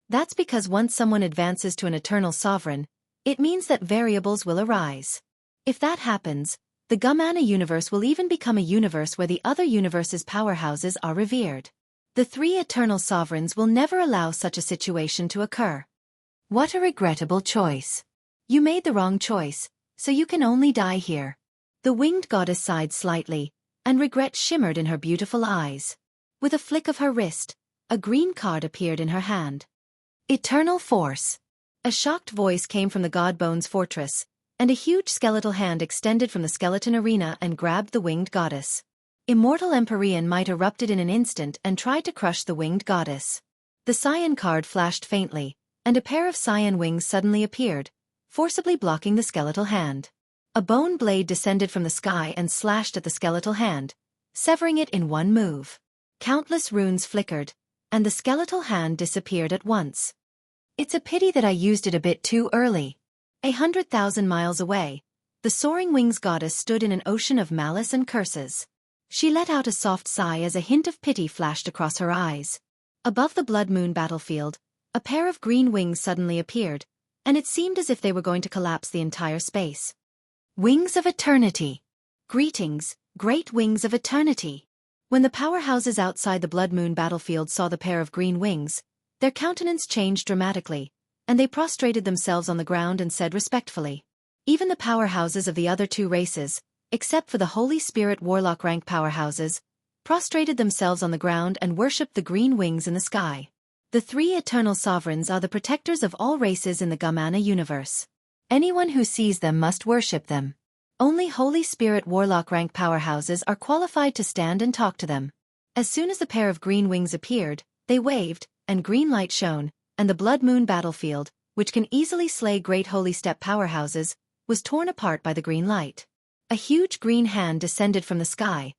That's because once someone advances to an eternal sovereign, it means that variables will arise. If that happens, the Gamana universe will even become a universe where the other universe's powerhouses are revered. The 3 eternal sovereigns will never allow such a situation to occur. What a regrettable choice. You made the wrong choice, so you can only die here. The Winged Goddess sighed slightly, and regret shimmered in her beautiful eyes. With a flick of her wrist, a green card appeared in her hand. Eternal Force. A shocked voice came from the Godbones fortress, and a huge skeletal hand extended from the skeleton arena and grabbed the Winged Goddess. Immortal Empyrean might erupted in an instant and tried to crush the Winged Goddess. The Cyan card flashed faintly, and a pair of cyan wings suddenly appeared, forcibly blocking the skeletal hand. A bone blade descended from the sky and slashed at the skeletal hand, severing it in one move. Countless runes flickered, and the skeletal hand disappeared at once. It's a pity that I used it a bit too early. 100,000 miles away, the soaring wings goddess stood in an ocean of malice and curses. She let out a soft sigh as a hint of pity flashed across her eyes. Above the blood moon battlefield, a pair of green wings suddenly appeared, and it seemed as if they were going to collapse the entire space. Wings of Eternity. Greetings, great wings of eternity. When the powerhouses outside the blood moon battlefield saw the pair of green wings, their countenance changed dramatically, and they prostrated themselves on the ground and said respectfully. Even the powerhouses of the other 2 races, except for the Holy Spirit Warlock rank powerhouses, prostrated themselves on the ground and worshipped the green wings in the sky. The 3 eternal sovereigns are the protectors of all races in the Gamana universe. Anyone who sees them must worship them. Only Holy Spirit Warlock rank powerhouses are qualified to stand and talk to them. As soon as the pair of green wings appeared, they waved, and green light shone, and the Blood Moon battlefield, which can easily slay great holy step powerhouses, was torn apart by the green light. A huge green hand descended from the sky,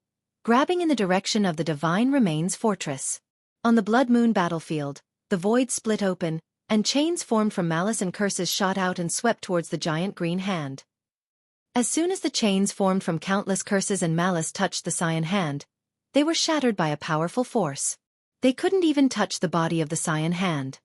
grabbing in the direction of the Divine Remains fortress. On the Blood Moon battlefield, the void split open, and chains formed from malice and curses shot out and swept towards the giant green hand. As soon as the chains formed from countless curses and malice touched the Cyan hand, they were shattered by a powerful force. They couldn't even touch the body of the Cyan hand.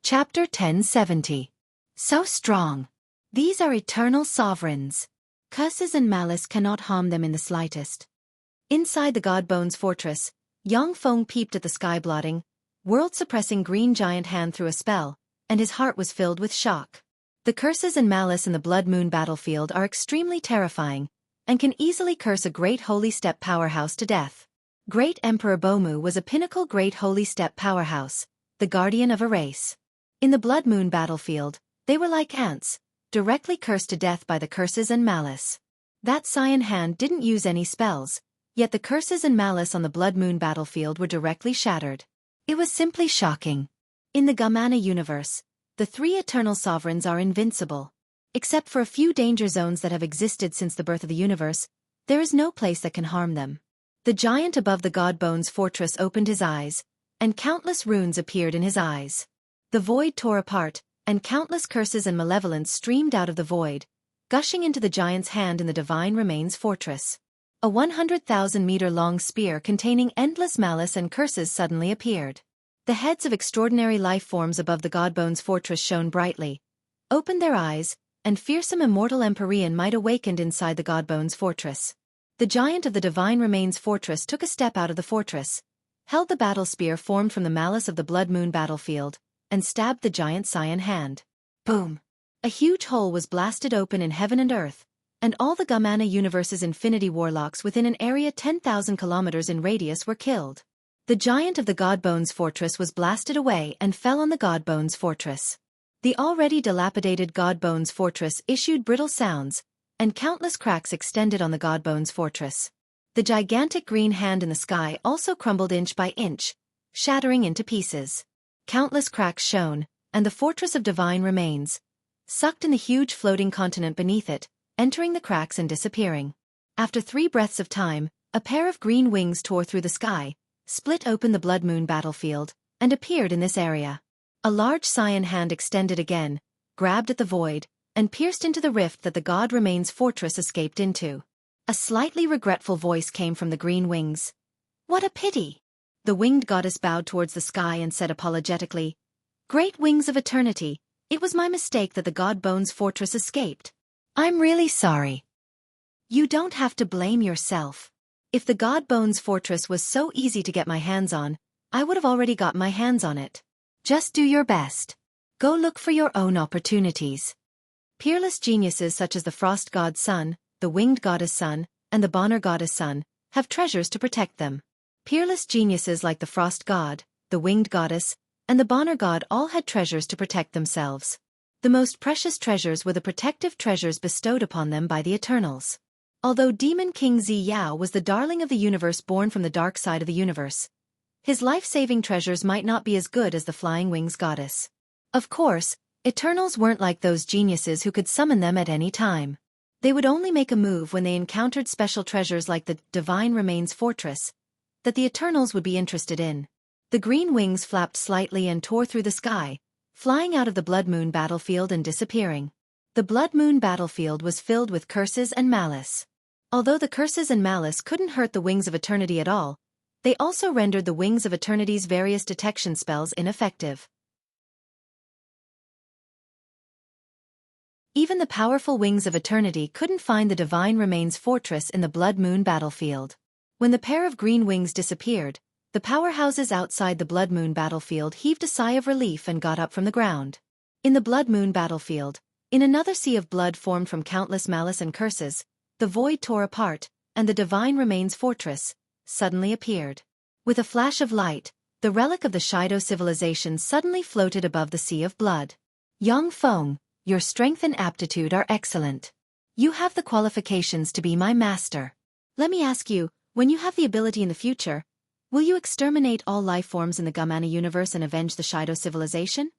Chapter 1070. So strong. These are eternal sovereigns. Curses and malice cannot harm them in the slightest. Inside the Godbones fortress, Yang Feng peeped at the sky-blotting, world-suppressing green giant hand through a spell, and his heart was filled with shock. The curses and malice in the Blood Moon battlefield are extremely terrifying, and can easily curse a great holy step powerhouse to death. Great Emperor Bomu was a pinnacle great holy step powerhouse, the guardian of a race. In the Blood Moon battlefield, they were like ants, directly cursed to death by the curses and malice. That Cyan hand didn't use any spells, yet the curses and malice on the Blood Moon battlefield were directly shattered. It was simply shocking. In the Gamana universe, the three eternal sovereigns are invincible. Except for a few danger zones that have existed since the birth of the universe, there is no place that can harm them. The giant above the Godbones fortress opened his eyes, and countless runes appeared in his eyes. The void tore apart, and countless curses and malevolence streamed out of the void, gushing into the giant's hand in the Divine Remains fortress. A 100,000-meter-long spear containing endless malice and curses suddenly appeared. The heads of extraordinary life forms above the Godbones fortress shone brightly, opened their eyes, and fearsome immortal Empyrean might awakened inside the Godbones fortress. The giant of the Divine Remains fortress took a step out of the fortress, held the battle spear formed from the malice of the Blood Moon battlefield, and stabbed the giant Cyan hand. Boom! A huge hole was blasted open in heaven and earth, and all the Gamana universe's infinity warlocks within an area 10,000 kilometers in radius were killed. The giant of the Godbones fortress was blasted away and fell on the Godbones fortress. The already dilapidated Godbones fortress issued brittle sounds, and countless cracks extended on the Godbones fortress. The gigantic green hand in the sky also crumbled inch by inch, shattering into pieces. Countless cracks shone, and the fortress of Divine Remains, sucked in the huge floating continent beneath it, entering the cracks and disappearing. After 3 breaths of time, a pair of green wings tore through the sky, split open the Blood Moon battlefield, and appeared in this area. A large Cyan hand extended again, grabbed at the void, and pierced into the rift that the God Remains fortress escaped into. A slightly regretful voice came from the green wings. What a pity! The winged goddess bowed towards the sky and said apologetically, Great wings of eternity, it was my mistake that the Godbones fortress escaped. I'm really sorry. You don't have to blame yourself. If the Godbones fortress was so easy to get my hands on, I would have already got my hands on it. Just do your best. Go look for your own opportunities. Peerless geniuses such as the Frost God Sun, the Winged Goddess Sun, and the Bonner Goddess Sun have treasures to protect them. Peerless geniuses like the Frost God, the Winged Goddess, and the Bonner God all had treasures to protect themselves. The most precious treasures were the protective treasures bestowed upon them by the Eternals. Although Demon King Zi Yao was the darling of the universe born from the dark side of the universe, his life-saving treasures might not be as good as the Flying Wings Goddess. Of course, Eternals weren't like those geniuses who could summon them at any time. They would only make a move when they encountered special treasures like the Divine Remains fortress that the Eternals would be interested in. The green wings flapped slightly and tore through the sky, flying out of the Blood Moon battlefield and disappearing. The Blood Moon battlefield was filled with curses and malice. Although the curses and malice couldn't hurt the Wings of Eternity at all, they also rendered the Wings of Eternity's various detection spells ineffective. Even the powerful Wings of Eternity couldn't find the Divine Remains fortress in the Blood Moon battlefield. When the pair of green wings disappeared, the powerhouses outside the Blood Moon battlefield heaved a sigh of relief and got up from the ground. In the Blood Moon battlefield, in another sea of blood formed from countless malice and curses, the void tore apart, and the Divine Remains fortress suddenly appeared. With a flash of light, the relic of the Shido civilization suddenly floated above the sea of blood. Yang Feng, Your strength and aptitude are excellent. You have the qualifications to be my master. Let me ask you, when you have the ability in the future, will you exterminate all life forms in the Gamana universe and avenge the Shido civilization?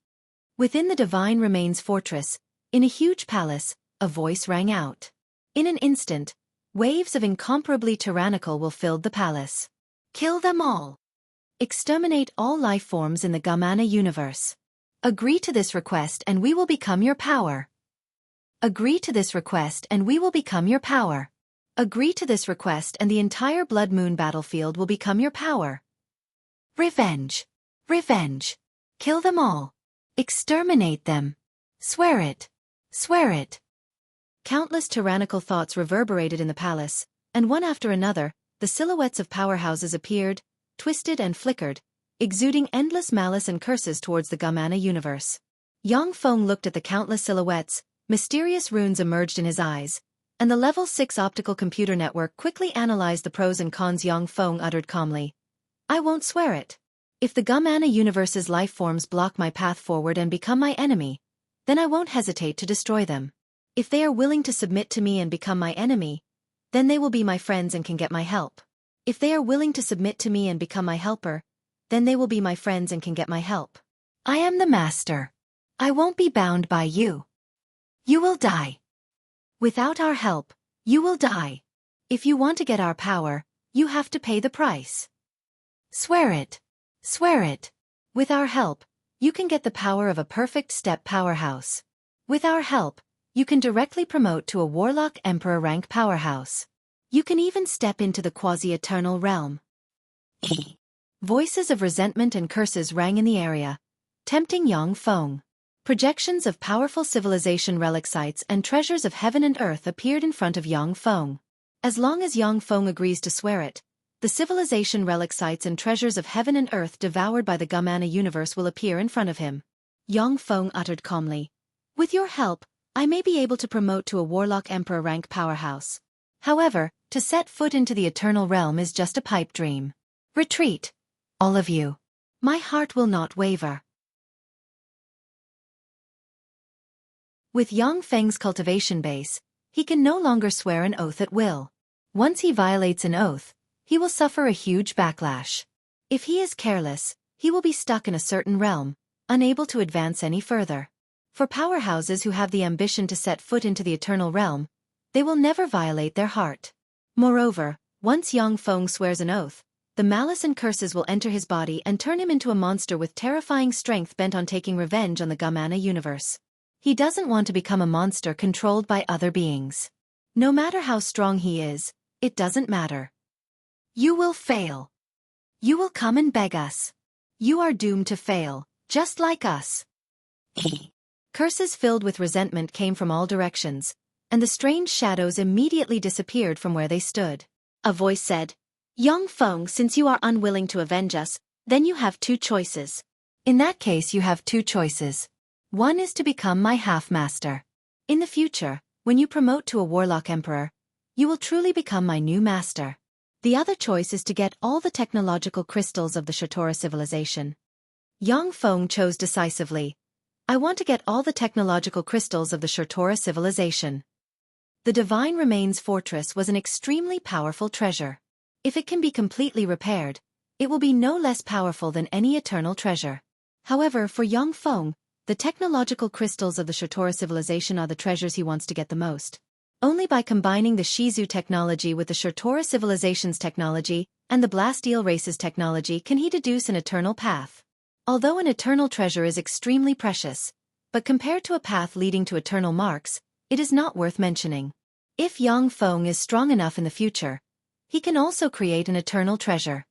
Within the Divine Remains Fortress, in a huge palace, a voice rang out. In an instant, waves of incomparably tyrannical will fill the palace. Kill them all. Exterminate all life forms in the Gamana universe. Agree to this request and we will become your power. Agree to this request and we will become your power. Agree to this request and the entire Blood Moon battlefield will become your power. Revenge. Revenge. Kill them all. Exterminate them. Swear it. Swear it. Countless tyrannical thoughts reverberated in the palace, and one after another, the silhouettes of powerhouses appeared, twisted and flickered, exuding endless malice and curses towards the Gamana universe. Yang Feng looked at the countless silhouettes, mysterious runes emerged in his eyes, and the Level 6 optical computer network quickly analyzed the pros and cons. Yang Feng uttered calmly. I won't swear it. If the Gamana universe's life forms block my path forward and become my enemy, then I won't hesitate to destroy them. If they are willing to submit to me and become my enemy, then they will be my friends and can get my help. If they are willing to submit to me and become my helper, then they will be my friends and can get my help. I am the master. I won't be bound by you. You will die. Without our help, you will die. If you want to get our power, you have to pay the price. Swear it. Swear it. With our help, you can get the power of a perfect step powerhouse. With our help, you can directly promote to a Warlock Emperor rank powerhouse. You can even step into the quasi-eternal realm. Voices of resentment and curses rang in the area, tempting Yang Feng. Projections of powerful civilization relic sites and treasures of heaven and earth appeared in front of Yang Feng. As long as Yang Feng agrees to swear it, the civilization relic sites and treasures of heaven and earth devoured by the Gamana universe will appear in front of him. Yang Feng uttered calmly. With your help, I may be able to promote to a Warlock Emperor rank powerhouse. However, to set foot into the eternal realm is just a pipe dream. Retreat. All of you. My heart will not waver. With Yang Feng's cultivation base, he can no longer swear an oath at will. Once he violates an oath, he will suffer a huge backlash. If he is careless, he will be stuck in a certain realm, unable to advance any further. For powerhouses who have the ambition to set foot into the eternal realm, they will never violate their heart. Moreover, once Yang Feng swears an oath, the malice and curses will enter his body and turn him into a monster with terrifying strength bent on taking revenge on the Gamana universe. He doesn't want to become a monster controlled by other beings. No matter how strong he is, it doesn't matter. You will fail. You will come and beg us. You are doomed to fail, just like us. Curses filled with resentment came from all directions, and the strange shadows immediately disappeared from where they stood. A voice said, Yang Feng, since you are unwilling to avenge us, then you have two choices. In that case you have two choices. One is to become my half-master. In the future, when you promote to a Warlock Emperor, you will truly become my new master. The other choice is to get all the technological crystals of the Shatora civilization. Yang Feng chose decisively. I want to get all the technological crystals of the Shatora civilization. The Divine Remains Fortress was an extremely powerful treasure. If it can be completely repaired, it will be no less powerful than any eternal treasure. However, for Yang Feng, the technological crystals of the Shatora civilization are the treasures he wants to get the most. Only by combining the Shizu technology with the Shatora civilization's technology and the Blasteel race's technology can he deduce an eternal path. Although an eternal treasure is extremely precious, but compared to a path leading to eternal marks, it is not worth mentioning. If Yang Feng is strong enough in the future, he can also create an eternal treasure.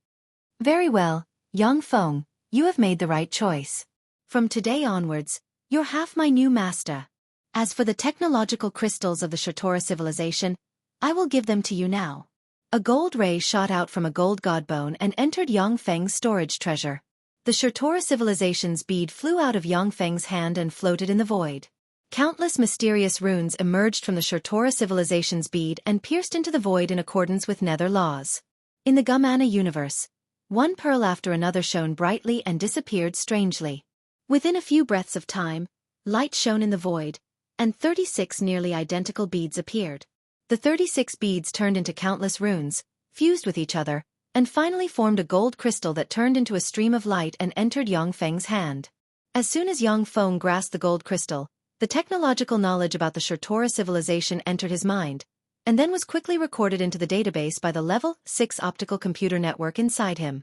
Very well, Yang Feng, you have made the right choice. From today onwards, you're half my new master. As for the technological crystals of the Shatora civilization, I will give them to you now. A gold ray shot out from a gold godbone and entered Yang Feng's storage treasure. The Shatora civilization's bead flew out of Yang Feng's hand and floated in the void. Countless mysterious runes emerged from the Shatora civilization's bead and pierced into the void in accordance with nether laws. In the Gamana universe, one pearl after another shone brightly and disappeared strangely. Within a few breaths of time, light shone in the void, and 36 nearly identical beads appeared. The 36 beads turned into countless runes, fused with each other, and finally formed a gold crystal that turned into a stream of light and entered Yang Feng's hand. As soon as Yang Feng grasped the gold crystal, the technological knowledge about the Shortora civilization entered his mind, and then was quickly recorded into the database by the Level 6 optical computer network inside him.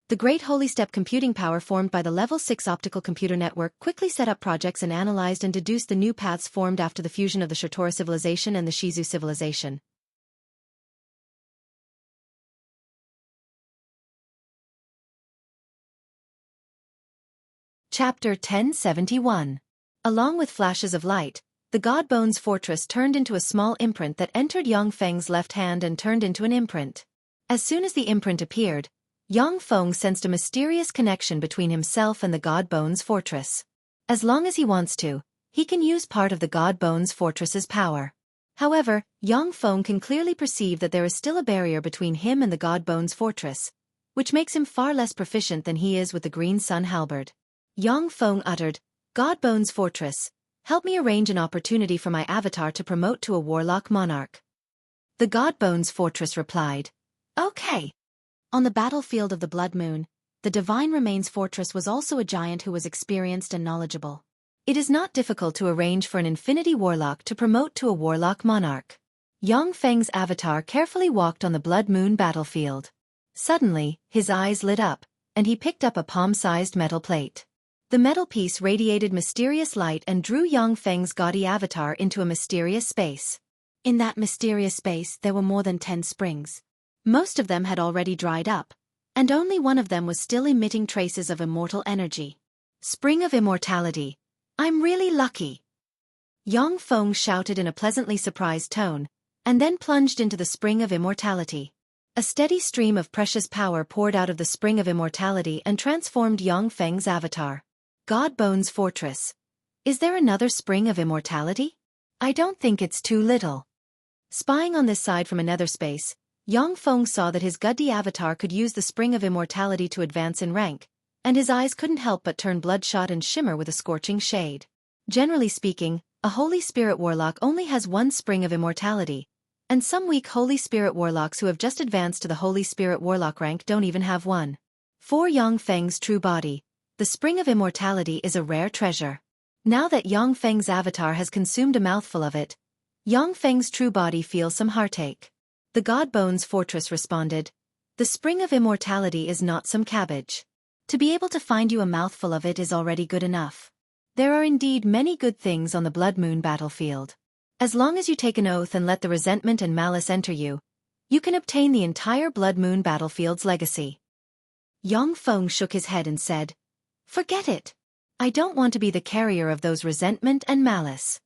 The Great Holy Step computing power formed by the Level 6 optical computer network quickly set up projects and analyzed and deduced the new paths formed after the fusion of the Shortora civilization and the Shizu civilization. Chapter 1071. Along with flashes of light, the God Bones fortress turned into a small imprint that entered Yang Feng's left hand and turned into an imprint. As soon as the imprint appeared, Yang Feng sensed a mysterious connection between himself and the God Bones fortress. As long as he wants to, he can use part of the God Bones fortress's power. However, Yang Feng can clearly perceive that there is still a barrier between him and the God Bones fortress, which makes him far less proficient than he is with the Green Sun halberd. Yang Feng uttered, "God Bones fortress, help me arrange an opportunity for my avatar to promote to a warlock monarch." The God Bones fortress replied, "Okay." On the battlefield of the Blood Moon, the Divine Remains fortress was also a giant who was experienced and knowledgeable. It is not difficult to arrange for an infinity warlock to promote to a warlock monarch. Yang Feng's avatar carefully walked on the Blood Moon battlefield. Suddenly, his eyes lit up, and he picked up a palm-sized metal plate. The metal piece radiated mysterious light and drew Yang Feng's gaudy avatar into a mysterious space. In that mysterious space there were more than 10 springs. Most of them had already dried up, and only one of them was still emitting traces of immortal energy. Spring of Immortality. I'm really lucky. Yang Feng shouted in a pleasantly surprised tone, and then plunged into the Spring of Immortality. A steady stream of precious power poured out of the Spring of Immortality and transformed Yang Feng's avatar. God Bones Fortress. Is there another Spring of Immortality? I don't think it's too little. Spying on this side from another space, Yang Feng saw that his Guddi avatar could use the Spring of Immortality to advance in rank, and his eyes couldn't help but turn bloodshot and shimmer with a scorching shade. Generally speaking, a Holy Spirit Warlock only has one Spring of Immortality, and some weak Holy Spirit Warlocks who have just advanced to the Holy Spirit Warlock rank don't even have one. For Yang Feng's true body, the Spring of Immortality is a rare treasure. Now that Yang Feng's avatar has consumed a mouthful of it, Yang Feng's true body feels some heartache. The God Bones fortress responded, "The Spring of Immortality is not some cabbage. To be able to find you a mouthful of it is already good enough. There are indeed many good things on the Blood Moon battlefield. As long as you take an oath and let the resentment and malice enter you, you can obtain the entire Blood Moon battlefield's legacy." Yang Feng shook his head and said, "Forget it. I don't want to be the carrier of those resentment and malice."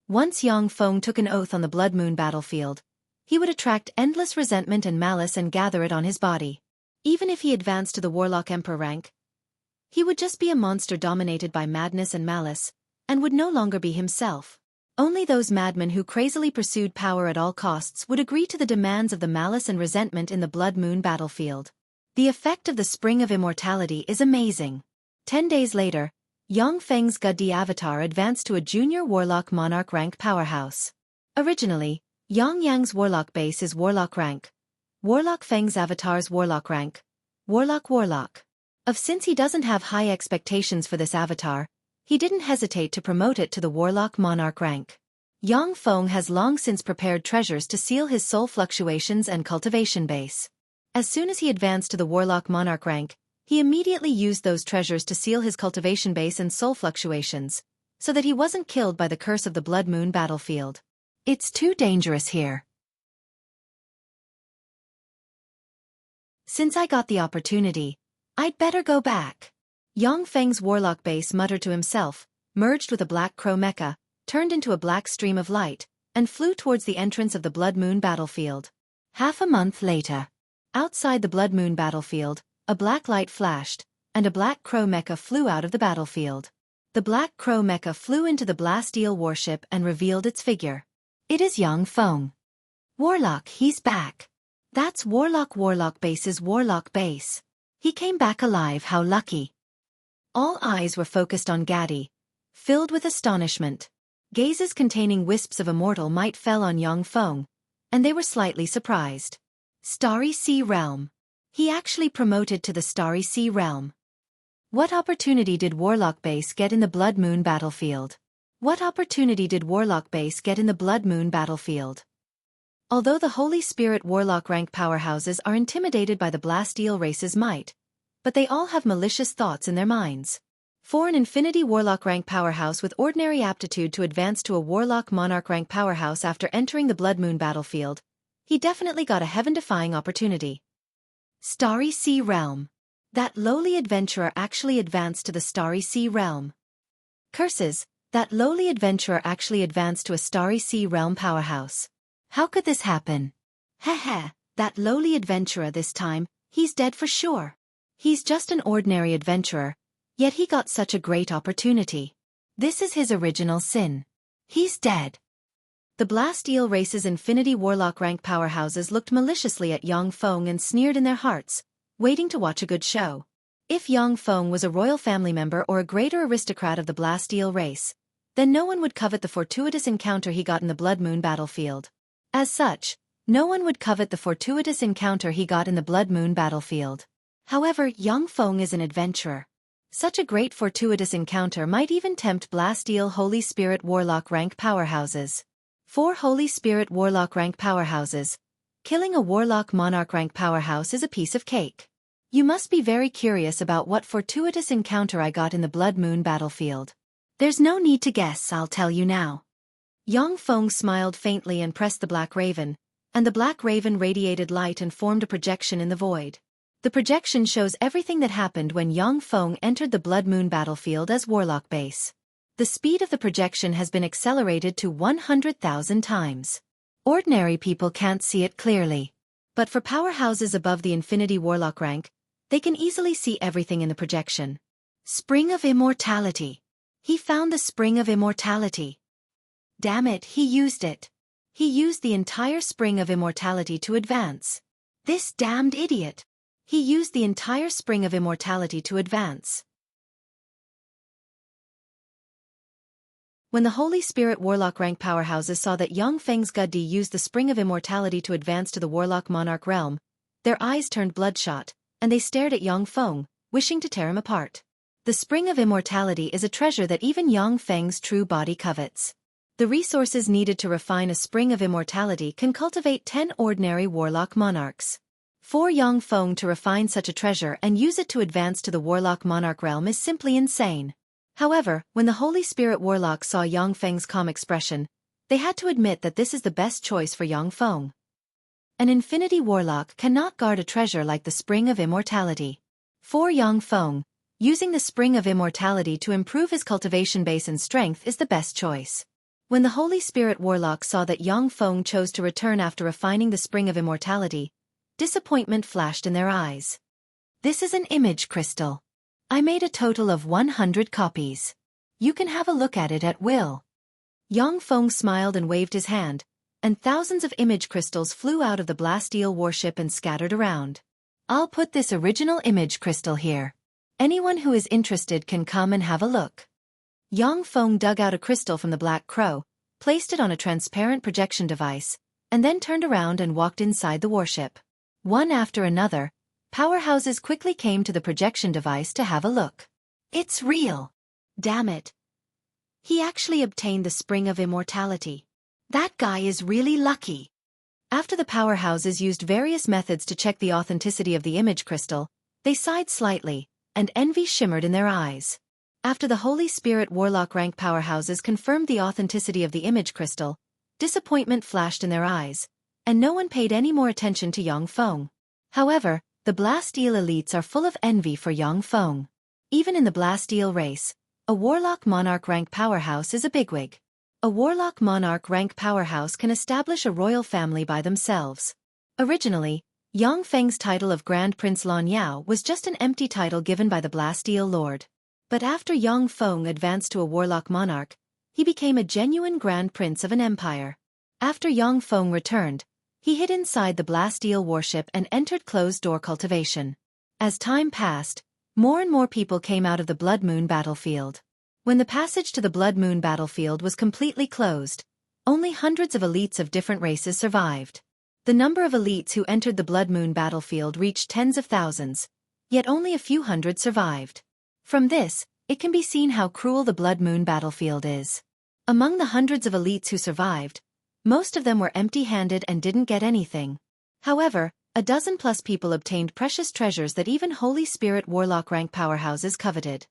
Once Yang Feng took an oath on the Blood Moon battlefield, he would attract endless resentment and malice and gather it on his body. Even if he advanced to the Warlock Emperor rank, he would just be a monster dominated by madness and malice, and would no longer be himself. Only those madmen who crazily pursued power at all costs would agree to the demands of the malice and resentment in the Blood Moon battlefield. The effect of the Spring of Immortality is amazing. 10 days later, Yang Feng's Guddi avatar advanced to a junior Warlock Monarch rank powerhouse. Originally, Yang Yang's Warlock base is Warlock rank. Warlock Feng's avatar's Warlock rank. Warlock. Since he doesn't have high expectations for this avatar, he didn't hesitate to promote it to the Warlock Monarch rank. Yang Feng has long since prepared treasures to seal his soul fluctuations and cultivation base. As soon as he advanced to the Warlock Monarch rank, he immediately used those treasures to seal his cultivation base and soul fluctuations, so that he wasn't killed by the curse of the Blood Moon battlefield. It's too dangerous here. Since I got the opportunity, I'd better go back. Yang Feng's Warlock base muttered to himself, merged with a black crow mecha, turned into a black stream of light, and flew towards the entrance of the Blood Moon battlefield. Half a month later, outside the Blood Moon battlefield, a black light flashed, and a black crow mecha flew out of the battlefield. The black crow mecha flew into the blast eel warship and revealed its figure. It is Yang Feng. Warlock, he's back. That's Warlock base's Warlock base. He came back alive, how lucky. All eyes were focused on Gaddy, filled with astonishment. Gazes containing wisps of immortal might fell on Yang Feng, and they were slightly surprised. Starry Sea Realm. He actually promoted to the Starry Sea Realm. What opportunity did Warlock Base get in the Blood Moon battlefield? What opportunity did Warlock Base get in the Blood Moon battlefield? Although the Holy Spirit Warlock rank powerhouses are intimidated by the Blasteel race's might, but they all have malicious thoughts in their minds. For an Infinity Warlock rank powerhouse with ordinary aptitude to advance to a Warlock Monarch rank powerhouse after entering the Blood Moon battlefield, he definitely got a heaven-defying opportunity. Starry Sea Realm. That lowly adventurer actually advanced to the Starry Sea Realm. Curses, that lowly adventurer actually advanced to a Starry Sea Realm powerhouse. How could this happen? Heh, that lowly adventurer this time, he's dead for sure. He's just an ordinary adventurer, yet he got such a great opportunity. This is his original sin. He's dead. The Blasteel race's Infinity Warlock rank powerhouses looked maliciously at Yang Feng and sneered in their hearts, waiting to watch a good show. If Yang Feng was a royal family member or a greater aristocrat of the Blasteel race, then no one would covet the fortuitous encounter he got in the Blood Moon battlefield. As such, no one would covet the fortuitous encounter he got in the Blood Moon battlefield. However, Yang Feng is an adventurer. Such a great fortuitous encounter might even tempt Blasteel Holy Spirit Warlock rank powerhouses. 4 Holy Spirit Warlock rank powerhouses. Killing a Warlock Monarch rank powerhouse is a piece of cake. You must be very curious about what fortuitous encounter I got in the Blood Moon battlefield. There's no need to guess, I'll tell you now. Yang Feng smiled faintly and pressed the Black Raven, and the Black Raven radiated light and formed a projection in the void. The projection shows everything that happened when Yang Feng entered the Blood Moon battlefield as Warlock Base. The speed of the projection has been accelerated to 100,000 times. Ordinary people can't see it clearly. But for powerhouses above the Infinity Warlock rank, they can easily see everything in the projection. Spring of Immortality. He found the Spring of Immortality. Damn it, he used it. He used the entire Spring of Immortality to advance. This damned idiot. He used the entire Spring of Immortality to advance. When the Holy Spirit Warlock rank powerhouses saw that Yang Feng's Guddi used the Spring of Immortality to advance to the Warlock Monarch realm, their eyes turned bloodshot, and they stared at Yang Feng, wishing to tear him apart. The Spring of Immortality is a treasure that even Yang Feng's true body covets. The resources needed to refine a Spring of Immortality can cultivate 10 ordinary Warlock Monarchs. For Yang Feng to refine such a treasure and use it to advance to the Warlock Monarch realm is simply insane. However, when the Holy Spirit Warlock saw Yang Feng's calm expression, they had to admit that this is the best choice for Yang Feng. An Infinity Warlock cannot guard a treasure like the Spring of Immortality. For Yang Feng, using the Spring of Immortality to improve his cultivation base and strength is the best choice. When the Holy Spirit Warlock saw that Yang Feng chose to return after refining the Spring of Immortality, disappointment flashed in their eyes. This is an image crystal. I made a total of 100 copies. You can have a look at it at will. Yang Feng smiled and waved his hand, and thousands of image crystals flew out of the Blasteel warship and scattered around. I'll put this original image crystal here. Anyone who is interested can come and have a look. Yang Feng dug out a crystal from the Black Crow, placed it on a transparent projection device, and then turned around and walked inside the warship. One after another, powerhouses quickly came to the projection device to have a look. It's real. Damn it. He actually obtained the Spring of Immortality. That guy is really lucky. After the powerhouses used various methods to check the authenticity of the image crystal, they sighed slightly, and envy shimmered in their eyes. After the Holy Spirit Warlock rank powerhouses confirmed the authenticity of the image crystal, disappointment flashed in their eyes, and no one paid any more attention to Yang Feng. However, the Blasteel elites are full of envy for Yang Feng. Even in the Blasteel race, a Warlock Monarch rank powerhouse is a bigwig. A Warlock Monarch rank powerhouse can establish a royal family by themselves. Originally, Yang Feng's title of Grand Prince Lan Yao was just an empty title given by the Blasteel Lord. But after Yang Feng advanced to a Warlock Monarch, he became a genuine Grand Prince of an empire. After Yang Feng returned, he hid inside the Blasteel warship and entered closed-door cultivation. As time passed, more and more people came out of the Blood Moon battlefield. When the passage to the Blood Moon battlefield was completely closed, only hundreds of elites of different races survived. The number of elites who entered the Blood Moon battlefield reached tens of thousands, yet only a few hundred survived. From this, it can be seen how cruel the Blood Moon battlefield is. Among the hundreds of elites who survived, most of them were empty-handed and didn't get anything. However, a dozen-plus people obtained precious treasures that even Holy Spirit Warlock rank powerhouses coveted.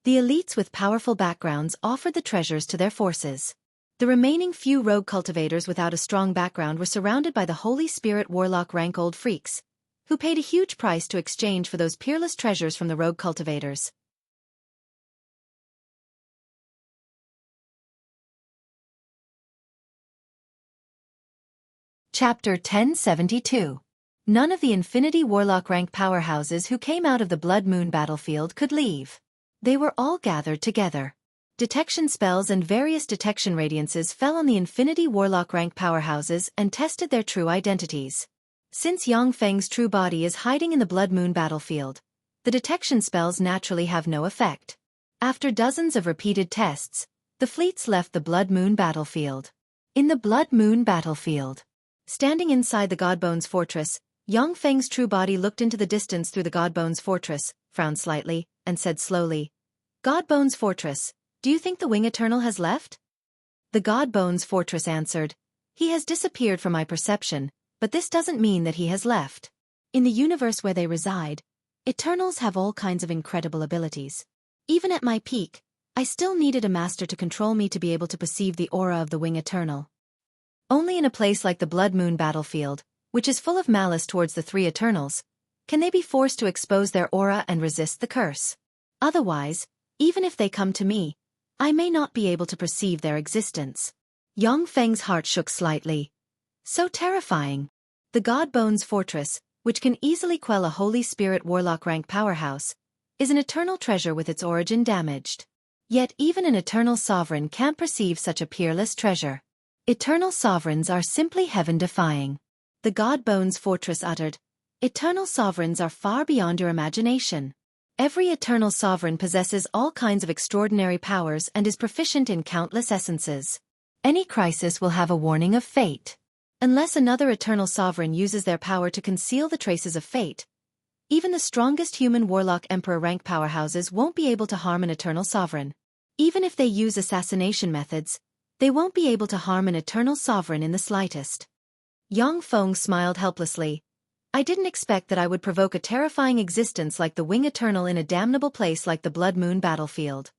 The elites with powerful backgrounds offered the treasures to their forces. The remaining few rogue cultivators without a strong background were surrounded by the Holy Spirit Warlock rank old freaks, who paid a huge price to exchange for those peerless treasures from the rogue cultivators. Chapter 1072. None of the Infinity Warlock rank powerhouses who came out of the Blood Moon battlefield could leave. They were all gathered together. Detection spells and various detection radiances fell on the Infinity Warlock rank powerhouses and tested their true identities. Since Yang Feng's true body is hiding in the Blood Moon battlefield, the detection spells naturally have no effect. After dozens of repeated tests, the fleets left the Blood Moon battlefield. In the Blood Moon battlefield, standing inside the Godbones fortress, Yang Feng's true body looked into the distance through the Godbones fortress, frowned slightly, and said slowly, "Godbones fortress, do you think the Wing Eternal has left?" The Godbones fortress answered, "He has disappeared from my perception, but this doesn't mean that he has left. In the universe where they reside, Eternals have all kinds of incredible abilities. Even at my peak, I still needed a master to control me to be able to perceive the aura of the Wing Eternal. Only in a place like the Blood Moon battlefield, which is full of malice towards the three Eternals, can they be forced to expose their aura and resist the curse. Otherwise, even if they come to me, I may not be able to perceive their existence." Yang Feng's heart shook slightly. So terrifying. The Godbones fortress, which can easily quell a Holy Spirit Warlock rank powerhouse, is an eternal treasure with its origin damaged. Yet even an eternal sovereign can't perceive such a peerless treasure. Eternal sovereigns are simply heaven-defying. The Godbones fortress uttered, "Eternal sovereigns are far beyond your imagination. Every eternal sovereign possesses all kinds of extraordinary powers and is proficient in countless essences. Any crisis will have a warning of fate. Unless another eternal sovereign uses their power to conceal the traces of fate, even the strongest human Warlock Emperor rank powerhouses won't be able to harm an eternal sovereign. Even if they use assassination methods, they won't be able to harm an eternal sovereign in the slightest." Yang Feng smiled helplessly. "I didn't expect that I would provoke a terrifying existence like the Wing Eternal in a damnable place like the Blood Moon battlefield."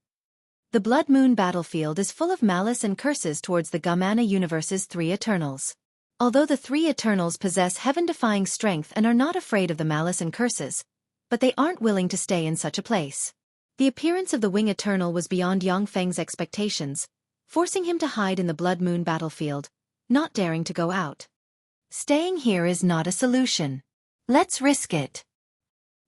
The Blood Moon battlefield is full of malice and curses towards the Gamana universe's three Eternals. Although the three Eternals possess heaven-defying strength and are not afraid of the malice and curses, but they aren't willing to stay in such a place. The appearance of the Wing Eternal was beyond Yang Feng's expectations, forcing him to hide in the Blood Moon battlefield, not daring to go out. "Staying here is not a solution. Let's risk it."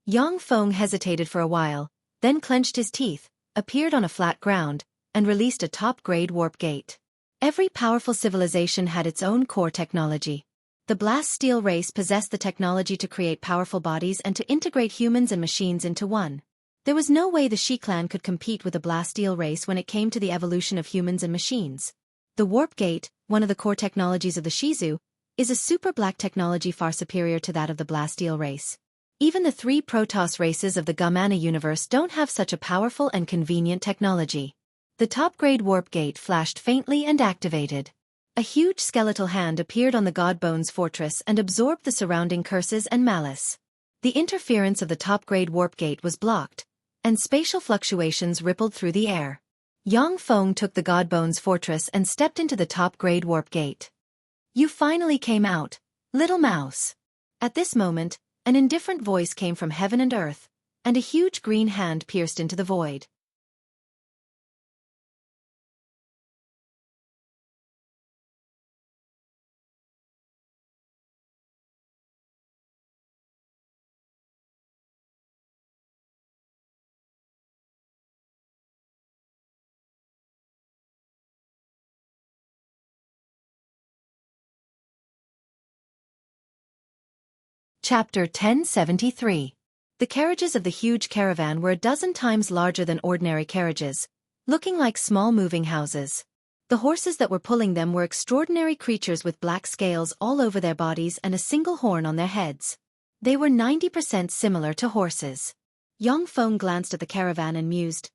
Yang Feng hesitated for a while, then clenched his teeth, appeared on a flat ground, and released a top-grade warp gate. Every powerful civilization had its own core technology. The Blast Steel race possessed the technology to create powerful bodies and to integrate humans and machines into one. There was no way the Shi clan could compete with the Blast Steel race when it came to the evolution of humans and machines. The warp gate, one of the core technologies of the Shizu, is a super black technology far superior to that of the Blasteel race. Even the three Protoss races of the Gamana universe don't have such a powerful and convenient technology. The top-grade warp gate flashed faintly and activated. A huge skeletal hand appeared on the Godbones fortress and absorbed the surrounding curses and malice. The interference of the top-grade warp gate was blocked, and spatial fluctuations rippled through the air. Yang Feng took the Godbones fortress and stepped into the top-grade warp gate. "You finally came out, little mouse." At this moment, an indifferent voice came from heaven and earth, and a huge green hand pierced into the void. Chapter 1073. The carriages of the huge caravan were a dozen times larger than ordinary carriages, looking like small moving houses. The horses that were pulling them were extraordinary creatures with black scales all over their bodies and a single horn on their heads. They were 90% similar to horses. Yang Feng glanced at the caravan and mused.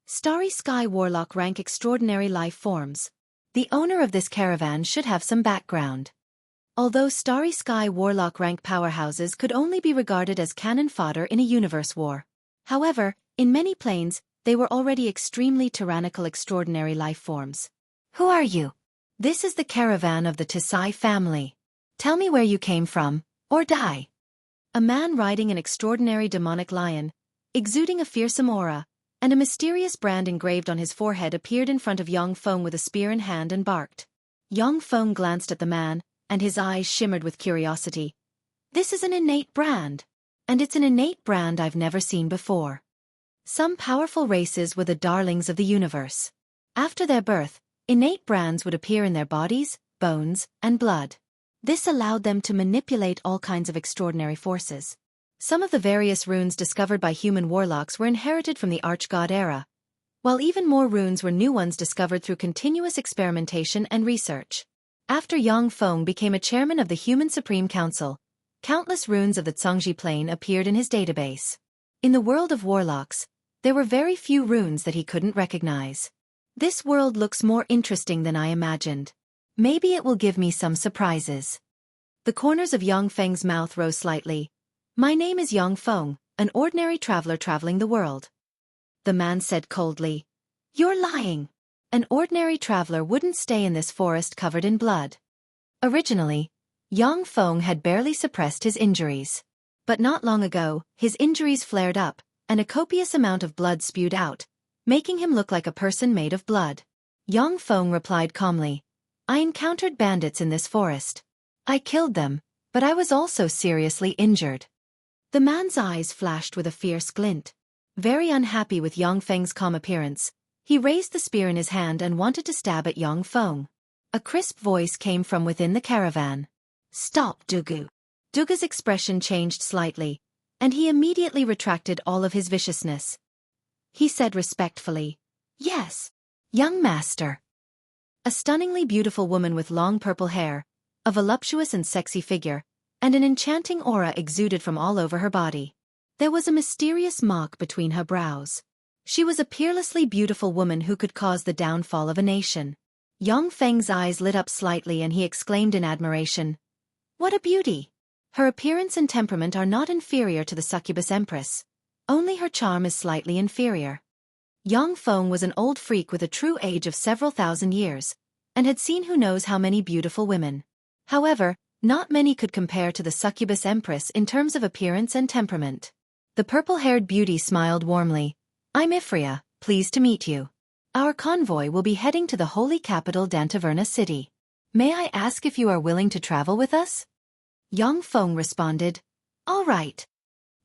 Starry Sky Warlock rank extraordinary life forms. The owner of this caravan should have some background. Although Starry Sky Warlock rank powerhouses could only be regarded as cannon fodder in a universe war. However, in many planes, they were already extremely tyrannical extraordinary life forms. Who are you? This is the caravan of the Tisai family. Tell me where you came from, or die. A man riding an extraordinary demonic lion, exuding a fearsome aura, and a mysterious brand engraved on his forehead appeared in front of Yang Feng with a spear in hand and barked. Yang Feng glanced at the man, and his eyes shimmered with curiosity. This is an innate brand. And it's an innate brand I've never seen before. Some powerful races were the darlings of the universe. After their birth, innate brands would appear in their bodies, bones, and blood. This allowed them to manipulate all kinds of extraordinary forces. Some of the various runes discovered by human warlocks were inherited from the Archgod era, while even more runes were new ones discovered through continuous experimentation and research. After Yang Feng became a chairman of the Human Supreme Council, countless runes of the Zhongji plane appeared in his database. In the world of warlocks, there were very few runes that he couldn't recognize. This world looks more interesting than I imagined. Maybe it will give me some surprises. The corners of Yang Feng's mouth rose slightly. My name is Yang Feng, an ordinary traveler traveling the world. The man said coldly. You're lying. An ordinary traveler wouldn't stay in this forest covered in blood. Originally, Yang Feng had barely suppressed his injuries. But not long ago, his injuries flared up, and a copious amount of blood spewed out, making him look like a person made of blood. Yang Feng replied calmly. I encountered bandits in this forest. I killed them, but I was also seriously injured. The man's eyes flashed with a fierce glint. Very unhappy with Yang Feng's calm appearance, he raised the spear in his hand and wanted to stab at Yang Feng. A crisp voice came from within the caravan. Stop, Dugu. Dugu's expression changed slightly, and he immediately retracted all of his viciousness. He said respectfully, Yes, young master. A stunningly beautiful woman with long purple hair, a voluptuous and sexy figure, and an enchanting aura exuded from all over her body. There was a mysterious mock between her brows. She was a peerlessly beautiful woman who could cause the downfall of a nation. Yang Feng's eyes lit up slightly and he exclaimed in admiration, What a beauty! Her appearance and temperament are not inferior to the succubus empress. Only her charm is slightly inferior. Yang Feng was an old freak with a true age of several thousand years, and had seen who knows how many beautiful women. However, not many could compare to the succubus empress in terms of appearance and temperament. The purple-haired beauty smiled warmly. I'm Ifria, pleased to meet you. Our convoy will be heading to the holy capital Dantaverna city. May I ask if you are willing to travel with us? Yang Feng responded, All right.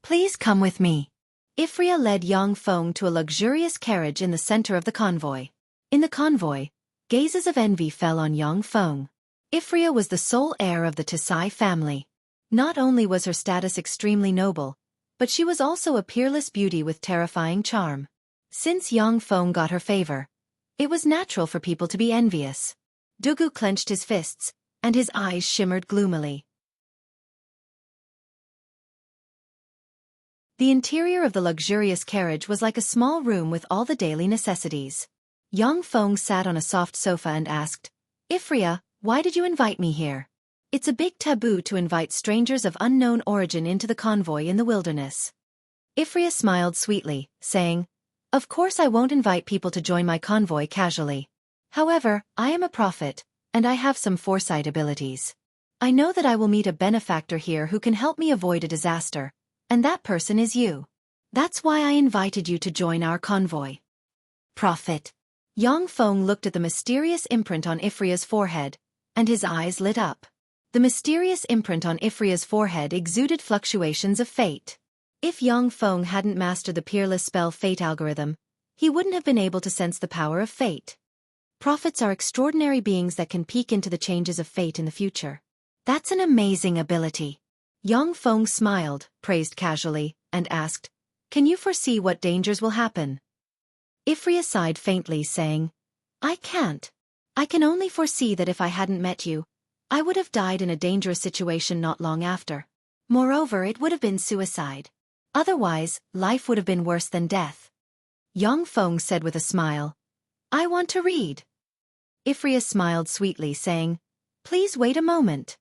Please come with me. Ifria led Yang Feng to a luxurious carriage in the center of the convoy. In the convoy, gazes of envy fell on Yang Feng. Ifria was the sole heir of the Tisai family. Not only was her status extremely noble, but she was also a peerless beauty with terrifying charm. Since Yang Feng got her favor, it was natural for people to be envious. Dugu clenched his fists, and his eyes shimmered gloomily. The interior of the luxurious carriage was like a small room with all the daily necessities. Yang Feng sat on a soft sofa and asked, Ifria, why did you invite me here? It's a big taboo to invite strangers of unknown origin into the convoy in the wilderness. Ifria smiled sweetly, saying, Of course I won't invite people to join my convoy casually. However, I am a prophet, and I have some foresight abilities. I know that I will meet a benefactor here who can help me avoid a disaster, and that person is you. That's why I invited you to join our convoy. Prophet. Yang Feng looked at the mysterious imprint on Ifria's forehead, and his eyes lit up. The mysterious imprint on Ifria's forehead exuded fluctuations of fate. If Yang Feng hadn't mastered the peerless spell fate algorithm, he wouldn't have been able to sense the power of fate. Prophets are extraordinary beings that can peek into the changes of fate in the future. That's an amazing ability. Yang Feng smiled, praised casually, and asked, Can you foresee what dangers will happen? Ifria sighed faintly, saying, I can't. I can only foresee that if I hadn't met you, I would have died in a dangerous situation not long after. Moreover, it would have been suicide. Otherwise, life would have been worse than death. Yang Feng said with a smile, I want to read. Ifria smiled sweetly, saying, Please wait a moment.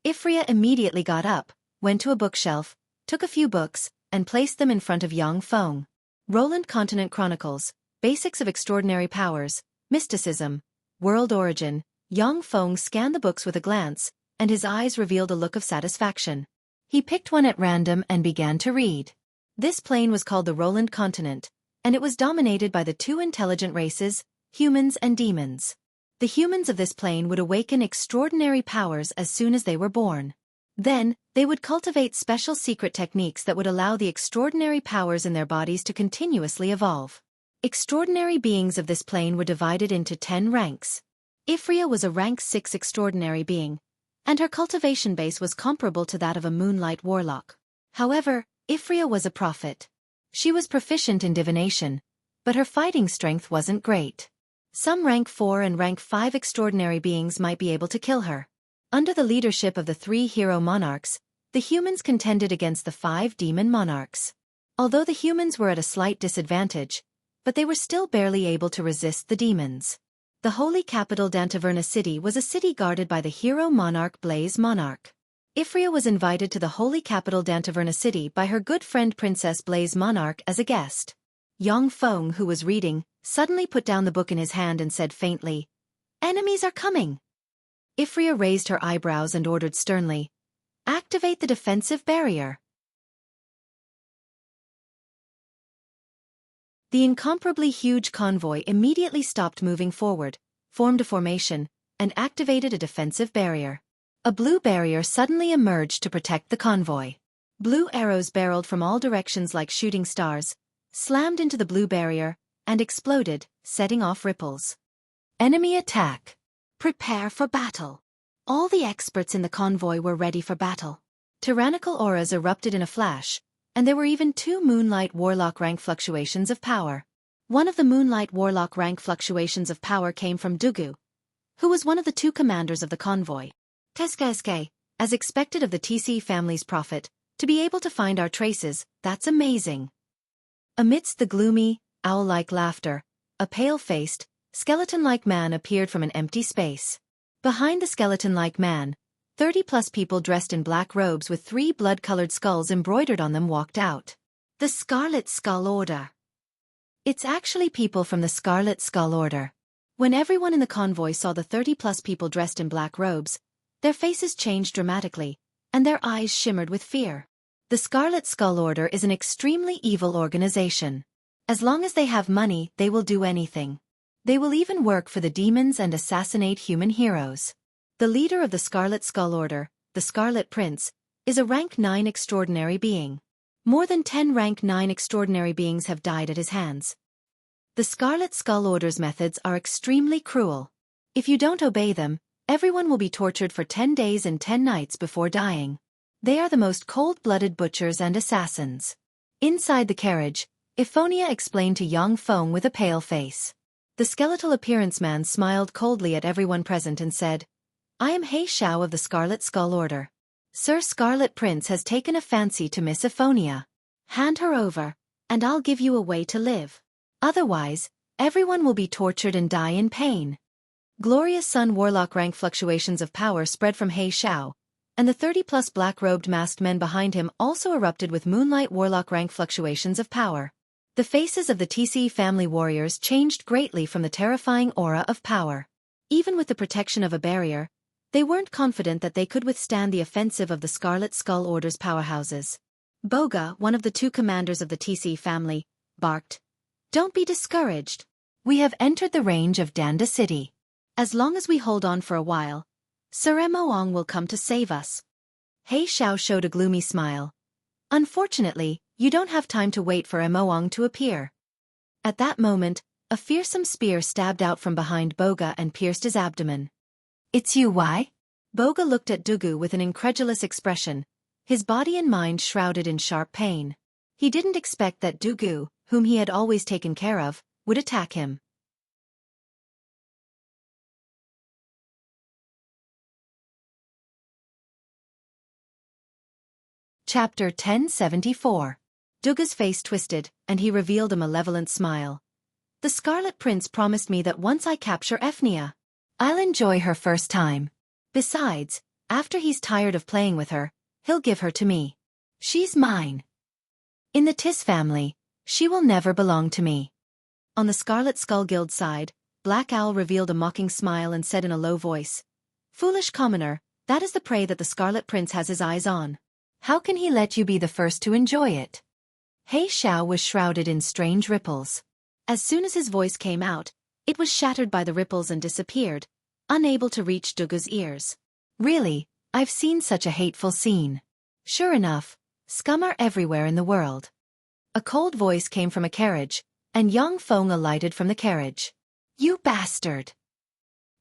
Ifria immediately got up, went to a bookshelf, took a few books, and placed them in front of Yang Feng. Roland Continent Chronicles, Basics of Extraordinary Powers, Mysticism, World Origin. Yang Feng scanned the books with a glance, and his eyes revealed a look of satisfaction. He picked one at random and began to read. This plane was called the Roland Continent, and it was dominated by the two intelligent races, humans and demons. The humans of this plane would awaken extraordinary powers as soon as they were born. Then, they would cultivate special secret techniques that would allow the extraordinary powers in their bodies to continuously evolve. Extraordinary beings of this plane were divided into 10 ranks. Ifria was a rank 6 extraordinary being, and her cultivation base was comparable to that of a moonlight warlock. However, Ifria was a prophet. She was proficient in divination, but her fighting strength wasn't great. Some rank 4 and rank 5 extraordinary beings might be able to kill her. Under the leadership of the 3 hero monarchs, the humans contended against the 5 demon monarchs. Although the humans were at a slight disadvantage, but they were still barely able to resist the demons. The holy capital Dantaverna city was a city guarded by the hero monarch Blaze Monarch. Ifria was invited to the holy capital Dantaverna city by her good friend Princess Blaze Monarch as a guest. Yang Feng, who was reading, suddenly put down the book in his hand and said faintly, Enemies are coming. Ifria raised her eyebrows and ordered sternly, Activate the defensive barrier. The incomparably huge convoy immediately stopped moving forward, formed a formation, and activated a defensive barrier. A blue barrier suddenly emerged to protect the convoy. Blue arrows barreled from all directions like shooting stars, slammed into the blue barrier, and exploded, setting off ripples. Enemy attack. Prepare for battle. All the experts in the convoy were ready for battle. Tyrannical auras erupted in a flash, and there were even 2 Moonlight Warlock rank fluctuations of power. One of the Moonlight Warlock rank fluctuations of power came from Dugu, who was one of the 2 commanders of the convoy. Teske, as expected of the TC family's prophet, to be able to find our traces, that's amazing. Amidst the gloomy, owl-like laughter, a pale-faced, skeleton-like man appeared from an empty space. Behind the skeleton-like man, 30+ people dressed in black robes with 3 blood-colored skulls embroidered on them walked out. The Scarlet Skull Order. It's actually people from the Scarlet Skull Order. When everyone in the convoy saw the 30+ people dressed in black robes, their faces changed dramatically, and their eyes shimmered with fear. The Scarlet Skull Order is an extremely evil organization. As long as they have money, they will do anything. They will even work for the demons and assassinate human heroes. The leader of the Scarlet Skull Order, the Scarlet Prince, is a rank 9 extraordinary being. More than 10 rank 9 extraordinary beings have died at his hands. The Scarlet Skull Order's methods are extremely cruel. If you don't obey them, everyone will be tortured for 10 days and 10 nights before dying. They are the most cold-blooded butchers and assassins. Inside the carriage, Iphonia explained to Yang Feng with a pale face. The skeletal appearance man smiled coldly at everyone present and said, I am He Xiao of the Scarlet Skull Order. Sir Scarlet Prince has taken a fancy to Miss Iphonia. Hand her over, and I'll give you a way to live. Otherwise, everyone will be tortured and die in pain. Glorious Sun Warlock rank fluctuations of power spread from He Xiao, and the 30+ black-robed masked men behind him also erupted with Moonlight Warlock rank fluctuations of power. The faces of the TC family warriors changed greatly from the terrifying aura of power. Even with the protection of a barrier, they weren't confident that they could withstand the offensive of the Scarlet Skull Order's powerhouses. Boga, one of the 2 commanders of the TC family, barked, Don't be discouraged. We have entered the range of Danda City. As long as we hold on for a while, Sir Emoang will come to save us. He Xiao showed a gloomy smile. Unfortunately, you don't have time to wait for Emoang to appear. At that moment, a fearsome spear stabbed out from behind Boga and pierced his abdomen. It's you, why? Boga looked at Dugu with an incredulous expression, his body and mind shrouded in sharp pain. He didn't expect that Dugu, whom he had always taken care of, would attack him. Chapter 1074. Duga's face twisted, and he revealed a malevolent smile. The Scarlet Prince promised me that once I capture Ephnia, I'll enjoy her first time. Besides, after he's tired of playing with her, he'll give her to me. She's mine. In the Tis family, she will never belong to me. On the Scarlet Skull Guild side, Black Owl revealed a mocking smile and said in a low voice, "Foolish commoner, that is the prey that the Scarlet Prince has his eyes on. How can he let you be the first to enjoy it?" He Xiao was shrouded in strange ripples. As soon as his voice came out, it was shattered by the ripples and disappeared, unable to reach Duga's ears. Really, I've seen such a hateful scene. Sure enough, scum are everywhere in the world. A cold voice came from a carriage, and Yang Feng alighted from the carriage. You bastard!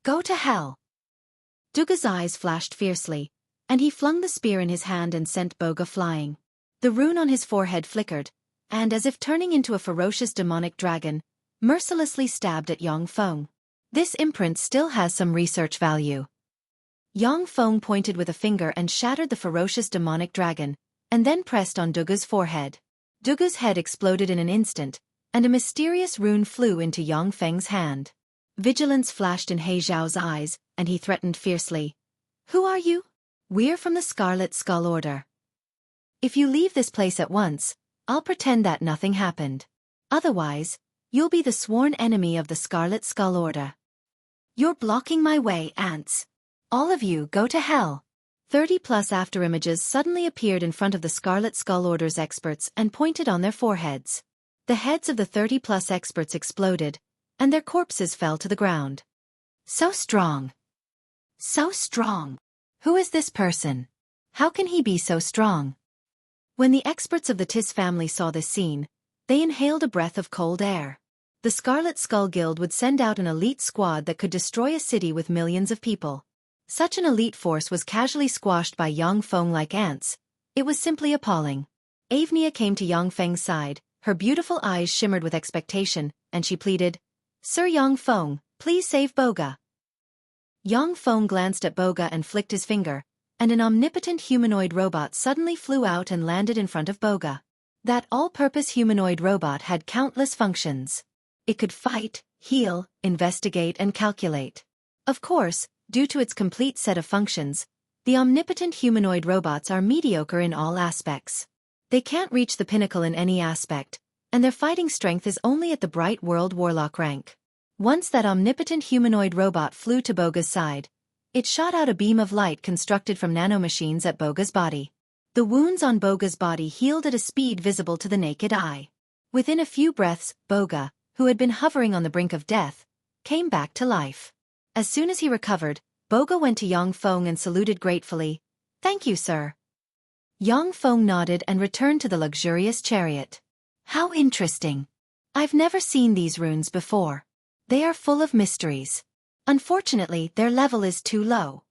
Go to hell! Duga's eyes flashed fiercely, and he flung the spear in his hand and sent Boga flying. The rune on his forehead flickered, and as if turning into a ferocious demonic dragon, mercilessly stabbed at Yang Feng. This imprint still has some research value. Yang Feng pointed with a finger and shattered the ferocious demonic dragon, and then pressed on Duga's forehead. Duga's head exploded in an instant, and a mysterious rune flew into Yang Feng's hand. Vigilance flashed in He Zhao's eyes, and he threatened fiercely. Who are you? We're from the Scarlet Skull Order. If you leave this place at once, I'll pretend that nothing happened. Otherwise, you'll be the sworn enemy of the Scarlet Skull Order. You're blocking my way, ants. All of you go to hell. 30+ afterimages suddenly appeared in front of the Scarlet Skull Order's experts and pointed on their foreheads. The heads of the 30+ experts exploded, and their corpses fell to the ground. So strong. So strong. Who is this person? How can he be so strong? When the experts of the Tis family saw this scene, they inhaled a breath of cold air. The Scarlet Skull Guild would send out an elite squad that could destroy a city with millions of people. Such an elite force was casually squashed by Yang Feng like ants. It was simply appalling. Ephnia came to Yang Feng's side, her beautiful eyes shimmered with expectation, and she pleaded, Sir Yang Feng, please save Boga. Yang Feng glanced at Boga and flicked his finger, and an omnipotent humanoid robot suddenly flew out and landed in front of Boga. That all-purpose humanoid robot had countless functions. It could fight, heal, investigate, and calculate. Of course, due to its complete set of functions, the omnipotent humanoid robots are mediocre in all aspects. They can't reach the pinnacle in any aspect, and their fighting strength is only at the Bright World Warlock rank. Once that omnipotent humanoid robot flew to Boga's side, it shot out a beam of light constructed from nanomachines at Boga's body. The wounds on Boga's body healed at a speed visible to the naked eye. Within a few breaths, Boga, who had been hovering on the brink of death, came back to life. As soon as he recovered, Boga went to Yang Feng and saluted gratefully. Thank you, sir. Yang Feng nodded and returned to the luxurious chariot. How interesting. I've never seen these runes before. They are full of mysteries. Unfortunately, their level is too low.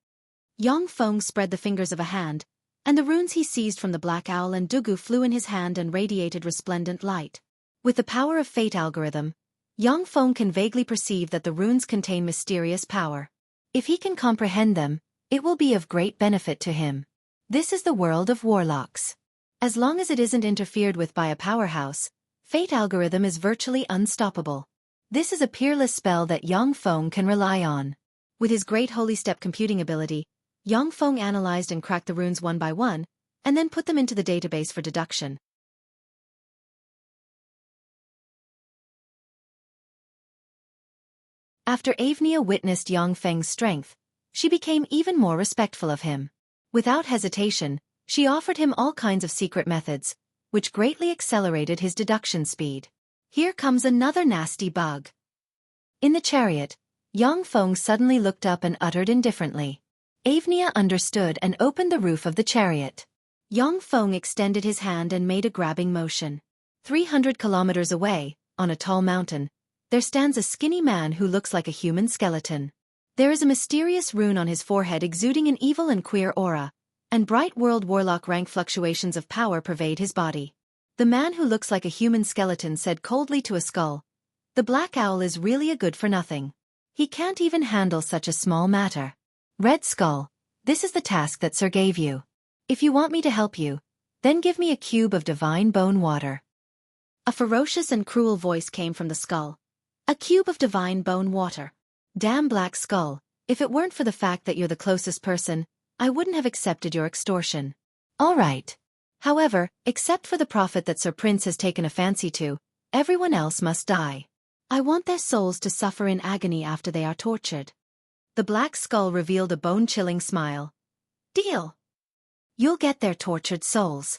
Yang Feng spread the fingers of a hand, and the runes he seized from the Black Owl and Dugu flew in his hand and radiated resplendent light. With the power of fate algorithm, Yang Feng can vaguely perceive that the runes contain mysterious power. If he can comprehend them, it will be of great benefit to him. This is the world of warlocks. As long as it isn't interfered with by a powerhouse, fate algorithm is virtually unstoppable. This is a peerless spell that Yang Feng can rely on. With his great holy step computing ability, Yang Feng analyzed and cracked the runes one by one, and then put them into the database for deduction. After Ephnia witnessed Yang Feng's strength, she became even more respectful of him. Without hesitation, she offered him all kinds of secret methods, which greatly accelerated his deduction speed. Here comes another nasty bug. In the chariot, Yang Feng suddenly looked up and uttered indifferently. Ephnia understood and opened the roof of the chariot. Yang Feng extended his hand and made a grabbing motion. 300 kilometers away, on a tall mountain, there stands a skinny man who looks like a human skeleton. There is a mysterious rune on his forehead exuding an evil and queer aura, and bright world warlock rank fluctuations of power pervade his body. The man who looks like a human skeleton said coldly to a skull, The black owl is really a good for nothing. He can't even handle such a small matter. Red Skull, this is the task that Sir gave you. If you want me to help you, then give me a cube of divine bone water. A ferocious and cruel voice came from the skull. A cube of divine bone water. Damn Black Skull, if it weren't for the fact that you're the closest person, I wouldn't have accepted your extortion. All right. However, except for the prophet that Sir Prince has taken a fancy to, everyone else must die. I want their souls to suffer in agony after they are tortured. The Black Skull revealed a bone-chilling smile. Deal. You'll get their tortured souls.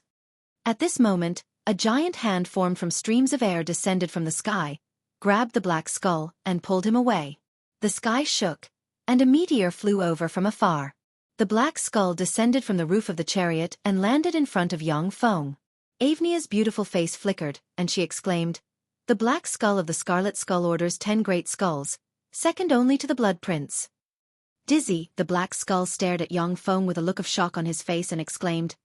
At this moment, a giant hand formed from streams of air descended from the sky, grabbed the Black Skull, and pulled him away. The sky shook, and a meteor flew over from afar. The Black Skull descended from the roof of the chariot and landed in front of Yang Feng. Avnia's beautiful face flickered, and she exclaimed, "The Black Skull of the Scarlet Skull orders 10 great skulls, second only to the Blood Prince." Dizzy, the Black Skull stared at Yang Feng with a look of shock on his face and exclaimed,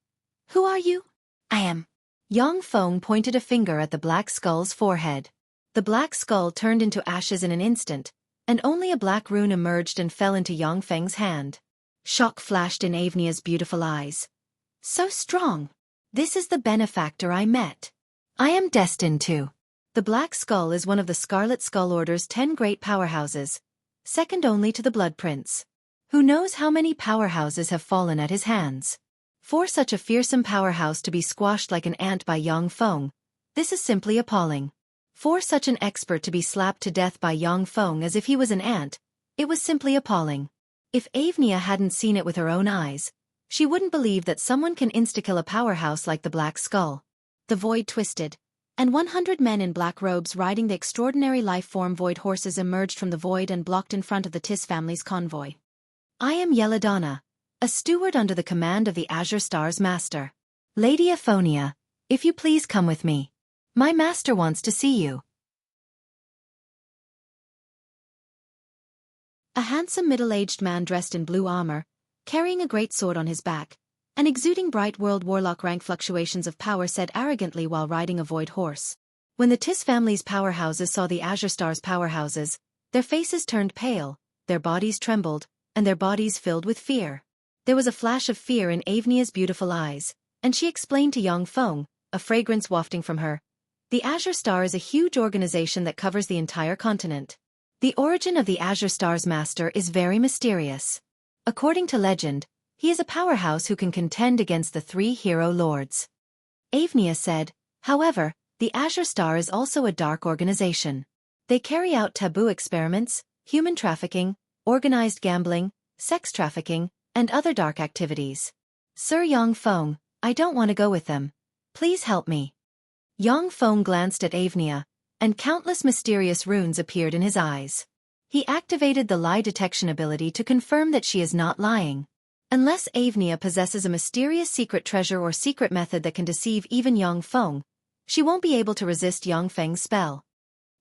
"Who are you?" "I am." Yang Feng pointed a finger at the Black Skull's forehead. The Black Skull turned into ashes in an instant, and only a black rune emerged and fell into Yang Feng's hand. Shock flashed in Avnia's beautiful eyes. "So strong! This is the benefactor I met. I am destined to." The Black Skull is one of the Scarlet Skull Order's 10 great powerhouses, second only to the Blood Prince. Who knows how many powerhouses have fallen at his hands? For such a fearsome powerhouse to be squashed like an ant by Yang Feng, this is simply appalling. For such an expert to be slapped to death by Yang Feng as if he was an ant, it was simply appalling. If Avnia hadn't seen it with her own eyes, she wouldn't believe that someone can insta-kill a powerhouse like the Black Skull. The void twisted, and 100 men in black robes riding the extraordinary life-form void horses emerged from the void and blocked in front of the Tis family's convoy. "I am Yelladonna, a steward under the command of the Azure Star's master. Lady Aphonia, if you please come with me. My master wants to see you." A handsome middle-aged man dressed in blue armor, carrying a great sword on his back, and exuding bright world warlock rank fluctuations of power said arrogantly while riding a void horse. When the Tis family's powerhouses saw the Azure Star's powerhouses, their faces turned pale, their bodies trembled, and their bodies filled with fear. There was a flash of fear in Avnia's beautiful eyes, and she explained to Yang Feng, a fragrance wafting from her, "The Azure Star is a huge organization that covers the entire continent. The origin of the Azure Star's master is very mysterious. According to legend, he is a powerhouse who can contend against the 3 hero lords." Avnia said, "However, the Azure Star is also a dark organization. They carry out taboo experiments, human trafficking, organized gambling, sex trafficking, and other dark activities. Sir Yang Feng, I don't want to go with them. Please help me." Yang Feng glanced at Avnia, and countless mysterious runes appeared in his eyes. He activated the lie detection ability to confirm that she is not lying. Unless Avnia possesses a mysterious secret treasure or secret method that can deceive even Yang Feng, she won't be able to resist Yang Feng's spell.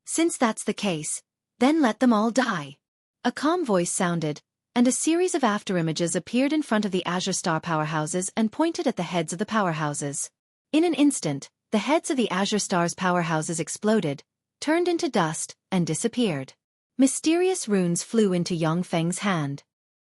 Since that's the case, then let them all die. A calm voice sounded, and a series of afterimages appeared in front of the Azure Star powerhouses and pointed at the heads of the powerhouses. In an instant, the heads of the Azure Star's powerhouses exploded, turned into dust, and disappeared. Mysterious runes flew into Yang Feng's hand.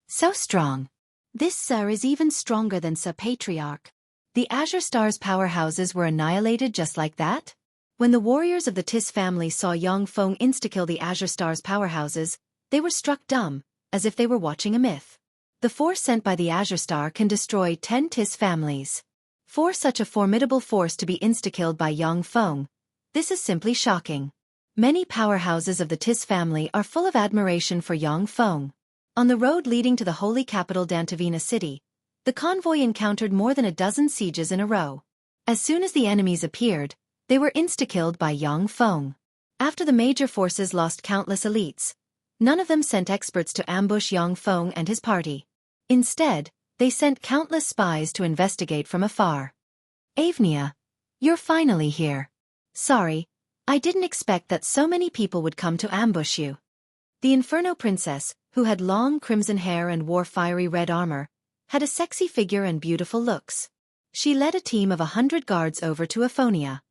"So strong. This Sir is even stronger than Sir Patriarch." The Azure Star's powerhouses were annihilated just like that? When the warriors of the Tis family saw Yang Feng insta-kill the Azure Star's powerhouses, they were struck dumb, as if they were watching a myth. The force sent by the Azure Star can destroy 10 Tis families. For such a formidable force to be insta-killed by Yang Feng, this is simply shocking. Many powerhouses of the Tis family are full of admiration for Yang Feng. On the road leading to the holy capital Dantavina city, the convoy encountered more than a dozen sieges in a row. As soon as the enemies appeared, they were insta-killed by Yang Feng. After the major forces lost countless elites, none of them sent experts to ambush Yang Feng and his party. Instead, they sent countless spies to investigate from afar. "Avnia, you're finally here. Sorry, I didn't expect that so many people would come to ambush you." The Inferno Princess, who had long crimson hair and wore fiery red armor, had a sexy figure and beautiful looks. She led a team of 100 guards over to Aphonia.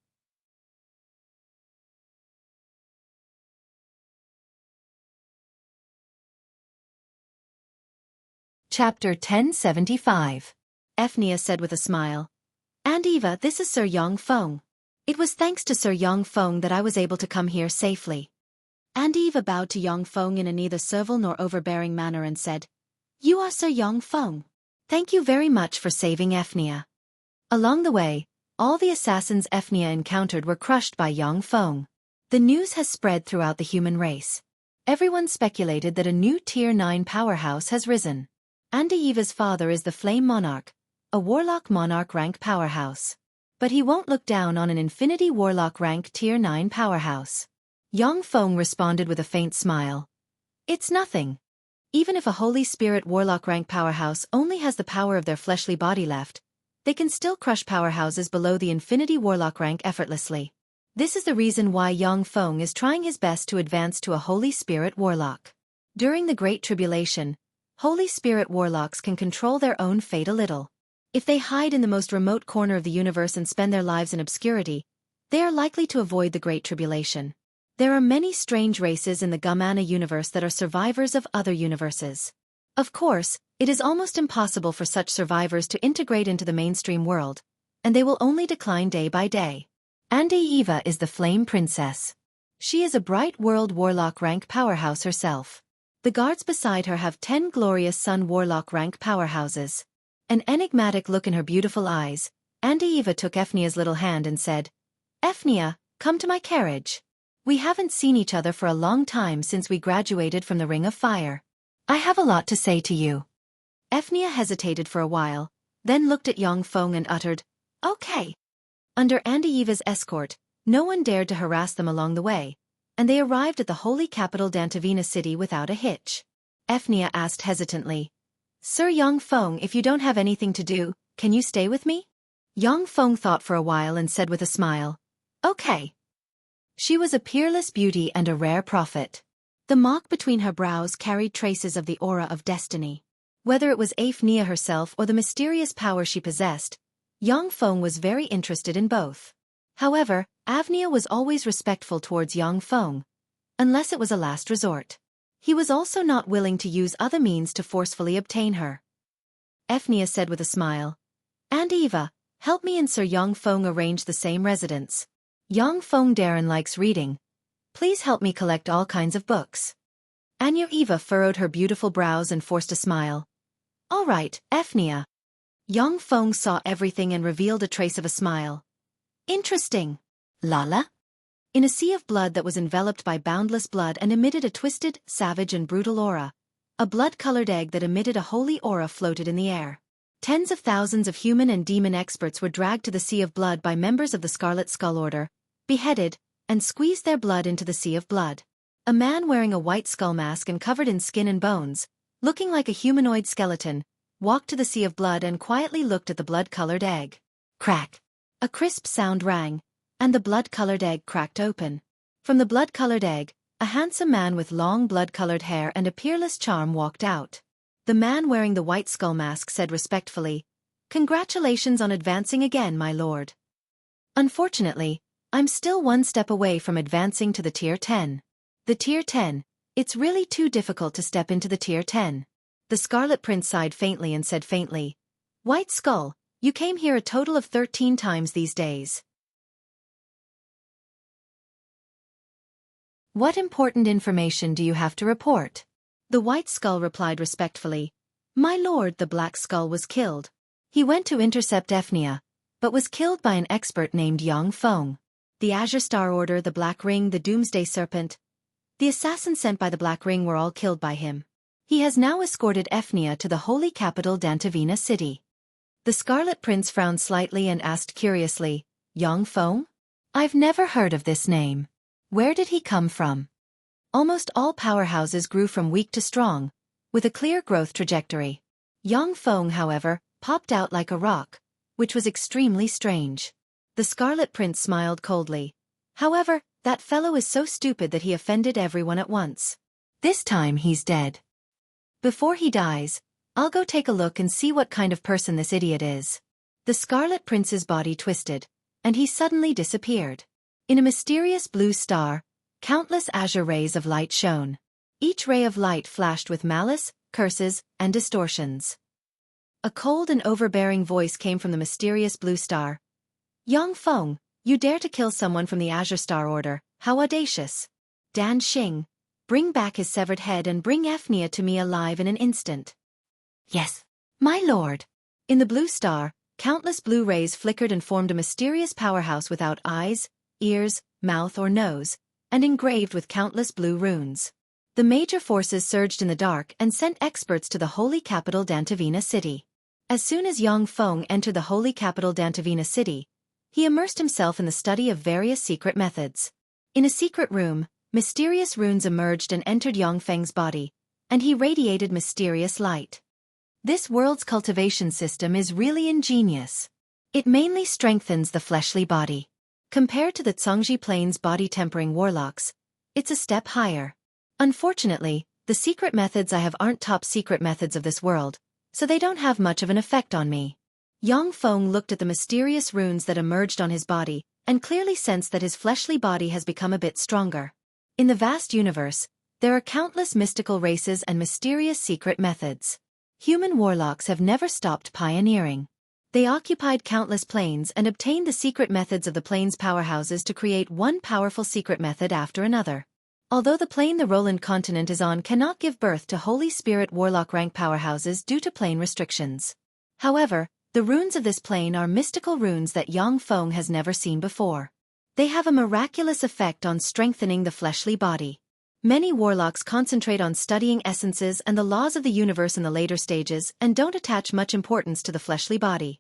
Chapter 1075. Ephnia said with a smile. And Eva, this is Sir Yongfeng. It was thanks to Sir Yongfeng that I was able to come here safely. And Eva bowed to Yongfeng in a neither servile nor overbearing manner and said, You are Sir Yongfeng. Thank you very much for saving Ephnia. Along the way, all the assassins Ephnia encountered were crushed by Yongfeng. The news has spread throughout the human race. Everyone speculated that a new Tier 9 powerhouse has risen. Anda Eva's father is the Flame Monarch, a Warlock Monarch rank powerhouse. But he won't look down on an Infinity Warlock rank Tier 9 powerhouse. Yongfeng responded with a faint smile. It's nothing. Even if a Holy Spirit Warlock rank powerhouse only has the power of their fleshly body left, they can still crush powerhouses below the Infinity Warlock rank effortlessly. This is the reason why Yongfeng is trying his best to advance to a Holy Spirit Warlock. During the Great Tribulation, Holy Spirit Warlocks can control their own fate a little. If they hide in the most remote corner of the universe and spend their lives in obscurity, they are likely to avoid the Great Tribulation. There are many strange races in the Gumana universe that are survivors of other universes. Of course, it is almost impossible for such survivors to integrate into the mainstream world, and they will only decline day by day. Anda Eva is the Flame Princess. She is a bright world Warlock rank powerhouse herself. The guards beside her have 10 glorious Sun Warlock rank powerhouses. An enigmatic look in her beautiful eyes, Anda Eva took Ephnia's little hand and said, Ephnia, come to my carriage. We haven't seen each other for a long time since we graduated from the Ring of Fire. I have a lot to say to you. Ephnia hesitated for a while, then looked at Yongfeng and uttered, Okay. Under Anda Eva's escort, no one dared to harass them along the way, and they arrived at the holy capital Dantavina city without a hitch. Ephnia asked hesitantly, Sir Yongfeng, if you don't have anything to do, can you stay with me? Yongfeng thought for a while and said with a smile, Okay. She was a peerless beauty and a rare prophet. The mock between her brows carried traces of the aura of destiny. Whether it was Ephnia herself or the mysterious power she possessed, Yongfeng was very interested in both. However, Ephnia was always respectful towards Yongfeng, unless it was a last resort. He was also not willing to use other means to forcefully obtain her. Ephnia said with a smile, And Eva, help me and Sir Yongfeng arrange the same residence. Yongfeng Darren likes reading. Please help me collect all kinds of books. Anya Eva furrowed her beautiful brows and forced a smile. All right, Ephnia. Yongfeng saw everything and revealed a trace of a smile. Interesting. Lala? In a sea of blood that was enveloped by boundless blood and emitted a twisted, savage and brutal aura, a blood-colored egg that emitted a holy aura floated in the air. Tens of thousands of human and demon experts were dragged to the sea of blood by members of the Scarlet Skull Order, beheaded, and squeezed their blood into the sea of blood. A man wearing a white skull mask and covered in skin and bones, looking like a humanoid skeleton, walked to the sea of blood and quietly looked at the blood-colored egg. Crack! A crisp sound rang, and the blood-colored egg cracked open. From the blood-colored egg, a handsome man with long blood-colored hair and a peerless charm walked out. The man wearing the white skull mask said respectfully, Congratulations on advancing again, my lord. Unfortunately, I'm still one step away from advancing to the Tier 10. The Tier 10, it's really too difficult to step into the Tier 10. The Scarlet Prince sighed faintly and said faintly, White Skull, you came here a total of 13 times these days. What important information do you have to report? The White Skull replied respectfully, My lord, the Black Skull was killed. He went to intercept Ephnia, but was killed by an expert named Yongfeng. The Azure Star Order, the Black Ring, the Doomsday Serpent. The assassins sent by the Black Ring were all killed by him. He has now escorted Ephnia to the holy capital Dantavina city. The Scarlet Prince frowned slightly and asked curiously, Yongfeng? I've never heard of this name. Where did he come from? Almost all powerhouses grew from weak to strong, with a clear growth trajectory. Yongfeng, however, popped out like a rock, which was extremely strange. The Scarlet Prince smiled coldly. However, that fellow is so stupid that he offended everyone at once. This time he's dead. Before he dies, I'll go take a look and see what kind of person this idiot is. The Scarlet Prince's body twisted, and he suddenly disappeared. In a mysterious blue star, countless azure rays of light shone. Each ray of light flashed with malice, curses, and distortions. A cold and overbearing voice came from the mysterious blue star. Yang Feng, you dare to kill someone from the Azure Star Order, how audacious. Dan Xing, bring back his severed head and bring Ephnia to me alive in an instant. Yes, my lord. In the blue star, countless blue rays flickered and formed a mysterious powerhouse without eyes, ears, mouth or nose, and engraved with countless blue runes. The major forces surged in the dark and sent experts to the holy capital Dantavina city. As soon as Yang Feng entered the holy capital Dantavina city, he immersed himself in the study of various secret methods. In a secret room, mysterious runes emerged and entered Yang Feng's body, and he radiated mysterious light. This world's cultivation system is really ingenious. It mainly strengthens the fleshly body. Compared to the Zhongji Plains body-tempering warlocks, it's a step higher. Unfortunately, the secret methods I have aren't top-secret methods of this world, so they don't have much of an effect on me. Yang Feng looked at the mysterious runes that emerged on his body, and clearly sensed that his fleshly body has become a bit stronger. In the vast universe, there are countless mystical races and mysterious secret methods. Human warlocks have never stopped pioneering. They occupied countless planes and obtained the secret methods of the plane's powerhouses to create one powerful secret method after another. Although the plane the Roland continent is on cannot give birth to Holy Spirit warlock rank powerhouses due to plane restrictions. However, the runes of this plane are mystical runes that Yang Feng has never seen before. They have a miraculous effect on strengthening the fleshly body. Many warlocks concentrate on studying essences and the laws of the universe in the later stages and don't attach much importance to the fleshly body.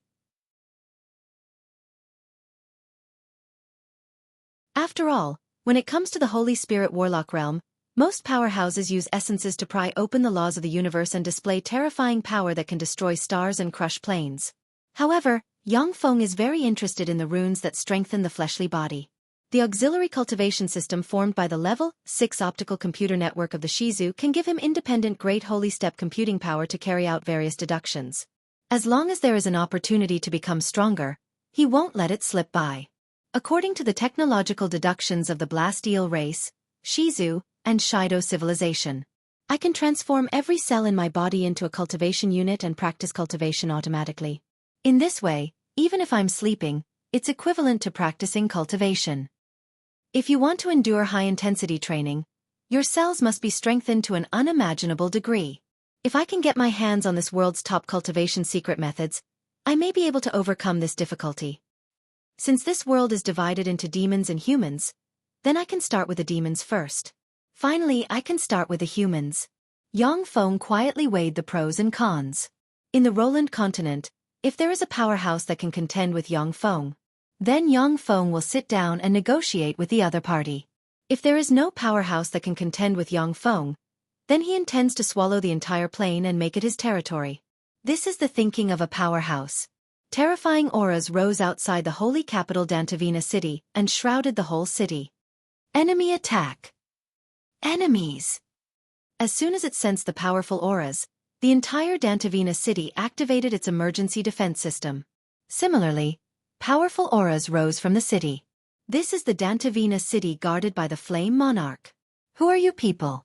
After all, when it comes to the Holy Spirit warlock realm, most powerhouses use essences to pry open the laws of the universe and display terrifying power that can destroy stars and crush planes. However, Yang Feng is very interested in the runes that strengthen the fleshly body. The auxiliary cultivation system formed by the Level 6 optical computer network of the Shizu can give him independent Great Holy Step computing power to carry out various deductions. As long as there is an opportunity to become stronger, he won't let it slip by. According to the technological deductions of the Blasteel race, Shizu, and Shido civilization, I can transform every cell in my body into a cultivation unit and practice cultivation automatically. In this way, even if I'm sleeping, it's equivalent to practicing cultivation. If you want to endure high-intensity training, your cells must be strengthened to an unimaginable degree. If I can get my hands on this world's top cultivation secret methods, I may be able to overcome this difficulty. Since this world is divided into demons and humans, then I can start with the demons first. Finally, I can start with the humans. Yang Feng quietly weighed the pros and cons. In the Roland continent, if there is a powerhouse that can contend with Yang Feng, then Yang Feng will sit down and negotiate with the other party. If there is no powerhouse that can contend with Yang Feng, then he intends to swallow the entire plane and make it his territory. This is the thinking of a powerhouse. Terrifying auras rose outside the holy capital Dantavina city and shrouded the whole city. Enemy attack. Enemies. As soon as it sensed the powerful auras, the entire Dantavina city activated its emergency defense system. Similarly, powerful auras rose from the city. This is the Dantavina city guarded by the Flame Monarch. Who are you people?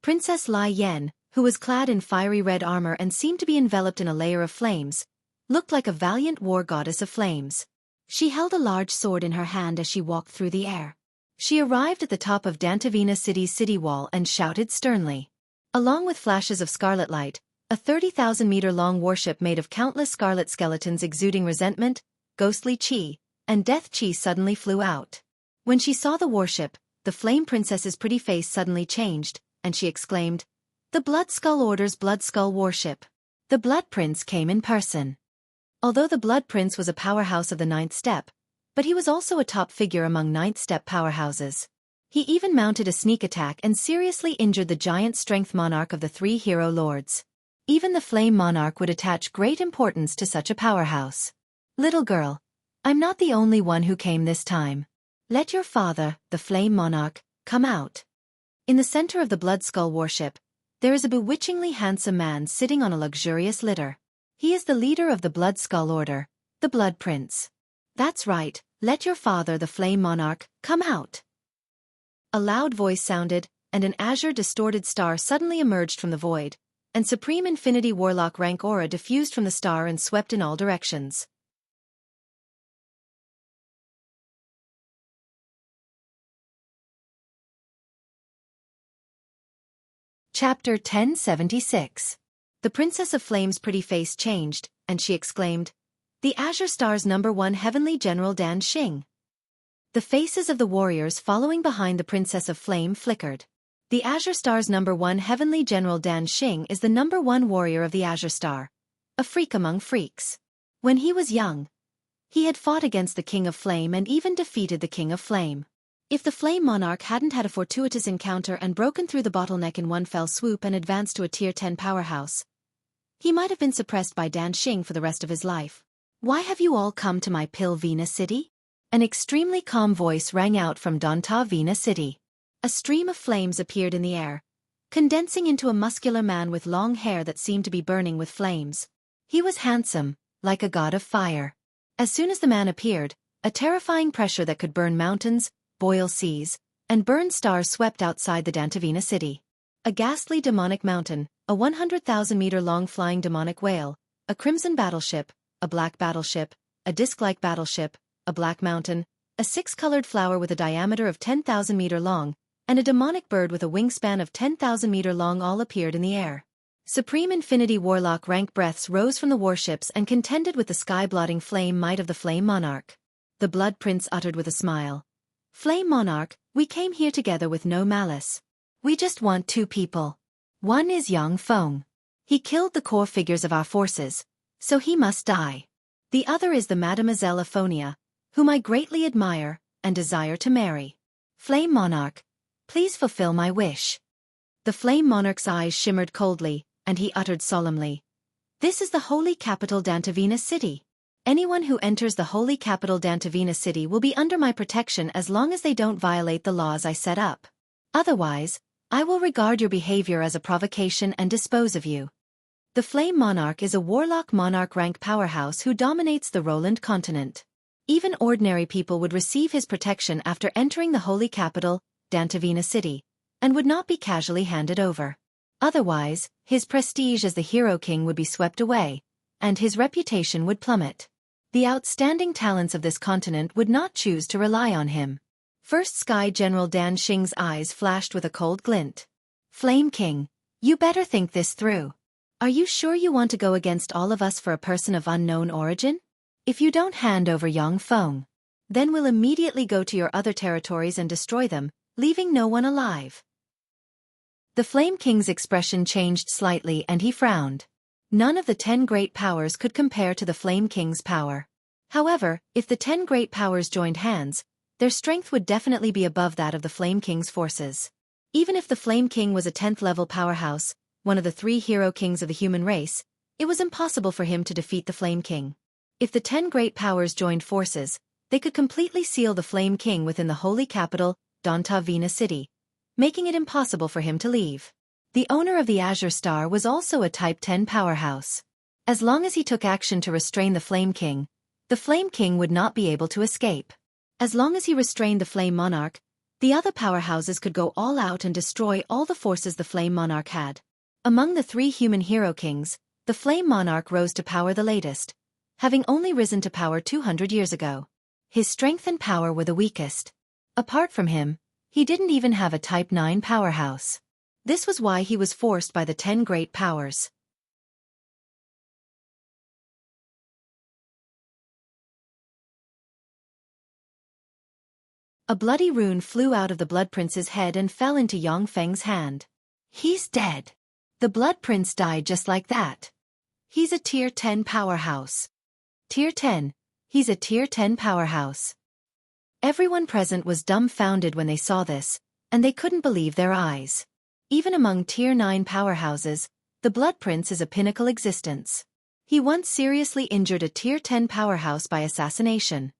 Princess Lai Yen, who was clad in fiery red armor and seemed to be enveloped in a layer of flames, looked like a valiant war goddess of flames. She held a large sword in her hand as she walked through the air. She arrived at the top of Dantavina city's city wall and shouted sternly. Along with flashes of scarlet light, a 30,000-meter-long warship made of countless scarlet skeletons exuding resentment, ghostly chi, and death chi suddenly flew out. When she saw the warship, the Flame Princess's pretty face suddenly changed, and she exclaimed, "The Blood Skull Order's Blood Skull warship." The Blood Prince came in person. Although the Blood Prince was a powerhouse of the 9th step, but he was also a top figure among 9th step powerhouses. He even mounted a sneak attack and seriously injured the giant strength monarch of the 3 hero lords. Even the Flame Monarch would attach great importance to such a powerhouse. Little girl, I'm not the only one who came this time. Let your father, the Flame Monarch, come out. In the center of the Blood Skull warship, there is a bewitchingly handsome man sitting on a luxurious litter. He is the leader of the Blood Skull Order, the Blood Prince. That's right, let your father, the Flame Monarch, come out. A loud voice sounded, and an azure distorted star suddenly emerged from the void, and Supreme Infinity Warlock rank aura diffused from the star and swept in all directions. Chapter 1076. The Princess of Flame's pretty face changed, and she exclaimed, "The Azure Star's #1 Heavenly General Dan Xing." The faces of the warriors following behind the Princess of Flame flickered. The Azure Star's #1 Heavenly General Dan Xing is the #1 warrior of the Azure Star, a freak among freaks. When he was young, he had fought against the King of Flame and even defeated the King of Flame. If the Flame Monarch hadn't had a fortuitous encounter and broken through the bottleneck in one fell swoop and advanced to a Tier 10 powerhouse, he might have been suppressed by Dan Xing for the rest of his life. "Why have you all come to my Pilvina city?" An extremely calm voice rang out from Dontavina City. A stream of flames appeared in the air, condensing into a muscular man with long hair that seemed to be burning with flames. He was handsome, like a god of fire. As soon as the man appeared, a terrifying pressure that could burn mountains, boil seas, and burn stars swept outside the Dontavina City. A ghastly demonic mountain, a 100,000-meter-long flying demonic whale, a crimson battleship, a black battleship, a disc-like battleship, a black mountain, a six-colored flower with a diameter of 10,000 meter long, and a demonic bird with a wingspan of 10,000 meter long all appeared in the air. Supreme Infinity Warlock rank breaths rose from the warships and contended with the sky-blotting flame might of the Flame Monarch. The Blood Prince uttered with a smile, "Flame Monarch, we came here together with no malice. We just want two people. One is Yang Feng. He killed the core figures of our forces, so he must die. The other is the Mademoiselle Aphonia, whom I greatly admire and desire to marry. Flame Monarch, please fulfill my wish." The Flame Monarch's eyes shimmered coldly, and he uttered solemnly, "This is the holy capital Dontavina City. Anyone who enters the holy capital Dontavina City will be under my protection as long as they don't violate the laws I set up. Otherwise, I will regard your behavior as a provocation and dispose of you." The Flame Monarch is a warlock monarch rank powerhouse who dominates the Roland continent. Even ordinary people would receive his protection after entering the holy capital, Dontavina City, and would not be casually handed over. Otherwise, his prestige as the Hero King would be swept away, and his reputation would plummet. The outstanding talents of this continent would not choose to rely on him. First Sky General Dan Xing's eyes flashed with a cold glint. "Flame King, you better think this through. Are you sure you want to go against all of us for a person of unknown origin? If you don't hand over Yang Feng, then we'll immediately go to your other territories and destroy them, leaving no one alive." The Flame King's expression changed slightly and he frowned. None of the 10 great powers could compare to the Flame King's power. However, if the 10 great powers joined hands, their strength would definitely be above that of the Flame King's forces. Even if the Flame King was a 10th-level powerhouse, one of the 3 hero kings of the human race, it was impossible for him to defeat the Flame King. If the 10 great powers joined forces, they could completely seal the Flame King within the holy capital, Dontavina City, making it impossible for him to leave. The owner of the Azure Star was also a Type 10 powerhouse. As long as he took action to restrain the Flame King, the Flame King would not be able to escape. As long as he restrained the Flame Monarch, the other powerhouses could go all out and destroy all the forces the Flame Monarch had. Among the 3 human hero kings, the Flame Monarch rose to power the latest, having only risen to power 200 years ago. His strength and power were the weakest. Apart from him, he didn't even have a Type 9 powerhouse. This was why he was forced by the 10 great powers. A bloody rune flew out of the Blood Prince's head and fell into Yang Feng's hand. "He's dead." The Blood Prince died just like that. "He's a Tier 10 powerhouse." Tier 10. He's a Tier 10 powerhouse. Everyone present was dumbfounded when they saw this, and they couldn't believe their eyes. Even among Tier 9 powerhouses, the Blood Prince is a pinnacle existence. He once seriously injured a Tier 10 powerhouse by assassination.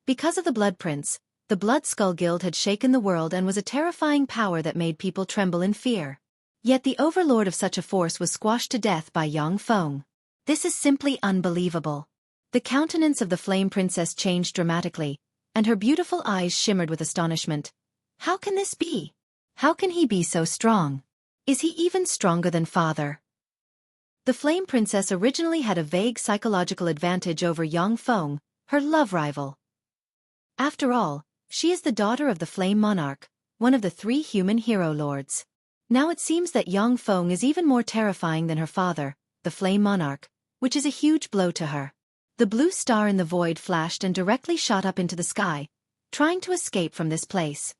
Because of the Blood Prince, the Blood Skull Guild had shaken the world and was a terrifying power that made people tremble in fear. Yet the overlord of such a force was squashed to death by Yang Feng. This is simply unbelievable. The countenance of the Flame Princess changed dramatically, and her beautiful eyes shimmered with astonishment. How can this be? How can he be so strong? Is he even stronger than father? The Flame Princess originally had a vague psychological advantage over Yang Feng, her love rival. After all, she is the daughter of the Flame Monarch, one of the 3 human hero lords. Now it seems that Yang Feng is even more terrifying than her father, the Flame Monarch, which is a huge blow to her. The blue star in the void flashed and directly shot up into the sky, trying to escape from this place.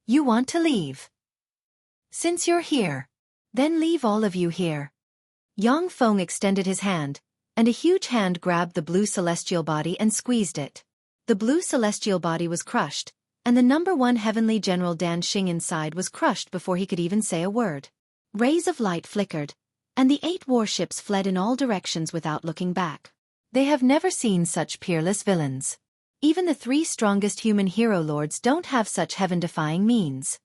You want to leave? Since you're here, then leave all of you here. Yang Feng extended his hand, and a huge hand grabbed the blue celestial body and squeezed it. The blue celestial body was crushed, and the #1 heavenly general Dan Xing inside was crushed before he could even say a word. Rays of light flickered, and the 8 warships fled in all directions without looking back. They have never seen such peerless villains. Even the 3 strongest human hero lords don't have such heaven-defying means.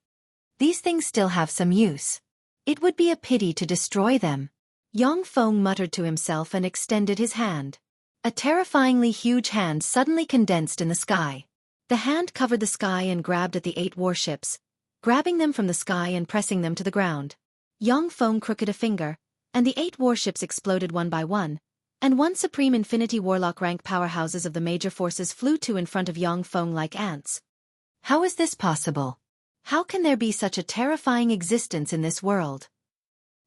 These things still have some use. It would be a pity to destroy them. Yang Feng muttered to himself and extended his hand. A terrifyingly huge hand suddenly condensed in the sky. The hand covered the sky and grabbed at the 8 warships, grabbing them from the sky and pressing them to the ground. Yang Feng crooked a finger, and the 8 warships exploded one by one, and 1 Supreme Infinity Warlock rank powerhouses of the major forces flew to in front of Yang Feng like ants. How is this possible? How can there be such a terrifying existence in this world?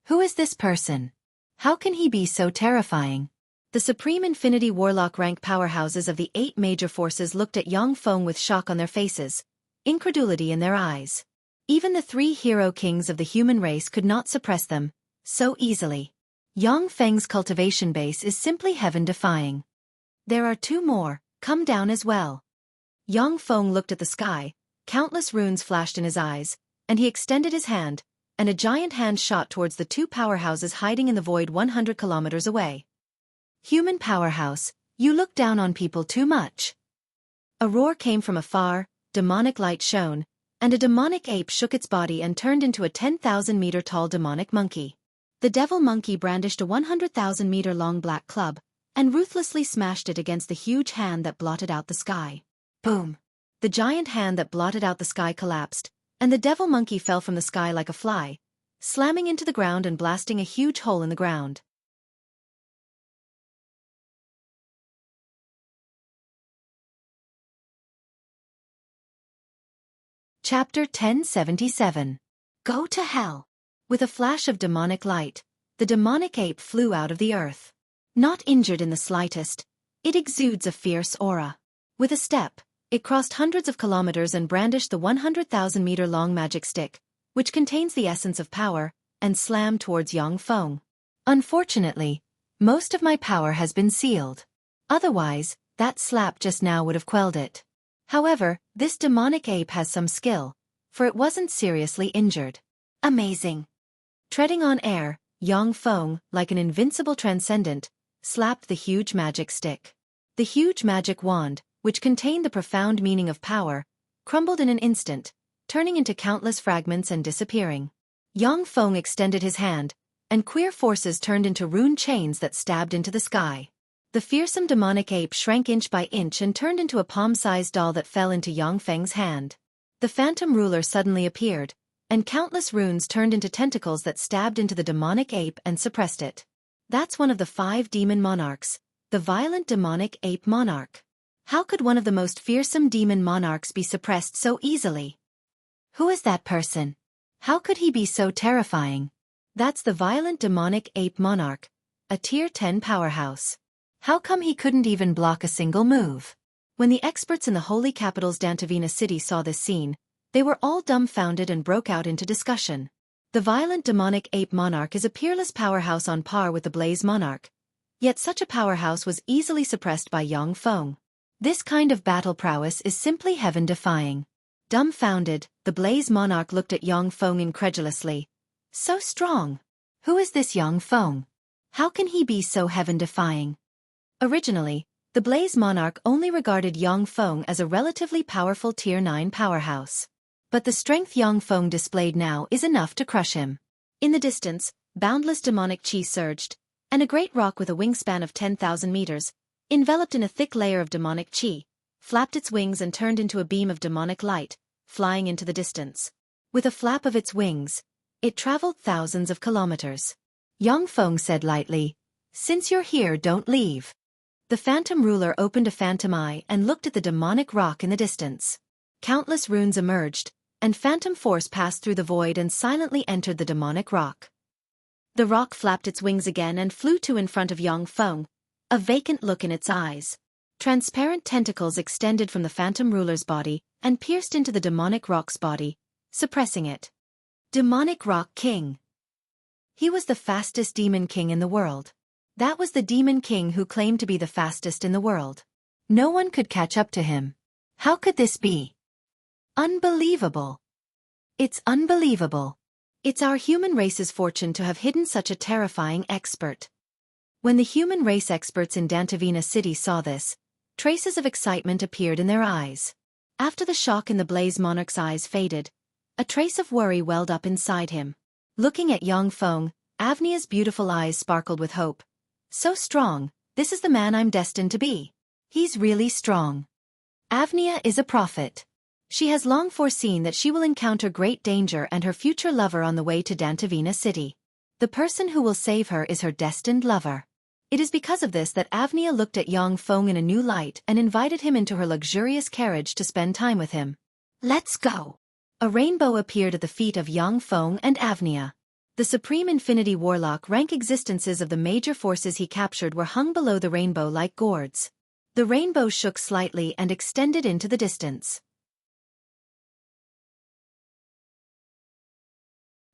Who is this person? How can he be so terrifying? The Supreme Infinity Warlock rank powerhouses of the 8 major forces looked at Yang Feng with shock on their faces, incredulity in their eyes. Even the 3 hero kings of the human race could not suppress them so easily. Yang Feng's cultivation base is simply heaven-defying. There are 2 more, come down as well. Yang Feng looked at the sky, countless runes flashed in his eyes, and he extended his hand, and a giant hand shot towards the 2 powerhouses hiding in the void 100 kilometers away. Human powerhouse, you look down on people too much. A roar came from afar, demonic light shone, and a demonic ape shook its body and turned into a 10,000-meter tall demonic monkey. The devil monkey brandished a 100,000-meter long black club, and ruthlessly smashed it against the huge hand that blotted out the sky. Boom! The giant hand that blotted out the sky collapsed, and the devil monkey fell from the sky like a fly, slamming into the ground and blasting a huge hole in the ground. Chapter 1077. Go to hell. With a flash of demonic light, the demonic ape flew out of the earth. Not injured in the slightest, it exudes a fierce aura. With a step, it crossed hundreds of kilometers and brandished the 100,000-meter-long magic stick, which contains the essence of power, and slammed towards Yang Feng. Unfortunately, most of my power has been sealed. Otherwise, that slap just now would have quelled it. However, this demonic ape has some skill, for it wasn't seriously injured. Amazing! Treading on air, Yang Feng, like an invincible transcendent, slapped the huge magic stick. The huge magic wand, which contained the profound meaning of power, crumbled in an instant, turning into countless fragments and disappearing. Yang Feng extended his hand, and queer forces turned into rune chains that stabbed into the sky. The fearsome demonic ape shrank inch by inch and turned into a palm-sized doll that fell into Yang Feng's hand. The phantom ruler suddenly appeared, and countless runes turned into tentacles that stabbed into the demonic ape and suppressed it. That's one of the 5 demon monarchs, the violent demonic ape monarch. How could one of the most fearsome demon monarchs be suppressed so easily? Who is that person? How could he be so terrifying? That's the violent demonic ape monarch, a tier 10 powerhouse. How come he couldn't even block a single move? When the experts in the holy capital's Dantavina city saw this scene, they were all dumbfounded and broke out into discussion. The violent demonic ape monarch is a peerless powerhouse on par with the Blaze monarch. Yet such a powerhouse was easily suppressed by Yang Feng. This kind of battle prowess is simply heaven-defying. Dumbfounded, the Blaze monarch looked at Yang Feng incredulously. So strong! Who is this Yang Feng? How can he be so heaven-defying? Originally, the Blaze monarch only regarded Yang Feng as a relatively powerful tier 9 powerhouse. But the strength Yang Feng displayed now is enough to crush him. In the distance, boundless demonic chi surged, and a great rock with a wingspan of 10,000 meters, enveloped in a thick layer of demonic chi, flapped its wings and turned into a beam of demonic light, flying into the distance. With a flap of its wings, It traveled thousands of kilometers. Yang Feng said lightly, "Since you're here, don't leave." The phantom ruler opened a phantom eye and looked at the demonic rock in the distance. Countless runes emerged, and phantom force passed through the void and silently entered the demonic rock. The rock flapped its wings again and flew to in front of Yang Feng, a vacant look in its eyes. Transparent tentacles extended from the phantom ruler's body and pierced into the demonic rock's body, suppressing it. Demonic Rock King. He was the fastest demon king in the world. That was the demon king who claimed to be the fastest in the world. No one could catch up to him. How could this be? Unbelievable. It's unbelievable. It's our human race's fortune to have hidden such a terrifying expert. When the human race experts in Dantavina City saw this, traces of excitement appeared in their eyes. After the shock in the Blaze Monarch's eyes faded, a trace of worry welled up inside him. Looking at Yang Feng, Avnia's beautiful eyes sparkled with hope. So strong, this is the man I'm destined to be. He's really strong. Avnia is a prophet. She has long foreseen that she will encounter great danger and her future lover on the way to Dantavina City. The person who will save her is her destined lover. It is because of this that Avnia looked at Yang Feng in a new light and invited him into her luxurious carriage to spend time with him. Let's go. A rainbow appeared at the feet of Yang Feng and Avnia. The Supreme Infinity Warlock rank existences of the major forces he captured were hung below the rainbow like gourds. The rainbow shook slightly and extended into the distance.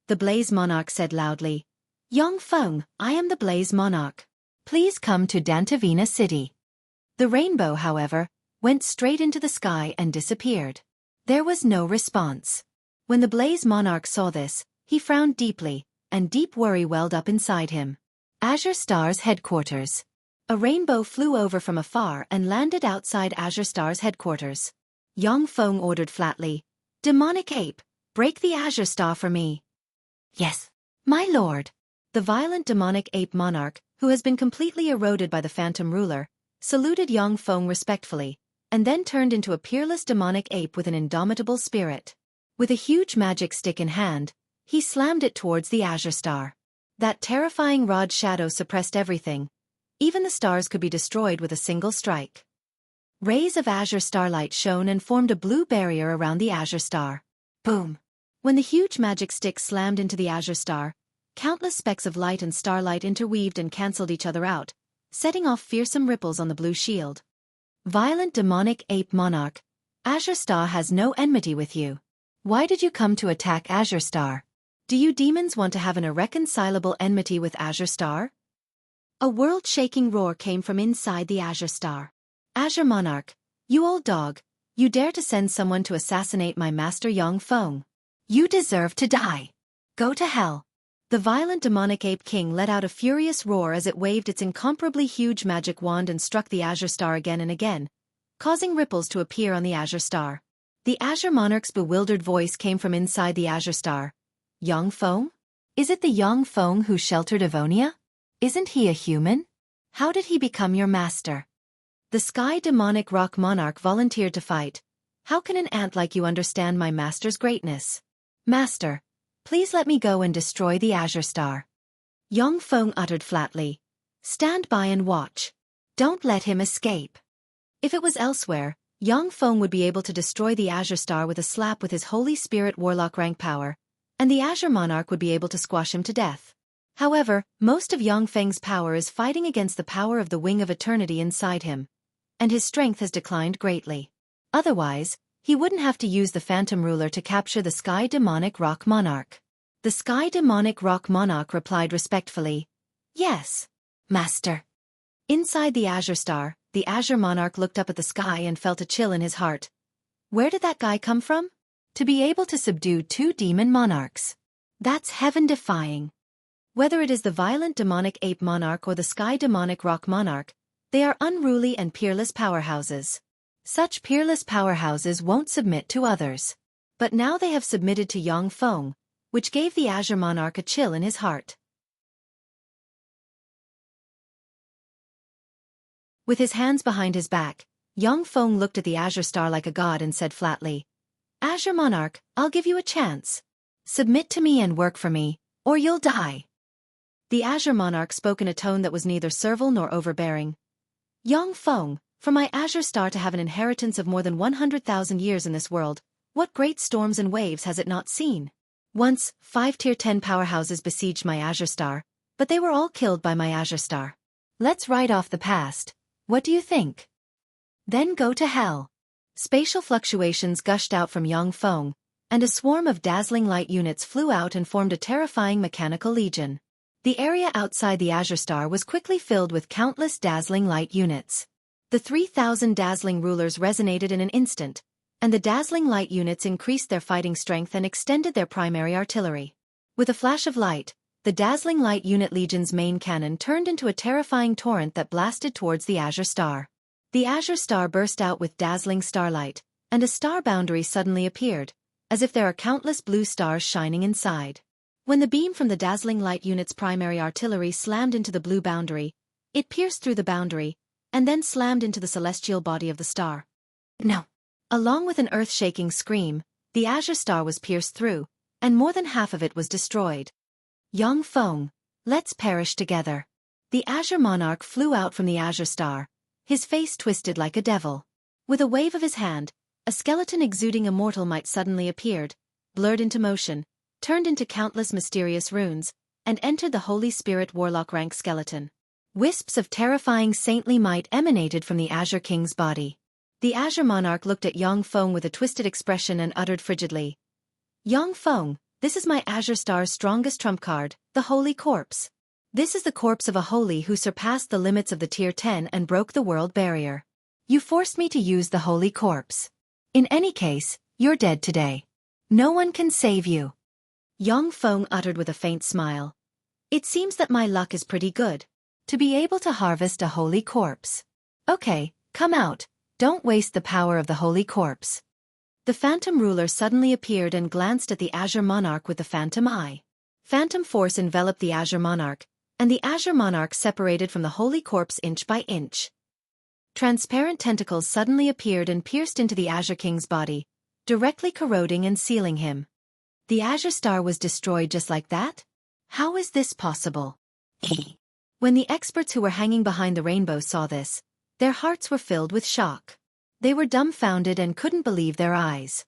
The Blaze Monarch said loudly, "Yang Feng, I am the Blaze Monarch. Please come to Dantavina City." The rainbow, however, went straight into the sky and disappeared. There was no response. When the Blaze Monarch saw this, he frowned deeply, and deep worry welled up inside him. Azure Star's headquarters. A rainbow flew over from afar and landed outside Azure Star's headquarters. Yang Feng ordered flatly, "Demonic Ape, break the Azure Star for me." "Yes, my lord." The violent demonic ape monarch, who has been completely eroded by the phantom ruler, saluted Yang Feng respectfully, and then turned into a peerless demonic ape with an indomitable spirit. With a huge magic stick in hand, he slammed it towards the Azure Star. That terrifying rod shadow suppressed everything. Even the stars could be destroyed with a single strike. Rays of Azure starlight shone and formed a blue barrier around the Azure Star. Boom! When the huge magic stick slammed into the Azure Star, countless specks of light and starlight interweaved and cancelled each other out, setting off fearsome ripples on the blue shield. Violent demonic ape monarch, Azure Star has no enmity with you. Why did you come to attack Azure Star? Do you demons want to have an irreconcilable enmity with Azure Star? A world-shaking roar came from inside the Azure Star. Azure Monarch, you old dog, you dare to send someone to assassinate my master Yang Feng. You deserve to die. Go to hell. The violent demonic ape king let out a furious roar as it waved its incomparably huge magic wand and struck the Azure Star again and again, causing ripples to appear on the Azure Star. The Azure Monarch's bewildered voice came from inside the Azure Star. Yang Feng? Is it the Yang Feng who sheltered Avonia? Isn't he a human? How did he become your master? The Sky Demonic Rock Monarch volunteered to fight. How can an ant like you understand my master's greatness? Master, please let me go and destroy the Azure Star. Yang Feng uttered flatly. Stand by and watch. Don't let him escape. If it was elsewhere, Yang Feng would be able to destroy the Azure Star with a slap with his Holy Spirit Warlock rank power, and the Azure Monarch would be able to squash him to death. However, most of Yang Feng's power is fighting against the power of the Wing of Eternity inside him, and his strength has declined greatly. Otherwise, he wouldn't have to use the Phantom Ruler to capture the Sky Demonic Rock Monarch. The Sky Demonic Rock Monarch replied respectfully, Yes, Master. Inside the Azure Star, the Azure Monarch looked up at the sky and felt a chill in his heart. Where did that guy come from? To be able to subdue 2 demon monarchs. That's heaven-defying. Whether it is the violent demonic ape monarch or the Sky Demonic Rock Monarch, they are unruly and peerless powerhouses. Such peerless powerhouses won't submit to others. But now they have submitted to Yang Feng, which gave the Azure Monarch a chill in his heart. With his hands behind his back, Yang Feng looked at the Azure Star like a god and said flatly, Azure Monarch, I'll give you a chance. Submit to me and work for me, or you'll die. The Azure Monarch spoke in a tone that was neither servile nor overbearing. Young Feng, for my Azure Star to have an inheritance of more than 100,000 years in this world, what great storms and waves has it not seen? Once, 5 Tier 10 powerhouses besieged my Azure Star, but they were all killed by my Azure Star. Let's write off the past. What do you think? Then go to hell. Spatial fluctuations gushed out from Yang Feng, and a swarm of dazzling light units flew out and formed a terrifying mechanical legion. The area outside the Azure Star was quickly filled with countless dazzling light units. The 3,000 dazzling rulers resonated in an instant, and the dazzling light units increased their fighting strength and extended their primary artillery. With a flash of light, the dazzling light unit legion's main cannon turned into a terrifying torrent that blasted towards the Azure Star. The Azure Star burst out with dazzling starlight, and a star boundary suddenly appeared, as if there are countless blue stars shining inside. When the beam from the dazzling light unit's primary artillery slammed into the blue boundary, it pierced through the boundary, and then slammed into the celestial body of the star. No! Along with an earth-shaking scream, the Azure Star was pierced through, and more than half of it was destroyed. Yang Feng, let's perish together. The Azure Monarch flew out from the Azure Star, his face twisted like a devil. With a wave of his hand, a skeleton exuding immortal might suddenly appeared, blurred into motion, turned into countless mysterious runes, and entered the Holy Spirit Warlock rank skeleton. Wisps of terrifying saintly might emanated from the Azure King's body. The Azure Monarch looked at Yang Feng with a twisted expression and uttered frigidly, Yang Feng, this is my Azure Star's strongest trump card, the Holy Corpse. This is the corpse of a holy who surpassed the limits of the Tier 10 and broke the world barrier. You forced me to use the Holy Corpse. In any case, you're dead today. No one can save you. Yang Feng uttered with a faint smile. It seems that my luck is pretty good. To be able to harvest a holy corpse. Okay, come out. Don't waste the power of the Holy Corpse. The Phantom Ruler suddenly appeared and glanced at the Azure Monarch with the Phantom Eye. Phantom Force enveloped the Azure Monarch, and the Azure Monarch separated from the Holy Corpse inch by inch. Transparent tentacles suddenly appeared and pierced into the Azure King's body, directly corroding and sealing him. The Azure Star was destroyed just like that? How is this possible? When the experts who were hanging behind the rainbow saw this, their hearts were filled with shock. They were dumbfounded and couldn't believe their eyes.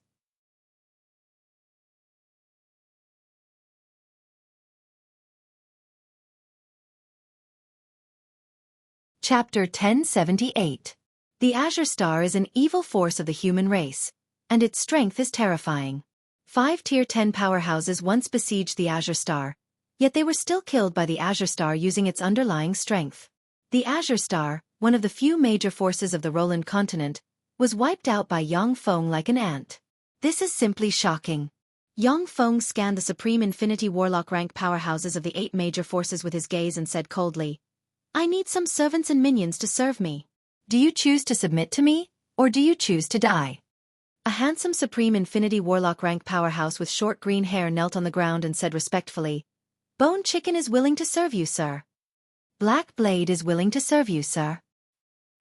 Chapter 1078. The Azure Star is an evil force of the human race, and its strength is terrifying. 5 Tier 10 powerhouses once besieged the Azure Star, yet they were still killed by the Azure Star using its underlying strength. The Azure Star, one of the few major forces of the Roland continent, was wiped out by Yang Feng like an ant. This is simply shocking. Yang Feng scanned the Supreme Infinity Warlock rank powerhouses of the 8 major forces with his gaze and said coldly, I need some servants and minions to serve me. Do you choose to submit to me, or do you choose to die? A handsome Supreme Infinity Warlock rank powerhouse with short green hair knelt on the ground and said respectfully, Bone Chicken is willing to serve you, sir. Black Blade is willing to serve you, sir.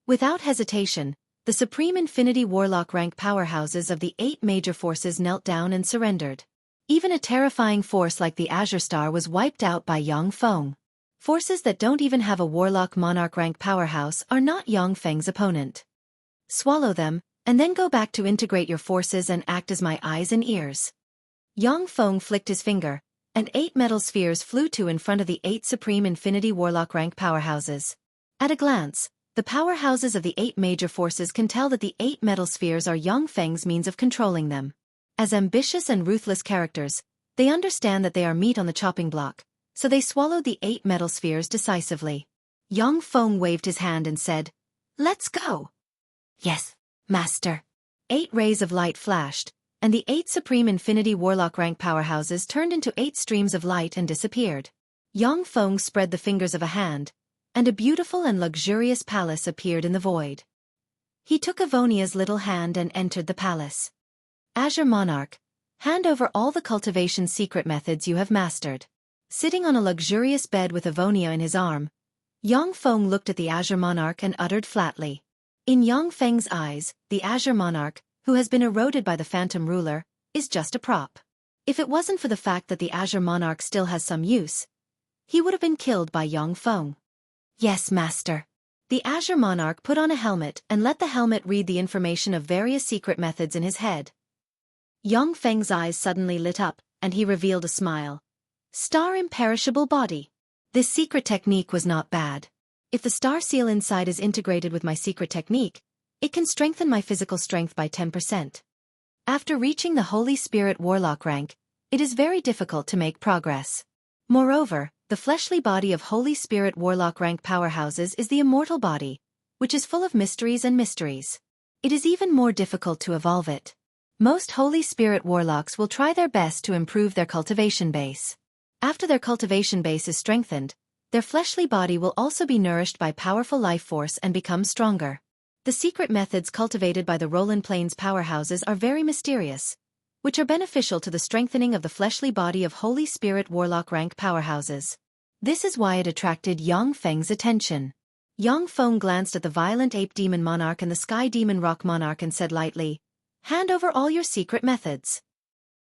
Without hesitation, the Supreme Infinity Warlock rank powerhouses of the 8 major forces knelt down and surrendered. Even a terrifying force like the Azure Star was wiped out by Yang Feng. Forces that don't even have a Warlock Monarch rank powerhouse are not Yang Feng's opponent. Swallow them, and then go back to integrate your forces and act as my eyes and ears. Yang Feng flicked his finger, and 8 metal spheres flew to in front of the 8 Supreme Infinity Warlock rank powerhouses. At a glance, the powerhouses of the 8 major forces can tell that the 8 metal spheres are Yang Feng's means of controlling them. As ambitious and ruthless characters, they understand that they are meat on the chopping block, so they swallowed the 8 metal spheres decisively. Yang Feng waved his hand and said, Let's go. Yes, Master. 8 rays of light flashed, and the 8 Supreme Infinity Warlock rank powerhouses turned into 8 streams of light and disappeared. Yang Feng spread the fingers of a hand, and a beautiful and luxurious palace appeared in the void. He took Avonia's little hand and entered the palace. Azure Monarch, hand over all the cultivation secret methods you have mastered. Sitting on a luxurious bed with Avonia in his arm, Yang Feng looked at the Azure Monarch and uttered flatly. In Yang Feng's eyes, the Azure Monarch, who has been eroded by the Phantom Ruler, is just a prop. If it wasn't for the fact that the Azure Monarch still has some use, he would have been killed by Yang Feng. Yes, Master. The Azure Monarch put on a helmet and let the helmet read the information of various secret methods in his head. Yang Feng's eyes suddenly lit up, and he revealed a smile. Star imperishable body. This secret technique was not bad. If the star seal inside is integrated with my secret technique, it can strengthen my physical strength by 10%. After reaching the Holy Spirit Warlock rank, it is very difficult to make progress. Moreover, the fleshly body of Holy Spirit Warlock rank powerhouses is the immortal body, which is full of mysteries and mysteries. It is even more difficult to evolve it. Most Holy Spirit Warlocks will try their best to improve their cultivation base. After their cultivation base is strengthened, their fleshly body will also be nourished by powerful life force and become stronger. The secret methods cultivated by the Roland Plains powerhouses are very mysterious, which are beneficial to the strengthening of the fleshly body of Holy Spirit Warlock rank powerhouses. This is why it attracted Yang Feng's attention. Yang Feng glanced at the violent ape demon monarch and the sky demon rock monarch and said lightly, "Hand over all your secret methods."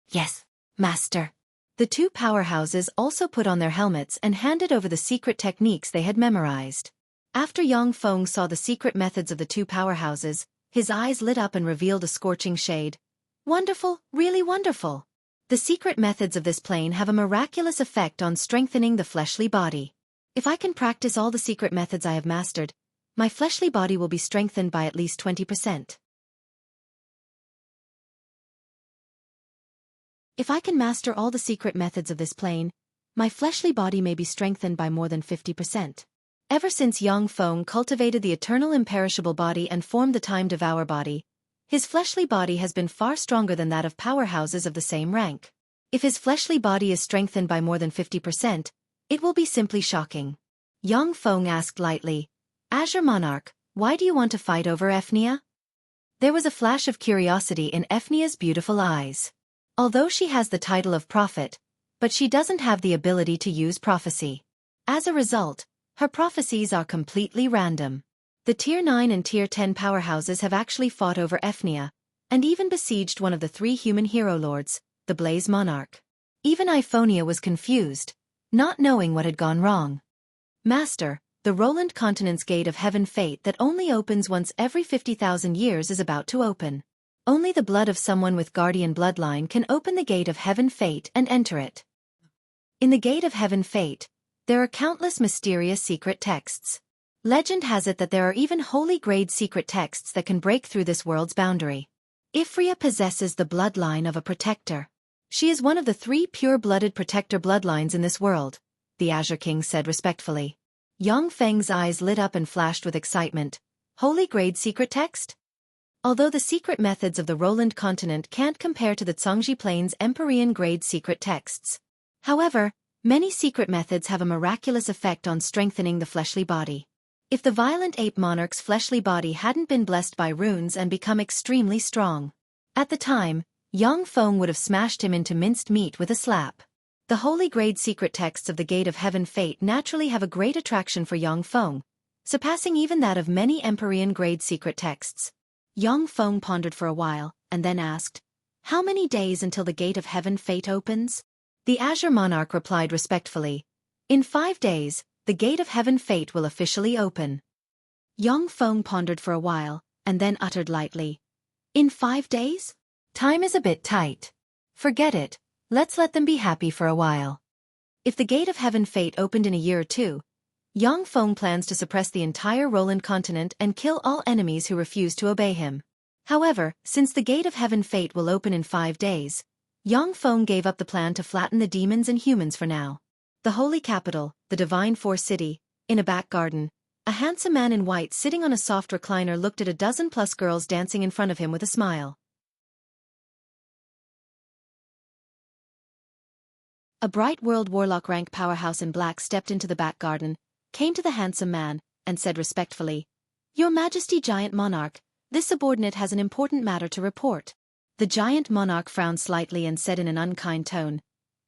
Yes, Master. The two powerhouses also put on their helmets and handed over the secret techniques they had memorized. After Yang Feng saw the secret methods of the two powerhouses, his eyes lit up and revealed a scorching shade. Wonderful, really wonderful. The secret methods of this plane have a miraculous effect on strengthening the fleshly body. If I can practice all the secret methods I have mastered, my fleshly body will be strengthened by at least 20%. If I can master all the secret methods of this plane, my fleshly body may be strengthened by more than 50%. Ever since Yang Feng cultivated the eternal imperishable body and formed the time devour body, his fleshly body has been far stronger than that of powerhouses of the same rank. If his fleshly body is strengthened by more than 50%, it will be simply shocking. Yang Feng asked lightly, Azure Monarch, why do you want to fight over Ephnia? There was a flash of curiosity in Ephnia's beautiful eyes. Although she has the title of prophet, but she doesn't have the ability to use prophecy. As a result, her prophecies are completely random. The Tier 9 and Tier 10 powerhouses have actually fought over Ephnia, and even besieged one of the 3 human hero lords, the Blaze Monarch. Even Iphonia was confused, not knowing what had gone wrong. Master, the Roland Continent's Gate of Heaven Fate that only opens once every 50,000 years is about to open. Only the blood of someone with guardian bloodline can open the Gate of Heaven Fate and enter it. In the Gate of Heaven Fate, there are countless mysterious secret texts. Legend has it that there are even holy-grade secret texts that can break through this world's boundary. Ifria possesses the bloodline of a protector. She is one of the 3 pure-blooded protector bloodlines in this world, the Azure King said respectfully. Yang Feng's eyes lit up and flashed with excitement. Holy-grade secret text? Although the secret methods of the Roland continent can't compare to the Zhongji Plains Empyrean-grade secret texts. However, many secret methods have a miraculous effect on strengthening the fleshly body. If the violent ape monarch's fleshly body hadn't been blessed by runes and become extremely strong, at the time, Yang Feng would have smashed him into minced meat with a slap. The holy-grade secret texts of the Gate of Heaven Fate naturally have a great attraction for Yang Feng, surpassing even that of many Empyrean-grade secret texts. Yang Feng pondered for a while, and then asked, "How many days until the Gate of Heaven Fate opens?" The Azure Monarch replied respectfully, "In 5 days, the Gate of Heaven Fate will officially open." Yang Feng pondered for a while, and then uttered lightly, "In 5 days? Time is a bit tight. Forget it, let's let them be happy for a while." If the Gate of Heaven Fate opened in a year or 2, Yang Feng plans to suppress the entire Roland continent and kill all enemies who refuse to obey him. However, since the Gate of Heaven Fate will open in 5 days, Yang Feng gave up the plan to flatten the demons and humans for now. The holy capital, the Divine Force City, in a back garden, a handsome man in white sitting on a soft recliner looked at a dozen-plus girls dancing in front of him with a smile. A bright world warlock rank powerhouse in black stepped into the back garden, came to the handsome man, and said respectfully, "Your Majesty Giant Monarch, this subordinate has an important matter to report." The giant monarch frowned slightly and said in an unkind tone,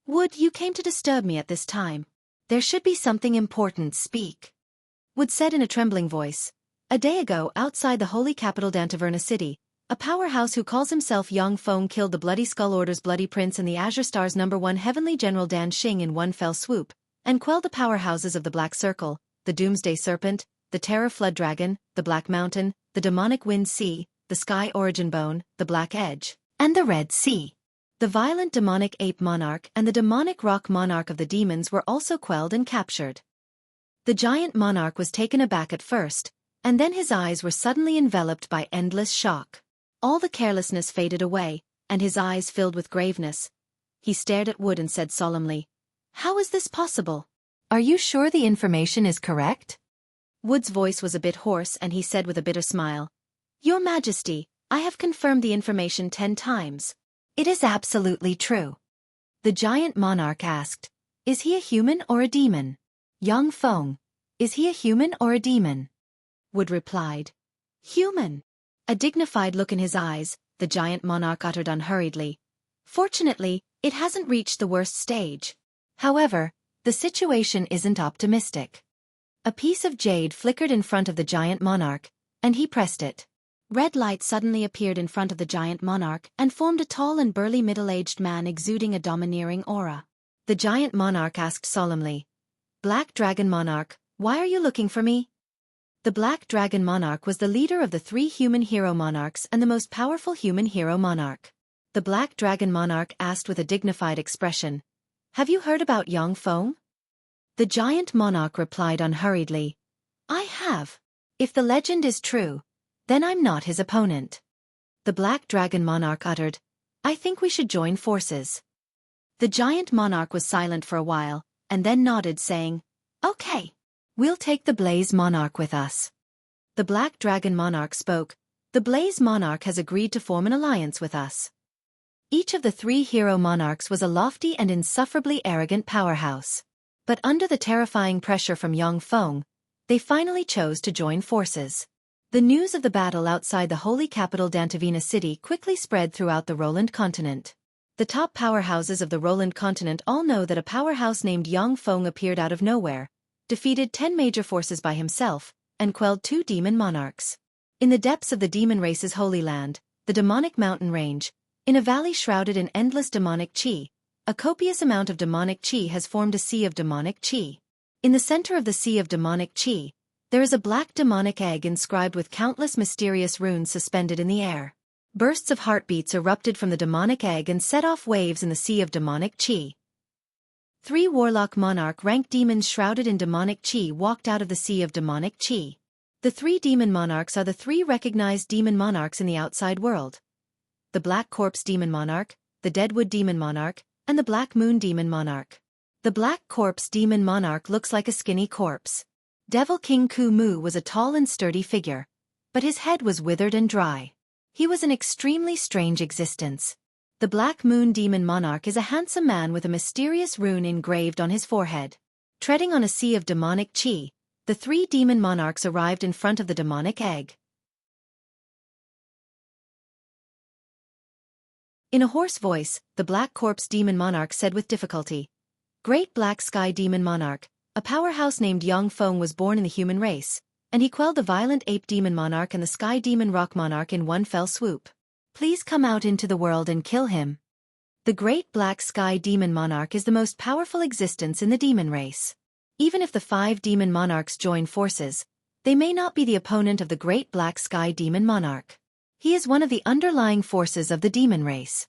"Wood, you came to disturb me at this time. There should be something important, speak." Wood said in a trembling voice, "A day ago outside the holy capital Dantaverna city, A powerhouse who calls himself Yang Feng killed the Bloody Skull Order's Bloody Prince and the Azure Star's #1 Heavenly General Dan Xing in one fell swoop, and quelled the powerhouses of the Black Circle, the Doomsday Serpent, the Terror Flood Dragon, the Black Mountain, the Demonic Wind Sea, the Sky Origin Bone, the Black Edge, and the Red Sea. The violent demonic ape monarch and the demonic rock monarch of the demons were also quelled and captured. The giant monarch was taken aback at first, and then his eyes were suddenly enveloped by endless shock. All the carelessness faded away, and his eyes filled with graveness. He stared at Wood and said solemnly, "How is this possible? Are you sure the information is correct?" Wood's voice was a bit hoarse and he said with a bitter smile, "Your Majesty, I have confirmed the information 10 times. It is absolutely true." The giant monarch asked, "Is he a human or a demon?" "Yang Feng, is he a human or a demon?" Wood replied, "Human." A dignified look in his eyes, the giant monarch uttered unhurriedly, "Fortunately, it hasn't reached the worst stage. However, the situation isn't optimistic." A piece of jade flickered in front of the giant monarch, and he pressed it. Red light suddenly appeared in front of the giant monarch and formed a tall and burly middle-aged man exuding a domineering aura. The giant monarch asked solemnly, "Black Dragon Monarch, why are you looking for me?" The Black Dragon Monarch was the leader of the 3 human hero monarchs and the most powerful human hero monarch. The Black Dragon Monarch asked with a dignified expression, "Have you heard about Yang Feng?" The giant monarch replied unhurriedly, "I have. If the legend is true, then I'm not his opponent." The Black Dragon Monarch uttered, "I think we should join forces." The giant monarch was silent for a while, and then nodded saying, "Okay. We'll take the Blaze Monarch with us." The Black Dragon Monarch spoke, "The Blaze Monarch has agreed to form an alliance with us." Each of the 3 hero monarchs was a lofty and insufferably arrogant powerhouse. But under the terrifying pressure from Yang Feng, they finally chose to join forces. The news of the battle outside the holy capital Dantavina city quickly spread throughout the Roland continent. The top powerhouses of the Roland continent all know that a powerhouse named Yang Feng appeared out of nowhere, defeated 10 major forces by himself, and quelled 2 demon monarchs. In the depths of the demon race's holy land, the demonic mountain range, in a valley shrouded in endless demonic chi, a copious amount of demonic chi has formed a sea of demonic chi. In the center of the sea of demonic chi, there is a black demonic egg inscribed with countless mysterious runes suspended in the air. Bursts of heartbeats erupted from the demonic egg and set off waves in the sea of demonic chi. 3 warlock monarch-ranked demons shrouded in demonic chi walked out of the sea of demonic chi. The 3 demon monarchs are the 3 recognized demon monarchs in the outside world: the Black Corpse Demon Monarch, the Deadwood Demon Monarch, and the Black Moon Demon Monarch. The Black Corpse Demon Monarch looks like a skinny corpse. Devil King Ku Mu was a tall and sturdy figure, but his head was withered and dry. He was an extremely strange existence. The Black Moon Demon Monarch is a handsome man with a mysterious rune engraved on his forehead. Treading on a sea of demonic chi, the 3 demon monarchs arrived in front of the demonic egg. In a hoarse voice, the Black Corpse Demon Monarch said with difficulty, "Great Black Sky Demon Monarch, a powerhouse named Yang Feng was born in the human race, and he quelled the violent Ape Demon Monarch and the Sky Demon Rock Monarch in one fell swoop. Please come out into the world and kill him." The Great Black Sky Demon Monarch is the most powerful existence in the demon race. Even if the 5 demon monarchs join forces, they may not be the opponent of the Great Black Sky Demon Monarch. He is one of the underlying forces of the demon race.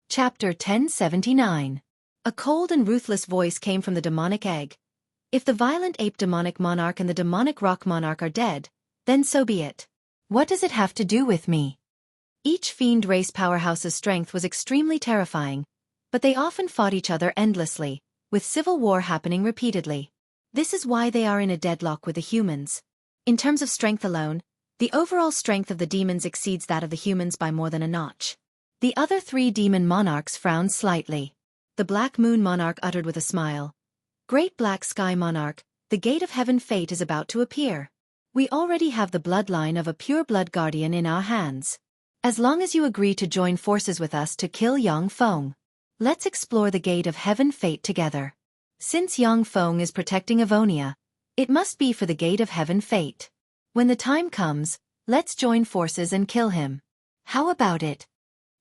Chapter 1079. A cold and ruthless voice came from the demonic egg. "If the violent ape demonic monarch and the demonic rock monarch are dead, then so be it. What does it have to do with me?" Each fiend race powerhouse's strength was extremely terrifying, but they often fought each other endlessly, with civil war happening repeatedly. This is why they are in a deadlock with the humans. In terms of strength alone, the overall strength of the demons exceeds that of the humans by more than a notch. The other 3 demon monarchs frowned slightly. The Black Moon Monarch uttered with a smile, "Great Black Sky Monarch, the gate of heaven fate is about to appear. We already have the bloodline of a pure blood guardian in our hands. As long as you agree to join forces with us to kill Yang Feng, let's explore the gate of heaven fate together." Since Yang Feng is protecting Avonia, it must be for the Gate of Heaven fate. When the time comes, let's join forces and kill him. How about it?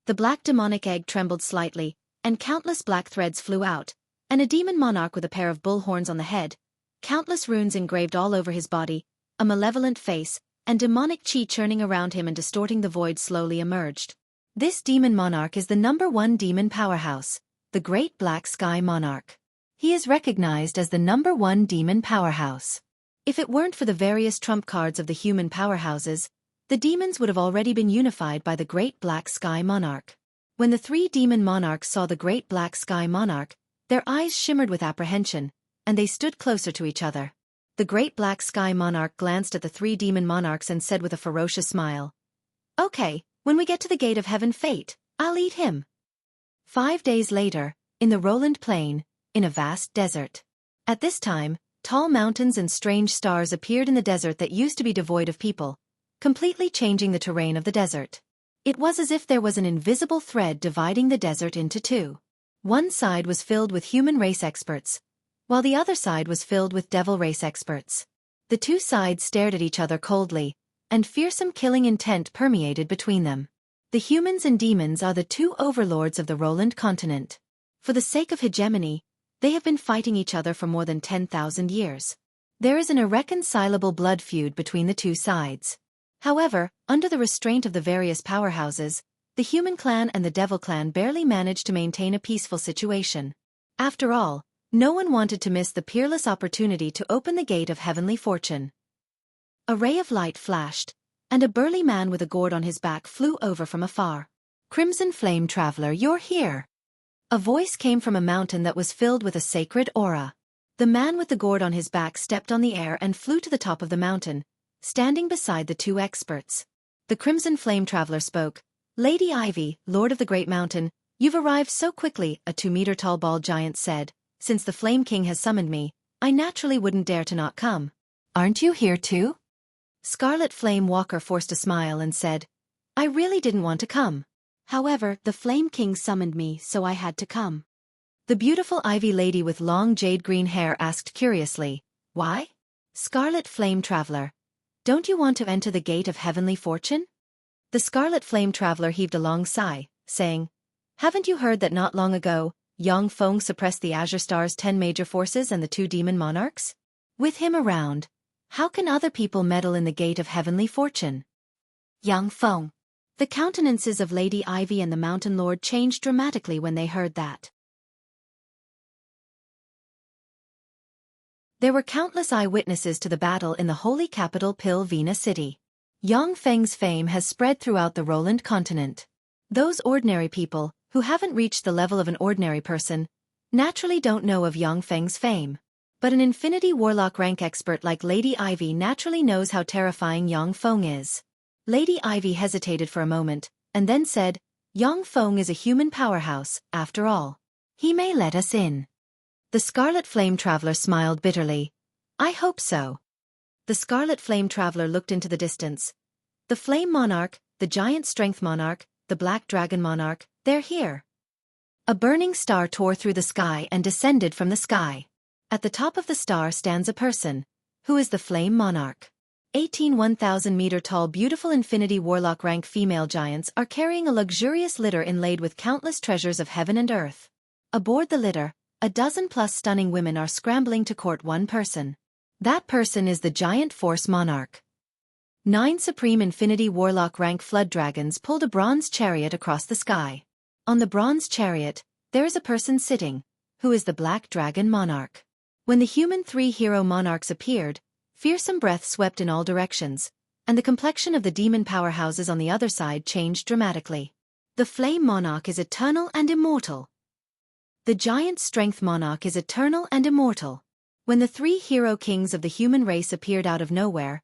The black demonic egg trembled slightly, and countless black threads flew out, and a demon monarch with a pair of bull horns on the head, countless runes engraved all over his body, a malevolent face, and demonic chi churning around him and distorting the void slowly emerged. This demon monarch is the #1 demon powerhouse, the Great Black Sky Monarch. He is recognized as the #1 demon powerhouse. If it weren't for the various trump cards of the human powerhouses, the demons would have already been unified by the Great Black Sky Monarch. When the 3 demon monarchs saw the Great Black Sky Monarch, their eyes shimmered with apprehension, and they stood closer to each other. The Great Black Sky Monarch glanced at the 3 demon monarchs and said with a ferocious smile, "Okay, when we get to the Gate of Heaven fate, I'll eat him." 5 days later, in the Roland Plain, in a vast desert. At this time, tall mountains and strange stars appeared in the desert that used to be devoid of people, completely changing the terrain of the desert. It was as if there was an invisible thread dividing the desert into 2. One side was filled with human race experts, while the other side was filled with devil race experts. The 2 sides stared at each other coldly, and fearsome killing intent permeated between them. The humans and demons are the 2 overlords of the Roland continent. For the sake of hegemony, they have been fighting each other for more than 10,000 years. There is an irreconcilable blood feud between the 2 sides. However, under the restraint of the various powerhouses, the human clan and the devil clan barely managed to maintain a peaceful situation. After all, no one wanted to miss the peerless opportunity to open the Gate of Heavenly Fortune. A ray of light flashed, and a burly man with a gourd on his back flew over from afar. "Crimson Flame Traveler, you're here!" A voice came from a mountain that was filled with a sacred aura. The man with the gourd on his back stepped on the air and flew to the top of the mountain, standing beside the 2 experts. The Crimson Flame Traveler spoke, "Lady Ivy, Lord of the Great Mountain, you've arrived so quickly," a 2-meter-tall bald giant said. "Since the Flame King has summoned me, I naturally wouldn't dare to not come." "Aren't you here too?" Scarlet Flame Walker forced a smile and said, "I really didn't want to come. However, the Flame King summoned me, so I had to come." The beautiful Ivy lady with long jade-green hair asked curiously, "Why?" "Scarlet Flame Traveler, don't you want to enter the Gate of Heavenly Fortune?" The Scarlet Flame Traveler heaved a long sigh, saying, "Haven't you heard that not long ago, Yang Feng suppressed the Azure Star's 10 major forces and the 2 demon monarchs? With him around, how can other people meddle in the Gate of Heavenly Fortune?" Yang Feng. The countenances of Lady Ivy and the Mountain Lord changed dramatically when they heard that. There were countless eyewitnesses to the battle in the holy capital Pilvina City. Yang Feng's fame has spread throughout the Roland continent. Those ordinary people, who haven't reached the level of an ordinary person, naturally don't know of Yang Feng's fame. But an Infinity Warlock rank expert like Lady Ivy naturally knows how terrifying Yang Feng is. Lady Ivy hesitated for a moment, and then said, "Yang Feng is a human powerhouse, after all. He may let us in." The Scarlet Flame Traveler smiled bitterly. "I hope so." The Scarlet Flame Traveler looked into the distance. "The Flame Monarch, the Giant Strength Monarch, the Black Dragon Monarch, they're here." A burning star tore through the sky and descended from the sky. At the top of the star stands a person, who is the Flame Monarch. 18 1,000-meter-tall beautiful Infinity Warlock rank female giants are carrying a luxurious litter inlaid with countless treasures of heaven and earth. Aboard the litter, a dozen-plus stunning women are scrambling to court one person. That person is the Giant Force Monarch. 9 Supreme Infinity Warlock rank Flood Dragons pulled a bronze chariot across the sky. On the bronze chariot, there is a person sitting, who is the Black Dragon Monarch. When the human 3 hero monarchs appeared, fearsome breath swept in all directions, and the complexion of the demon powerhouses on the other side changed dramatically. The Flame Monarch is eternal and immortal. The Giant Strength Monarch is eternal and immortal. When the 3 hero kings of the human race appeared out of nowhere,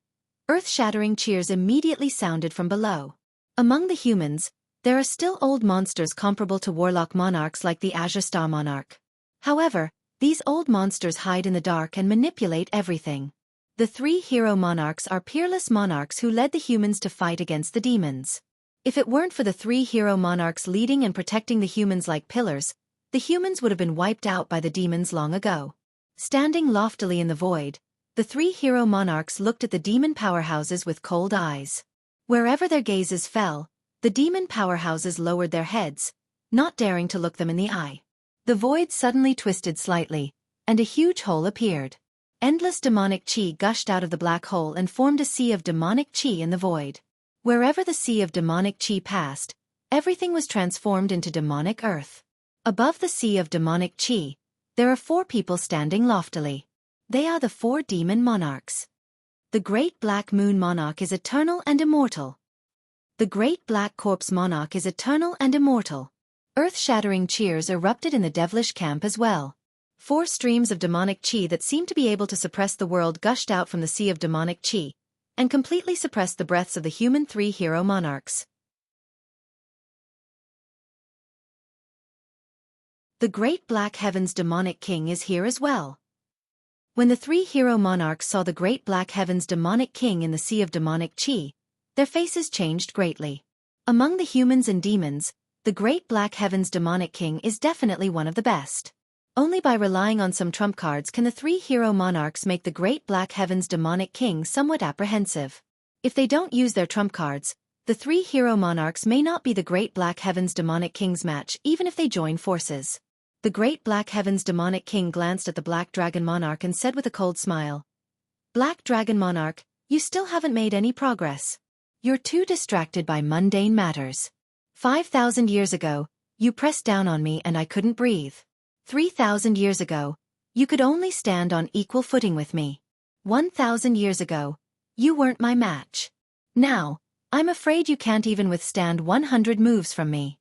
earth-shattering cheers immediately sounded from below. Among the humans, there are still old monsters comparable to warlock monarchs like the Azure Star Monarch. However, these old monsters hide in the dark and manipulate everything. The 3 hero monarchs are peerless monarchs who led the humans to fight against the demons. If it weren't for the 3 hero monarchs leading and protecting the humans like pillars, the humans would have been wiped out by the demons long ago. Standing loftily in the void, the three hero monarchs looked at the demon powerhouses with cold eyes. Wherever their gazes fell, the demon powerhouses lowered their heads, not daring to look them in the eye. The void suddenly twisted slightly, and a huge hole appeared. Endless demonic chi gushed out of the black hole and formed a sea of demonic chi in the void. Wherever the sea of demonic chi passed, everything was transformed into demonic earth. Above the sea of demonic chi, there are 4 people standing loftily. They are the 4 demon monarchs. The Great Black Moon Monarch is eternal and immortal. The Great Black Corpse Monarch is eternal and immortal. Earth-shattering cheers erupted in the devilish camp as well. 4 streams of demonic chi that seemed to be able to suppress the world gushed out from the sea of demonic chi, and completely suppressed the breaths of the human 3 hero monarchs. The Great Black Heaven's demonic king is here as well. When the 3 hero monarchs saw the Great Black Heaven's demonic king in the sea of demonic chi, their faces changed greatly. Among the humans and demons, the Great Black Heaven's demonic king is definitely one of the best. Only by relying on some trump cards can the 3 hero monarchs make the Great Black Heaven's demonic king somewhat apprehensive. If they don't use their trump cards, the 3 hero monarchs may not be the Great Black Heaven's demonic king's match even if they join forces. The Great Black Heaven's demonic king glanced at the Black Dragon Monarch and said with a cold smile, "Black Dragon Monarch, you still haven't made any progress. You're too distracted by mundane matters. 5,000 years ago, you pressed down on me and I couldn't breathe. 3,000 years ago, you could only stand on equal footing with me. 1,000 years ago, you weren't my match. Now, I'm afraid you can't even withstand 100 moves from me."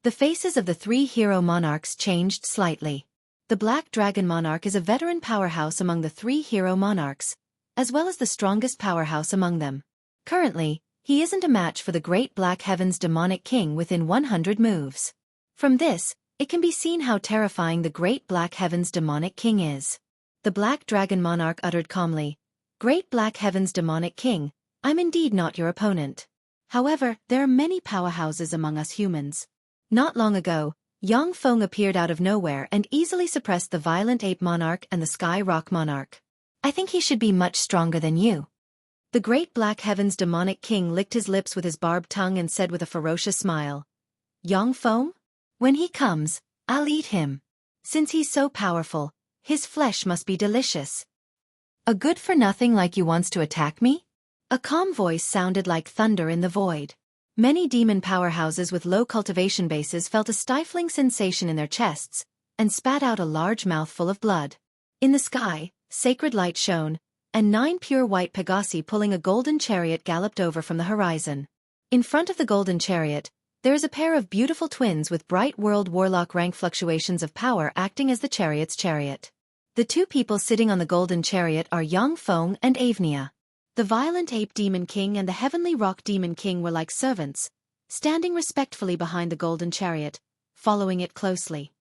The faces of the 3 hero monarchs changed slightly. The Black Dragon Monarch is a veteran powerhouse among the 3 hero monarchs, as well as the strongest powerhouse among them. Currently, he isn't a match for the Great Black Heaven's demonic king within 100 moves. From this, it can be seen how terrifying the Great Black Heaven's demonic king is. The Black Dragon Monarch uttered calmly, "Great Black Heaven's demonic king, I'm indeed not your opponent. However, there are many powerhouses among us humans. Not long ago, Yang Feng appeared out of nowhere and easily suppressed the Violent Ape Monarch and the Sky Rock Monarch. I think he should be much stronger than you." The Great Black Heaven's demonic king licked his lips with his barbed tongue and said with a ferocious smile, "Yang Feng? When he comes, I'll eat him. Since he's so powerful, his flesh must be delicious." "A good-for-nothing like you wants to attack me?" A calm voice sounded like thunder in the void. Many demon powerhouses with low cultivation bases felt a stifling sensation in their chests, and spat out a large mouthful of blood. In the sky, sacred light shone, and 9 pure white Pegasi pulling a golden chariot galloped over from the horizon. In front of the golden chariot, there is a pair of beautiful twins with bright world warlock rank fluctuations of power acting as the chariot's chariot. The 2 people sitting on the golden chariot are Yang Feng and Avnia. The Violent Ape Demon King and the Heavenly Rock Demon King were like servants, standing respectfully behind the golden chariot, following it closely.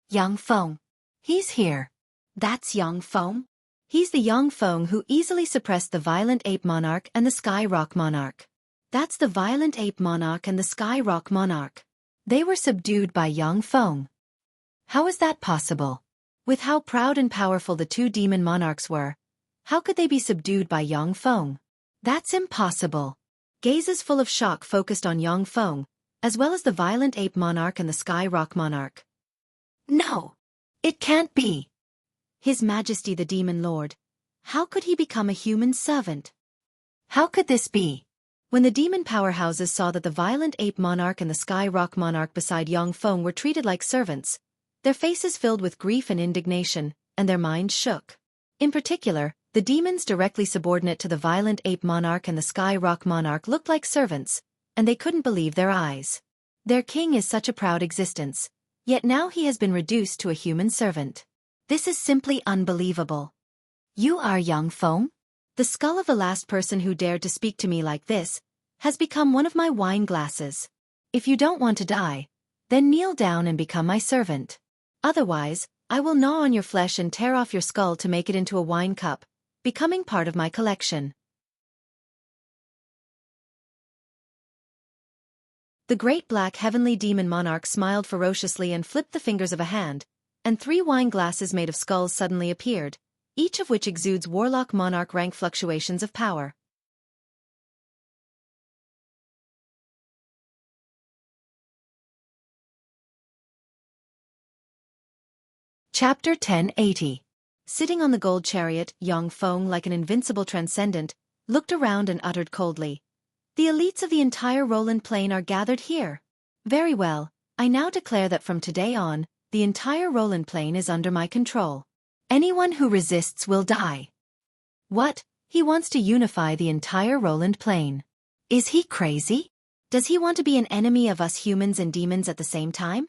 "Yang Feng. He's here. That's Yang Feng? He's the Yang Feng who easily suppressed the Violent Ape Monarch and the Sky Rock Monarch. That's the Violent Ape Monarch and the Sky Rock Monarch. They were subdued by Yang Feng. How is that possible? With how proud and powerful the 2 demon monarchs were, how could they be subdued by Yang Feng? That's impossible." Gazes full of shock focused on Yang Feng, as well as the Violent Ape Monarch and the Sky Rock Monarch. "No! It can't be! His Majesty the Demon Lord, how could he become a human servant? How could this be?" When the demon powerhouses saw that the Violent Ape Monarch and the Sky Rock Monarch beside Yang Feng were treated like servants, their faces filled with grief and indignation, and their minds shook. In particular, the demons directly subordinate to the Violent Ape Monarch and the Sky Rock Monarch looked like servants, and they couldn't believe their eyes. Their king is such a proud existence, yet now he has been reduced to a human servant. This is simply unbelievable. "You are Yang Feng? The skull of the last person who dared to speak to me like this has become one of my wine glasses. If you don't want to die, then kneel down and become my servant. Otherwise, I will gnaw on your flesh and tear off your skull to make it into a wine cup, becoming part of my collection." The Great Black Heavenly Demon Monarch smiled ferociously and flipped the fingers of a hand, and 3 wine glasses made of skulls suddenly appeared, each of which exudes warlock monarch rank fluctuations of power. Chapter 1080. Sitting on the gold chariot, Yang Feng, like an invincible transcendent, looked around and uttered coldly, "The elites of the entire Roland Plain are gathered here. Very well, I now declare that from today on, the entire Roland Plain is under my control. Anyone who resists will die." What? He wants to unify the entire Roland Plain. Is he crazy? Does he want to be an enemy of us humans and demons at the same time?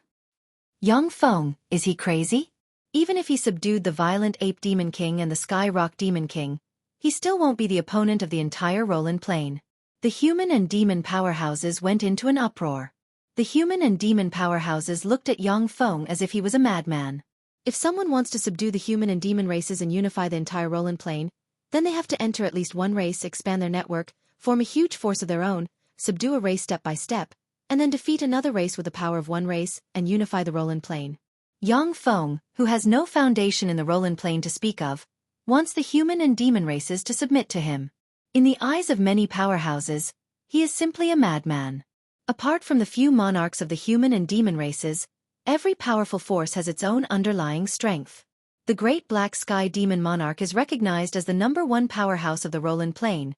Yang Feng, is he crazy? Even if he subdued the violent ape demon king and the sky rock demon king, he still won't be the opponent of the entire Roland Plain. The human and demon powerhouses went into an uproar. The human and demon powerhouses looked at Yang Feng as if he was a madman. If someone wants to subdue the human and demon races and unify the entire Roland Plain, then they have to enter at least one race, expand their network, form a huge force of their own, subdue a race step by step, and then defeat another race with the power of one race and unify the Roland Plain. Yang Feng, who has no foundation in the Roland Plain to speak of, wants the human and demon races to submit to him. In the eyes of many powerhouses, he is simply a madman. Apart from the few monarchs of the human and demon races, every powerful force has its own underlying strength. The Great Black Sky Demon Monarch is recognized as the #1 powerhouse of the Roland Plain,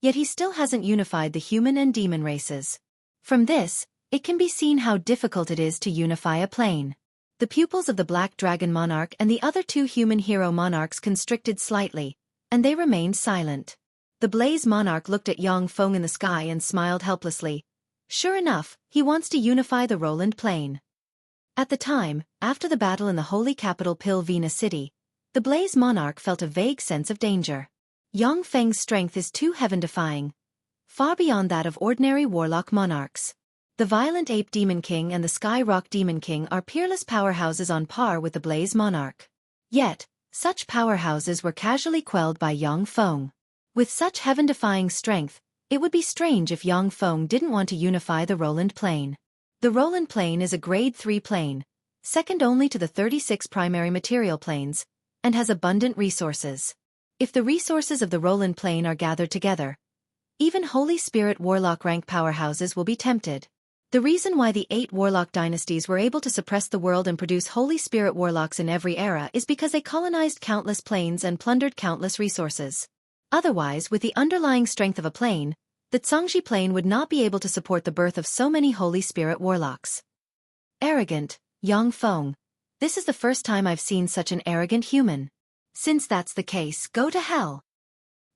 yet he still hasn't unified the human and demon races. From this, it can be seen how difficult it is to unify a plane. The pupils of the Black Dragon Monarch and the other 2 human hero monarchs constricted slightly, and they remained silent. The Blaze Monarch looked at Yang Feng in the sky and smiled helplessly. Sure enough, he wants to unify the Roland Plain. At the time, after the battle in the holy capital Pilvina City, the Blaze Monarch felt a vague sense of danger. Yang Feng's strength is too heaven-defying, far beyond that of ordinary warlock monarchs. The Violent Ape Demon King and the Sky Rock Demon King are peerless powerhouses on par with the Blaze Monarch. Yet, such powerhouses were casually quelled by Yang Feng. With such heaven-defying strength, it would be strange if Yang Feng didn't want to unify the Roland Plain. The Roland Plain is a Grade 3 plane, second only to the 36 primary material planes, and has abundant resources. If the resources of the Roland Plain are gathered together, even Holy Spirit Warlock rank powerhouses will be tempted. The reason why the 8 Warlock dynasties were able to suppress the world and produce Holy Spirit Warlocks in every era is because they colonized countless planes and plundered countless resources. Otherwise, with the underlying strength of a plane, the Zhangji plane would not be able to support the birth of so many Holy Spirit Warlocks. Arrogant, Yang Feng. This is the first time I've seen such an arrogant human. Since that's the case, go to hell.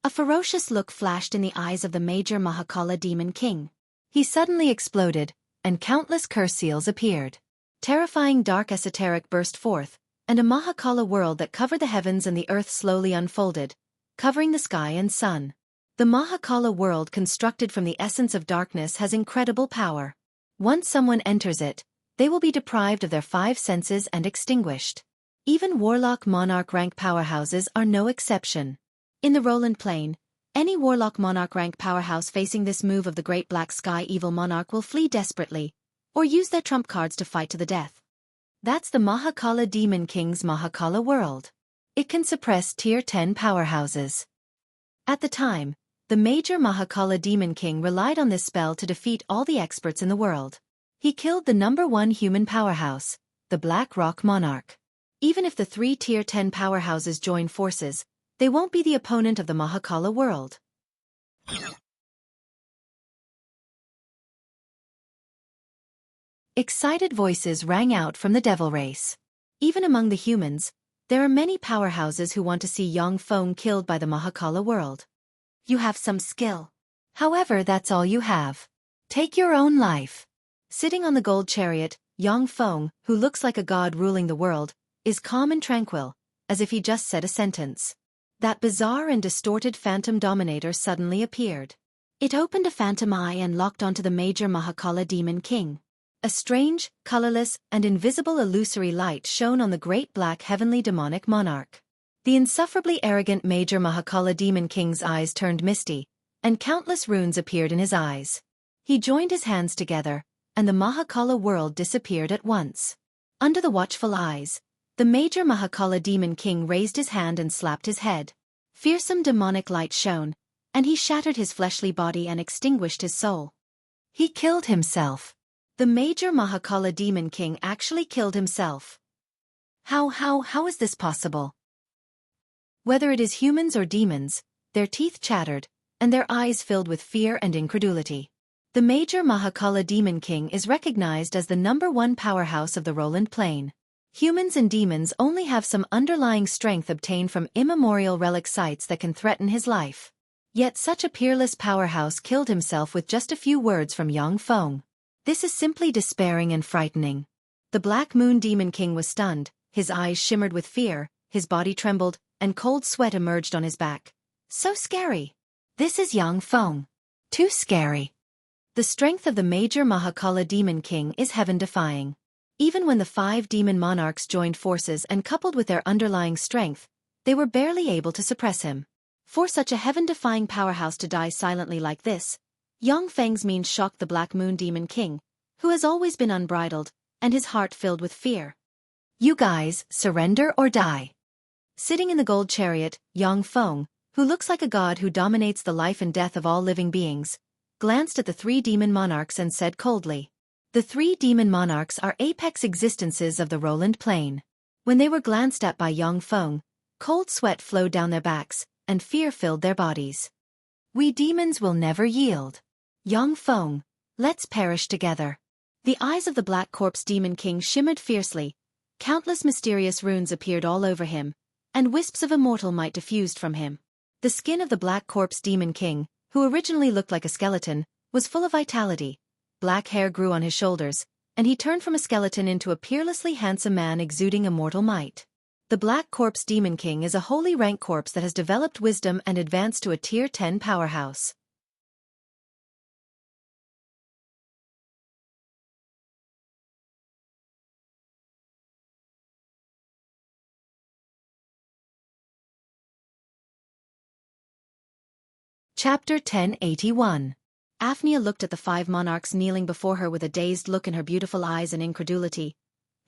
A ferocious look flashed in the eyes of the Major Mahakala Demon King. He suddenly exploded, and countless curse seals appeared. Terrifying dark esoteric burst forth, and a Mahakala world that covered the heavens and the earth slowly unfolded, covering the sky and sun. The Mahakala world constructed from the essence of darkness has incredible power. Once someone enters it, they will be deprived of their 5 senses and extinguished. Even Warlock Monarch rank powerhouses are no exception. In the Roland Plain, any Warlock Monarch rank powerhouse facing this move of the Great Black Sky Evil Monarch will flee desperately, or use their trump cards to fight to the death. That's the Mahakala Demon King's Mahakala world. It can suppress Tier 10 powerhouses. At the time, the Major Mahakala Demon King relied on this spell to defeat all the experts in the world. He killed the #1 human powerhouse, the Black Rock Monarch. Even if the 3 Tier 10 powerhouses join forces, they won't be the opponent of the Mahakala world. Excited voices rang out from the devil race. Even among the humans, there are many powerhouses who want to see Yang Feng killed by the Mahakala world. You have some skill. However, that's all you have. Take your own life. Sitting on the gold chariot, Yang Feng, who looks like a god ruling the world, is calm and tranquil, as if he just said a sentence. That bizarre and distorted phantom dominator suddenly appeared. It opened a phantom eye and locked onto the Major Mahakala Demon King. A strange, colorless, and invisible illusory light shone on the Great Black Heavenly Demonic Monarch. The insufferably arrogant Major Mahakala Demon King's eyes turned misty, and countless runes appeared in his eyes. He joined his hands together, and the Mahakala world disappeared at once. Under the watchful eyes, The major Mahakala Demon King raised his hand and slapped his head. Fearsome demonic light shone, and he shattered his fleshly body and extinguished his soul. He killed himself. The major Mahakala Demon King actually killed himself. How is this possible? Whether it is humans or demons, their teeth chattered, and their eyes filled with fear and incredulity. The major Mahakala Demon King is recognized as the #1 powerhouse of the Roland Plain. Humans and demons only have some underlying strength obtained from immemorial relic sites that can threaten his life. Yet such a peerless powerhouse killed himself with just a few words from Yang Feng. This is simply despairing and frightening. The Black Moon Demon King was stunned, his eyes shimmered with fear, his body trembled, and cold sweat emerged on his back. So scary. This is Yang Feng. Too scary. The strength of the major Mahakala Demon King is heaven-defying. Even when the 5 demon monarchs joined forces and coupled with their underlying strength, they were barely able to suppress him. For such a heaven-defying powerhouse to die silently like this, Yang Feng's means shocked the Black Moon Demon King, who has always been unbridled, and his heart filled with fear. You guys, surrender or die. Sitting in the gold chariot, Yang Feng, who looks like a god who dominates the life and death of all living beings, glanced at the 3 demon monarchs and said coldly. The 3 demon monarchs are apex existences of the Roland Plain. When they were glanced at by Yang Feng, cold sweat flowed down their backs, and fear filled their bodies. We demons will never yield. Yang Feng, let's perish together. The eyes of the Black Corpse Demon King shimmered fiercely, countless mysterious runes appeared all over him, and wisps of immortal might diffused from him. The skin of the Black Corpse Demon King, who originally looked like a skeleton, was full of vitality. Black hair grew on his shoulders, and he turned from a skeleton into a peerlessly handsome man exuding immortal might. The Black Corpse Demon King is a holy rank corpse that has developed wisdom and advanced to a Tier 10 powerhouse. Chapter 1081. Aphnia looked at the 5 monarchs kneeling before her with a dazed look in her beautiful eyes and incredulity.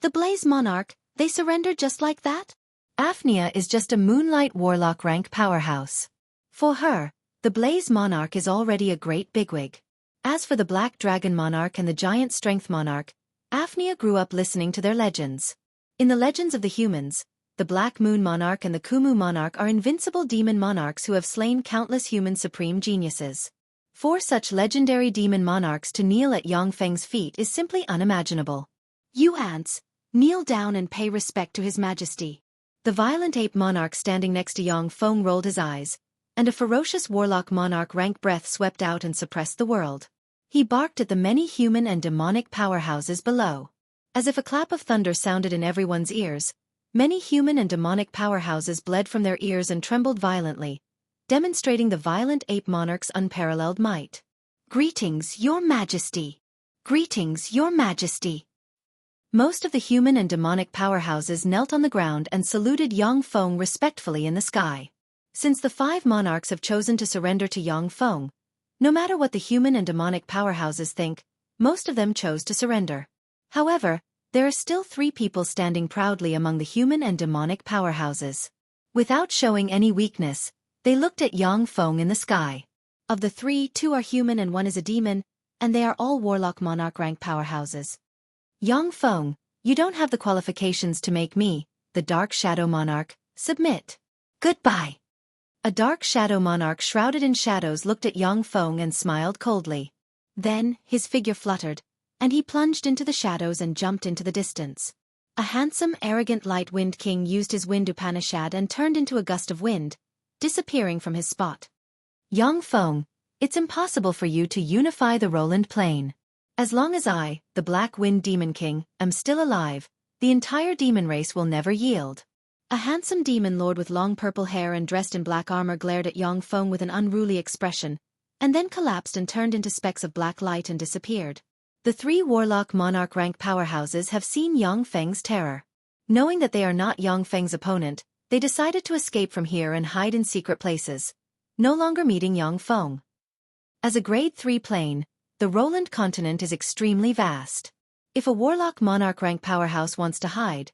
The Blaze Monarch, they surrendered just like that? Aphnia is just a Moonlight Warlock rank powerhouse. For her, the Blaze Monarch is already a great bigwig. As for the Black Dragon Monarch and the Giant Strength Monarch, Aphnia grew up listening to their legends. In the legends of the humans, the Black Moon Monarch and the Kumu Monarch are invincible demon monarchs who have slain countless human supreme geniuses. For such legendary demon monarchs to kneel at Yang Feng's feet is simply unimaginable. You ants, kneel down and pay respect to His Majesty. The violent ape monarch standing next to Yang Feng rolled his eyes, and a ferocious warlock monarch rank breath swept out and suppressed the world. He barked at the many human and demonic powerhouses below. As if a clap of thunder sounded in everyone's ears, many human and demonic powerhouses bled from their ears and trembled violently, demonstrating the violent ape monarch's unparalleled might. Greetings, Your Majesty! Greetings, Your Majesty! Most of the human and demonic powerhouses knelt on the ground and saluted Yang Feng respectfully in the sky. Since the 5 monarchs have chosen to surrender to Yang Feng, no matter what the human and demonic powerhouses think, most of them chose to surrender. However, there are still 3 people standing proudly among the human and demonic powerhouses. Without showing any weakness, they looked at Yang Feng in the sky. Of the 3, 2 are human and 1 is a demon, and they are all warlock monarch rank powerhouses. Yang Feng, you don't have the qualifications to make me, the Dark Shadow Monarch, submit. Goodbye. A Dark Shadow Monarch shrouded in shadows looked at Yang Feng and smiled coldly. Then, his figure fluttered, and he plunged into the shadows and jumped into the distance. A handsome, arrogant Light Wind King used his wind Upanishad and turned into a gust of wind, disappearing from his spot. Yang Feng, it's impossible for you to unify the Roland Plain. As long as I, the Black Wind Demon King, am still alive, the entire demon race will never yield. A handsome demon lord with long purple hair and dressed in black armor glared at Yang Feng with an unruly expression, and then collapsed and turned into specks of black light and disappeared. The 3 warlock monarch rank powerhouses have seen Yang Feng's terror. Knowing that they are not Yang Feng's opponent, they decided to escape from here and hide in secret places, no longer meeting Yang Feng. As a grade 3 plane, the Roland continent is extremely vast. If a warlock monarch rank powerhouse wants to hide,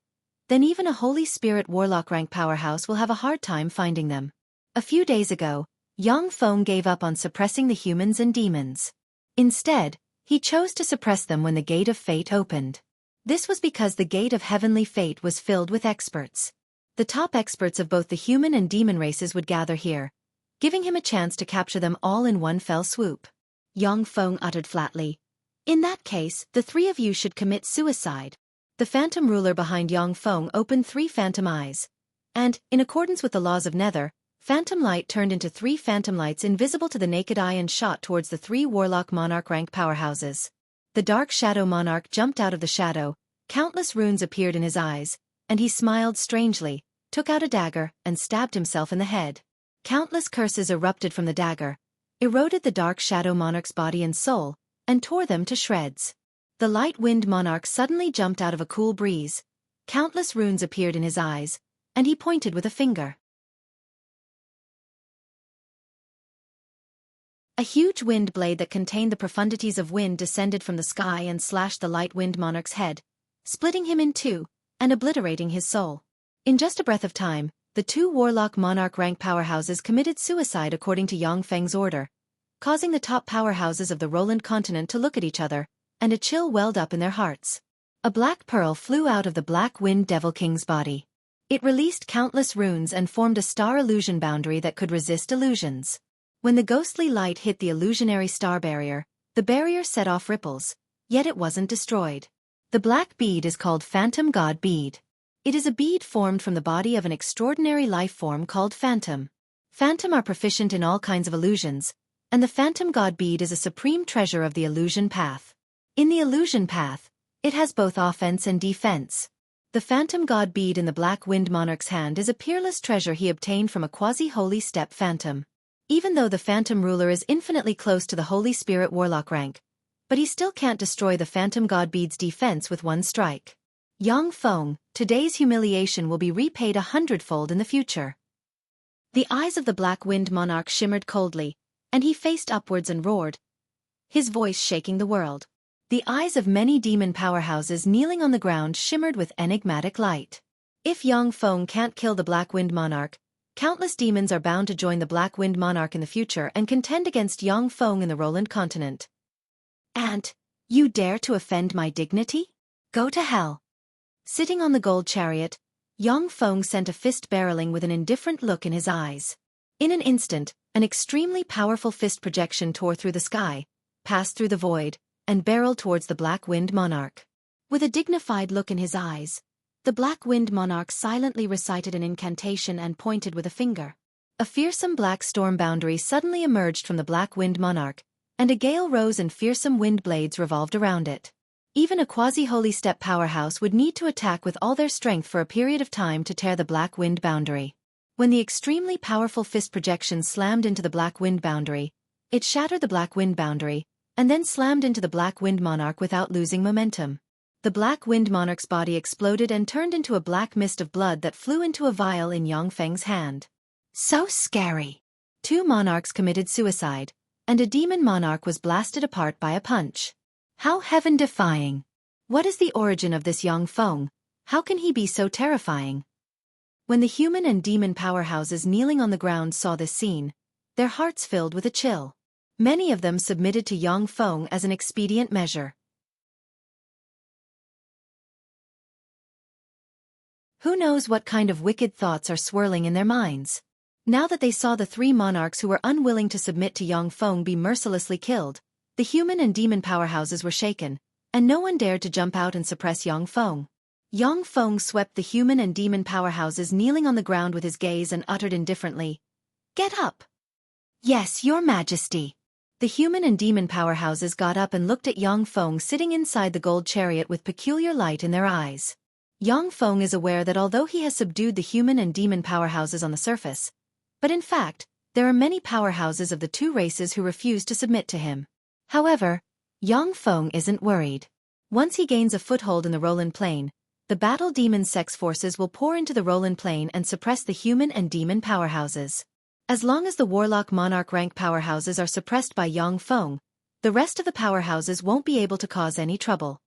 then even a Holy Spirit Warlock rank powerhouse will have a hard time finding them. A few days ago, Yang Feng gave up on suppressing the humans and demons. Instead, he chose to suppress them when the Gate of Fate opened. This was because the Gate of Heavenly Fate was filled with experts. The top experts of both the human and demon races would gather here, giving him a chance to capture them all in one fell swoop. Yang Feng uttered flatly, "In that case, the three of you should commit suicide." The phantom ruler behind Yang Feng opened 3 phantom eyes, and, in accordance with the laws of Nether, phantom light turned into 3 phantom lights invisible to the naked eye and shot towards the 3 warlock monarch rank powerhouses. The dark shadow monarch jumped out of the shadow, countless runes appeared in his eyes, and he smiled strangely, took out a dagger, and stabbed himself in the head. Countless curses erupted from the dagger, eroded the dark shadow monarch's body and soul, and tore them to shreds. The light wind monarch suddenly jumped out of a cool breeze, countless runes appeared in his eyes, and he pointed with a finger. A huge wind blade that contained the profundities of wind descended from the sky and slashed the light wind monarch's head, splitting him in 2, and obliterating his soul. In just a breath of time, the 2 warlock monarch rank powerhouses committed suicide according to Yang Feng's order, causing the top powerhouses of the Roland continent to look at each other, and a chill welled up in their hearts. A black pearl flew out of the Black Wind Devil King's body. It released countless runes and formed a star illusion boundary that could resist illusions. When the ghostly light hit the illusionary star barrier, the barrier set off ripples, yet it wasn't destroyed. The black bead is called Phantom God Bead. It is a bead formed from the body of an extraordinary life form called Phantom. Phantom are proficient in all kinds of illusions, and the Phantom God Bead is a supreme treasure of the illusion path. In the illusion path, it has both offense and defense. The Phantom God Bead in the Black Wind Monarch's hand is a peerless treasure he obtained from a quasi-holy step phantom. Even though the Phantom ruler is infinitely close to the Holy Spirit Warlock rank, but he still can't destroy the Phantom God Bead's defense with one strike. Yang Feng, today's humiliation will be repaid 100-fold in the future. The eyes of the Black Wind Monarch shimmered coldly, and he faced upwards and roared, his voice shaking the world. The eyes of many demon powerhouses kneeling on the ground shimmered with enigmatic light. If Yang Feng can't kill the Black Wind Monarch, countless demons are bound to join the Black Wind Monarch in the future and contend against Yang Feng in the Roland continent. And, you dare to offend my dignity? Go to hell. Sitting on the gold chariot, Yang Feng sent a fist barreling with an indifferent look in his eyes. In an instant, an extremely powerful fist projection tore through the sky, passed through the void, and barreled towards the Black Wind Monarch. With a dignified look in his eyes, the Black Wind Monarch silently recited an incantation and pointed with a finger. A fearsome black storm boundary suddenly emerged from the Black Wind Monarch, and a gale rose and fearsome wind blades revolved around it. Even a quasi-holy step powerhouse would need to attack with all their strength for a period of time to tear the Black Wind boundary. When the extremely powerful fist projection slammed into the Black Wind boundary, it shattered the Black Wind boundary, and then slammed into the Black Wind Monarch without losing momentum. The Black Wind Monarch's body exploded and turned into a black mist of blood that flew into a vial in Yang Feng's hand. So scary. 2 monarchs committed suicide, and a demon monarch was blasted apart by a punch. How heaven-defying. What is the origin of this Yang Feng? How can he be so terrifying? When the human and demon powerhouses kneeling on the ground saw this scene, their hearts filled with a chill. Many of them submitted to Yang Feng as an expedient measure. Who knows what kind of wicked thoughts are swirling in their minds? Now that they saw the 3 monarchs who were unwilling to submit to Yang Feng be mercilessly killed, the human and demon powerhouses were shaken, and no one dared to jump out and suppress Yang Feng. Yang Feng swept the human and demon powerhouses kneeling on the ground with his gaze and uttered indifferently, "Get up." "Yes, your majesty." The human and demon powerhouses got up and looked at Yang Feng sitting inside the gold chariot with peculiar light in their eyes. Yang Feng is aware that although he has subdued the human and demon powerhouses on the surface, but in fact, there are many powerhouses of the 2 races who refuse to submit to him. However, Yang Feng isn't worried. Once he gains a foothold in the Roland Plain, the battle demon sex forces will pour into the Roland Plain and suppress the human and demon powerhouses. As long as the Warlock Monarch rank powerhouses are suppressed by Yang Feng, the rest of the powerhouses won't be able to cause any trouble.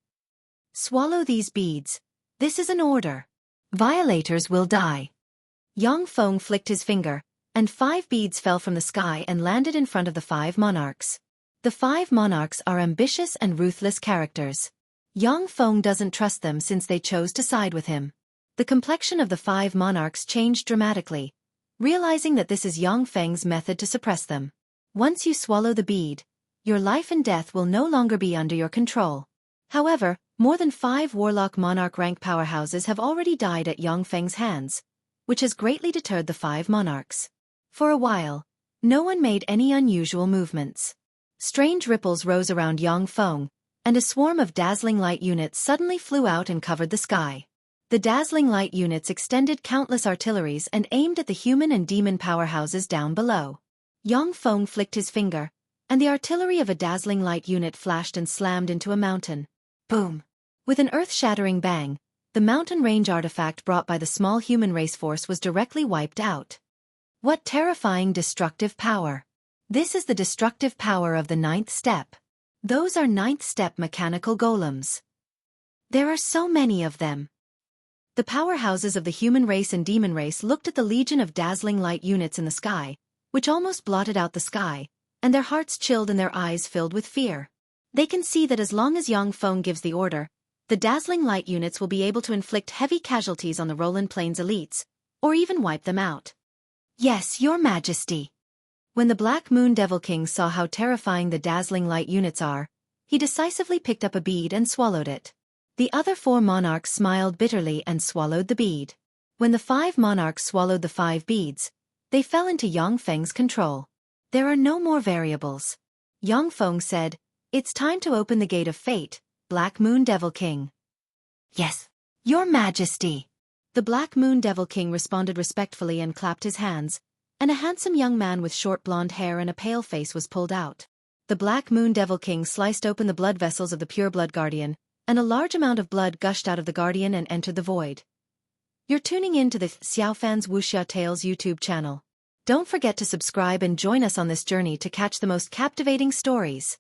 Swallow these beads. This is an order. Violators will die. Yang Feng flicked his finger, and 5 beads fell from the sky and landed in front of the 5 monarchs. The 5 monarchs are ambitious and ruthless characters. Yang Feng doesn't trust them since they chose to side with him. The complexion of the 5 monarchs changed dramatically, realizing that this is Yang Feng's method to suppress them. Once you swallow the bead, your life and death will no longer be under your control. However, more than 5 warlock monarch rank powerhouses have already died at Yang Feng's hands, which has greatly deterred the 5 monarchs. For a while, no one made any unusual movements. Strange ripples rose around Yang Feng, and a swarm of dazzling light units suddenly flew out and covered the sky. The dazzling light units extended countless artilleries and aimed at the human and demon powerhouses down below. Yang Feng flicked his finger, and the artillery of a dazzling light unit flashed and slammed into a mountain. Boom! With an earth-shattering bang, the mountain range artifact brought by the small human race force was directly wiped out. What terrifying destructive power! This is the destructive power of the 9th step. Those are 9th step mechanical golems. There are so many of them. The powerhouses of the human race and demon race looked at the legion of dazzling light units in the sky, which almost blotted out the sky, and their hearts chilled and their eyes filled with fear. They can see that as long as Yang Feng gives the order, the dazzling light units will be able to inflict heavy casualties on the Roland Plains elites, or even wipe them out. Yes, Your Majesty. When the Black Moon Devil King saw how terrifying the dazzling light units are, he decisively picked up a bead and swallowed it. The other 4 monarchs smiled bitterly and swallowed the bead. When the 5 monarchs swallowed the 5 beads, they fell into Yang Feng's control. There are no more variables. Yang Feng said, "It's time to open the gate of fate, Black Moon Devil King." "Yes, Your Majesty." The Black Moon Devil King responded respectfully and clapped his hands, and a handsome young man with short blonde hair and a pale face was pulled out. The Black Moon Devil King sliced open the blood vessels of the pure blood guardian, and a large amount of blood gushed out of the guardian and entered the void. You're tuning in to the Xiaofan's Wuxia Tales YouTube channel. Don't forget to subscribe and join us on this journey to catch the most captivating stories.